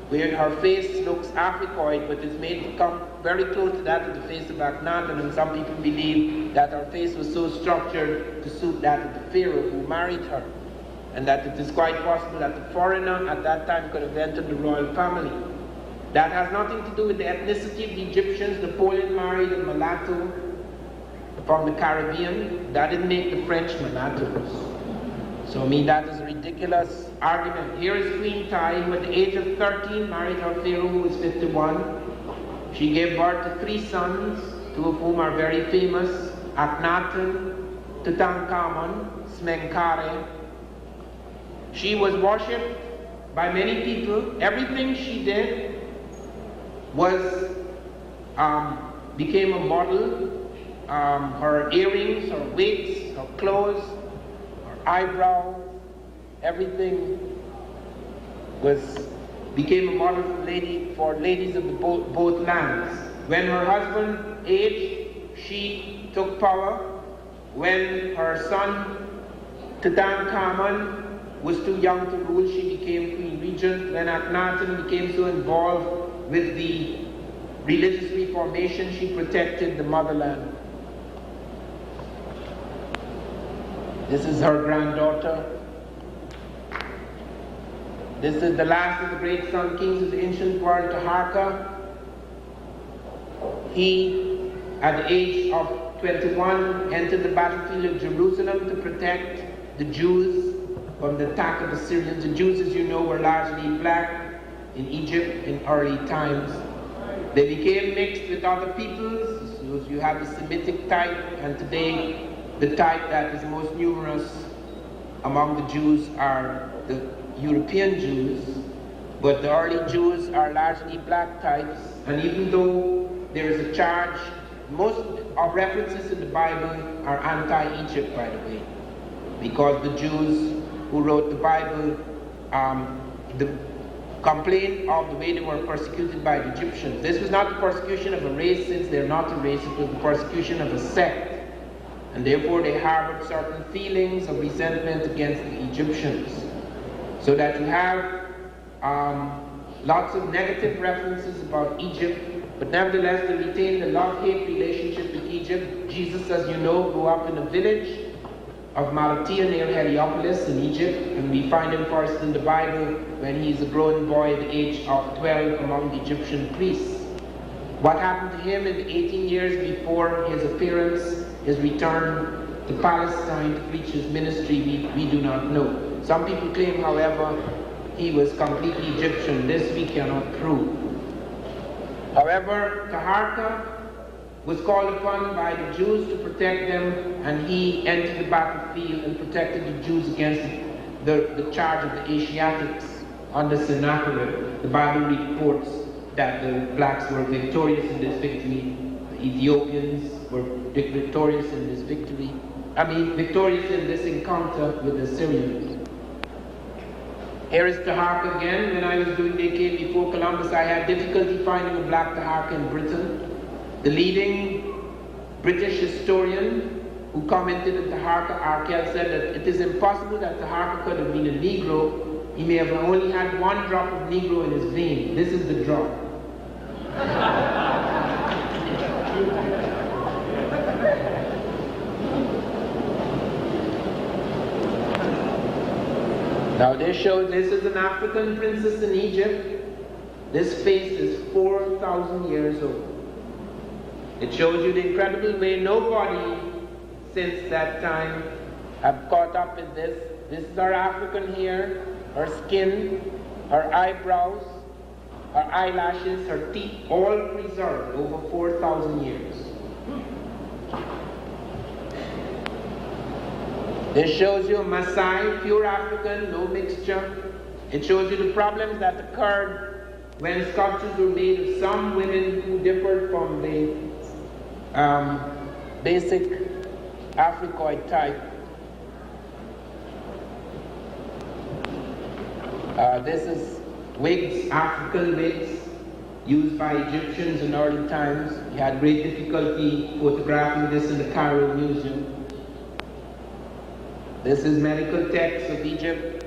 where her face looks Africoid, but is made to come very close to that of the face of Akhenaten, and some people believe that her face was so structured to suit that of the pharaoh who married her, and that it is quite possible that the foreigner at that time could have entered the royal family. That has nothing to do with the ethnicity of the Egyptians. Napoleon married a mulatto from the Caribbean. That didn't make the French mulattoes. So I mean, that is a ridiculous argument. Here is Queen Tai, who at the age of 13 married her pharaoh, who was 51. She gave birth to 3 sons, 2 of whom are very famous: Akhenaten, Tutankhamun, Smenkare. She was worshipped by many people. Everything she did was became a model. Her earrings, her wigs, her clothes, her eyebrow, everything became a model for ladies of both lands. When her husband aged, she took power. When her son Tutankhamun was too young to rule, she became queen regent. When Akhenaten became so involved with the religious reformation, she protected the motherland. This is her granddaughter. This is the last of the great sun kings of the ancient world, Taharqa. He, at the age of 21, entered the battlefield of Jerusalem to protect the Jews from the attack of the Syrians. The Jews, as you know, were largely black in Egypt in early times. They became mixed with other peoples. So you have the Semitic type, and today the type that is most numerous among the Jews are the European Jews, but the early Jews are largely black types. And even though there is a charge, most of references in the Bible are anti-Egypt, by the way, because the Jews who wrote the Bible complained of the way they were persecuted by the Egyptians. This was not the persecution of a race, since they're not a race, it was the persecution of a sect. And therefore they harbored certain feelings of resentment against the Egyptians. So that you have lots of negative references about Egypt, but nevertheless they retained a love-hate relationship with Egypt. Jesus, as you know, grew up in a village of Malatia near Heliopolis in Egypt, and we find him first in the Bible when he's a grown boy at the age of 12 among the Egyptian priests. What happened to him in the 18 years before his appearance, his return to Palestine to preach his ministry, we do not know. Some people claim, however, he was completely Egyptian. This we cannot prove. However, Taharqa was called upon by the Jews to protect them, and he entered the battlefield and protected the Jews against the charge of the Asiatics under Sennacherib. The Bible reports that the blacks were victorious in this victory. The Ethiopians were victorious in this victorious in this encounter with the Syrians. Here is Taharqa again. When I was doing the decade before Columbus, I had difficulty finding a black Taharqa in Britain. The leading British historian who commented on Taharqa, Arkell, said that it is impossible that Taharqa could have been a Negro. He may have only had 1 drop of Negro in his vein. This is the drop. Now this is an African princess in Egypt. This face is 4,000 years old. It shows you the incredible way nobody since that time have caught up in this. This is her African hair, her skin, her eyebrows, her eyelashes, her teeth, all preserved over 4,000 years. This shows you Maasai, pure African, no mixture. It shows you the problems that occurred when sculptures were made of some women who differed from the basic Africoid type. This is wigs, African wigs, used by Egyptians in early times. He had great difficulty photographing this in the Cairo Museum. This is medical texts of Egypt.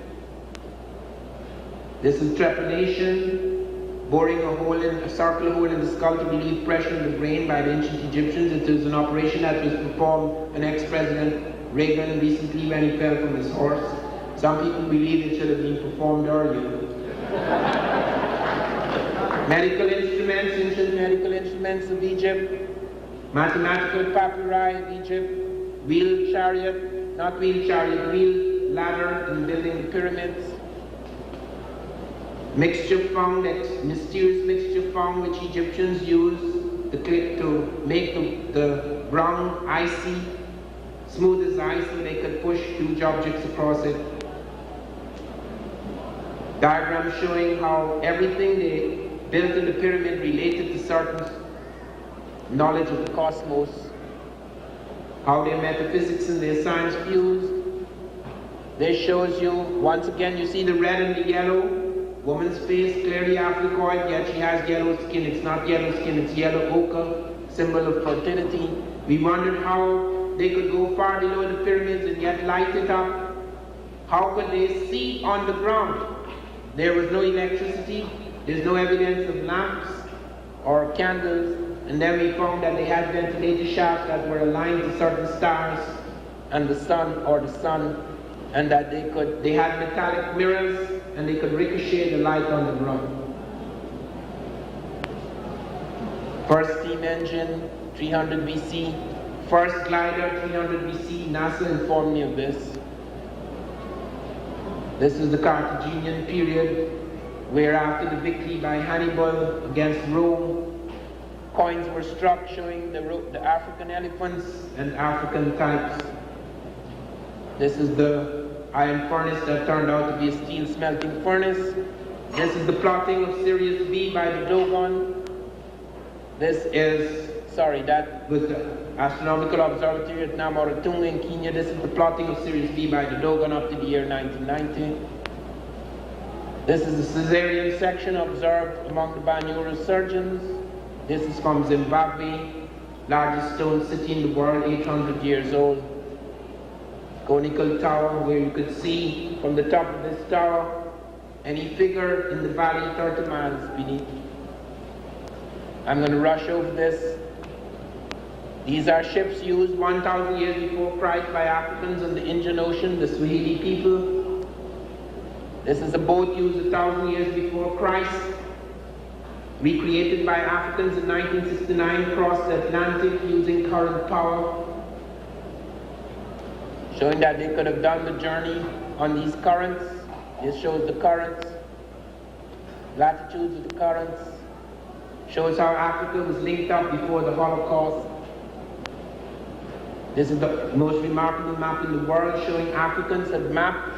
This is trepanation, boring a circular hole in the skull to relieve pressure in the brain by the ancient Egyptians. It is an operation that was performed on ex-President Reagan recently when he fell from his horse. Some people believe it should have been performed earlier. Medical instruments, ancient medical instruments of Egypt, mathematical papyri of Egypt, wheel ladder in building the pyramids, mixture found, that mysterious mixture found which Egyptians used to make the ground icy, smooth as ice, so they could push huge objects across it. Diagram showing how everything they built in the pyramid related to certain knowledge of the cosmos, how their metaphysics and their science fused. This shows you, once again, you see the red and the yellow. Woman's face, clearly Africoid, yet she has yellow skin. It's not yellow skin, it's yellow ochre, symbol of fertility. We wondered how they could go far below the pyramids and yet light it up. How could they see on the ground? There was no electricity, there's no evidence of lamps or candles, and then we found that they had ventilator shafts that were aligned to certain stars and the sun, and that they had metallic mirrors and they could ricochet the light on the ground. First steam engine, 300 BC. First glider, 300 BC. NASA informed me of this. This is the Carthaginian period, where after the victory by Hannibal against Rome, coins were struck showing the African elephants and African types. This is the iron furnace that turned out to be a steel smelting furnace. This is the plotting of Sirius B by the Dogon. That was the astronomical observatory at Namaratunga in Kenya. This is the plotting of Sirius B by the Dogon up to the year 1990. This is the Caesarean section observed among the Banyura surgeons. This is from Zimbabwe, largest stone city in the world, 800 years old. Conical tower where you could see from the top of this tower any figure in the valley 30 miles beneath. I'm going to rush over this. These are ships used 1,000 years before Christ by Africans in the Indian Ocean, the Swahili people. This is a boat used 1,000 years before Christ, recreated by Africans in 1969, crossed the Atlantic using current power, showing that they could have done the journey on these currents. This shows the currents, latitudes of the currents, shows how Africa was linked up before the Holocaust. This is the most remarkable map in the world, showing Africans had mapped.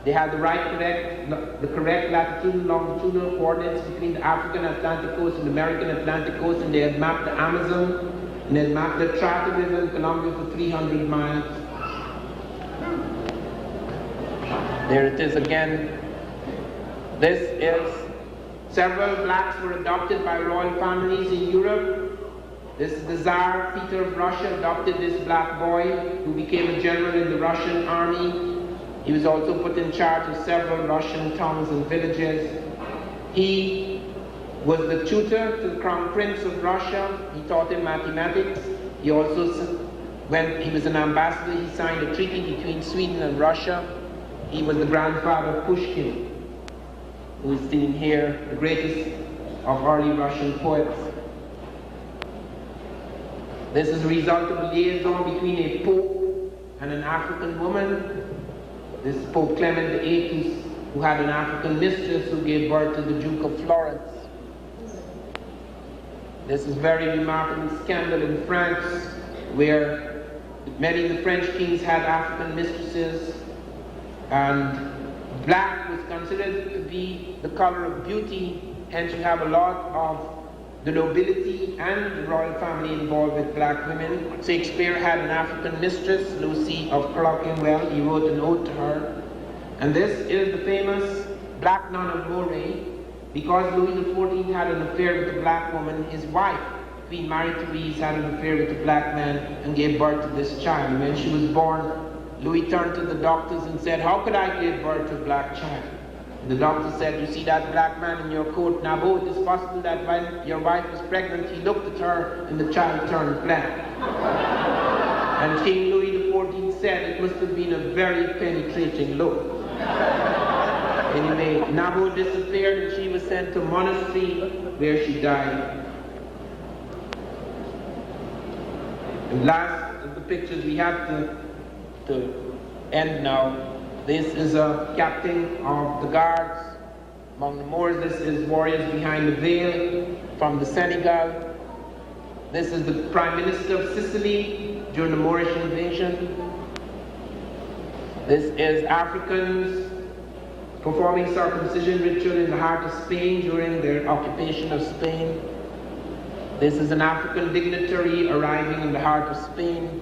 They had the correct latitude and longitudinal coordinates between the African Atlantic coast and the American Atlantic coast, and they had mapped the Amazon, and they had mapped the Trata River in Colombia for 300 miles. There it is again. This is several blacks were adopted by royal families in Europe. This is the Tsar Peter of Russia adopted this black boy who became a general in the Russian army. He was also put in charge of several Russian towns and villages. He was the tutor to the Crown Prince of Russia. He taught him mathematics. He also, when he was an ambassador, he signed a treaty between Sweden and Russia. He was the grandfather of Pushkin, who is seen here, the greatest of early Russian poets. This is a result of a liaison between a pope and an African woman. This is Pope Clement VIII, who had an African mistress who gave birth to the Duke of Florence. This is a very remarkable scandal in France, where many of the French kings had African mistresses, and black was considered to be the color of beauty, hence you have a lot of the nobility and the royal family involved with black women. Shakespeare had an African mistress, Lucy of Clerkenwell. He wrote an ode to her. And this is the famous Black Nun of Moray. Because Louis XIV had an affair with a black woman, his wife, Queen Marie Therese, had an affair with a black man and gave birth to this child. And when she was born, Louis turned to the doctors and said, "How could I give birth to a black child?" And the doctor said, "You see that black man in your coat? Now, it is possible that when your wife was pregnant, he looked at her and the child turned black." And King Louis XIV said it must have been a very penetrating look. Anyway, Nabo disappeared and she was sent to a monastery where she died. And last of the pictures we have to end now. This is a captain of the guards among the Moors. This is warriors behind the veil from the Senegal. This is the Prime Minister of Sicily during the Moorish invasion. This is Africans performing circumcision ritual in the heart of Spain during their occupation of Spain. This is an African dignitary arriving in the heart of Spain,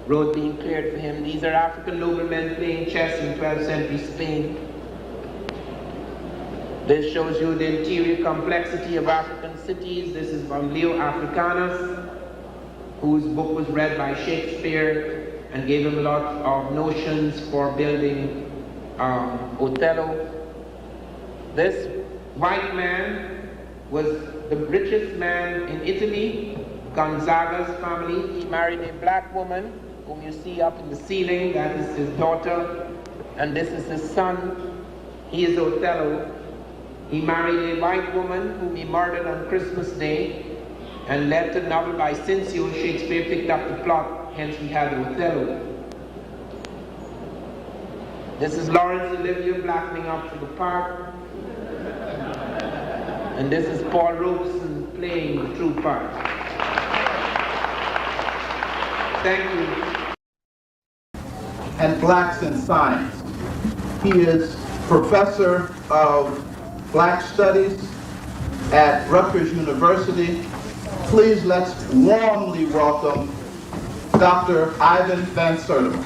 road being cleared for him. These are African noblemen playing chess in 12th century Spain. This shows you the interior complexity of African cities. This is from Leo Africanus, whose book was read by Shakespeare and gave him a lot of notions for building Othello. This white man was the richest man in Italy, Gonzaga's family. He married a black woman whom you see up in the ceiling. That is his daughter, and this is his son. He is Othello. He married a white woman whom he murdered on Christmas Day, and led to the novel by Cincio. Shakespeare picked up the plot, hence we had Othello. This is Laurence Olivier blackening up to the part. And this is Paul Robeson playing the true part. Thank you. And Blacks in Science. He is professor of Black Studies at Rutgers University. Please let's warmly welcome Dr. Ivan Van Sertima.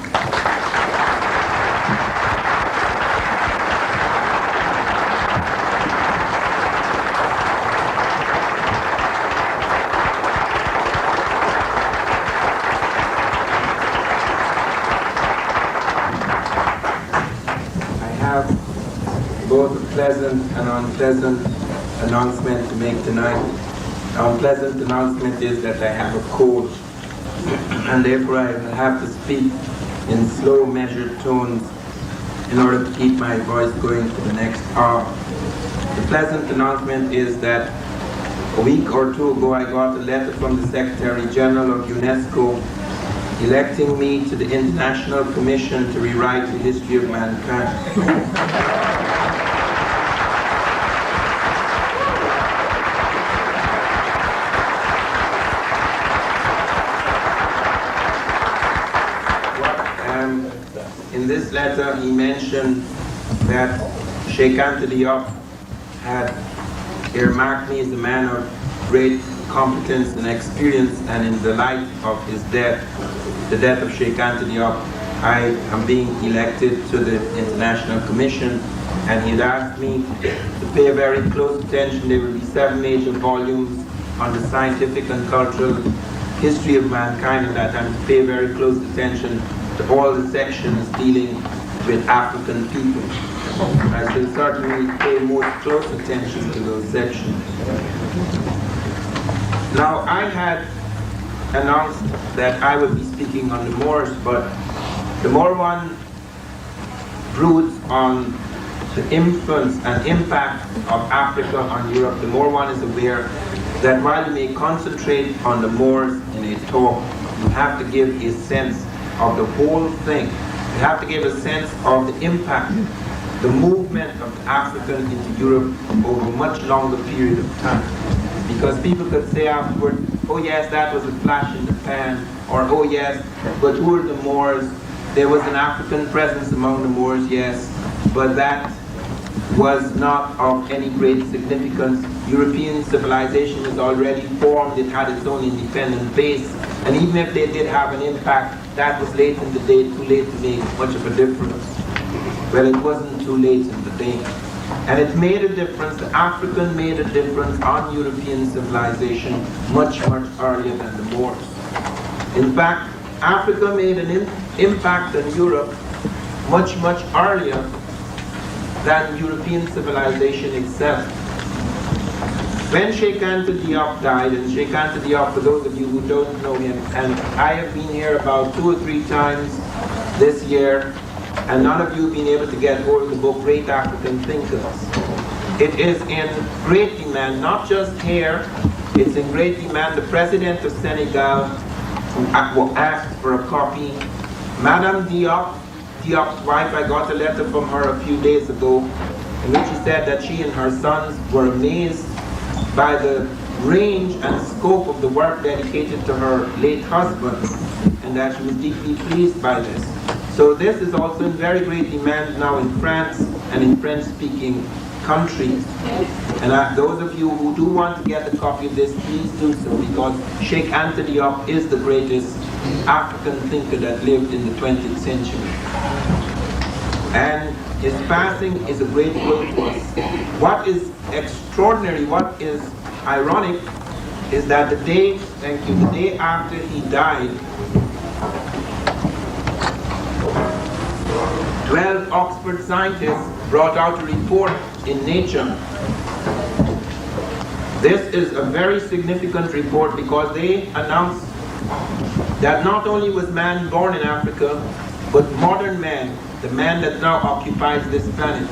Both a pleasant and unpleasant announcement to make tonight. The unpleasant announcement is that I have a cold, and therefore I will have to speak in slow, measured tones in order to keep my voice going for the next hour. The pleasant announcement is that a week or two ago I got a letter from the Secretary General of UNESCO electing me to the International Commission to rewrite the history of mankind. In this letter, he mentioned that Sheikh Anta Diop had earmarked me as a man of great competence and experience, and in the light of his death, the death of Sheikh Anta Diop, I am being elected to the International Commission, and he had asked me to pay a very close attention. There will be 7 major volumes on the scientific and cultural history of mankind, and that I'm to pay very close attention to all the sections dealing with African people. I shall certainly pay most close attention to those sections. Now, I had announced that I would be speaking on the Moors, but the Moor one broods on the influence and impact of Africa on Europe. The Moor one is aware that while you may concentrate on the Moors in a talk, you have to give a sense of the whole thing. You have to give a sense of the impact, the movement of the African into Europe over a much longer period of time. Because people could say afterward, oh yes, that was a flash in the pan, or oh yes, but who are the Moors? There was an African presence among the Moors, yes, but that was not of any great significance. European civilization was already formed, it had its own independent base, and even if they did have an impact, that was late in the day, too late to make much of a difference. Well, it wasn't too late in the day. And it made a difference, the African made a difference on European civilization much, much earlier than the Moors. In fact, Africa made an impact on Europe much, much earlier than European civilization itself. When Sheikh Anta Diop died, and Sheikh Anta Diop, for those of you who don't know him, and I have been here about 2 or 3 times this year, and none of you have been able to get hold of the book Great African Thinkers. It is in great demand, not just here, it's in great demand. The president of Senegal asked for a copy. Madame Diop's wife, I got a letter from her a few days ago in which she said that she and her sons were amazed by the range and scope of the work dedicated to her late husband, and that she was deeply pleased by this. So this is also in very great demand now in France and in French-speaking countries. And those of you who do want to get a copy of this, please do so, because Sheikh Anta Diop is the greatest African thinker that lived in the 20th century. And his passing is a great blow to us. What is extraordinary, what is ironic, is that the day after he died, 12 Oxford scientists brought out a report in Nature. This is a very significant report because they announced that not only was man born in Africa, but modern man, the man that now occupies this planet,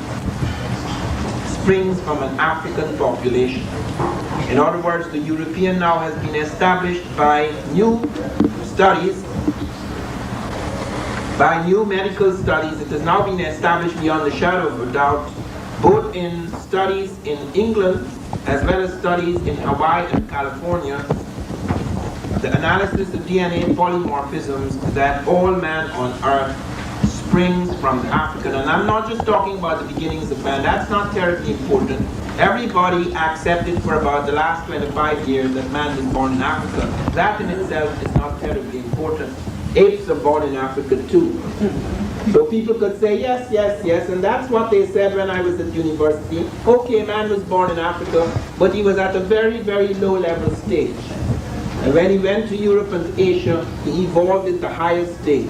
springs from an African population. In other words, the European now has been established by new studies, by new medical studies. It has now been established beyond the shadow of a doubt, both in studies in England as well as studies in Hawaii and California, the analysis of DNA polymorphisms, that all man on earth springs from the African. And I'm not just talking about the beginnings of man, that's not terribly important. Everybody accepted for about the last 25 years that man was born in Africa. That in itself is not terribly important. Apes are born in Africa too. So people could say, yes, yes, yes, and that's what they said when I was at university. Okay, man was born in Africa, but he was at a very, very low level stage. And when he went to Europe and Asia, he evolved at the highest stage.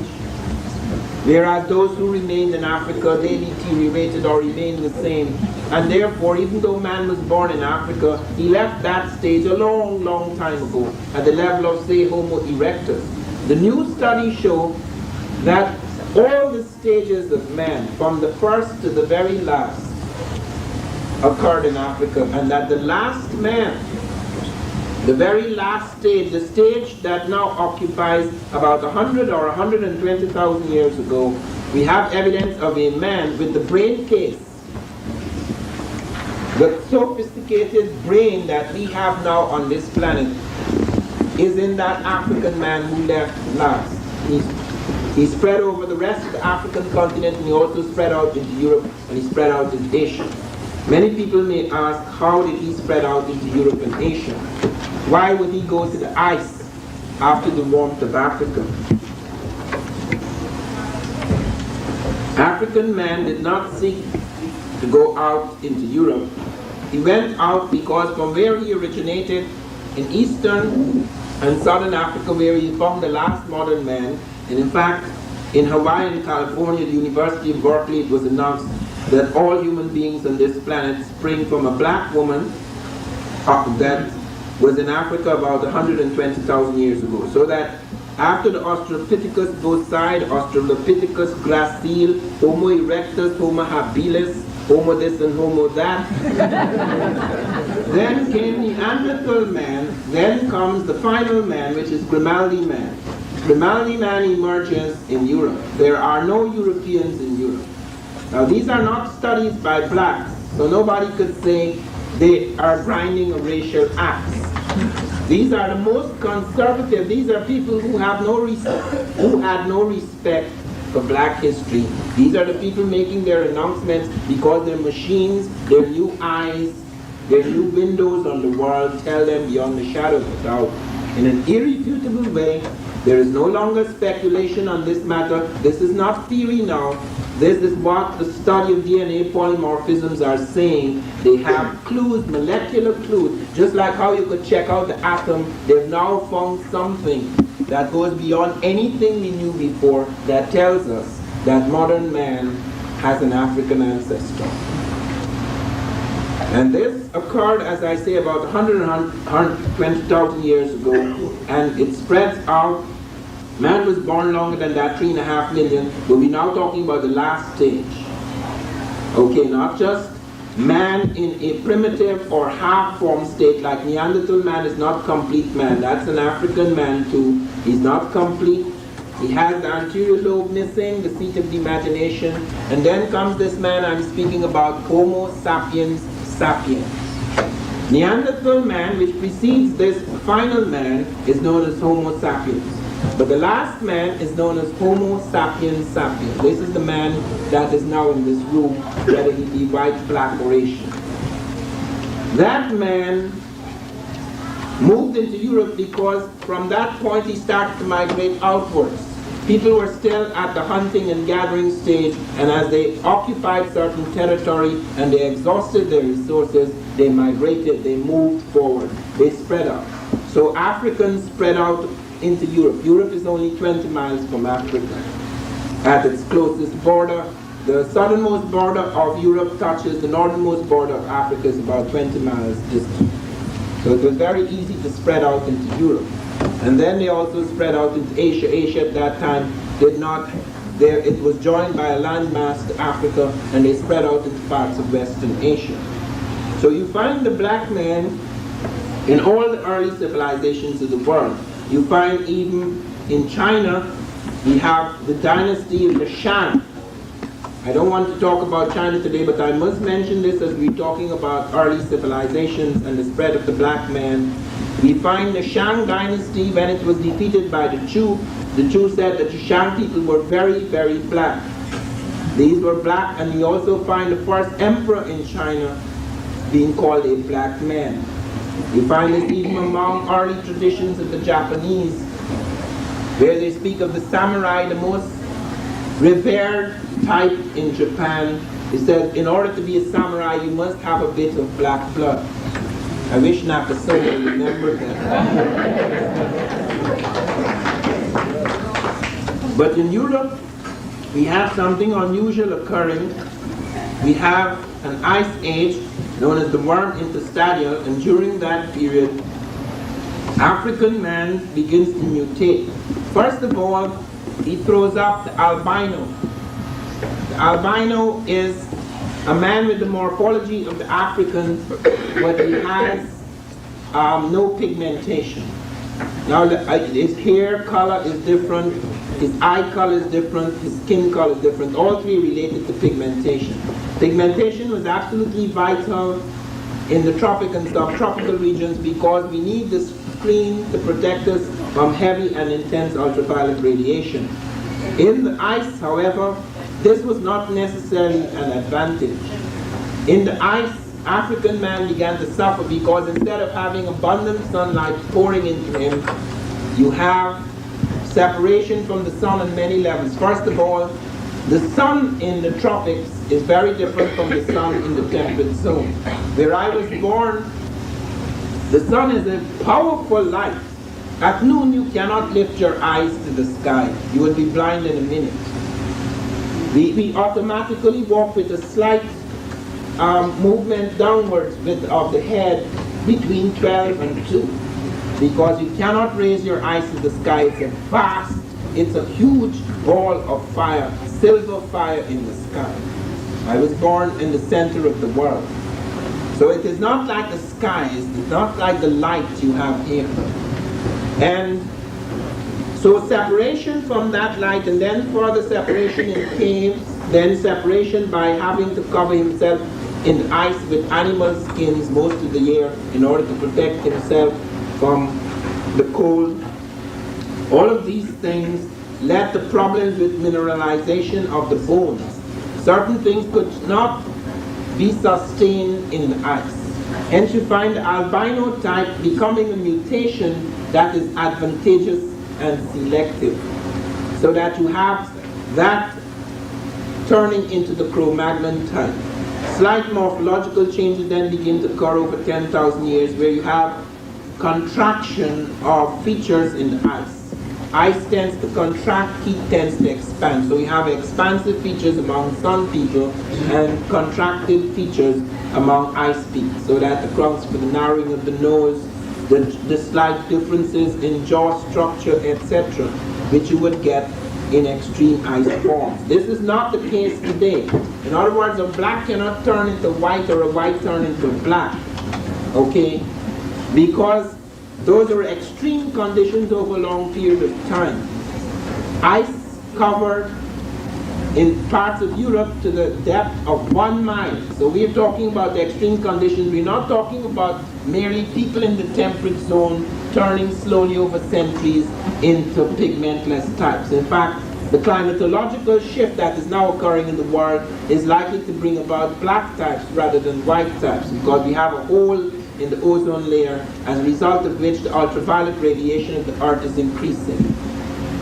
Whereas those who remained in Africa, they deteriorated or remained the same. And therefore, even though man was born in Africa, he left that stage a long, long time ago at the level of, say, Homo erectus. The new studies show that all the stages of man, from the first to the very last, occurred in Africa, and that the last man, the very last stage, the stage that now occupies about 100 or 120,000 years ago, we have evidence of a man with the brain case, the sophisticated brain that we have now on this planet, is in that African man who left last. He spread over the rest of the African continent, and he also spread out into Europe, and he spread out into Asia. Many people may ask, how did he spread out into Europe and Asia? Why would he go to the ice after the warmth of Africa? African man did not seek to go out into Europe. He went out because from where he originated, in Eastern and Southern Africa, where he found the last modern man, and in fact, in Hawaii and California, the University of Berkeley, it was announced that all human beings on this planet spring from a black woman that was in Africa about 120,000 years ago. So that after the Australopithecus bocide, Australopithecus gracile, Homo erectus, Homo habilis, Homo this and Homo that, then came Neanderthal man, then comes the final man, which is Grimaldi man. Grimaldi man emerges in Europe. There are no Europeans in Europe. Now these are not studies by blacks, so nobody could say they are grinding a racial axe. These are the most conservative. These are people who have no respect, who had no respect for black history. These are the people making their announcements because their machines, their new eyes, their new windows on the world tell them beyond the shadow of a doubt. In an irrefutable way, there is no longer speculation on this matter. This is not theory now. This is what the study of DNA polymorphisms are saying. They have clues, molecular clues, just like how you could check out the atom. They've now found something that goes beyond anything we knew before that tells us that modern man has an African ancestor. And this occurred, as I say, about 120,000 years ago, and it spreads out. Man was born longer than that, 3.5 million, but we're now talking about the last stage. Okay, not just man in a primitive or half-formed state, like Neanderthal man is not complete man. That's an African man too. He's not complete. He has the anterior lobe missing, the seat of the imagination. And then comes this man I'm speaking about, Homo sapiens sapiens. Neanderthal man, which precedes this final man, is known as Homo sapiens. But the last man is known as Homo sapiens sapiens. This is the man that is now in this room, whether he be white, black, or Asian. That man moved into Europe because from that point he started to migrate outwards. People were still at the hunting and gathering stage, and as they occupied certain territory and they exhausted their resources, they migrated, they moved forward, they spread out. So Africans spread out into Europe. Europe is only 20 miles from Africa. At its closest border, the southernmost border of Europe touches the northernmost border of Africa, is about 20 miles distant. So it was very easy to spread out into Europe. And then they also spread out into Asia. Asia at that time did not, it was joined by a landmass to Africa, and they spread out into parts of Western Asia. So you find the black man in all the early civilizations of the world. You find even in China, we have the dynasty of the Shang. I don't want to talk about China today, but I must mention this as we're talking about early civilizations and the spread of the black man. We find the Shang dynasty, when it was defeated by the Chu said that the Shang people were very, very black. These were black, and we also find the first emperor in China being called a black man. We find this even among early traditions of the Japanese, where they speak of the samurai, the most revered type in Japan. It said, in order to be a samurai, you must have a bit of black blood. I wish Nakasone remembered that. But in Europe, we have something unusual occurring. We have an ice age known as the worm interstadial, and during that period, African man begins to mutate. First of all, he throws up the albino. The albino is a man with the morphology of the African, but he has no pigmentation. Now his hair color is different, his eye color is different, his skin color is different, all three related to pigmentation. Pigmentation was absolutely vital in the tropic and subtropical regions because we need the screen to protect us from heavy and intense ultraviolet radiation. In the ice, however, this was not necessarily an advantage. In the ice, African man began to suffer because instead of having abundant sunlight pouring into him, you have separation from the sun on many levels. First of all, the sun in the tropics is very different from the sun in the temperate zone. Where I was born, the sun is a powerful light. At noon, you cannot lift your eyes to the sky. You will be blind in a minute. We automatically walk with a slight movement downwards of the head between 12 and 2, because you cannot raise your eyes to the sky. It's a huge ball of fire, silver fire in the sky. I was born in the center of the world. So it is not like the skies, it's not like the light you have here. And so separation from that light, and then further separation in caves, then separation by having to cover himself in the ice with animal skins most of the year in order to protect himself from the cold. All of these things led to problems with mineralization of the bones. Certain things could not be sustained in the ice. Hence you find the albino type becoming a mutation that is advantageous and selective. So that you have that turning into the Cro-Magnon type. Slight morphological changes then begin to occur over 10,000 years, where you have contraction of features in the ice. Ice tends to contract, heat tends to expand. So we have expansive features among sun people and contracted features among ice peaks. So that accounts for the narrowing of the nose, the slight differences in jaw structure, etc., which you would get in extreme ice forms. This is not the case today. In other words, a black cannot turn into white or a white turn into black. Okay? Because those are extreme conditions over a long period of time. Ice covered in parts of Europe to the depth of 1 mile. So we are talking about the extreme conditions. We're not talking about merely people in the temperate zone turning slowly over centuries into pigmentless types. In fact, the climatological shift that is now occurring in the world is likely to bring about black types rather than white types, because we have a hole in the ozone layer, as a result of which the ultraviolet radiation of the Earth is increasing.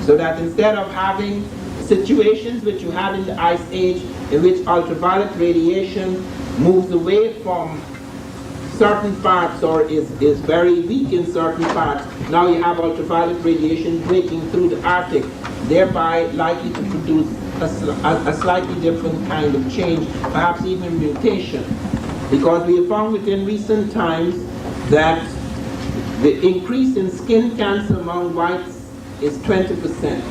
So that instead of having situations which you had in the Ice Age, in which ultraviolet radiation moves away from certain parts or is very weak in certain parts, now you have ultraviolet radiation breaking through the Arctic, thereby likely to produce a slightly different kind of change, perhaps even mutation. Because we have found within recent times that the increase in skin cancer among whites is 20%.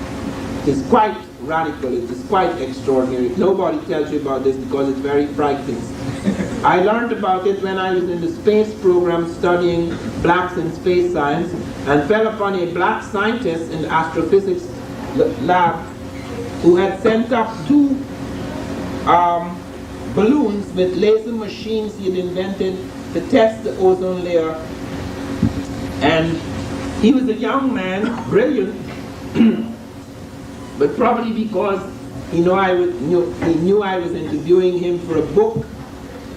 It is quite radical, it is quite extraordinary. Nobody tells you about this because it's very frightening. I learned about it when I was in the space program studying blacks in space science, and fell upon a black scientist in the astrophysics lab who had sent up 2 balloons with laser machines he had invented to test the ozone layer. And he was a young man, brilliant, but probably because he knew I was interviewing him for a book,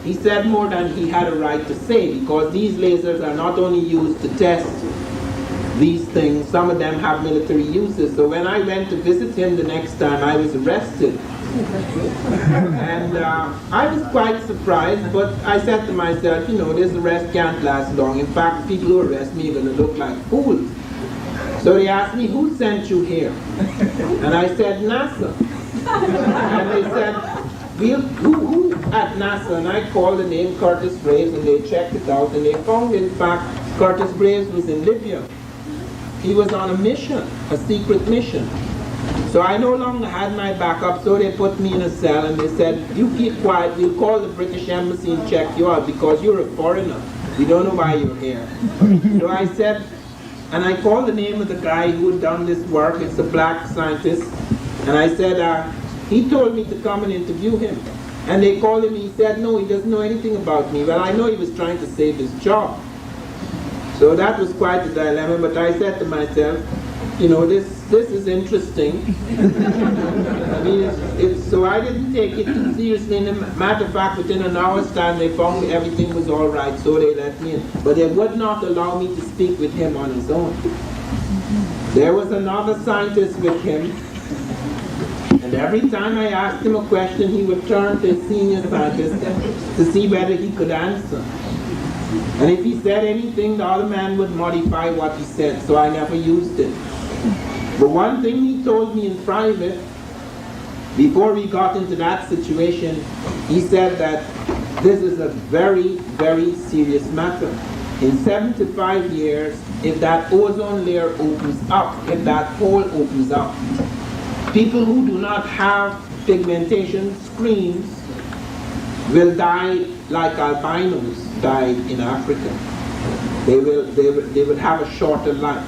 he said more than he had a right to say, because these lasers are not only used to test these things, some of them have military uses. So when I went to visit him the next time, I was arrested. And I was quite surprised, but I said to myself, you know, this arrest can't last long. In fact, people who arrest me are going to look like fools. So they asked me, who sent you here? And I said, NASA. And they said, who at NASA? And I called the name Curtis Graves, and they checked it out, and they found, in fact, Curtis Graves was in Libya. He was on a mission, a secret mission. So I no longer had my backup, so they put me in a cell and they said, you keep quiet, we'll call the British Embassy and check you out because you're a foreigner. We don't know why you're here. So I said, and I called the name of the guy who had done this work, it's a black scientist, and I said, he told me to come and interview him. And they called him, he said, no, he doesn't know anything about me. Well, I know he was trying to save his job. So that was quite a dilemma, but I said to myself, you know, this is interesting. I mean, so I didn't take it too seriously. In a matter of fact, within an hour's time, they found everything was all right, so they let me in. But they would not allow me to speak with him on his own. There was another scientist with him, and every time I asked him a question, he would turn to his senior scientist to see whether he could answer. And if he said anything, the other man would modify what he said, so I never used it. But one thing he told me in private, before we got into that situation, he said that this is a very, very serious matter. In 75 years, if that ozone layer opens up, if that hole opens up, people who do not have pigmentation screens will die like albinos died in Africa. They will have a shorter life.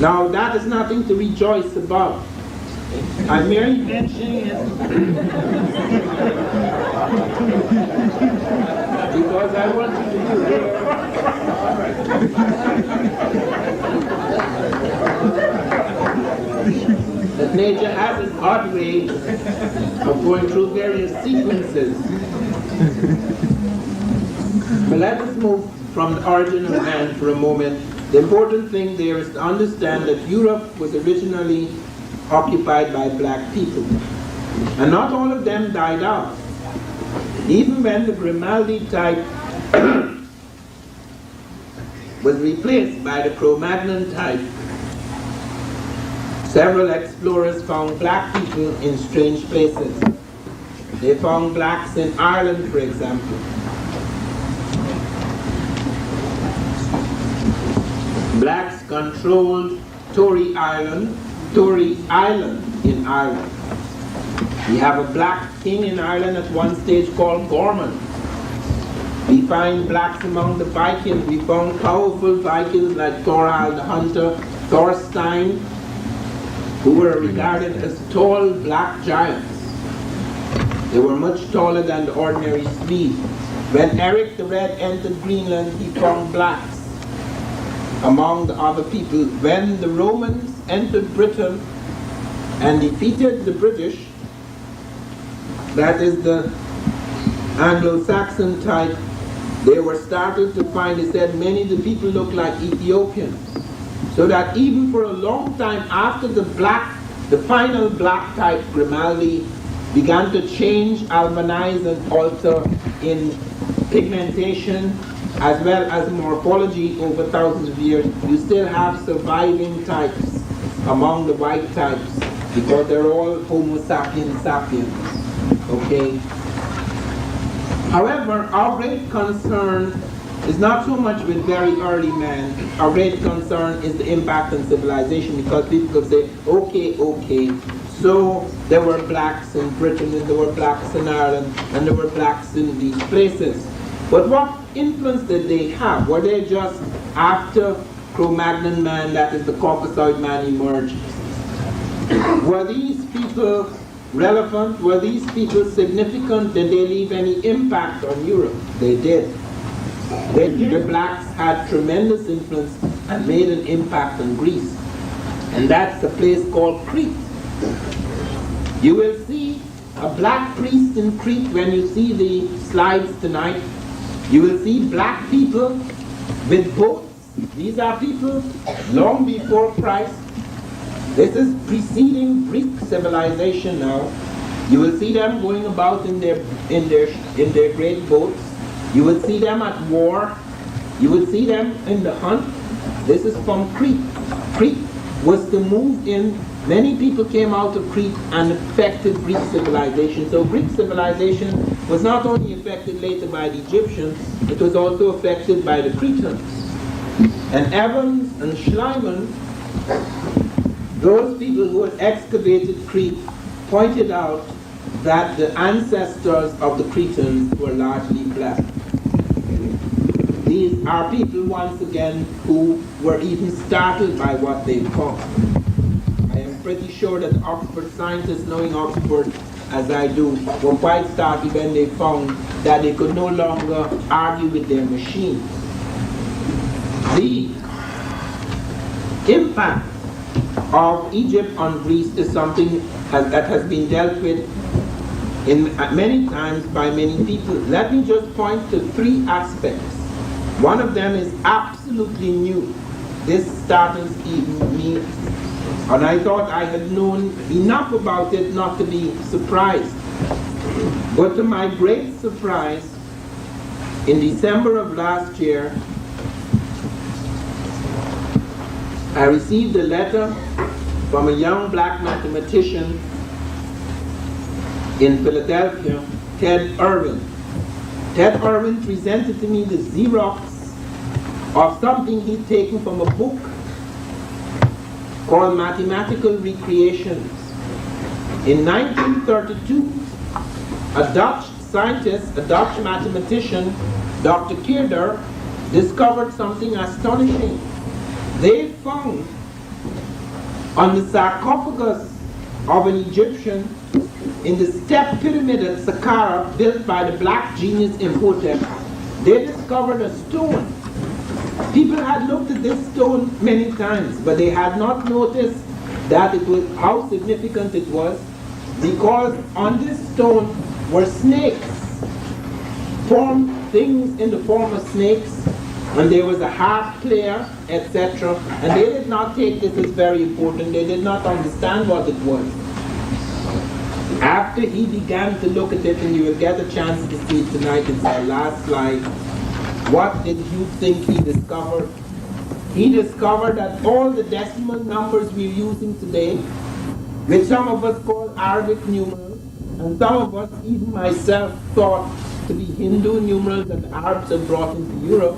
Now that is nothing to rejoice about. I'm merely mentioning it because I want you to be aware. that nature has an odd way of going through various sequences. But let us move from the origin of man for a moment. The important thing there is to understand that Europe was originally occupied by black people. And not all of them died out. Even when the Grimaldi type was replaced by the Cro-Magnon type, several explorers found black people in strange places. They found blacks in Ireland, for example. Blacks controlled Tory Island in Ireland. We have a black king in Ireland at one stage called Gorman. We find blacks among the Vikings. We found powerful Vikings like Thorhall the Hunter, Thorstein, who were regarded as tall black giants. They were much taller than the ordinary Swede. When Eric the Red entered Greenland, he found blacks among the other people. When the Romans entered Britain and defeated the British, that is the Anglo-Saxon type, they were started to find, they said, many of the people look like Ethiopians. So that even for a long time after the final black type, Grimaldi, began to change, albanize, and alter in pigmentation as well as morphology over thousands of years, you still have surviving types among the white types because they're all Homo sapiens sapiens. Okay? However, our great concern is not so much with very early man. Our great concern is the impact on civilization, because people say, okay, so there were blacks in Britain, and there were blacks in Ireland, and there were blacks in these places. But what influence did they have? Were they just after Cro-Magnon man, that is the Caucasoid man, emerged? Were these people relevant? Were these people significant? Did they leave any impact on Europe? They did. The blacks had tremendous influence and made an impact on Greece. And that's a place called Crete. You will see a black priest in Crete when you see the slides tonight. You will see black people with boats. These are people long before Christ. This is preceding Greek civilization now. You will see them going about in their great boats. You will see them at war. You will see them in the hunt. This is from Crete. Crete was to move in. Many people came out of Crete and affected Greek civilization. So Greek civilization was not only affected later by the Egyptians, it was also affected by the Cretans. And Evans and Schliemann, those people who had excavated Crete, pointed out that the ancestors of the Cretans were largely black. These are people, once again, who were even startled by what they found. I am pretty sure that Oxford scientists, knowing Oxford as I do, were quite startled when they found that they could no longer argue with their machines. The impact of Egypt on Greece is something that has been dealt with many times by many people. Let me just point to three aspects. One of them is absolutely new. This startles even me, and I thought I had known enough about it not to be surprised. But to my great surprise, in December of last year, I received a letter from a young black mathematician in Philadelphia, Ted Irwin. Ted Irwin presented to me the Xerox of something he'd taken from a book called Mathematical Recreations. In 1932, a Dutch scientist, a Dutch mathematician, Dr. Keerder, discovered something astonishing. They found on the sarcophagus of an Egyptian in the step pyramid at Saqqara, built by the black genius Imhotep, they discovered a stone. People had looked at this stone many times, but they had not noticed that it was, how significant it was, because on this stone were snakes, formed things in the form of snakes, and there was a harp player, etc. And they did not take this as very important. They did not understand what it was. After he began to look at it, and you will get a chance to see it tonight, it's our last slide. What did you think he discovered? He discovered that all the decimal numbers we're using today, which some of us call Arabic numerals, and some of us, even myself, thought to be Hindu numerals that the Arabs had brought into Europe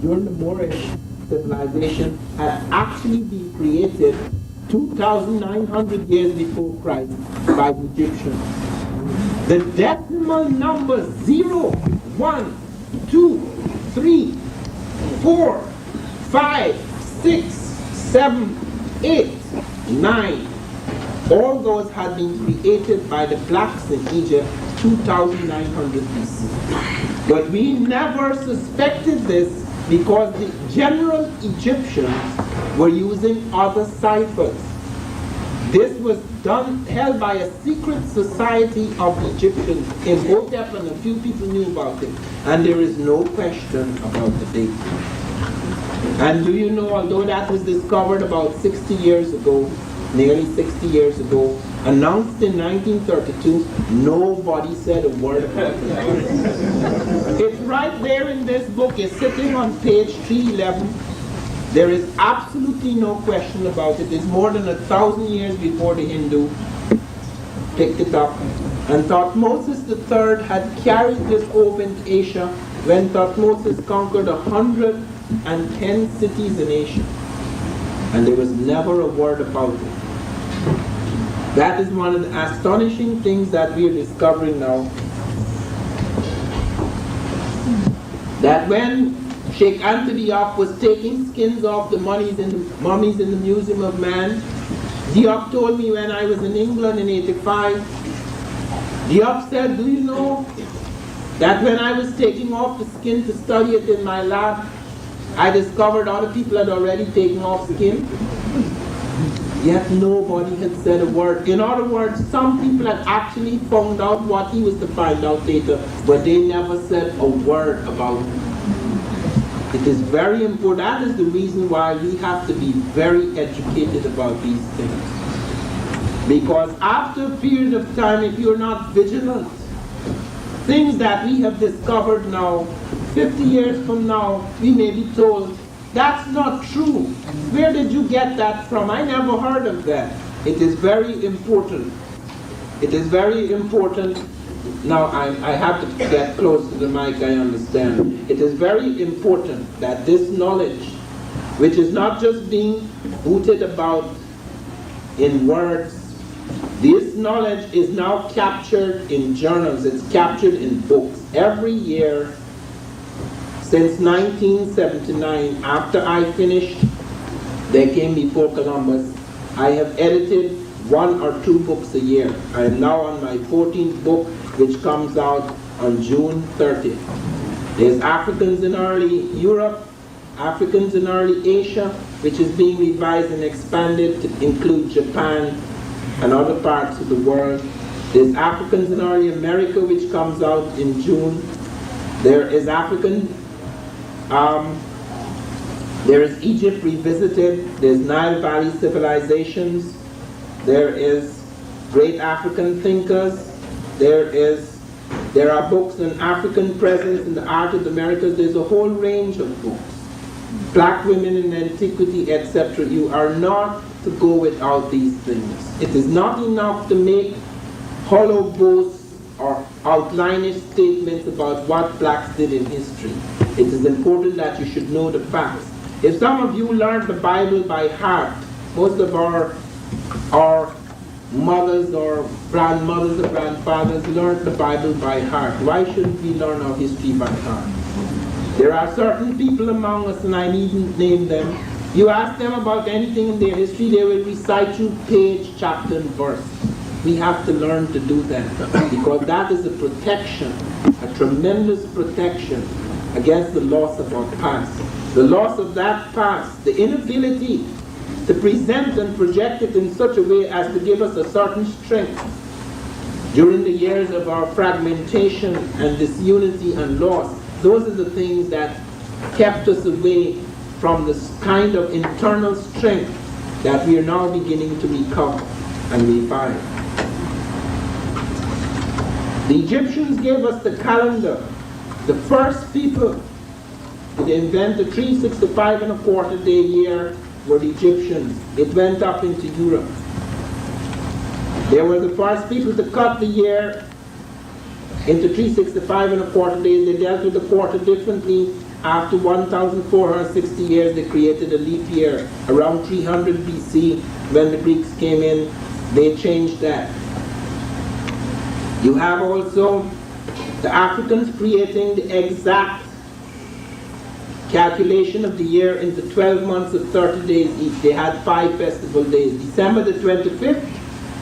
during the Moorish civilization, had actually been created 2,900 years before Christ by the Egyptians. The decimal numbers 0, 1, 2, 3, 4, 5, 6, 7, 8, 9. All those had been created by the blacks in Egypt 2,900 BC. But we never suspected this because the general Egyptians were using other ciphers. This was held by a secret society of Egyptians. Imhotep and a few people knew about it. And there is no question about the date. And do you know, although that was discovered about 60 years ago, nearly 60 years ago, announced in 1932, nobody said a word about it. It's right there in this book. It's sitting on page 311. There is absolutely no question about it. It's more than 1,000 years before the Hindu picked it up. And Thutmose III had carried this over into Asia when Thutmose conquered 110 cities in Asia. And there was never a word about it. That is one of the astonishing things that we are discovering now. That when Sheikh Anthony Diop was taking skins off the mummies in the Museum of Man, Diop told me when I was in England in '85, Diop said, do you know that when I was taking off the skin to study it in my lab, I discovered other people had already taken off skin? Yet nobody had said a word. In other words, some people had actually found out what he was to find out later, but they never said a word about it. It is very important. That is the reason why we have to be very educated about these things. Because after a period of time, if you're not vigilant, things that we have discovered now, 50 years from now, we may be told, that's not true. Where did you get that from? I never heard of that. It is very important. It is very important. Now I have to get close to the mic, I understand. It is very important that this knowledge, which is not just being hooted about in words, this knowledge is now captured in journals, it's captured in books. Every year, since 1979, after I finished They Came Before Columbus, I have edited 1 or 2 books a year. I am now on my 14th book, which comes out on June 30th. There's Africans in early Europe, Africans in early Asia, which is being revised and expanded to include Japan and other parts of the world. There's Africans in early America, which comes out in June. There is there is Egypt Revisited. There's Nile Valley Civilizations. There is Great African Thinkers. There are books on African presence in the art of the Americas. There's a whole range of books. Black women in antiquity, etc. You are not to go without these things. It is not enough to make hollow boasts or outlandish statements about what blacks did in history. It is important that you should know the facts. If some of you learned the Bible by heart, most of our mothers or grandmothers or grandfathers learned the Bible by heart. Why shouldn't we learn our history by heart? There are certain people among us, and I needn't name them. You ask them about anything in their history, they will recite you page, chapter, and verse. We have to learn to do that, because that is a protection, a tremendous protection against the loss of our past. The loss of that past, the inability to present and project it in such a way as to give us a certain strength during the years of our fragmentation and disunity and loss. Those are the things that kept us away from this kind of internal strength that we are now beginning to recover and revive. The Egyptians gave us the calendar. The first people to invent the 365 and a quarter day year were the Egyptians. It went up into Europe. They were the first people to cut the year into 365 and a quarter days. They dealt with the quarter differently. After 1,460 years, they created a leap year. Around 300 BC, when the Greeks came in, they changed that. You have also the Africans creating the exact calculation of the year into 12 months of 30 days each. They had 5 festival days. December the 25th,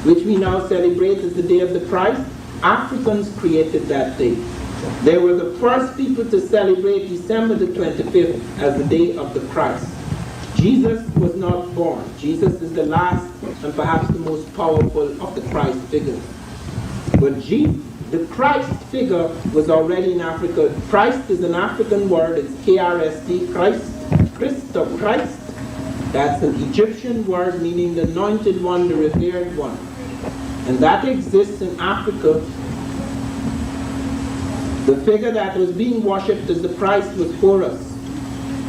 which we now celebrate as the day of the Christ, Africans created that day. They were the first people to celebrate December the 25th as the day of the Christ. Jesus was not born. Jesus is the last and perhaps the most powerful of the Christ figures. But the Christ figure was already in Africa. Christ is an African word. It's K-R-S-T, Christ, Christ of Christ. That's an Egyptian word meaning the anointed one, the revered one. And that exists in Africa. The figure that was being worshipped as the Christ was Horus.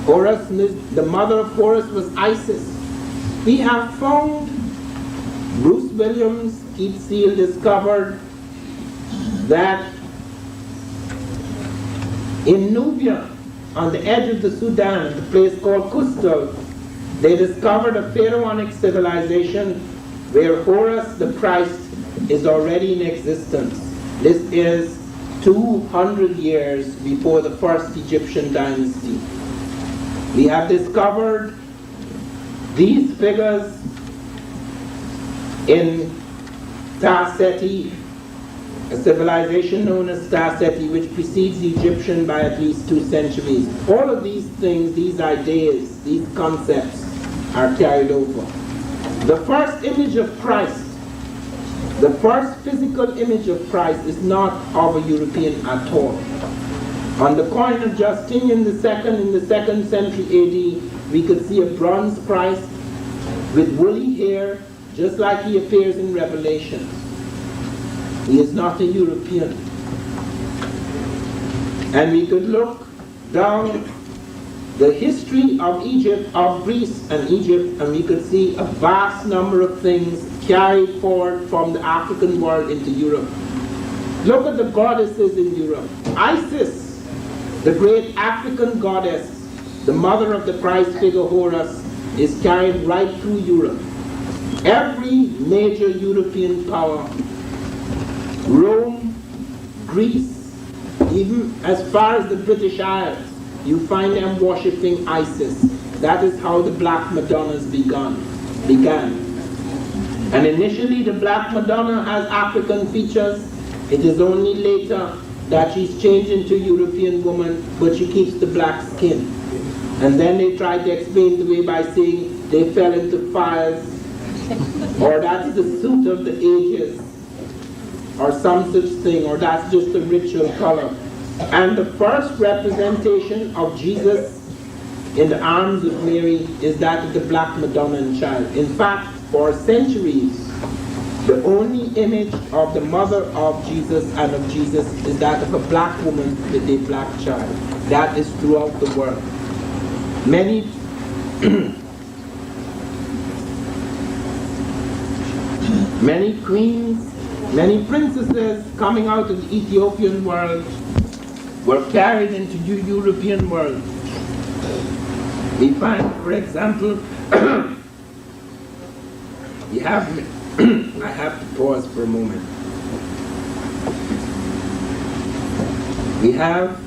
Horus, the mother of Horus was Isis. We have found, Bruce Williams, Keith Seal discovered that in Nubia, on the edge of the Sudan, the place called Kustal, they discovered a pharaonic civilization where Horus, the Christ, is already in existence. This is 200 years before the first Egyptian dynasty. We have discovered these figures in Ta-Seti, a civilization known as Ta-Seti, which precedes the Egyptian by at least 2 centuries. All of these things, these ideas, these concepts are carried over. The first image of Christ, the first physical image of Christ is not of a European at all. On the coin of Justinian II in the 2nd century AD, we could see a bronze Christ with woolly hair, just like he appears in Revelation. He is not a European. And we could look down the history of Egypt, of Greece and Egypt, and we could see a vast number of things carried forward from the African world into Europe. Look at the goddesses in Europe. Isis, the great African goddess, the mother of the Christ figure Horus, is carried right through Europe. Every major European power, Rome, Greece, even as far as the British Isles, you find them worshipping Isis. That is how the Black Madonnas began. And initially the Black Madonna has African features. It is only later that she's changed into a European woman, but she keeps the black skin. And then they tried to explain it away by saying they fell into fires, or that's the suit of the ages, or some such thing, or that's just a ritual color. And the first representation of Jesus in the arms of Mary is that of the Black Madonna and child. In fact, for centuries, the only image of the mother of Jesus and of Jesus is that of a black woman with a black child. That is throughout the world. Many many queens, many princesses coming out of the Ethiopian world were carried into the European world. We find, for example, you have, I have to pause for a moment. We have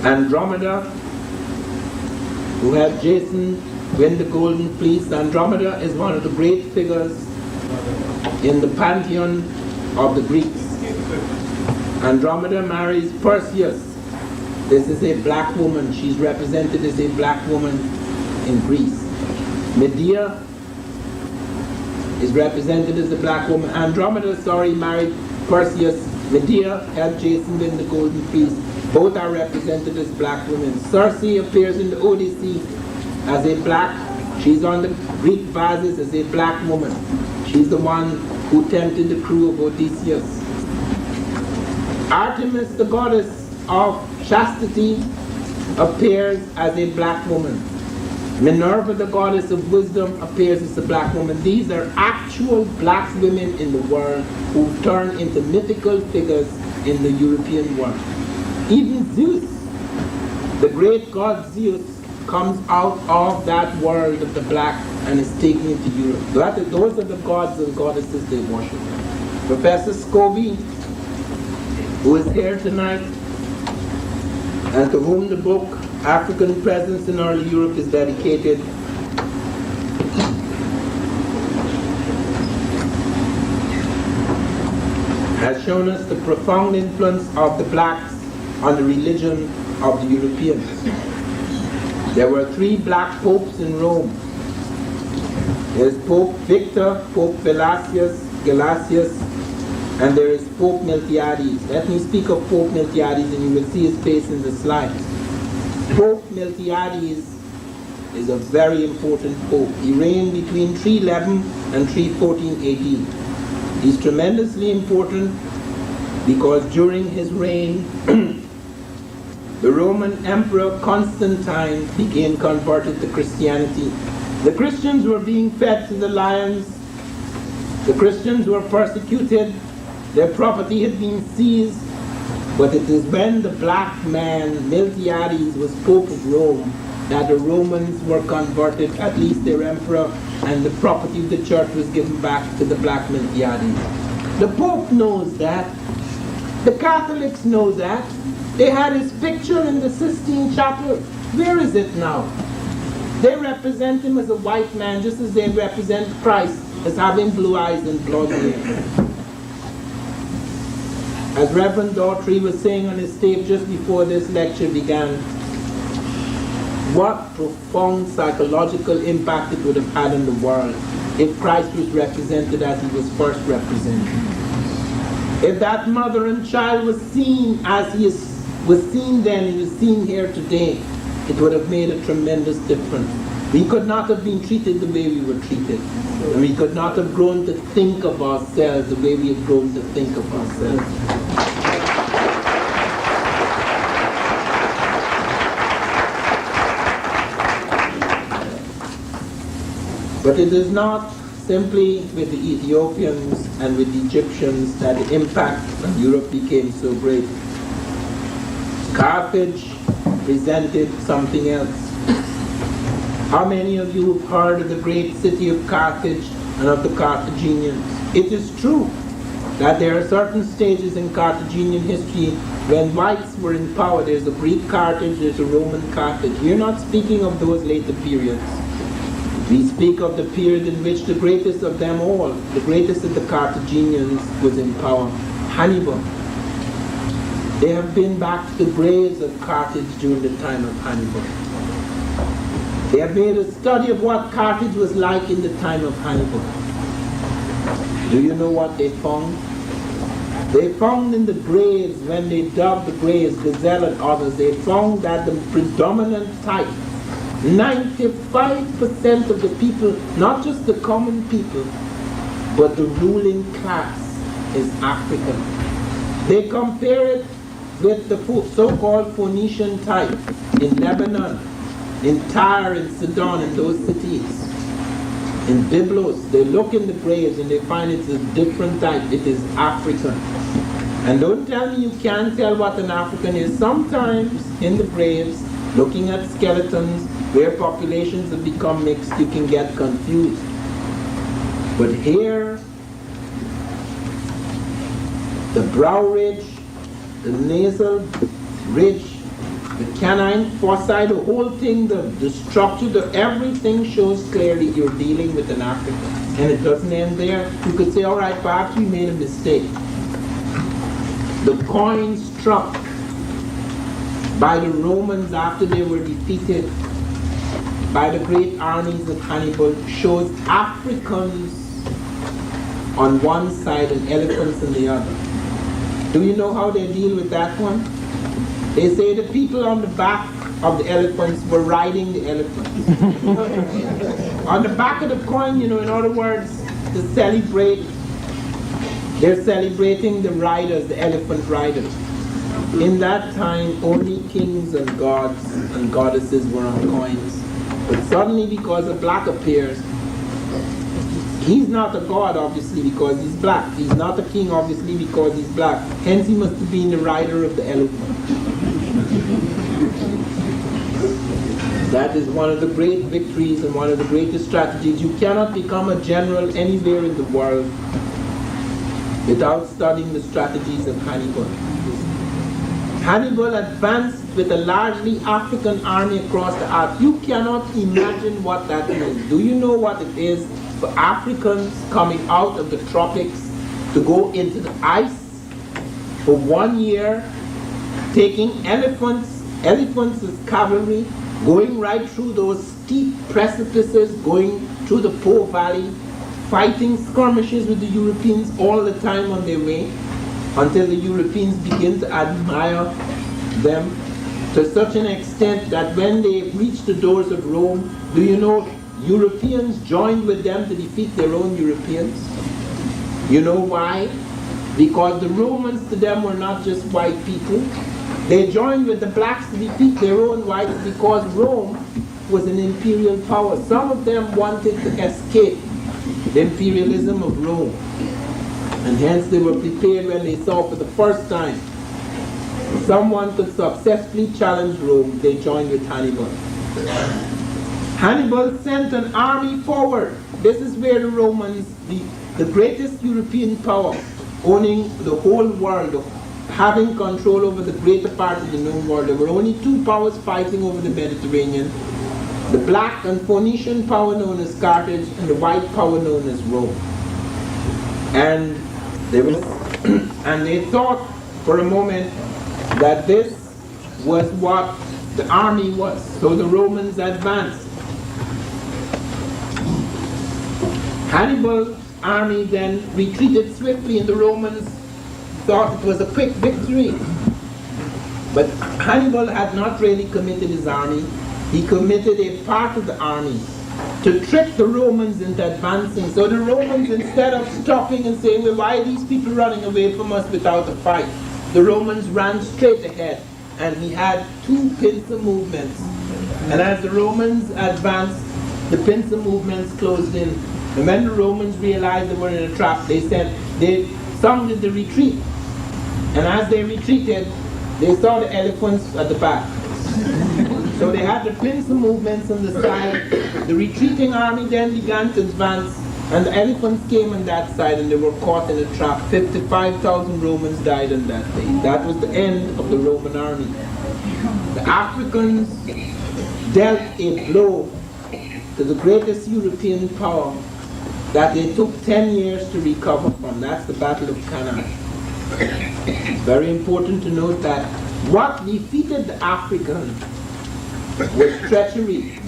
Andromeda, who had Jason win the Golden Fleece. Andromeda is one of the great figures in the pantheon of the Greeks. Andromeda marries Perseus. This is a black woman. She's represented as a black woman in Greece. Medea is represented as a black woman. Andromeda, married Perseus. Medea helped Jason win the Golden Fleece. Both are represented as black women. Circe appears in the Odyssey as a black. She's on the Greek vases as a black woman. She's the one who tempted the crew of Odysseus. Artemis, the goddess of chastity, appears as a black woman. Minerva, the goddess of wisdom, appears as a black woman. These are actual black women in the world who turn into mythical figures in the European world. Even Zeus, the great god Zeus, comes out of that world of the black and is taken into Europe. Those are the gods and goddesses they worship. Professor Scobie, who is here tonight, and to whom the book African Presence in Early Europe is dedicated, has shown us the profound influence of the blacks on the religion of the Europeans. There were 3 black popes in Rome. There's Pope Victor, Pope Gelasius, and there is Pope Miltiades. Let me speak of Pope Miltiades and you will see his face in the slide. Pope Miltiades is a very important pope. He reigned between 311 and 314 AD. He's tremendously important because during his reign the Roman Emperor Constantine became converted to Christianity. The Christians were being fed to the lions. The Christians were persecuted. Their property had been seized. But it is when the black man, Miltiades, was Pope of Rome, that the Romans were converted, at least their emperor, and the property of the church was given back to the black Miltiades. The Pope knows that. The Catholics know that. They had his picture in the Sistine Chapel. Where is it now? They represent him as a white man, just as they represent Christ as having blue eyes and blonde hair. As Reverend Daughtry was saying on his tape just before this lecture began, what profound psychological impact it would have had on the world if Christ was represented as he was first represented. If that mother and child was seen as he was seen then, he was seen here today, it would have made a tremendous difference. We could not have been treated the way we were treated. And we could not have grown to think of ourselves the way we have grown to think of ourselves. But it is not simply with the Ethiopians and with the Egyptians that the impact on Europe became so great. Carthage presented something else. How many of you have heard of the great city of Carthage and of the Carthaginians? It is true that there are certain stages in Carthaginian history when whites were in power. There's a Greek Carthage, there's a Roman Carthage. We're not speaking of those later periods. We speak of the period in which the greatest of them all, the greatest of the Carthaginians, was in power, Hannibal. They have been back to the graves of Carthage during the time of Hannibal. They have made a study of what Carthage was like in the time of Hannibal. Do you know what they found? They found in the graves, when they dug the graves, Gazelle and others, they found that the predominant type, 95% of the people, not just the common people, but the ruling class, is African. They compare it with the so-called Phoenician type in Lebanon, in Tyre, in Sidon, in those cities. In Byblos, they look in the graves and they find it's a different type. It is African. And don't tell me you can't tell what an African is. Sometimes in the graves, looking at skeletons, where populations have become mixed, you can get confused. But here, the brow ridge, the nasal ridge, the canine foci, the whole thing, the structure, everything shows clearly you're dealing with an African. And it doesn't end there. You could say, all right, perhaps we made a mistake. The coin struck by the Romans after they were defeated by the great armies of Hannibal shows Africans on one side and elephants on the other. Do you know how they deal with that one? They say the people on the back of the elephants were riding the elephants. On the back of the coin, in other words, to celebrate, they're celebrating the riders, the elephant riders. In that time, only kings and gods and goddesses were on coins. But suddenly, because a black appears, he's not a god, obviously, because he's black. He's not a king, obviously, because he's black. Hence, he must have been the rider of the elephant. That is one of the great victories and one of the greatest strategies. You cannot become a general anywhere in the world without studying the strategies of Hannibal. Hannibal advanced with a largely African army across the Alps. You cannot imagine what that means. Do you know what it is for Africans coming out of the tropics to go into the ice for 1 year, taking elephants as cavalry, going right through those steep precipices, going through the Po Valley, fighting skirmishes with the Europeans all the time on their way, until the Europeans begin to admire them to such an extent that when they reached the doors of Rome, do you know Europeans joined with them to defeat their own Europeans? You know why? Because the Romans to them were not just white people. They joined with the blacks to defeat their own whites because Rome was an imperial power. Some of them wanted to escape the imperialism of Rome. And hence they were prepared when they saw for the first time someone could successfully challenge Rome. They joined with Hannibal. Hannibal sent an army forward. This is where the Romans, the greatest European power, owning the whole world, having control over the greater part of the known world. There were only two powers fighting over the Mediterranean: the black and Phoenician power known as Carthage, and the white power known as Rome. And they thought for a moment that this was what the army was. So the Romans advanced. Hannibal's army then retreated swiftly, and the Romans thought it was a quick victory. But Hannibal had not really committed his army. He committed a part of the army to trick the Romans into advancing. So the Romans, instead of stopping and saying, well, why are these people running away from us without a fight? The Romans ran straight ahead, and he had two pincer movements. And as the Romans advanced, the pincer movements closed in. And when the Romans realized they were in a trap, they sounded the retreat. And as they retreated, they saw the elephants at the back. So they had the pincer movements on the side. The retreating army then began to advance, and the elephants came on that side, and they were caught in a trap. 55,000 Romans died on that day. That was the end of the Roman army. The Africans dealt a blow to the greatest European power that they took 10 years to recover from. That's the Battle of Cannae. It's very important to note that what defeated the Africans was treachery.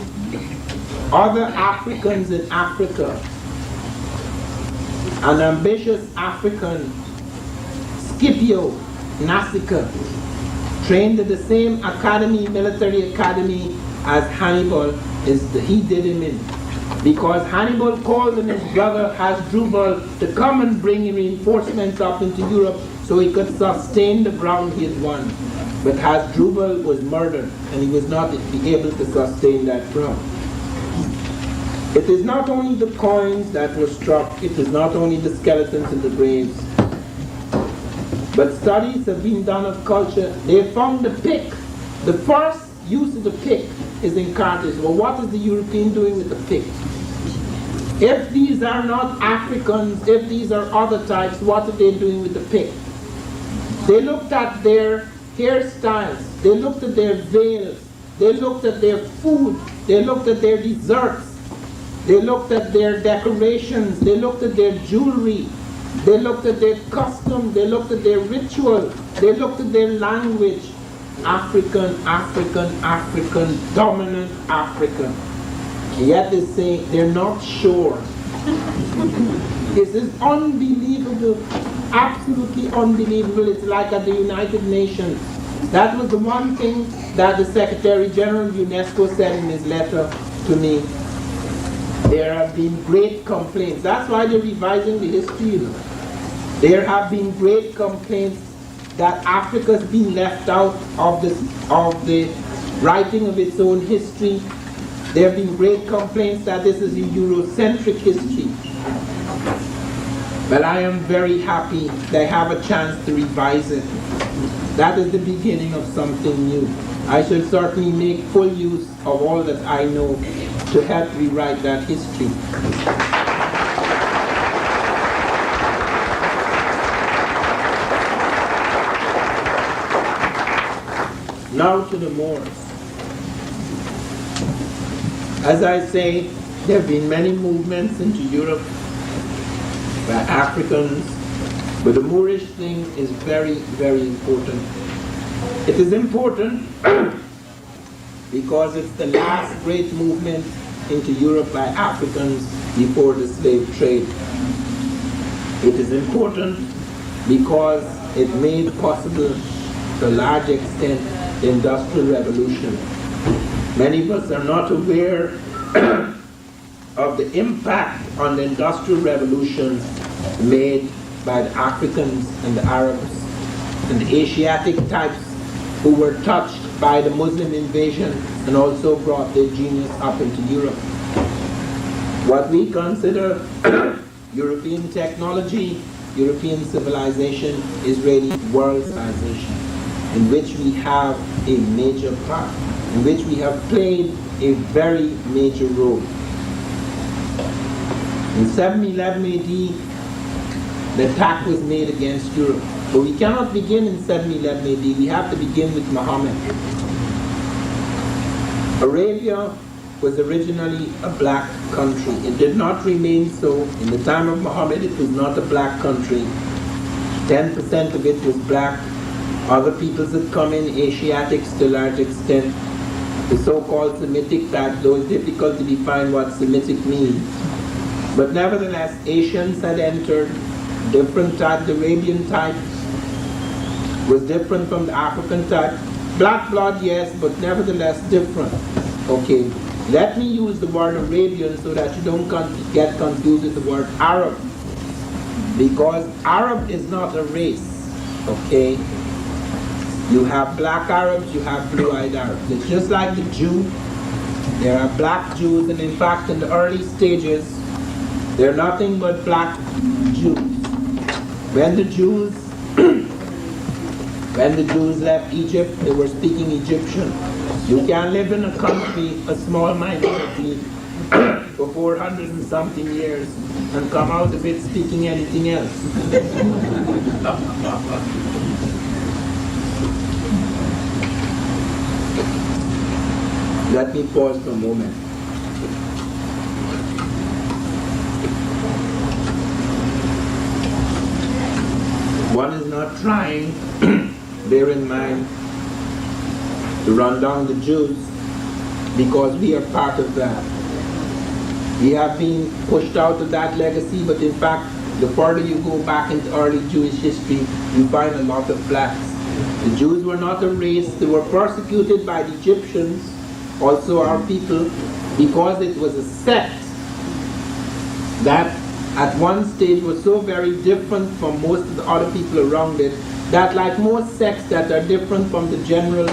Other Africans in Africa, an ambitious African, Scipio Nasica, trained at the same academy, military academy, as Hannibal, he did him in. Because Hannibal called on his brother Hasdrubal to come and bring reinforcements up into Europe so he could sustain the ground he had won. But Hasdrubal was murdered, and he was not able to sustain that ground. It is not only the coins that were struck, it is not only the skeletons in the graves, but studies have been done of culture. They found the pick. The first use of the pick is in Carthage. Well, what is the European doing with the pick? If these are not Africans, if these are other types, what are they doing with the pick? They looked at their hairstyles, they looked at their veils, they looked at their food, they looked at their desserts, they looked at their decorations, they looked at their jewelry, they looked at their custom, they looked at their ritual, they looked at their language. African, African, African, dominant African. Yet they say they're not sure. This is unbelievable, absolutely unbelievable. It's like at the United Nations. That was the one thing that the Secretary General of UNESCO said in his letter to me. There have been great complaints. That's why they're revising the history. There have been great complaints that Africa's been left out of the writing of its own history. There have been great complaints that this is a Eurocentric history. But I am very happy they have a chance to revise it. That is the beginning of something new. I shall certainly make full use of all that I know to help rewrite that history. Now to the Moors. As I say, there have been many movements into Europe by Africans, but the Moorish thing is very, very important. It is important because it's the last great movement into Europe by Africans before the slave trade. It is important because it made possible to a large extent the Industrial Revolution. Many of us are not aware of the impact on the Industrial Revolution made by the Africans and the Arabs and the Asiatic types who were touched by the Muslim invasion and also brought their genius up into Europe. What we consider European technology, European civilization is really world civilization, in which we have a major part, in which we have played a very major role. In 711 AD, the attack was made against Europe. But we cannot begin in 711 AD, we have to begin with Muhammad. Arabia was originally a black country. It did not remain so. In the time of Muhammad, it was not a black country. 10% of it was black. Other peoples had come in, Asiatics to a large extent. The so-called Semitic type, though it's difficult to define what Semitic means. But nevertheless, Asians had entered, different type. The Arabian type was different from the African type. Black blood, yes, but nevertheless different. Okay, let me use the word Arabian so that you don't get confused with the word Arab. Because Arab is not a race, okay? You have black Arabs, you have blue-eyed Arabs. It's just like the Jew. There are black Jews, and in fact in the early stages, they're nothing but black Jews. When the Jews left Egypt, they were speaking Egyptian. You can live in a country, a small minority, for 400 and something years and come out of it speaking anything else. Let me pause for a moment. One is not trying, bear in mind, to run down the Jews because we are part of that. We have been pushed out of that legacy, but in fact, the further you go back into early Jewish history, you find a lot of blacks. The Jews were not a race. They were persecuted by the Egyptians, also our people, because it was a sect that at one stage was so very different from most of the other people around it, that like most sects that are different from the general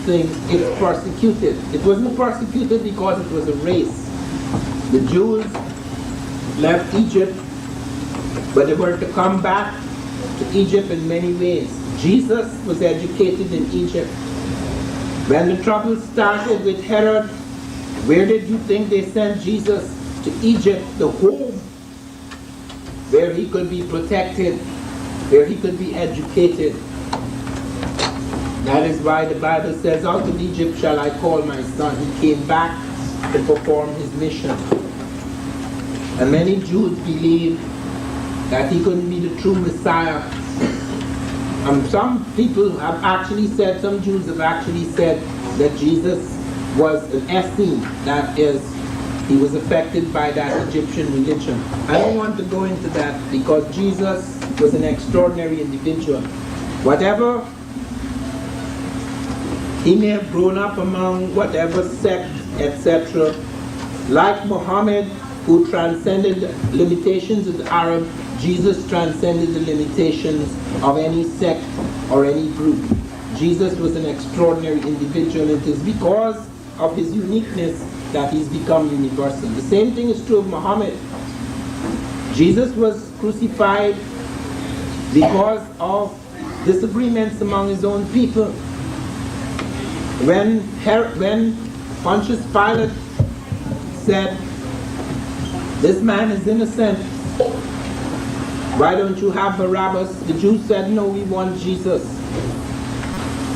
thing, it's persecuted. It wasn't persecuted because it was a race. The Jews left Egypt, but they were to come back to Egypt in many ways. Jesus was educated in Egypt. When the trouble started with Herod, where did you think they sent Jesus? To Egypt, the home, where he could be protected, where he could be educated. That is why the Bible says, out of Egypt shall I call my son. He came back to perform his mission. And many Jews believe that he couldn't be the true Messiah. Some people have actually said, some Jews have actually said that Jesus was an Essene, that is, he was affected by that Egyptian religion. I don't want to go into that because Jesus was an extraordinary individual. Whatever he may have grown up among, whatever sect, etc., like Muhammad, who transcended limitations of the Arab, Jesus transcended the limitations of any sect or any group. Jesus was an extraordinary individual. It is because of his uniqueness that he's become universal. The same thing is true of Muhammad. Jesus was crucified because of disagreements among his own people. When Pontius Pilate said, "This man is innocent, why don't you have Barabbas?" the Jews said, "No, we want Jesus."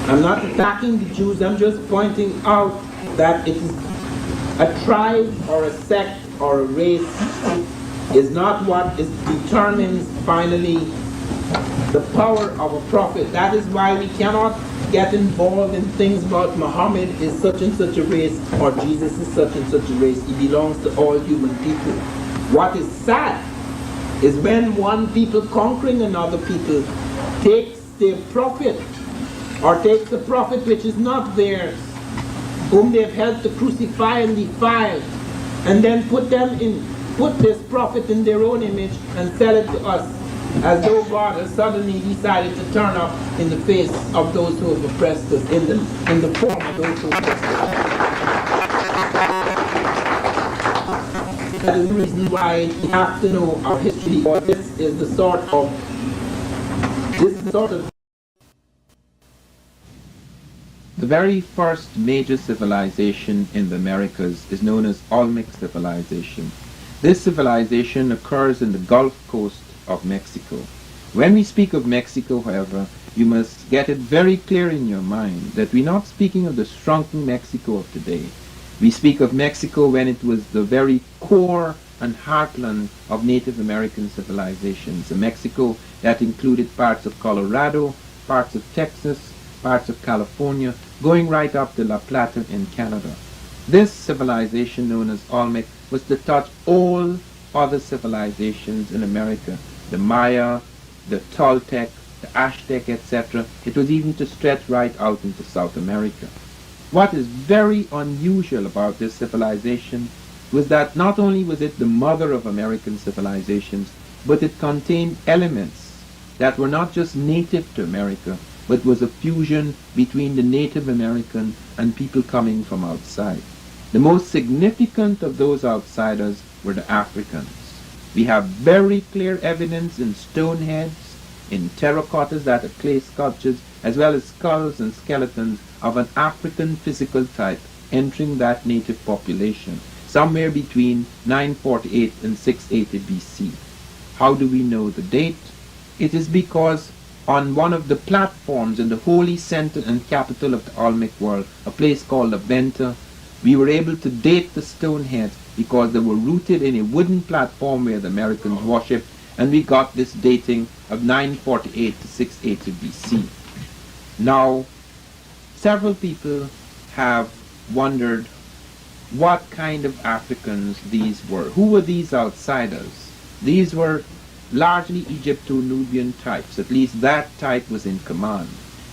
I'm not attacking the Jews, I'm just pointing out that it is a tribe or a sect or a race is not what determines finally the power of a prophet. That is why we cannot get involved in things about Muhammad is such and such a race or Jesus is such and such a race. He belongs to all human people. What is sad is when one people conquering another people takes their prophet or takes a prophet which is not theirs, whom they've helped to crucify and defile, and then put this prophet in their own image and sell it to us, as though God has suddenly decided to turn up in the face of those who have oppressed us, in the form of those who oppressed us. That is the reason why we have to know our history, or this is the sort of The very first major civilization in the Americas is known as Olmec civilization. This civilization occurs in the Gulf Coast of Mexico. When we speak of Mexico, however, you must get it very clear in your mind that we're not speaking of the shrunken Mexico of today. We speak of Mexico when it was the very core and heartland of Native American civilizations. A Mexico that included parts of Colorado, parts of Texas, parts of California, going right up to La Plata in Canada. This civilization, known as Olmec, was to touch all other civilizations in America. The Maya, the Toltec, the Aztec, etc. It was even to stretch right out into South America. What is very unusual about this civilization was that not only was it the mother of American civilizations, but it contained elements that were not just native to America, but was a fusion between the Native American and people coming from outside. The most significant of those outsiders were the Africans. We have very clear evidence in stone heads, in terracottas that are clay sculptures, as well as skulls and skeletons of an African physical type entering that native population, somewhere between 948 and 680 BC. How do we know the date? It is because on one of the platforms in the holy center and capital of the Olmec world, a place called Aventa, we were able to date the stone heads because they were rooted in a wooden platform where the Americans worshipped, and we got this dating of 948 to 680 BC. Now, several people have wondered what kind of Africans these were. Who were these outsiders? These were largely Egypto-Nubian types. At least that type was in command.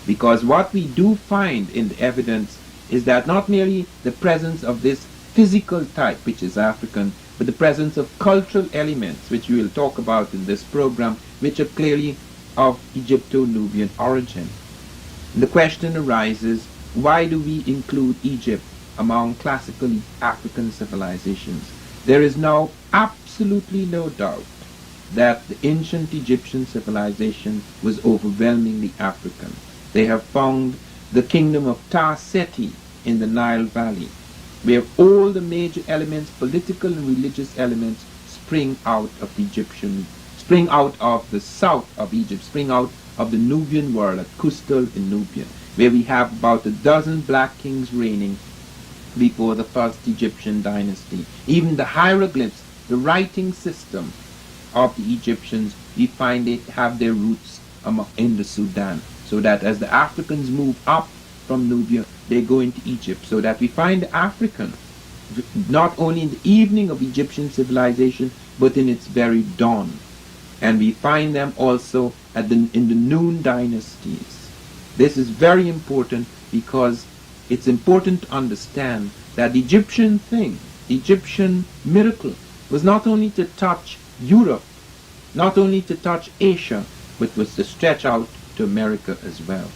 Because what we do find in the evidence is that not merely the presence of this physical type, which is African, but the presence of cultural elements, which we will talk about in this program, which are clearly of Egypto-Nubian origin. The question arises, why do we include Egypt among classical African civilizations? There is now absolutely no doubt that the ancient Egyptian civilization was overwhelmingly African. They have found the kingdom of Ta-Seti in the Nile Valley, where all the major elements, political and religious elements, spring out of the south of Egypt, spring out of the Nubian world at Kustal in Nubia, where we have about a dozen black kings reigning before the first Egyptian dynasty. Even the hieroglyphs, the writing system of the Egyptians, we find it have their roots in the Sudan, so that as the Africans move up from Nubia, they go into Egypt, so that we find the African not only in the evening of Egyptian civilization, but in its very dawn. And we find them also in the noon dynasties. This is very important because it's important to understand that the Egyptian thing, the Egyptian miracle, was not only to touch Europe, not only to touch Asia, but was to stretch out to America as well.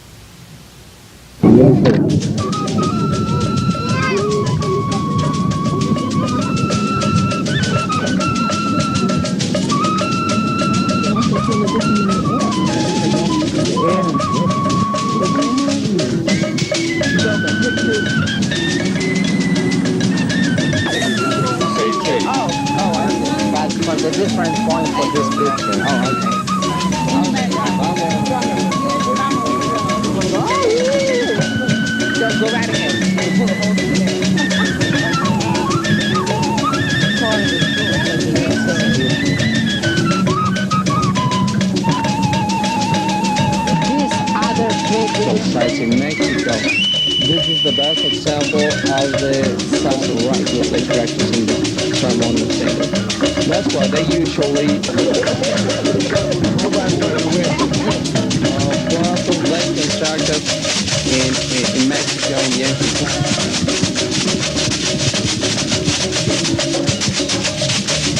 But the different point for this picture. Just go right ahead. These other big sites in Mexico. This is the best example of the samurai that they practice in the ceremonial setting. That's why they usually brothels like constructed in Mexico in the ancient times.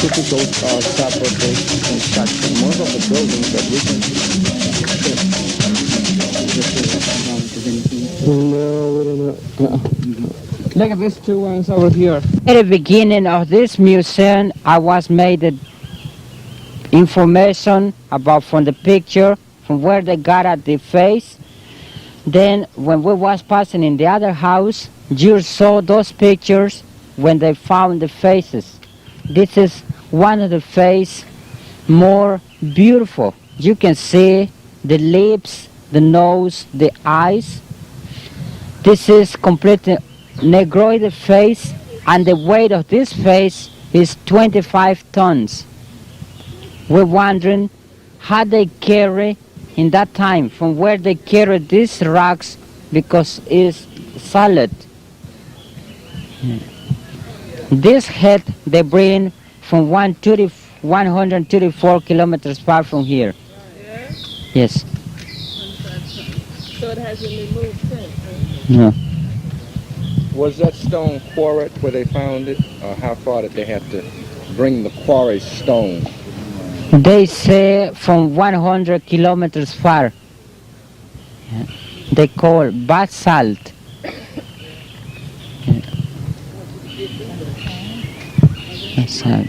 Typical separate construction. Most of the buildings that we can look at these two ones over here. At the beginning of this museum, I was made the information about from the picture, from where they got at the face. Then when we was passing in the other house, you saw those pictures when they found the faces. This is one of the face more beautiful. You can see the lips, the nose, the eyes. This is completely negroid face, and the weight of this face is 25 tons. We're wondering how they carry in that time, from where they carry these rocks, because it's solid. This head they bring from 134 kilometers far from here. Yes. So it hasn't been moved since? No. Was that stone quarried where they found it, or how far did they have to bring the quarry stone? They say from 100 kilometers far. They call basalt. Basalt.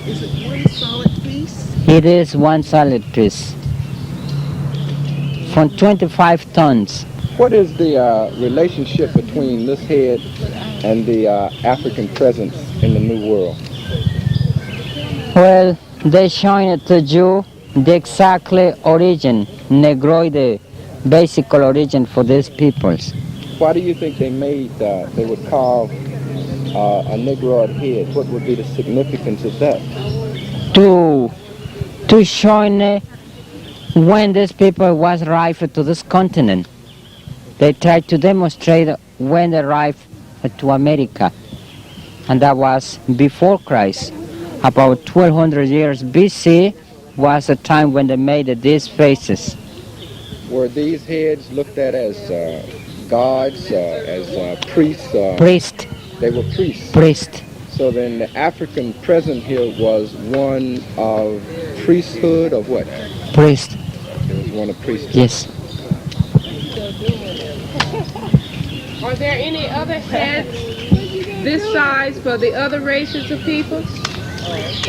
Is it one solid piece? It is one solid piece. From 25 tons. What is the relationship between this head and the African presence in the New World? Well, they showing it to you the exactly origin, Negroid, the basic origin for these peoples. Why do you think they made, they would carve a Negroid head? What would be the significance of that? To show when these people was arrived to this continent. They tried to demonstrate when they arrived to America, and that was before Christ. About 1200 years BC was the time when they made these faces. Were these heads looked at as gods, as priests? Priest. They were priests. Priest. So then the African present here was one of priesthood, or what? Priest. It was one of priesthood. Yes. Are there any other heads this size for the other races of peoples?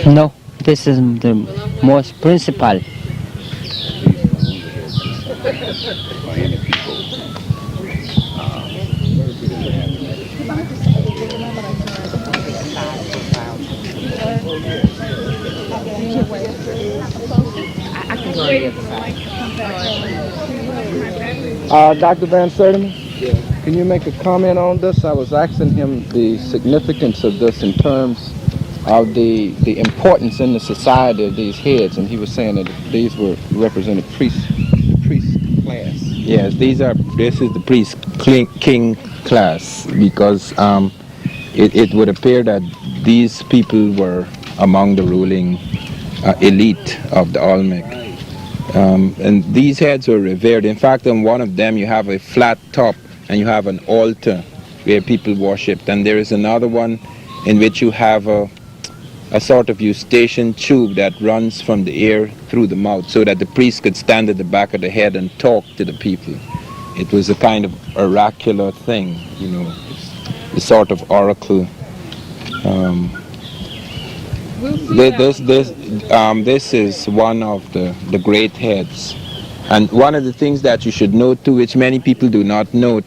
No, this is the most principal. Dr. Van Sertima, can you make a comment on this? I was asking him the significance of this in terms of the importance in the society of these heads, and he was saying that these were represented priest class. Yes, this is the priest king class, because it would appear that these people were among the ruling elite of the Olmec. And these heads were revered. In fact, on one of them you have a flat top and you have an altar where people worshipped. And there is another one in which you have a sort of eustachian tube that runs from the ear through the mouth, so that the priest could stand at the back of the head and talk to the people. It was a kind of oracular thing, you know, the sort of oracle. This is one of the great heads. And one of the things that you should note too, which many people do not note,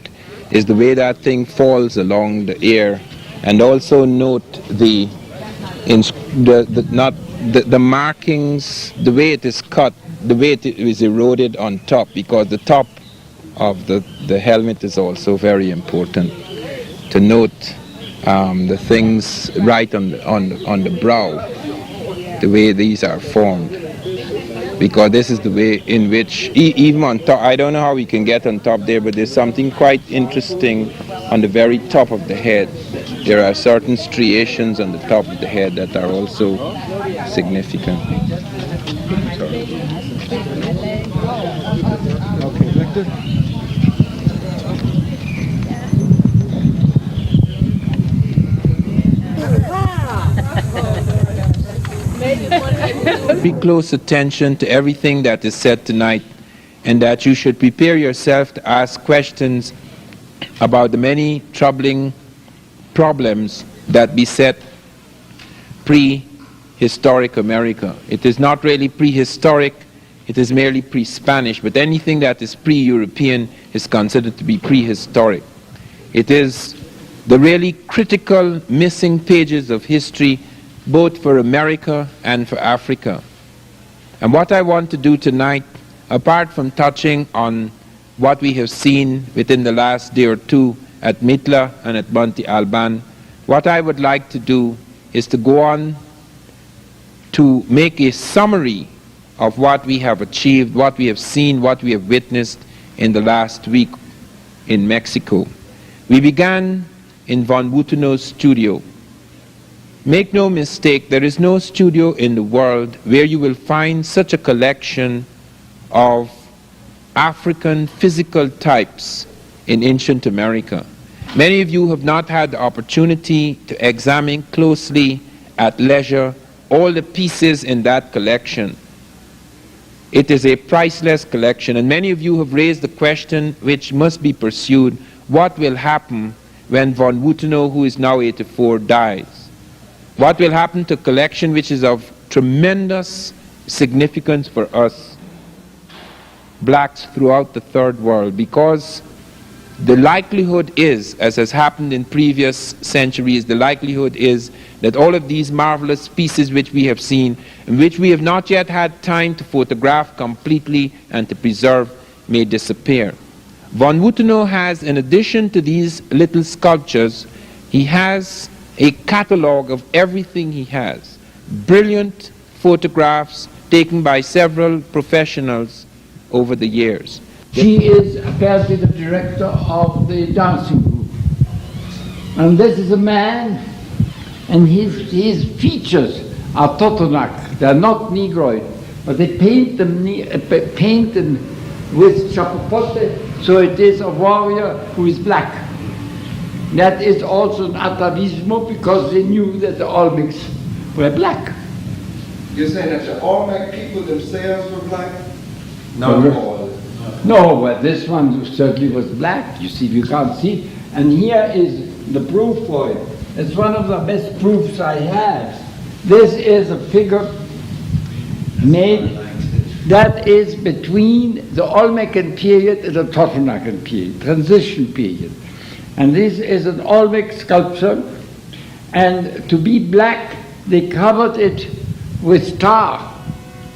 is the way that thing falls along the ear. And also note the markings, the way it is cut, the way it is eroded on top, because the top of the helmet is also very important to note. The things right on the brow, the way these are formed, because this is the way in which even on top, I don't know how we can get on top there, but there's something quite interesting on the very top of the head. There are certain striations on the top of the head that are also significant. Okay, Victor. Pay close attention to everything that is said tonight, and that you should prepare yourself to ask questions about the many troubling problems that beset prehistoric America. It is not really prehistoric, it is merely pre-Spanish, but anything that is pre-European is considered to be prehistoric. It is the really critical missing pages of history, both for America and for Africa. And what I want to do tonight, apart from touching on what we have seen within the last day or two at Mitla and at Monte Alban, what I would like to do is to go on to make a summary of what we have achieved, what we have seen, what we have witnessed in the last week in Mexico. We began in von Butenau's studio. Make no mistake, there is no studio in the world where you will find such a collection of African physical types in ancient America. Many of you have not had the opportunity to examine closely at leisure all the pieces in that collection. It is a priceless collection, and many of you have raised the question which must be pursued: what will happen when von Butenau, who is now 84, dies? What will happen to a collection which is of tremendous significance for us blacks throughout the third world? Because the likelihood is, as has happened in previous centuries, the likelihood is that all of these marvelous pieces which we have seen, and which we have not yet had time to photograph completely and to preserve, may disappear. Von Butenau has, in addition to these little sculptures, he has a catalog of everything he has. Brilliant photographs taken by several professionals over the years. He is apparently the director of the dancing group. And this is a man, and his features are Totonac. They are not Negroid, but they paint them with chapopote, so it is a warrior who is black. That is also an atavismo, because they knew that the Olmecs were black. You're saying that the Olmec people themselves were black? Not all. No, but this one certainly was black. You see, you can't see. And here is the proof for it. It's one of the best proofs I have. This is a figure made that is between the Olmecan period and the Totonacan period, transition period. And this is an Olmec sculpture, and to be black, they covered it with tar.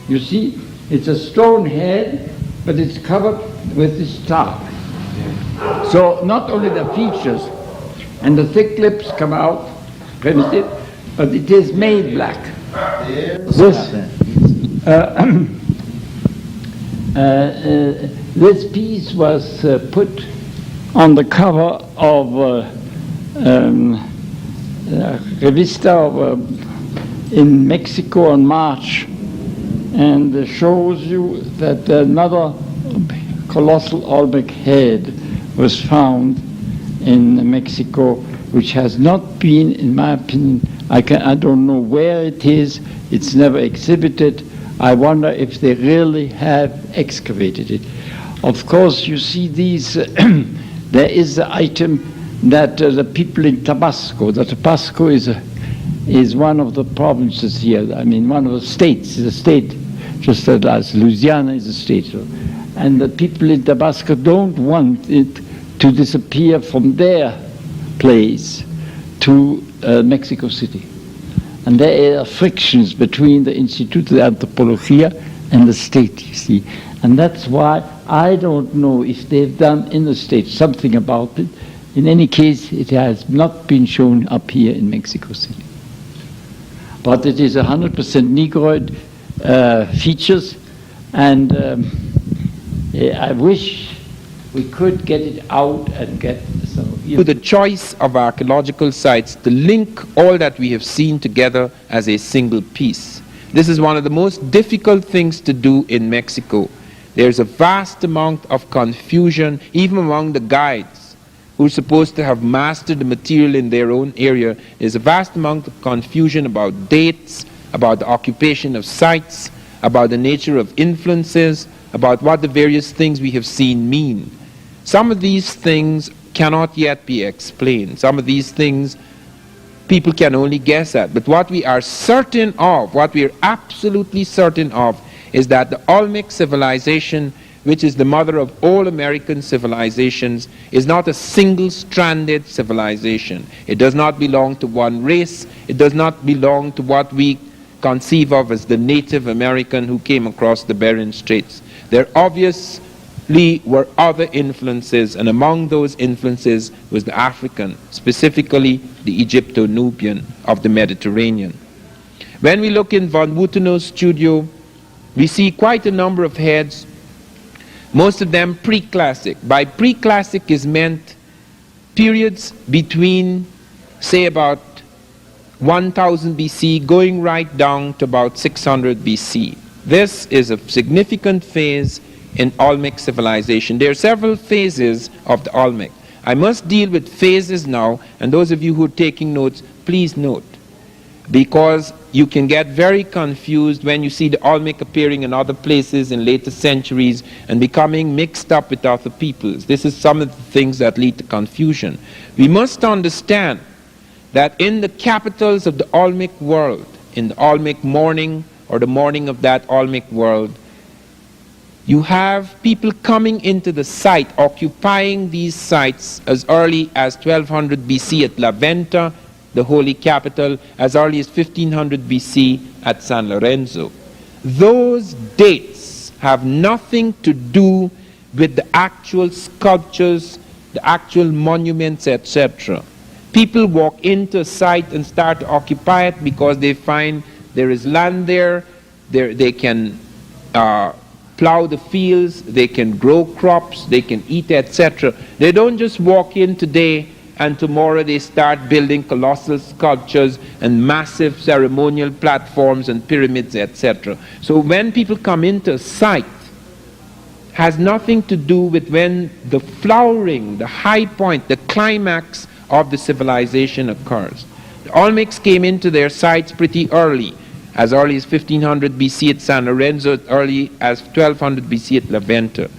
You see, it's a stone head, but it's covered with this tar. So not only the features and the thick lips come out, primitive, but it is made black. This piece was put on the cover of Revista in Mexico in March, and shows you that another colossal Olmec head was found in Mexico, which has not been, in my opinion, I don't know where it is, it's never exhibited. I wonder if they really have excavated it. Of course, you see these, there is the item that the people in Tabasco is one of the provinces here, I mean one of the states, is a state, just as Louisiana is a state. And the people in Tabasco don't want it to disappear from their place to Mexico City. And there are frictions between the Instituto de Antropología and the state, you see. And that's why I don't know if they've done in the state something about it. In any case, it has not been shown up here in Mexico City. But it is 100% Negroid features, and I wish we could get it out and get some. To the choice of archaeological sites to link all that we have seen together as a single piece. This is one of the most difficult things to do in Mexico. There's a vast amount of confusion, even among the guides who are supposed to have mastered the material in their own area. There's a vast amount of confusion about dates, about the occupation of sites, about the nature of influences, about what the various things we have seen mean. Some of these things cannot yet be explained. Some of these things people can only guess at. But what we are certain of, what we are absolutely certain of, is that the Olmec civilization, which is the mother of all American civilizations, is not a single-stranded civilization. It does not belong to one race. It does not belong to what we conceive of as the Native American who came across the Bering Straits. There obviously were other influences, and among those influences was the African, specifically the Egypto-Nubian of the Mediterranean. When we look in von Wuthenau's studio, we see quite a number of heads, most of them pre-classic. By pre-classic is meant periods between, say, about 1000 BC going right down to about 600 BC. This is a significant phase in Olmec civilization. There are several phases of the Olmec. I must deal with phases now, and those of you who are taking notes, please note, because you can get very confused when you see the Olmec appearing in other places in later centuries and becoming mixed up with other peoples. This is some of the things that lead to confusion. We must understand that in the capitals of the Olmec world, in the Olmec morning or the morning of that Olmec world, you have people coming into the site, occupying these sites as early as 1200 BC at La Venta, the holy capital, as early as 1500 BC at San Lorenzo. Those dates have nothing to do with the actual sculptures, the actual monuments, etc. People walk into a site and start to occupy it because they find there is land there, they can plow the fields, they can grow crops, they can eat, etc. They don't just walk in today and tomorrow they start building colossal sculptures and massive ceremonial platforms and pyramids, etc. So when people come into a site, has nothing to do with when the flowering, the high point, the climax of the civilization occurs. The Olmecs came into their sites pretty early as 1500 BC at San Lorenzo, as early as 1200 BC at La Venta.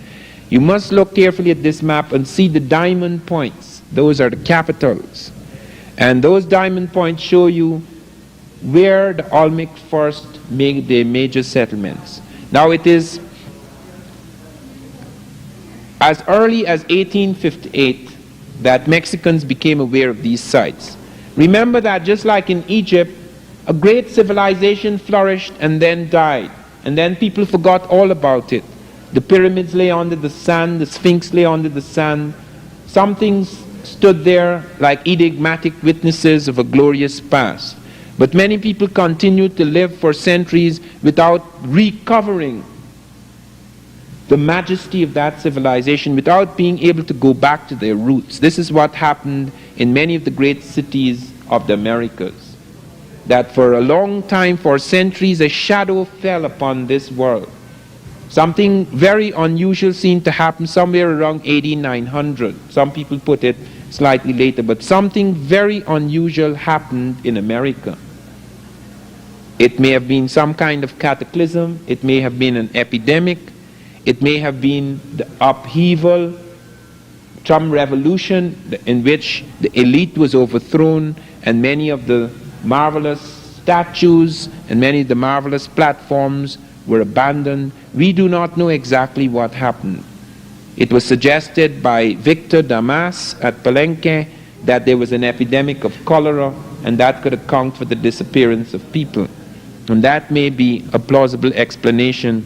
You must look carefully at this map and see the diamond points. Those are the capitals. And those diamond points show you where the Olmec first made their major settlements. Now it is as early as 1858 that Mexicans became aware of these sites. Remember that just like in Egypt, a great civilization flourished and then died, and then people forgot all about it. The pyramids lay under the sand, the Sphinx lay under the sand. Some things stood there like enigmatic witnesses of a glorious past. But many people continue to live for centuries without recovering the majesty of that civilization, without being able to go back to their roots. This is what happened in many of the great cities of the Americas. That for a long time, for centuries, a shadow fell upon this world. Something very unusual seemed to happen somewhere around 8900. Some people put it slightly later, but something very unusual happened in America. It may have been some kind of cataclysm, it may have been an epidemic, it may have been the upheaval, some revolution in which the elite was overthrown and many of the marvelous statues and many of the marvelous platforms were abandoned. We do not know exactly what happened. It was suggested by Victor Damas at Palenque that there was an epidemic of cholera and that could account for the disappearance of people. And that may be a plausible explanation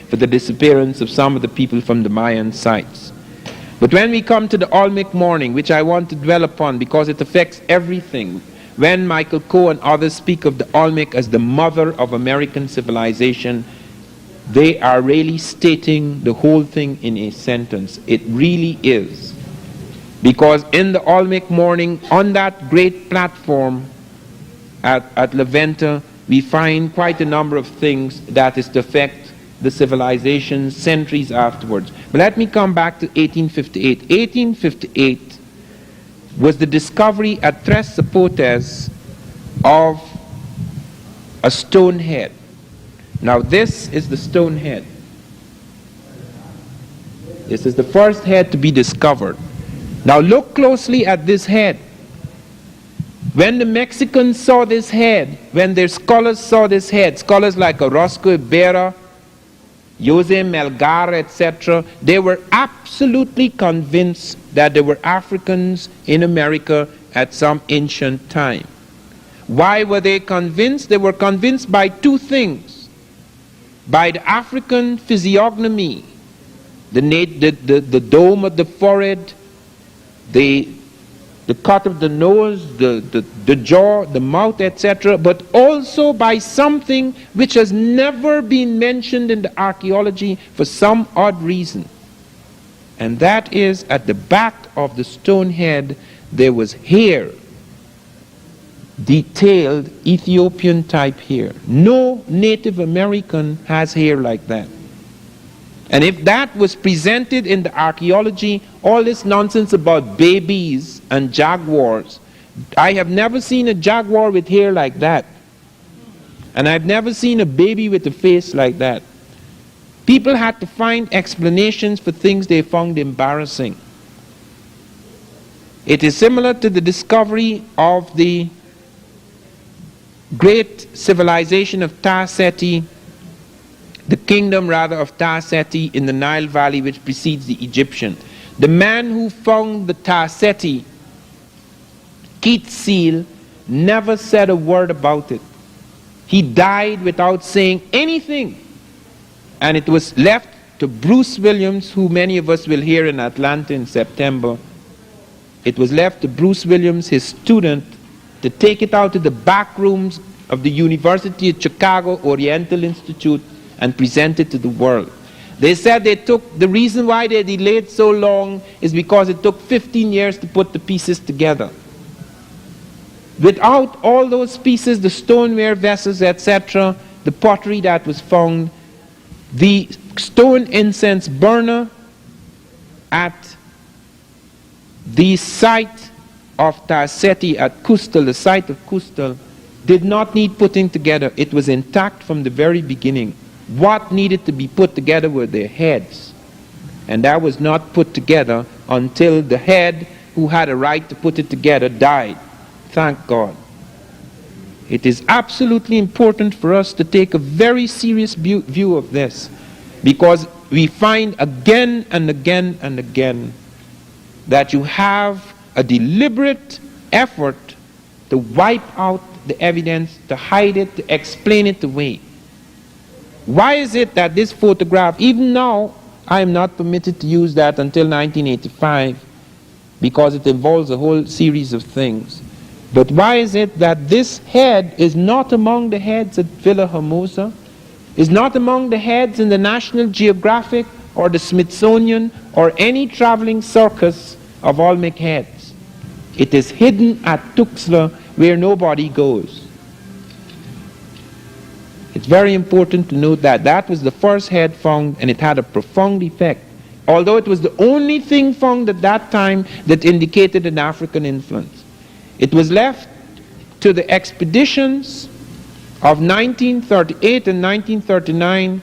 for the disappearance of some of the people from the Mayan sites. But when we come to the Olmec morning, which I want to dwell upon because it affects everything, when Michael Coe and others speak of the Olmec as the mother of American civilization, they are really stating the whole thing in a sentence. It really is. Because in the Olmec morning, on that great platform at La Venta, we find quite a number of things that is to affect the civilization centuries afterwards. But let me come back to 1858. 1858 was the discovery at Tres Zapotes of a stone head. Now this is the stone head. This is the first head to be discovered. Now look closely at this head. When the Mexicans saw this head, when their scholars saw this head, scholars like Orozco Ibarra, Jose Melgar, etc., they were absolutely convinced that there were Africans in America at some ancient time. Why were they convinced? They were convinced by two things. By the African physiognomy, the dome of the forehead, the cut of the nose, the jaw, the mouth, etc., but also by something which has never been mentioned in the archaeology for some odd reason. And that is, at the back of the stone head, there was hair, detailed Ethiopian type hair. No Native American has hair like that. And if that was presented in the archaeology, all this nonsense about babies and jaguars, I have never seen a jaguar with hair like that. And I've never seen a baby with a face like that. People had to find explanations for things they found embarrassing. It is similar to the discovery of the great civilization of Ta-Seti, the kingdom rather of Ta-Seti in the Nile Valley, which precedes the Egyptian. The man who found the Ta-Seti, Keith Seal, never said a word about it. He died without saying anything. And it was left to Bruce Williams, who many of us will hear in Atlanta in September. It was left to Bruce Williams, his student, to take it out to the back rooms of the University of Chicago Oriental Institute and present it to the world. They said the reason why they delayed so long is because it took 15 years to put the pieces together. Without all those pieces, the stoneware vessels, etc., the pottery that was found, the stone incense burner at the site of Ta-Seti at Kustal, the site of Kustal, did not need putting together. It was intact from the very beginning. What needed to be put together were their heads. And that was not put together until the head who had a right to put it together died. Thank God. It is absolutely important for us to take a very serious view of this, because we find again and again and again that you have a deliberate effort to wipe out the evidence, to hide it, to explain it away. Why is it that this photograph, even now, I am not permitted to use that until 1985, because it involves a whole series of things. But why is it that this head is not among the heads at Villa Hermosa, is not among the heads in the National Geographic or the Smithsonian or any traveling circus of Olmec heads? It is hidden at Tuxtla where nobody goes. It's very important to note that that was the first head found, and it had a profound effect, although it was the only thing found at that time that indicated an African influence. It was left to the expeditions of 1938 and 1939,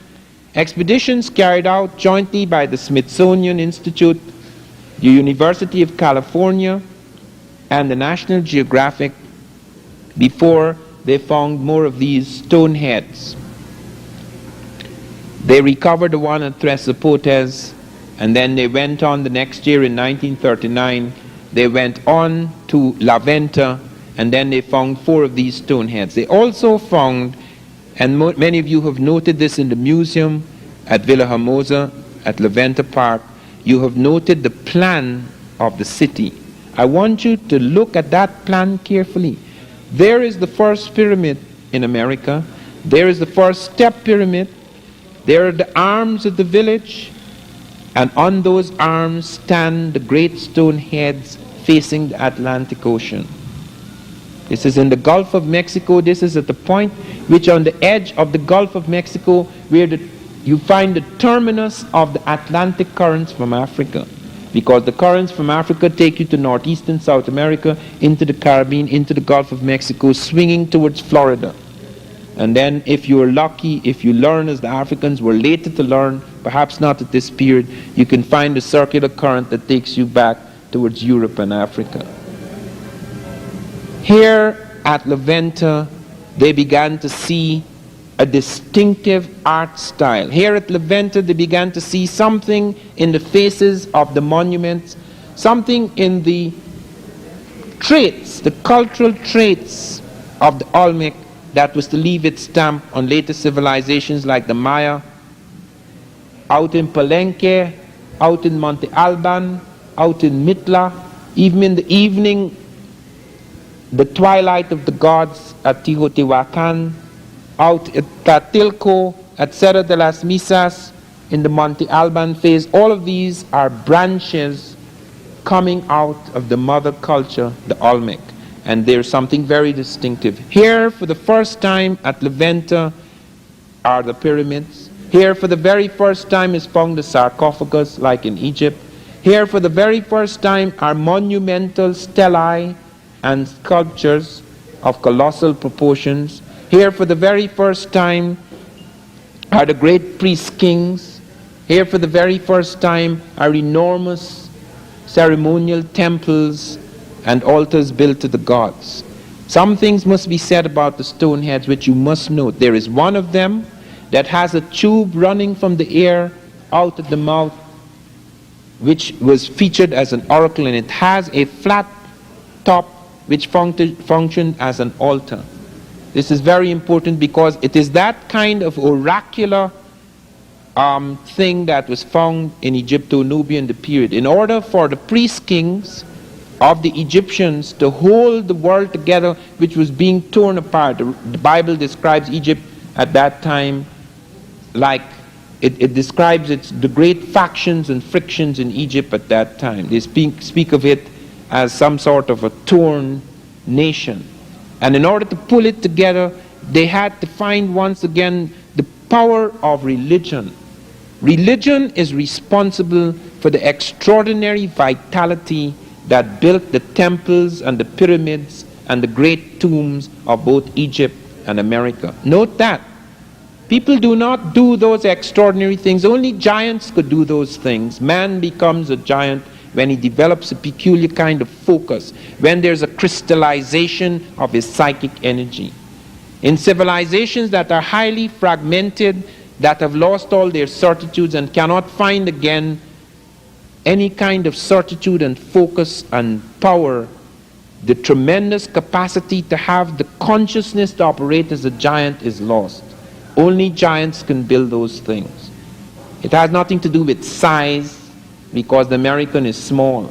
expeditions carried out jointly by the Smithsonian Institute, the University of California, and the National Geographic, before they found more of these stone heads. They recovered the one at Tres Zapotes, and then they went on the next year in 1939. They went on to La Venta, and then they found 4 of these stone heads. They also found, and many of you have noted this in the museum at Villa Hermosa, at La Venta Park, you have noted the plan of the city. I want you to look at that plan carefully. There is the first pyramid in America. There is the first step pyramid. There are the arms of the village. And on those arms stand the great stone heads facing the Atlantic Ocean. This is in the Gulf of Mexico. This is at the point which on the edge of the Gulf of Mexico where you find the terminus of the Atlantic currents from Africa. Because the currents from Africa take you to northeastern South America, into the Caribbean, into the Gulf of Mexico, swinging towards Florida. And then if you're lucky, if you learn as the Africans were later to learn, perhaps not at this period, you can find a circular current that takes you back towards Europe and Africa. Here at La Venta, they began to see a distinctive art style. Here at La Venta, they began to see something in the faces of the monuments, something in the traits, the cultural traits of the Olmec that was to leave its stamp on later civilizations like the Maya. Out in Palenque, out in Monte Alban, out in Mitla, even in the evening, the twilight of the gods at Teotihuacan, out at Tatilco, at Cerro de las Misas, in the Monte Alban phase. All of these are branches coming out of the mother culture, the Olmec. And there's something very distinctive. Here, for the first time at La Venta, are the pyramids. Here, for the very first time, is found the sarcophagus, like in Egypt. Here, for the very first time, are monumental stelae and sculptures of colossal proportions. Here, for the very first time, are the great priest-kings. Here, for the very first time, are enormous ceremonial temples and altars built to the gods. Some things must be said about the stone heads which you must note. There is one of them that has a tube running from the ear out of the mouth, which was featured as an oracle, and it has a flat top which functioned as an altar. This is very important because it is that kind of oracular thing that was found in Egypto-Nubian the period. In order for the priest-kings of the Egyptians to hold the world together, which was being torn apart. The Bible describes Egypt at that time like it describes the great factions and frictions in Egypt at that time. They speak of it as some sort of a torn nation. And in order to pull it together, they had to find once again the power of religion. Religion is responsible for the extraordinary vitality that built the temples and the pyramids and the great tombs of both Egypt and America. Note that. People do not do those extraordinary things. Only giants could do those things. Man becomes a giant when he develops a peculiar kind of focus, when there's a crystallization of his psychic energy. In civilizations that are highly fragmented, that have lost all their certitudes and cannot find again any kind of certitude and focus and power, the tremendous capacity to have the consciousness to operate as a giant is lost. Only giants can build those things. It has nothing to do with size, because the American is small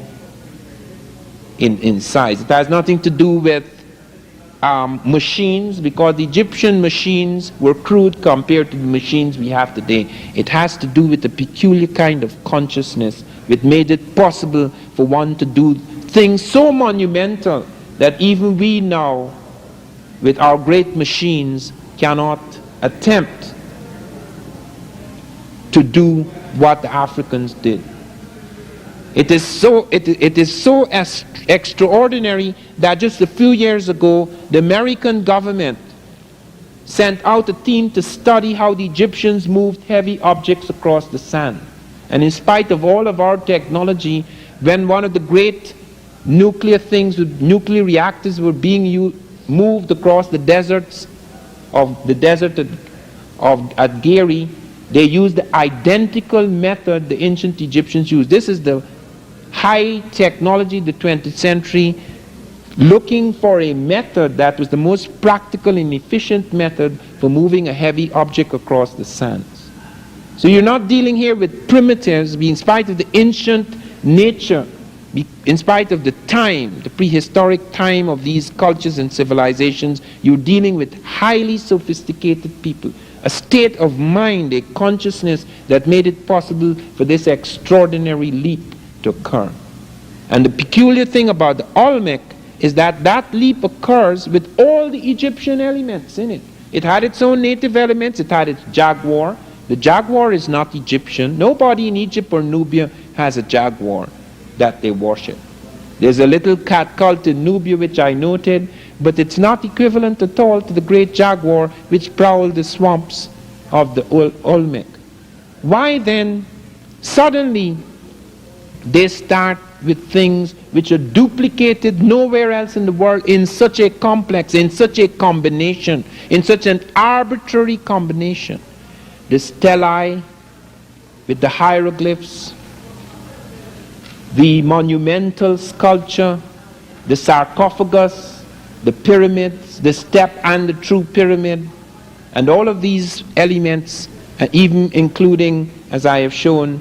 in size. It has nothing to do with machines, because the Egyptian machines were crude compared to the machines we have today. It has to do with a peculiar kind of consciousness which made it possible for one to do things so monumental that even we now, with our great machines, cannot attempt to do what the Africans did. It is so extraordinary that just a few years ago, the American government sent out a team to study how the Egyptians moved heavy objects across the sand. And in spite of all of our technology, when one of the great nuclear things with nuclear reactors were being moved across the deserts at Gary, they used the identical method the ancient Egyptians used. This is the high technology, the 20th century, looking for a method that was the most practical and efficient method for moving a heavy object across the sands. So you're not dealing here with primitives, in spite of the ancient nature, in spite of the time, the prehistoric time of these cultures and civilizations. You're dealing with highly sophisticated people, a state of mind, a consciousness that made it possible for this extraordinary leap to occur. And the peculiar thing about the Olmec is that that leap occurs with all the Egyptian elements in it. It had its own native elements. It had its jaguar. The jaguar is not Egyptian. Nobody in Egypt or Nubia has a jaguar that they worship. There's a little cat cult in Nubia which I noted, but it's not equivalent at all to the great jaguar which prowled the swamps of the Olmec. Why then suddenly they start with things which are duplicated nowhere else in the world in such a complex, in such a combination, in such an arbitrary combination? The stelae with the hieroglyphs, the monumental sculpture, the sarcophagus, the pyramids, the step and the true pyramid, and all of these elements, even including, as I have shown,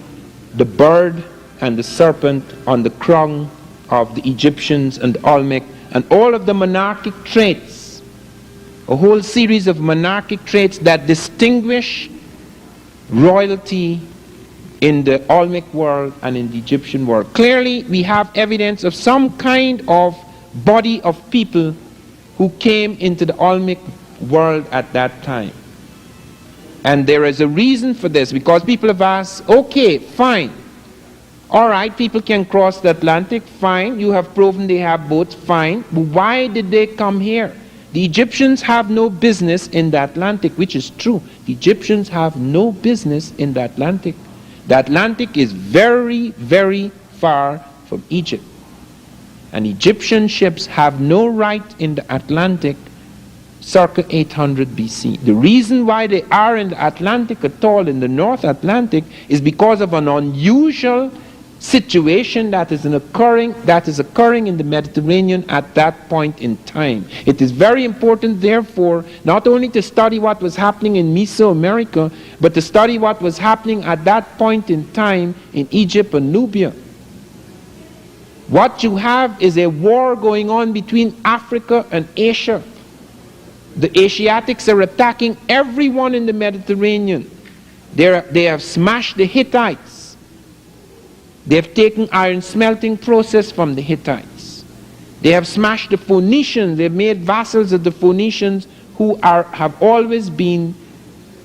the bird and the serpent on the crown of the Egyptians and the Olmec, and all of the monarchic traits, a whole series of monarchic traits that distinguish royalty in the Olmec world and in the Egyptian world. Clearly, we have evidence of some kind of body of people who came into the Olmec world at that time. And there is a reason for this, because people have asked, okay, fine. All right, people can cross the Atlantic, fine. You have proven they have boats, fine. But why did they come here? The Egyptians have no business in the Atlantic, which is true. The Egyptians have no business in the Atlantic. The Atlantic is very, very far from Egypt. And Egyptian ships have no right in the Atlantic circa 800 BC. The reason why they are in the Atlantic at all, in the North Atlantic, is because of an unusual situation that is occurring in the Mediterranean at that point in time. It is very important, therefore, not only to study what was happening in Mesoamerica, but to study what was happening at that point in time in Egypt and Nubia. What you have is a war going on between Africa and Asia. The Asiatics are attacking everyone in the Mediterranean. They have smashed the Hittites. They have taken iron smelting process from the Hittites. They have smashed the Phoenicians. They have made vassals of the Phoenicians, who have always been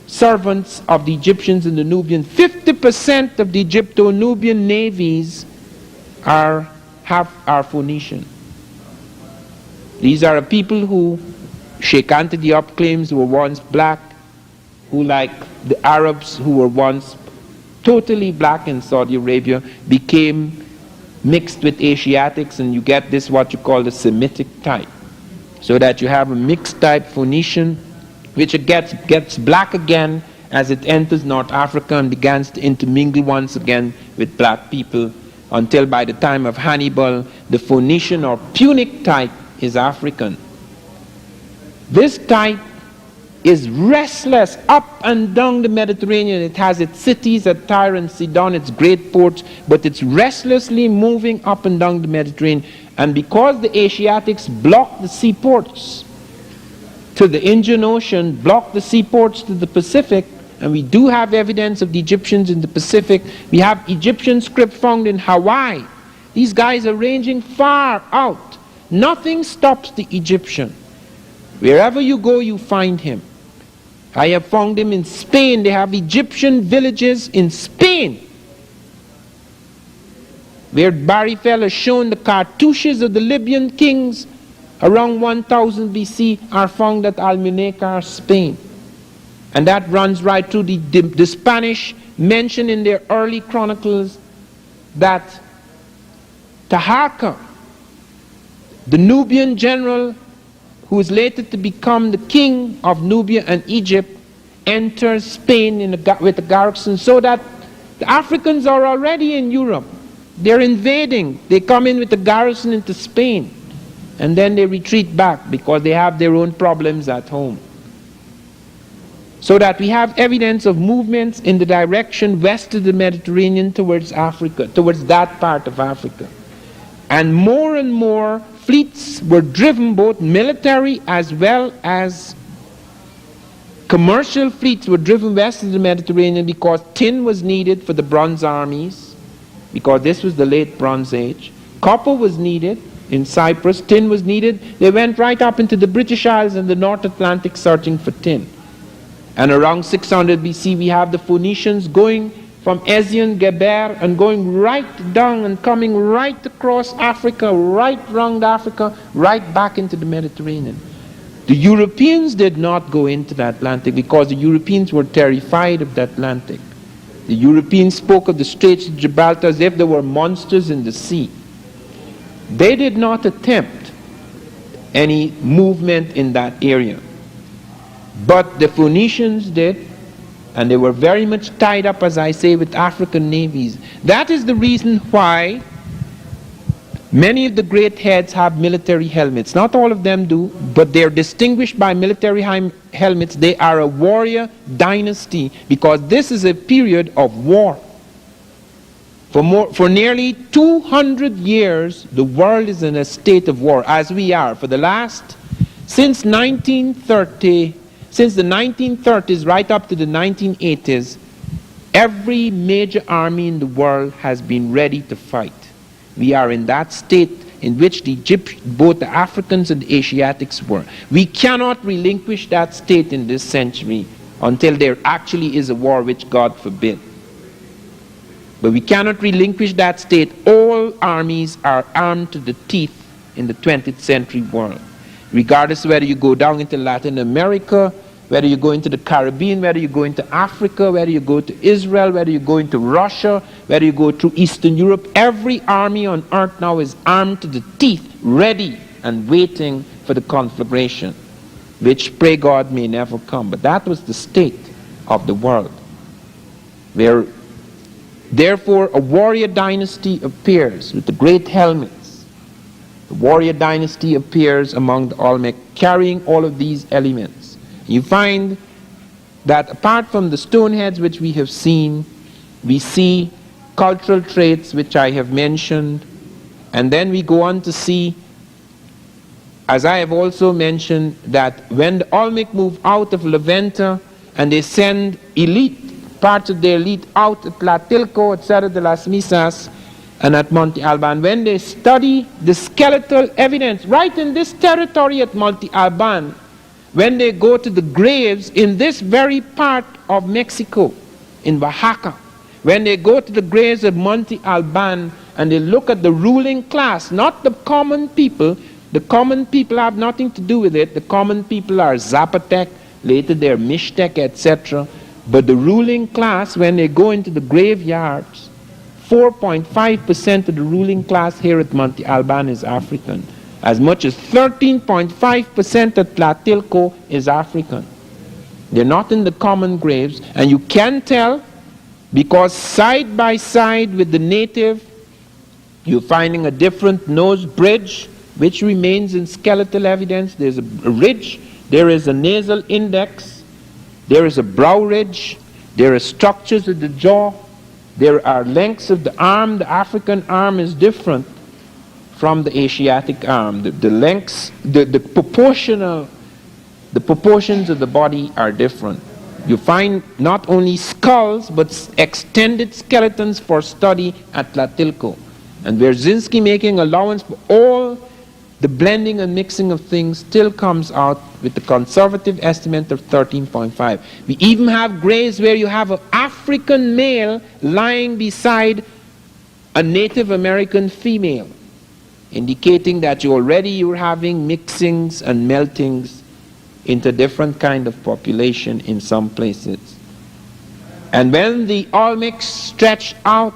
servants of the Egyptians and the Nubians. 50% of the Egypto-Nubian navies are Phoenician. These are people who Sheikh Anta Diop claims were once black, who, like the Arabs who were once totally black in Saudi Arabia, became mixed with Asiatics, and you get this what you call the Semitic type. So that you have a mixed type Phoenician, which gets black again as it enters North Africa and begins to intermingle once again with black people, until by the time of Hannibal, the Phoenician or Punic type is African. This type is restless up and down the Mediterranean. It has its cities at Tyre and Sidon, its great ports, but it's restlessly moving up and down the Mediterranean. And because the Asiatics block the seaports, to the Indian Ocean, blocked the seaports to the Pacific, and we do have evidence of the Egyptians in the Pacific. We have Egyptian script found in Hawaii. These guys are ranging far out. Nothing stops the Egyptian. Wherever you go, you find him. I have found him in Spain. They have Egyptian villages in Spain, where Barry Fell has shown the cartouches of the Libyan kings around 1000 BC are found at Almunecar, Spain. And that runs right through the Spanish mention in their early chronicles that Taharqa, the Nubian general who is later to become the king of Nubia and Egypt, enters Spain with a garrison, so that the Africans are already in Europe. They're invading. They come in with a garrison into Spain, and then they retreat back because they have their own problems at home. So that we have evidence of movements in the direction west of the Mediterranean towards Africa, towards that part of Africa. And more fleets were driven, both military as well as commercial fleets were driven west of the Mediterranean, because tin was needed for the bronze armies, because this was the late Bronze Age. Copper was needed in Cyprus, tin was needed. They went right up into the British Isles and the North Atlantic searching for tin. And around 600 BC we have the Phoenicians going from Ezion Geber and going right down and coming right across Africa, right round Africa, right back into the Mediterranean. The Europeans did not go into the Atlantic because the Europeans were terrified of the Atlantic. The Europeans spoke of the Straits of Gibraltar as if there were monsters in the sea. They did not attempt any movement in that area. But the Phoenicians did, and they were very much tied up, as I say, with African navies. That is the reason why many of the great heads have military helmets. Not all of them do, but they're distinguished by military helmets. They are a warrior dynasty because this is a period of war. For nearly 200 years, the world is in a state of war, as we are. Since the 1930s right up to the 1980s, every major army in the world has been ready to fight. We are in that state in which both the Africans and the Asiatics were. We cannot relinquish that state in this century until there actually is a war, which God forbid. But we cannot relinquish that state. All armies are armed to the teeth in the 20th century world. Regardless of whether you go down into Latin America, whether you go into the Caribbean, whether you go into Africa, whether you go to Israel, whether you go into Russia, whether you go through Eastern Europe, every army on earth now is armed to the teeth, ready and waiting for the conflagration, which, pray God, may never come. But that was the state of the world, where therefore a warrior dynasty appears with the great helmets. The warrior dynasty appears among the Olmec, carrying all of these elements. You find that apart from the stone heads which we have seen, we see cultural traits which I have mentioned, and then we go on to see, as I have also mentioned, that when the Olmec move out of Levanta and they send parts of their elite out at Tlatilco, at Cerro de las Misas, and at Monte Alban, when they study the skeletal evidence right in this territory at Monte Alban, when they go to the graves in this very part of Mexico, in Oaxaca, when they go to the graves of Monte Alban and they look at the ruling class, not the common people have nothing to do with it. The common people are Zapotec, later they're Mixtec, etc. But the ruling class, when they go into the graveyards, 4.5% of the ruling class here at Monte Alban is African. As much as 13.5% at Tlatilco is African. They're not in the common graves, and you can tell because side by side with the native, you're finding a different nose bridge, which remains in skeletal evidence. There's a ridge, there is a nasal index, there is a brow ridge, there are structures of the jaw, there are lengths of the arm. The African arm is different from the Asiatic arm. The lengths, the proportional the proportions of the body are different. You find not only skulls, but extended skeletons for study at Tlatilco. And Wierzyński, making allowance for all the blending and mixing of things, still comes out with the conservative estimate of 13.5. We even have graves where you have an African male lying beside a Native American female, indicating that you're having mixings and meltings into different kind of population in some places. And when the Olmecs stretched out,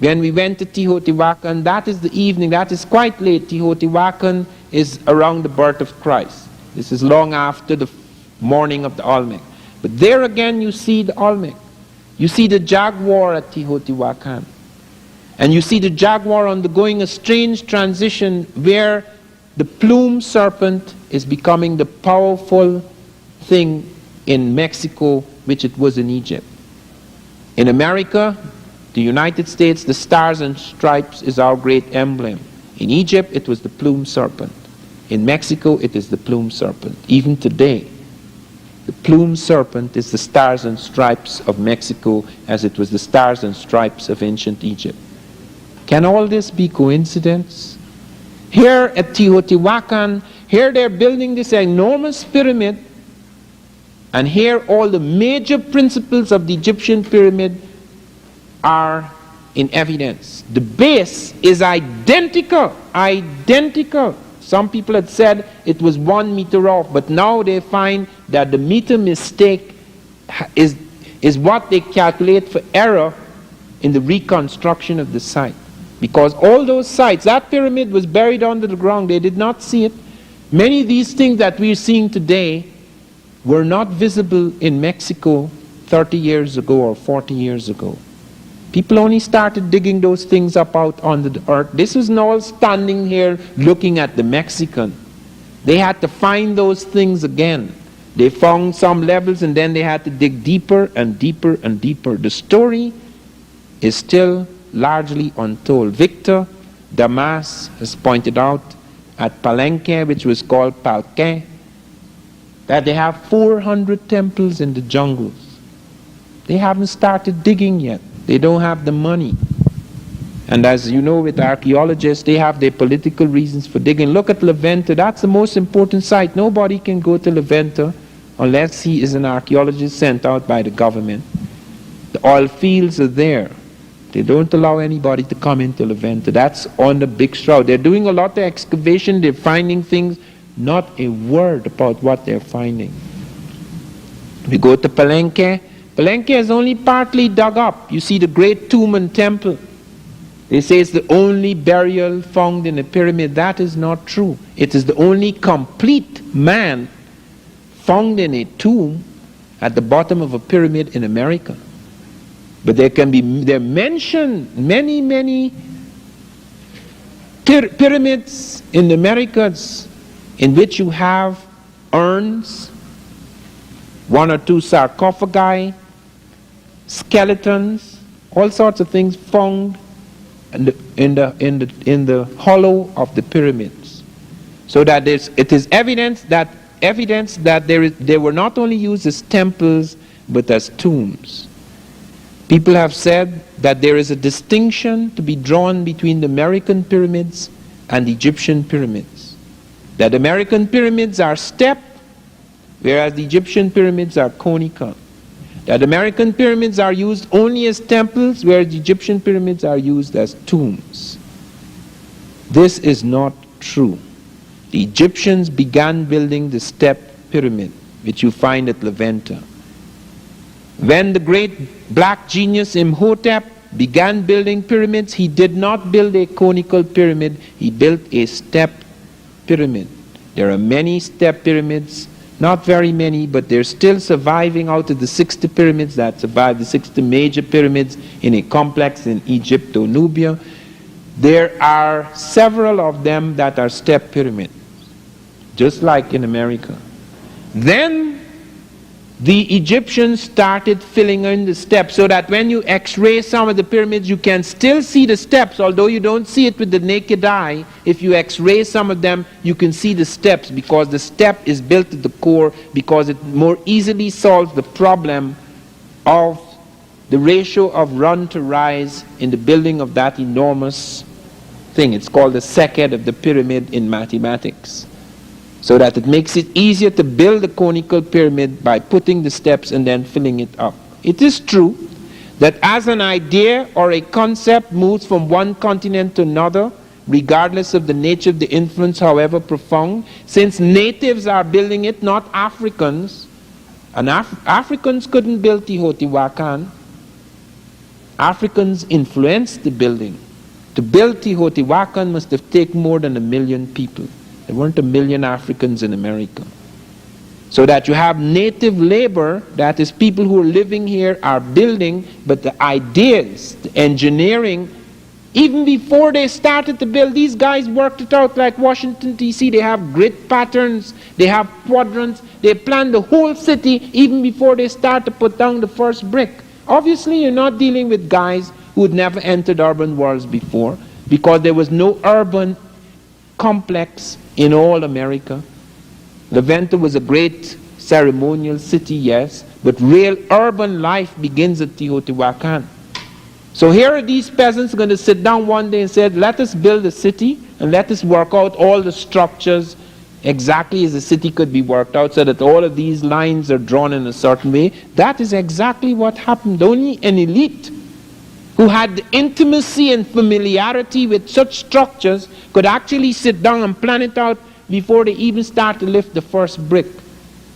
when we went to Teotihuacan, that is the evening, that is quite late. Teotihuacan is around the birth of Christ. This is long after the morning of the Olmec. But there again you see the Olmec. You see the jaguar at Teotihuacan. And you see the jaguar undergoing a strange transition where the plume serpent is becoming the powerful thing in Mexico, which it was in Egypt. In America, the United States, the stars and stripes is our great emblem. In Egypt, it was the plume serpent. In Mexico, it is the plume serpent. Even today, the plume serpent is the stars and stripes of Mexico as it was the stars and stripes of ancient Egypt. Can all this be coincidence? Here at Teotihuacan, here they're building this enormous pyramid, and here all the major principles of the Egyptian pyramid are in evidence. The base is identical. Some people had said it was 1 meter off, but now they find that the meter mistake is what they calculate for error in the reconstruction of the site. Because all those sites, that pyramid was buried under the ground, they did not see it. Many of these things that we're seeing today were not visible in Mexico 30 years ago or 40 years ago. People only started digging those things up out under the earth. This was not all standing here looking at the Mexican. They had to find those things again. They found some levels and then they had to dig deeper and deeper and deeper. The story is still largely untold. Victor Damas has pointed out at Palenque, which was called Palquin, that they have 400 temples in the jungles. They haven't started digging yet. They don't have the money. And as you know, with archaeologists, they have their political reasons for digging. Look at La Venta. That's the most important site. Nobody can go to La Venta unless he is an archaeologist sent out by the government. The oil fields are there. They don't allow anybody to come into La Venta. That's on the big shroud. They're doing a lot of excavation. They're finding things. Not a word about what they're finding. We go to Palenque. Palenque is only partly dug up. You see the great tomb and temple. They say it's the only burial found in a pyramid. That is not true. It is the only complete man found in a tomb at the bottom of a pyramid in America. But there mentioned many pyramids in the Americas in which you have urns, 1 or 2 sarcophagi, skeletons, all sorts of things found in the hollow of the pyramids. So that it is evidence that they were not only used as temples but as tombs. People have said that there is a distinction to be drawn between the American pyramids and the Egyptian pyramids. That American pyramids are stepped, whereas the Egyptian pyramids are conical. That American pyramids are used only as temples, whereas the Egyptian pyramids are used as tombs. This is not true. The Egyptians began building the stepped pyramid, which you find at La Venta. When the great black genius Imhotep began building pyramids, he did not build a conical pyramid, he built a stepped pyramid. There are many stepped pyramids, not very many, but they're still surviving out of the 60 pyramids that survived, the 60 major pyramids in a complex in Egypto-Nubia. There are several of them that are stepped pyramids, just like in America. Then the Egyptians started filling in the steps, so that when you x-ray some of the pyramids, you can still see the steps, although you don't see it with the naked eye. If you x-ray some of them, you can see the steps, because the step is built at the core, because it more easily solves the problem of the ratio of run to rise in the building of that enormous thing. It's called the second of the pyramid in mathematics. So that it makes it easier to build a conical pyramid by putting the steps and then filling it up. It is true that as an idea or a concept moves from one continent to another, regardless of the nature of the influence, however profound, since natives are building it, not Africans, and Africans couldn't build Teotihuacan. Africans influenced the building. To build Teotihuacan must have taken more than 1 million people. There weren't 1 million Africans in America. So that you have native labor, that is people who are living here are building, but the ideas, the engineering, even before they started to build, these guys worked it out like Washington, D.C. They have grid patterns, they have quadrants, they plan the whole city even before they start to put down the first brick. Obviously, you're not dealing with guys who had never entered urban worlds before, because there was no urban complex in all America. Levanta was a great ceremonial city, yes, but real urban life begins at Teotihuacan. So here are these peasants going to sit down one day and say, let us build a city and let us work out all the structures exactly as a city could be worked out, so that all of these lines are drawn in a certain way. That is exactly what happened. Only an elite who had the intimacy and familiarity with such structures could actually sit down and plan it out before they even start to lift the first brick.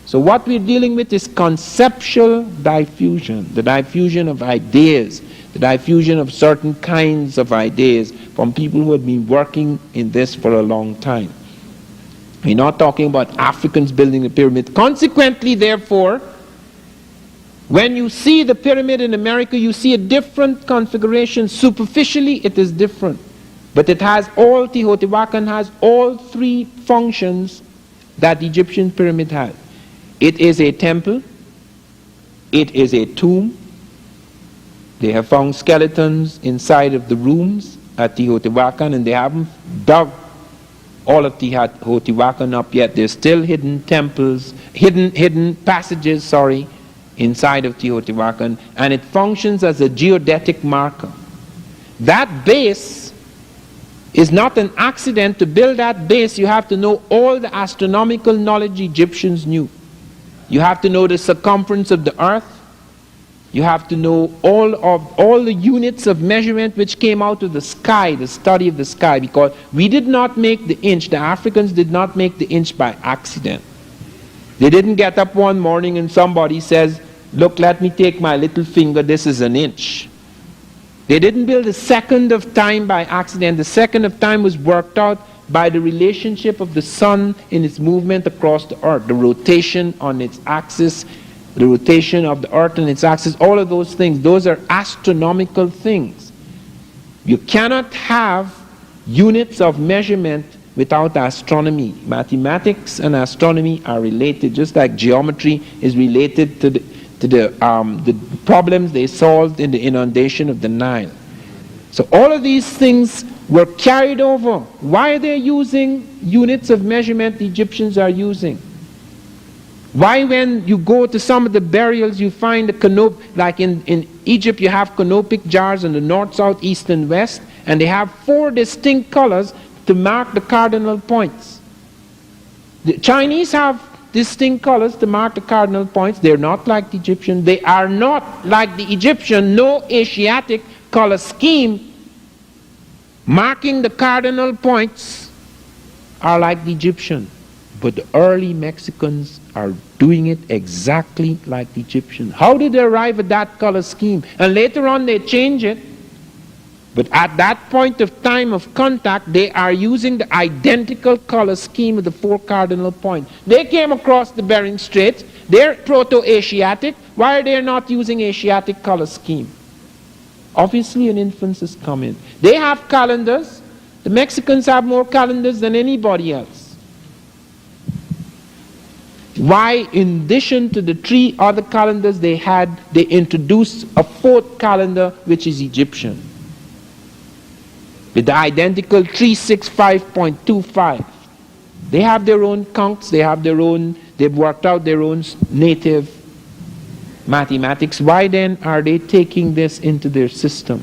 So what we're dealing with is conceptual diffusion, the diffusion of ideas, the diffusion of certain kinds of ideas from people who had been working in this for a long time. We're not talking about Africans building the pyramid. Consequently, therefore, when you see the pyramid in America, you see a different configuration. Superficially, it is different. But it has all, Teotihuacan has all 3 functions that the Egyptian pyramid had. It is a temple. It is a tomb. They have found skeletons inside of the rooms at Teotihuacan, and they haven't dug all of Teotihuacan up yet. There's still hidden temples, hidden passages, inside of Teotihuacan, and it functions as a geodetic marker. That base is not an accident. To build that base, you have to know all the astronomical knowledge Egyptians knew. You have to know the circumference of the earth. You have to know all the units of measurement which came out of the sky, the study of the sky, because we did not make the inch. The Africans did not make the inch by accident. They didn't get up one morning and somebody says, look, let me take my little finger, this is an inch. They didn't build a second of time by accident. The second of time was worked out by the relationship of the sun in its movement across the earth, the rotation on its axis, the rotation of the earth on its axis, all of those things. Those are astronomical things. You cannot have units of measurement without astronomy. Mathematics and astronomy are related, just like geometry is related to the problems they solved in the inundation of the Nile. So all of these things were carried over. Why are they using units of measurement the Egyptians are using? Why, when you go to some of the burials, you find a canopy, like in Egypt you have canopic jars in the north, south, east, and west, and they have 4 distinct colors to mark the cardinal points. The Chinese have distinct colors to mark the cardinal points. They're not like the Egyptian. They are not like the Egyptian. No Asiatic color scheme marking the cardinal points are like the Egyptian. But the early Mexicans are doing it exactly like the Egyptians. How did they arrive at that color scheme? And later on they change it. But at that point of time of contact, they are using the identical color scheme of the 4 cardinal points. They came across the Bering Straits. They're Proto-Asiatic. Why are they not using Asiatic color scheme? Obviously an influence has come in. They have calendars. The Mexicans have more calendars than anybody else. why in addition to the 3 other calendars they introduced a 4th calendar, which is Egyptian, with the identical 365.25. They have their own counts, they've worked out their own native mathematics. Why then are they taking this into their system?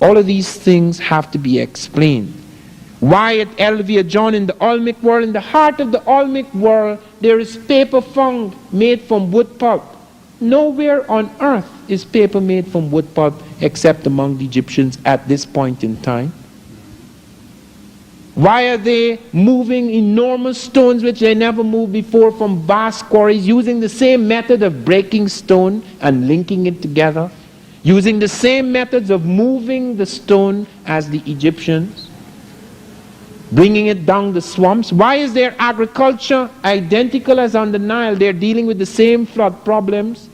All of these things have to be explained. Why at Elvia John in the Olmec world, in the heart of the Olmec world, there is paper found made from wood pulp. Nowhere on earth is paper made from wood pulp except among the Egyptians at this point in time. Why are they moving enormous stones which they never moved before from vast quarries, using the same method of breaking stone and linking it together, using the same methods of moving the stone as the Egyptians, bringing it down the swamps? Why is their agriculture identical as on the Nile? They're dealing with the same flood problems.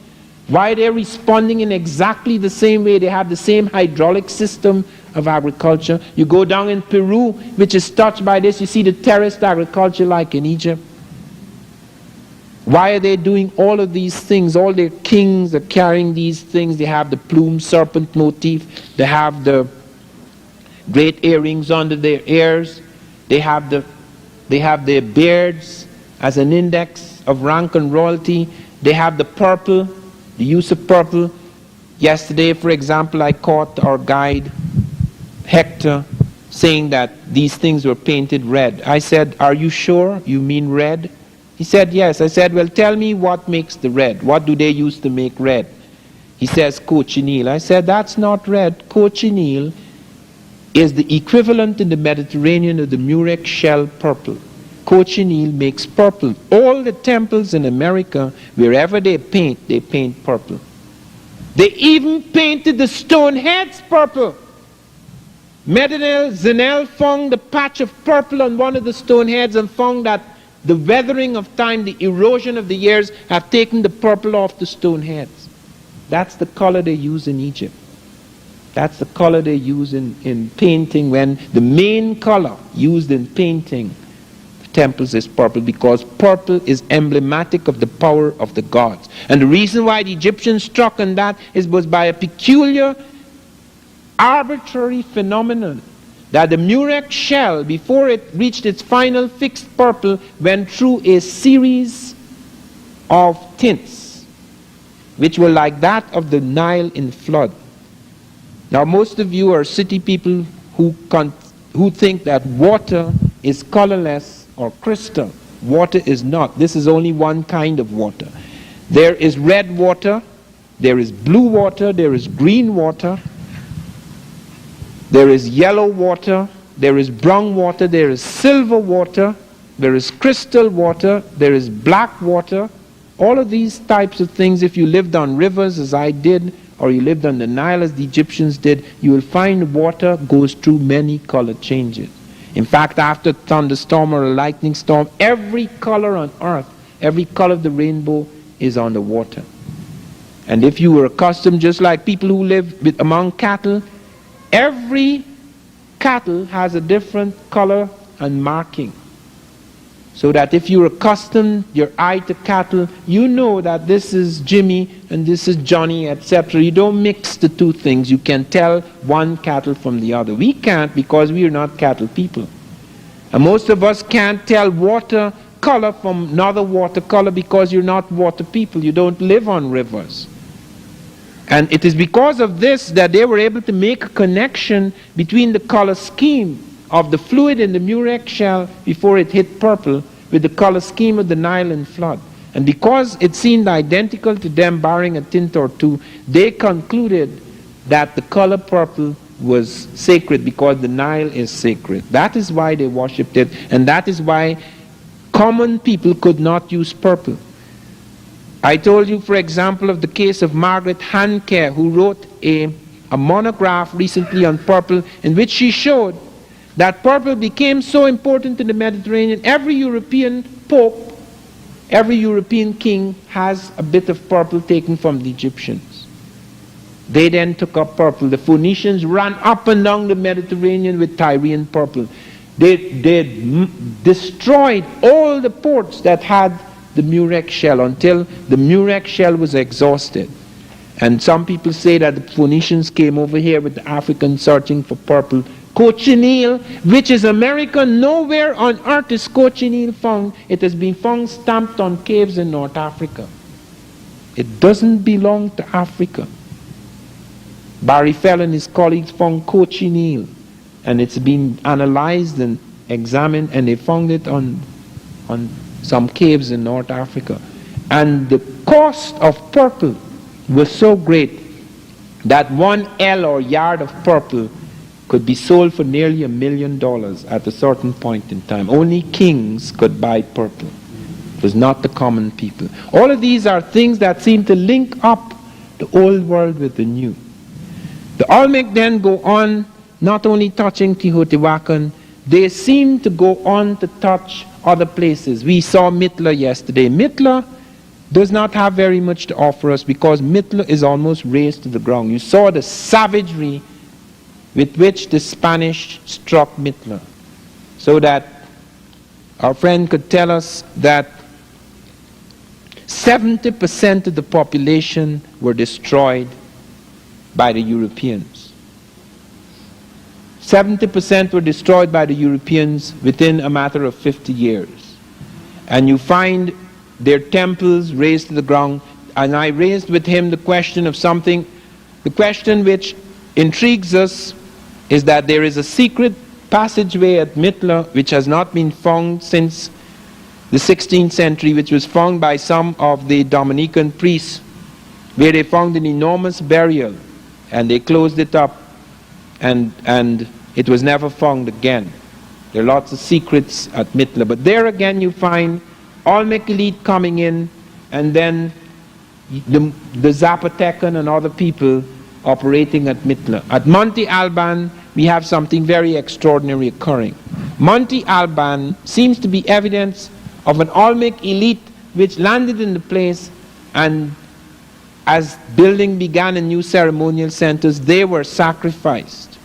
Why they're responding in exactly the same way? They have the same hydraulic system of agriculture. You go down in Peru, which is touched by this, you see the terraced agriculture like in Egypt. Why are they doing all of these things? All their kings are carrying these things. They have the plume serpent motif. They have the great earrings under their ears. They have their beards as an index of rank and royalty. They have the purple, the use of purple. Yesterday, for example, I caught our guide Hector saying that these things were painted red. I said, "Are you sure you mean red?" He said, "Yes." I said, "Well, tell me what makes the red. What do they use to make red?" He says, "Cochineal." I said, "That's not red. Cochineal is the equivalent in the Mediterranean of the murex shell purple. Cochineal makes purple. All the temples in America, wherever they paint purple. They even painted the stone heads purple. Medinel Zenel found the patch of purple on one of the stone heads and found that the weathering of time, the erosion of the years, have taken the purple off the stone heads. That's the color they use in Egypt. That's the color they use in painting, when the main color used in painting the temples is purple, because purple is emblematic of the power of the gods. And the reason why the Egyptians struck on that was by a peculiar arbitrary phenomenon, that the murex shell, before it reached its final fixed purple, went through a series of tints which were like that of the Nile in flood. Now, most of you are city people who think that water is colorless or crystal. Water is not. This is only one kind of water. There is red water, there is blue water, there is green water, there is yellow water, there is brown water, there is silver water, there is crystal water, there is black water. All of these types of things, if you lived on rivers as I did, or you lived on the Nile as the Egyptians did, you will find water goes through many color changes. In fact, after a thunderstorm or a lightning storm, every color on earth, every color of the rainbow is on the water. And if you were accustomed, just like people who live among cattle, every cattle has a different color and marking. So that if you're accustomed your eye to cattle, you know that this is Jimmy and this is Johnny, etc. You don't mix the two things. You can tell one cattle from the other. We can't, because we are not cattle people. And most of us can't tell water color from another water color, because you're not water people. You don't live on rivers. And it is because of this that they were able to make a connection between the color scheme of the fluid in the murex shell before it hit purple with the color scheme of the Nile in flood. And because it seemed identical to them, barring a tint or two, they concluded that the color purple was sacred, because the Nile is sacred. That is why they worshipped it, and that is why common people could not use purple. I told you, for example, of the case of Margaret Handke, who wrote a monograph recently on purple, in which she showed that purple became so important in the Mediterranean. Every European pope, every European king has a bit of purple taken from the Egyptians. They then took up purple. The Phoenicians ran up and down the Mediterranean with Tyrian purple. They destroyed all the ports that had the Murex shell until the Murex shell was exhausted. And some people say that the Phoenicians came over here with the Africans searching for purple cochineal, which is American. Nowhere on earth is cochineal found. It has been found stamped on caves in North Africa. It doesn't belong to Africa. Barry Fell and his colleagues found cochineal, and it's been analyzed and examined, and they found it on some caves in North Africa. And the cost of purple was so great that 1 ell or yard of purple could be sold for nearly $1 million at a certain point in time. Only kings could buy purple. It was not the common people. All of these are things that seem to link up the old world with the new. The Olmec then go on, not only touching Teotihuacan, they seem to go on to touch other places. We saw Mitla yesterday. Mitla does not have very much to offer us because Mitla is almost razed to the ground. You saw the savagery with which the Spanish struck Mitla, so that our friend could tell us that 70% of the population were destroyed by the Europeans. 70% were destroyed by the Europeans within a matter of 50 years. And you find their temples razed to the ground. And I raised with him the question of something, the question which intrigues us is that there is a secret passageway at Mitla which has not been found since the 16th century, which was found by some of the Dominican priests, where they found an enormous burial, and they closed it up, and it was never found again. There are lots of secrets at Mitla, but there again you find Olmec elite coming in, and then the Zapotecan and other people operating at Mitla. At Monte Alban, we have something very extraordinary occurring. Monte Alban seems to be evidence of an Olmec elite which landed in the place, and as building began in new ceremonial centers, they were sacrificed.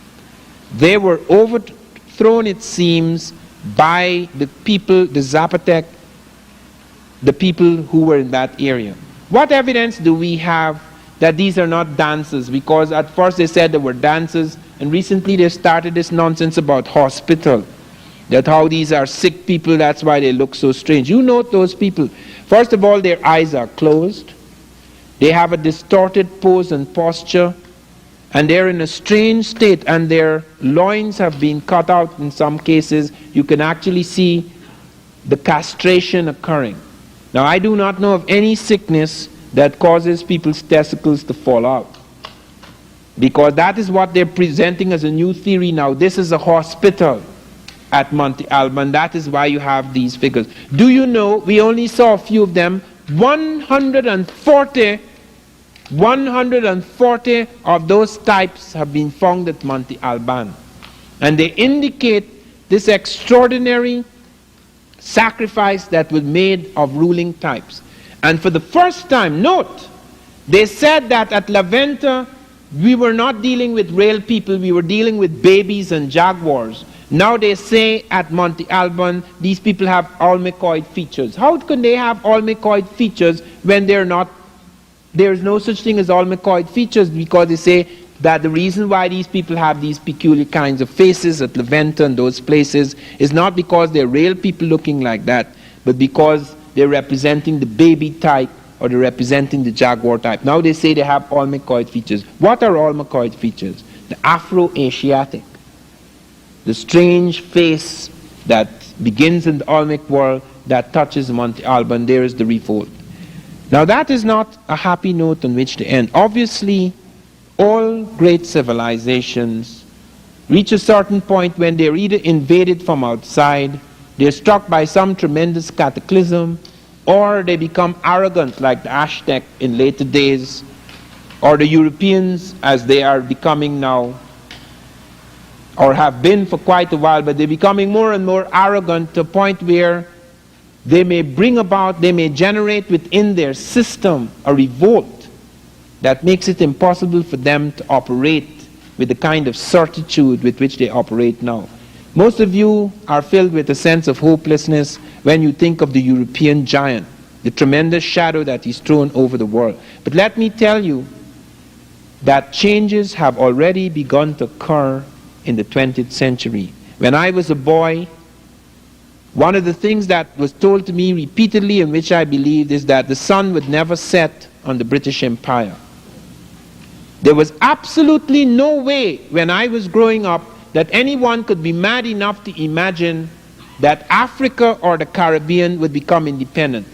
They were overthrown, it seems, by the people, the Zapotec, the people who were in that area. What evidence do we have that these are not dancers? Because at first they said they were dancers, and recently they started this nonsense about hospital, that how these are sick people, that's why they look so strange. You note those people. First of all, their eyes are closed. They have a distorted pose and posture, and they're in a strange state, and their loins have been cut out in some cases. You can actually see the castration occurring. Now, I do not know of any sickness that causes people's testicles to fall out, because that is what they're presenting as a new theory now. This is a hospital at Monte Alban. That is why you have these figures. Do you know, we only saw a few of them, 140 of those types have been found at Monte Alban. And they indicate this extraordinary sacrifice that was made of ruling types. And for the first time, note, they said that at La Venta, we were not dealing with real people, we were dealing with babies and jaguars. Now they say at Monte Alban, these people have Olmecoid features. How can they have Olmecoid features when there is no such thing as Olmecoid features? Because they say that the reason why these people have these peculiar kinds of faces at La Venta and those places is not because they're real people looking like that, but because they're representing the baby type or they're representing the jaguar type. Now they say they have Olmecoid features. What are Olmecoid features? The Afro-Asiatic, the strange face that begins in the Olmec world that touches Monte Alban. There is the revolt. Now that is not a happy note on which to end. Obviously, all great civilizations reach a certain point when they're either invaded from outside, they're struck by some tremendous cataclysm, or they become arrogant like the Aztec in later days, or the Europeans as they are becoming now, or have been for quite a while, but they're becoming more and more arrogant to a point where they may bring about, they may generate within their system a revolt that makes it impossible for them to operate with the kind of certitude with which they operate now. Most of you are filled with a sense of hopelessness when you think of the European giant, the tremendous shadow that he's thrown over the world. But let me tell you that changes have already begun to occur in the 20th century. When I was a boy, one of the things that was told to me repeatedly, and which I believed, is that the sun would never set on the British Empire. There was absolutely no way when I was growing up that anyone could be mad enough to imagine that Africa or the Caribbean would become independent.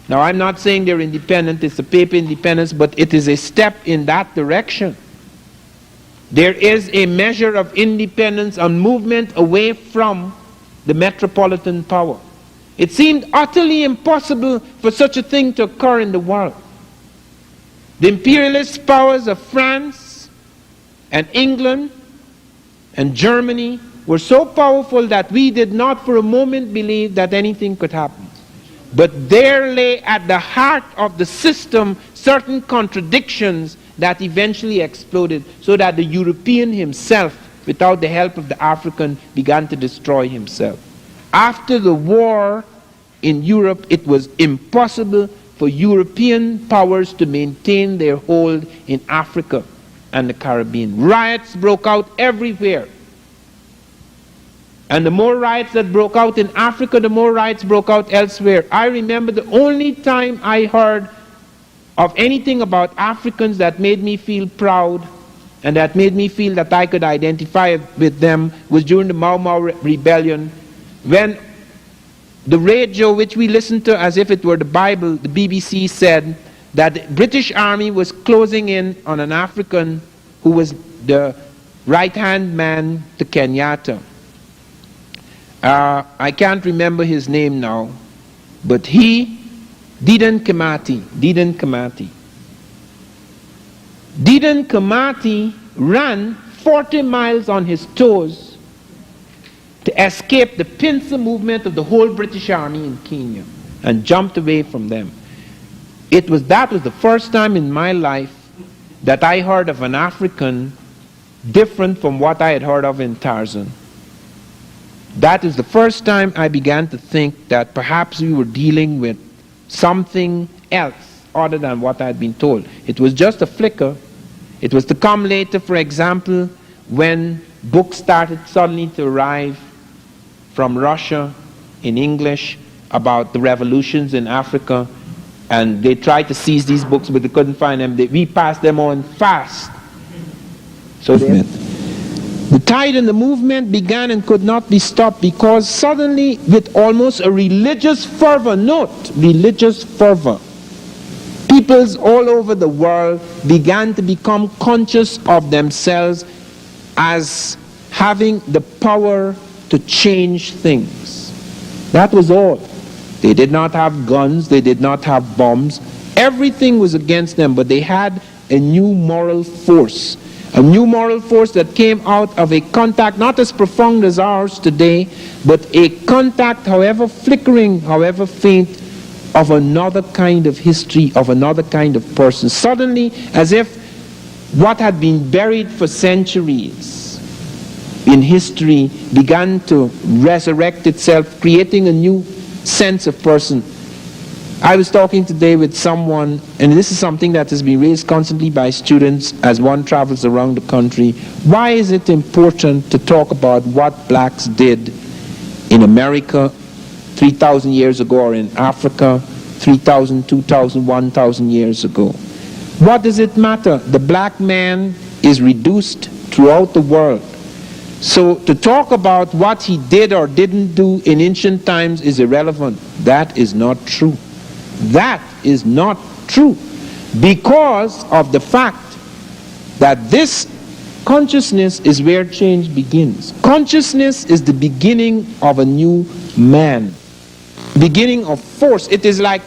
Now, I'm not saying they're independent, it's a paper independence, but it is a step in that direction. There is a measure of independence and movement away from the metropolitan power. It seemed utterly impossible for such a thing to occur in the world. The imperialist powers of France and England and Germany were so powerful that we did not for a moment believe that anything could happen. But there lay at the heart of the system certain contradictions that eventually exploded, so that the European himself, without the help of the African, began to destroy himself. After the war in Europe, it was impossible for European powers to maintain their hold in Africa and the Caribbean. Riots broke out everywhere. And the more riots that broke out in Africa, the more riots broke out elsewhere. I remember the only time I heard of anything about Africans that made me feel proud and that made me feel that I could identify with them was during the Mau Mau Rebellion, when the radio, which we listened to as if it were the Bible, the BBC, said that the British Army was closing in on an African who was the right-hand man to Kenyatta. I can't remember his name now, but Dedan Kimathi ran 40 miles on his toes to escape the pincer movement of the whole British Army in Kenya and jumped away from them. That was the first time in my life that I heard of an African different from what I had heard of in Tarzan. That is the first time I began to think that perhaps we were dealing with something else other than what I had been told. It was just a flicker. It was to come later, for example, when books started suddenly to arrive from Russia in English about the revolutions in Africa, and they tried to seize these books, but they couldn't find them. We passed them on fast. So the tide and the movement began and could not be stopped, because suddenly, with almost a religious fervor, peoples all over the world began to become conscious of themselves as having the power to change things. That was all. They did not have guns, they did not have bombs. Everything was against them, but they had a new moral force. A new moral force that came out of a contact not as profound as ours today, but a contact, however flickering, however faint, of another kind of history, of another kind of person. Suddenly, as if what had been buried for centuries in history began to resurrect itself, creating a new sense of person. I was talking today with someone, and this is something that has been raised constantly by students as one travels around the country. Why is it important to talk about what blacks did in America 3,000 years ago, or in Africa 3,000, 2,000, 1,000 years ago? What does it matter? The black man is reduced throughout the world. So to talk about what he did or didn't do in ancient times is irrelevant. That is not true. That is not true, because of the fact that this consciousness is where change begins. Consciousness is the beginning of a new man, beginning of force. It is like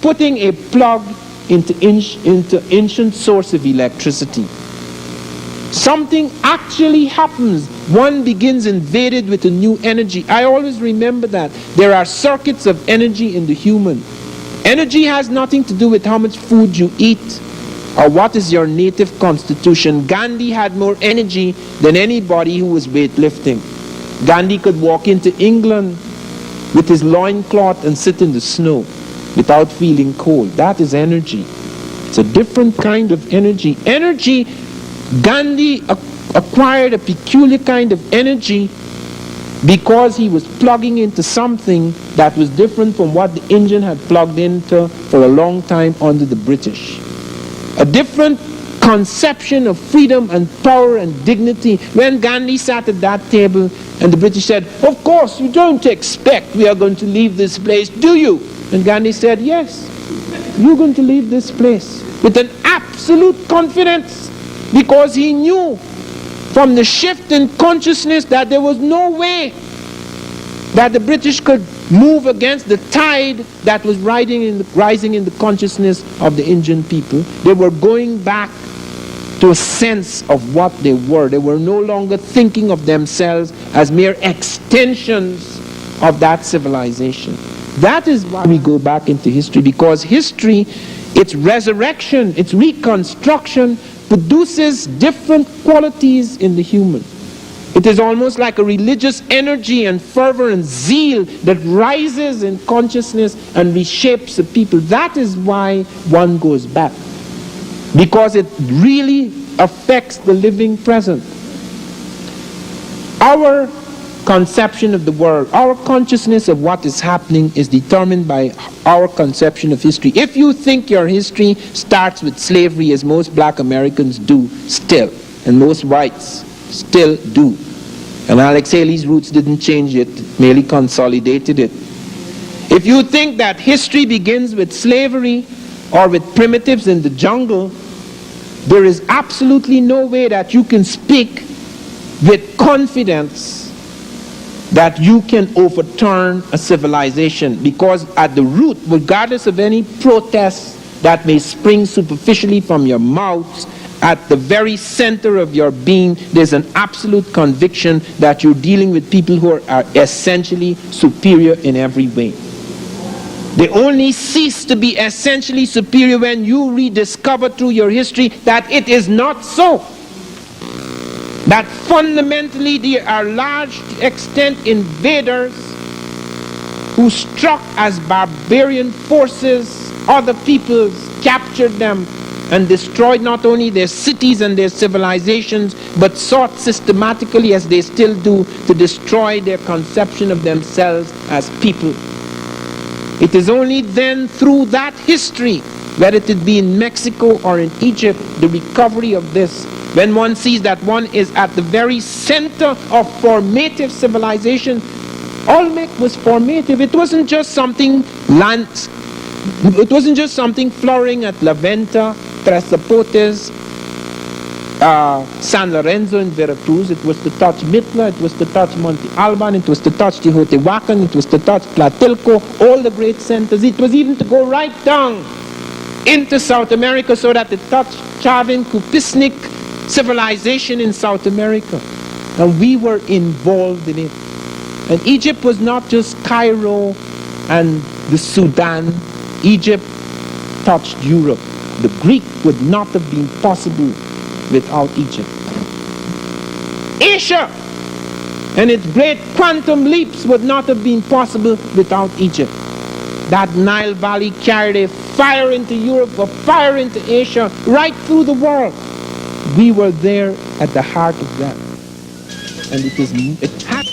putting a plug into ancient source of electricity. Something actually happens. One begins invaded with a new energy. I always remember that. There are circuits of energy in the human. Energy has nothing to do with how much food you eat or what is your native constitution. Gandhi had more energy than anybody who was weightlifting. Gandhi could walk into England with his loincloth and sit in the snow. without feeling cold. That is energy. It's a different kind of energy. Energy, Gandhi acquired a peculiar kind of energy because he was plugging into something that was different from what the Indian had plugged into for a long time under the British. A different conception of freedom and power and dignity. When Gandhi sat at that table and the British said, "Of course, you don't expect we are going to leave this place, do you?" And Gandhi said, "Yes, you're going to leave this place," with an absolute confidence, because he knew from the shift in consciousness that there was no way that the British could move against the tide that was rising in the consciousness of the Indian people. They were going back to a sense of what they were. They were no longer thinking of themselves as mere extensions of that civilization. That is why we go back into history, because history, its resurrection, its reconstruction, produces different qualities in the human. It is almost like a religious energy and fervor and zeal that rises in consciousness and reshapes the people. That is why one goes back, because it really affects the living present. Our conception of the world, our consciousness of what is happening, is determined by our conception of history. If you think your history starts with slavery, as most black Americans do still, and most whites still do, and Alex Haley's roots didn't change it, merely consolidated it. If you think that history begins with slavery or with primitives in the jungle, there is absolutely no way that you can speak with confidence that you can overturn a civilization, because at the root, regardless of any protests that may spring superficially from your mouths, at the very center of your being, there's an absolute conviction that you're dealing with people who are essentially superior in every way. They only cease to be essentially superior when you rediscover through your history that it is not so. That fundamentally there are large extent invaders who struck as barbarian forces other peoples, captured them, and destroyed not only their cities and their civilizations, but sought systematically, as they still do, to destroy their conception of themselves as people. It is only then through that history, whether it be in Mexico or in Egypt, the recovery of this, when one sees that one is at the very center of formative civilization. Olmec was formative. It wasn't just something flowering at La Venta, Tres Zapotes, San Lorenzo in Veracruz. It was to touch Mitla, it was to touch Monte Alban, it was to touch Teotihuacan, it was to touch Tlatelolco, all the great centers. It was even to go right down into South America so that it touched Chavin, Kupisnik civilization in South America. And we were involved in it. And Egypt was not just Cairo and the Sudan. Egypt touched Europe. The Greek would not have been possible without Egypt. Asia and its great quantum leaps would not have been possible without Egypt. That Nile Valley carried a fire into Europe, a fire into Asia, right through the world. We were there at the heart of that. And it had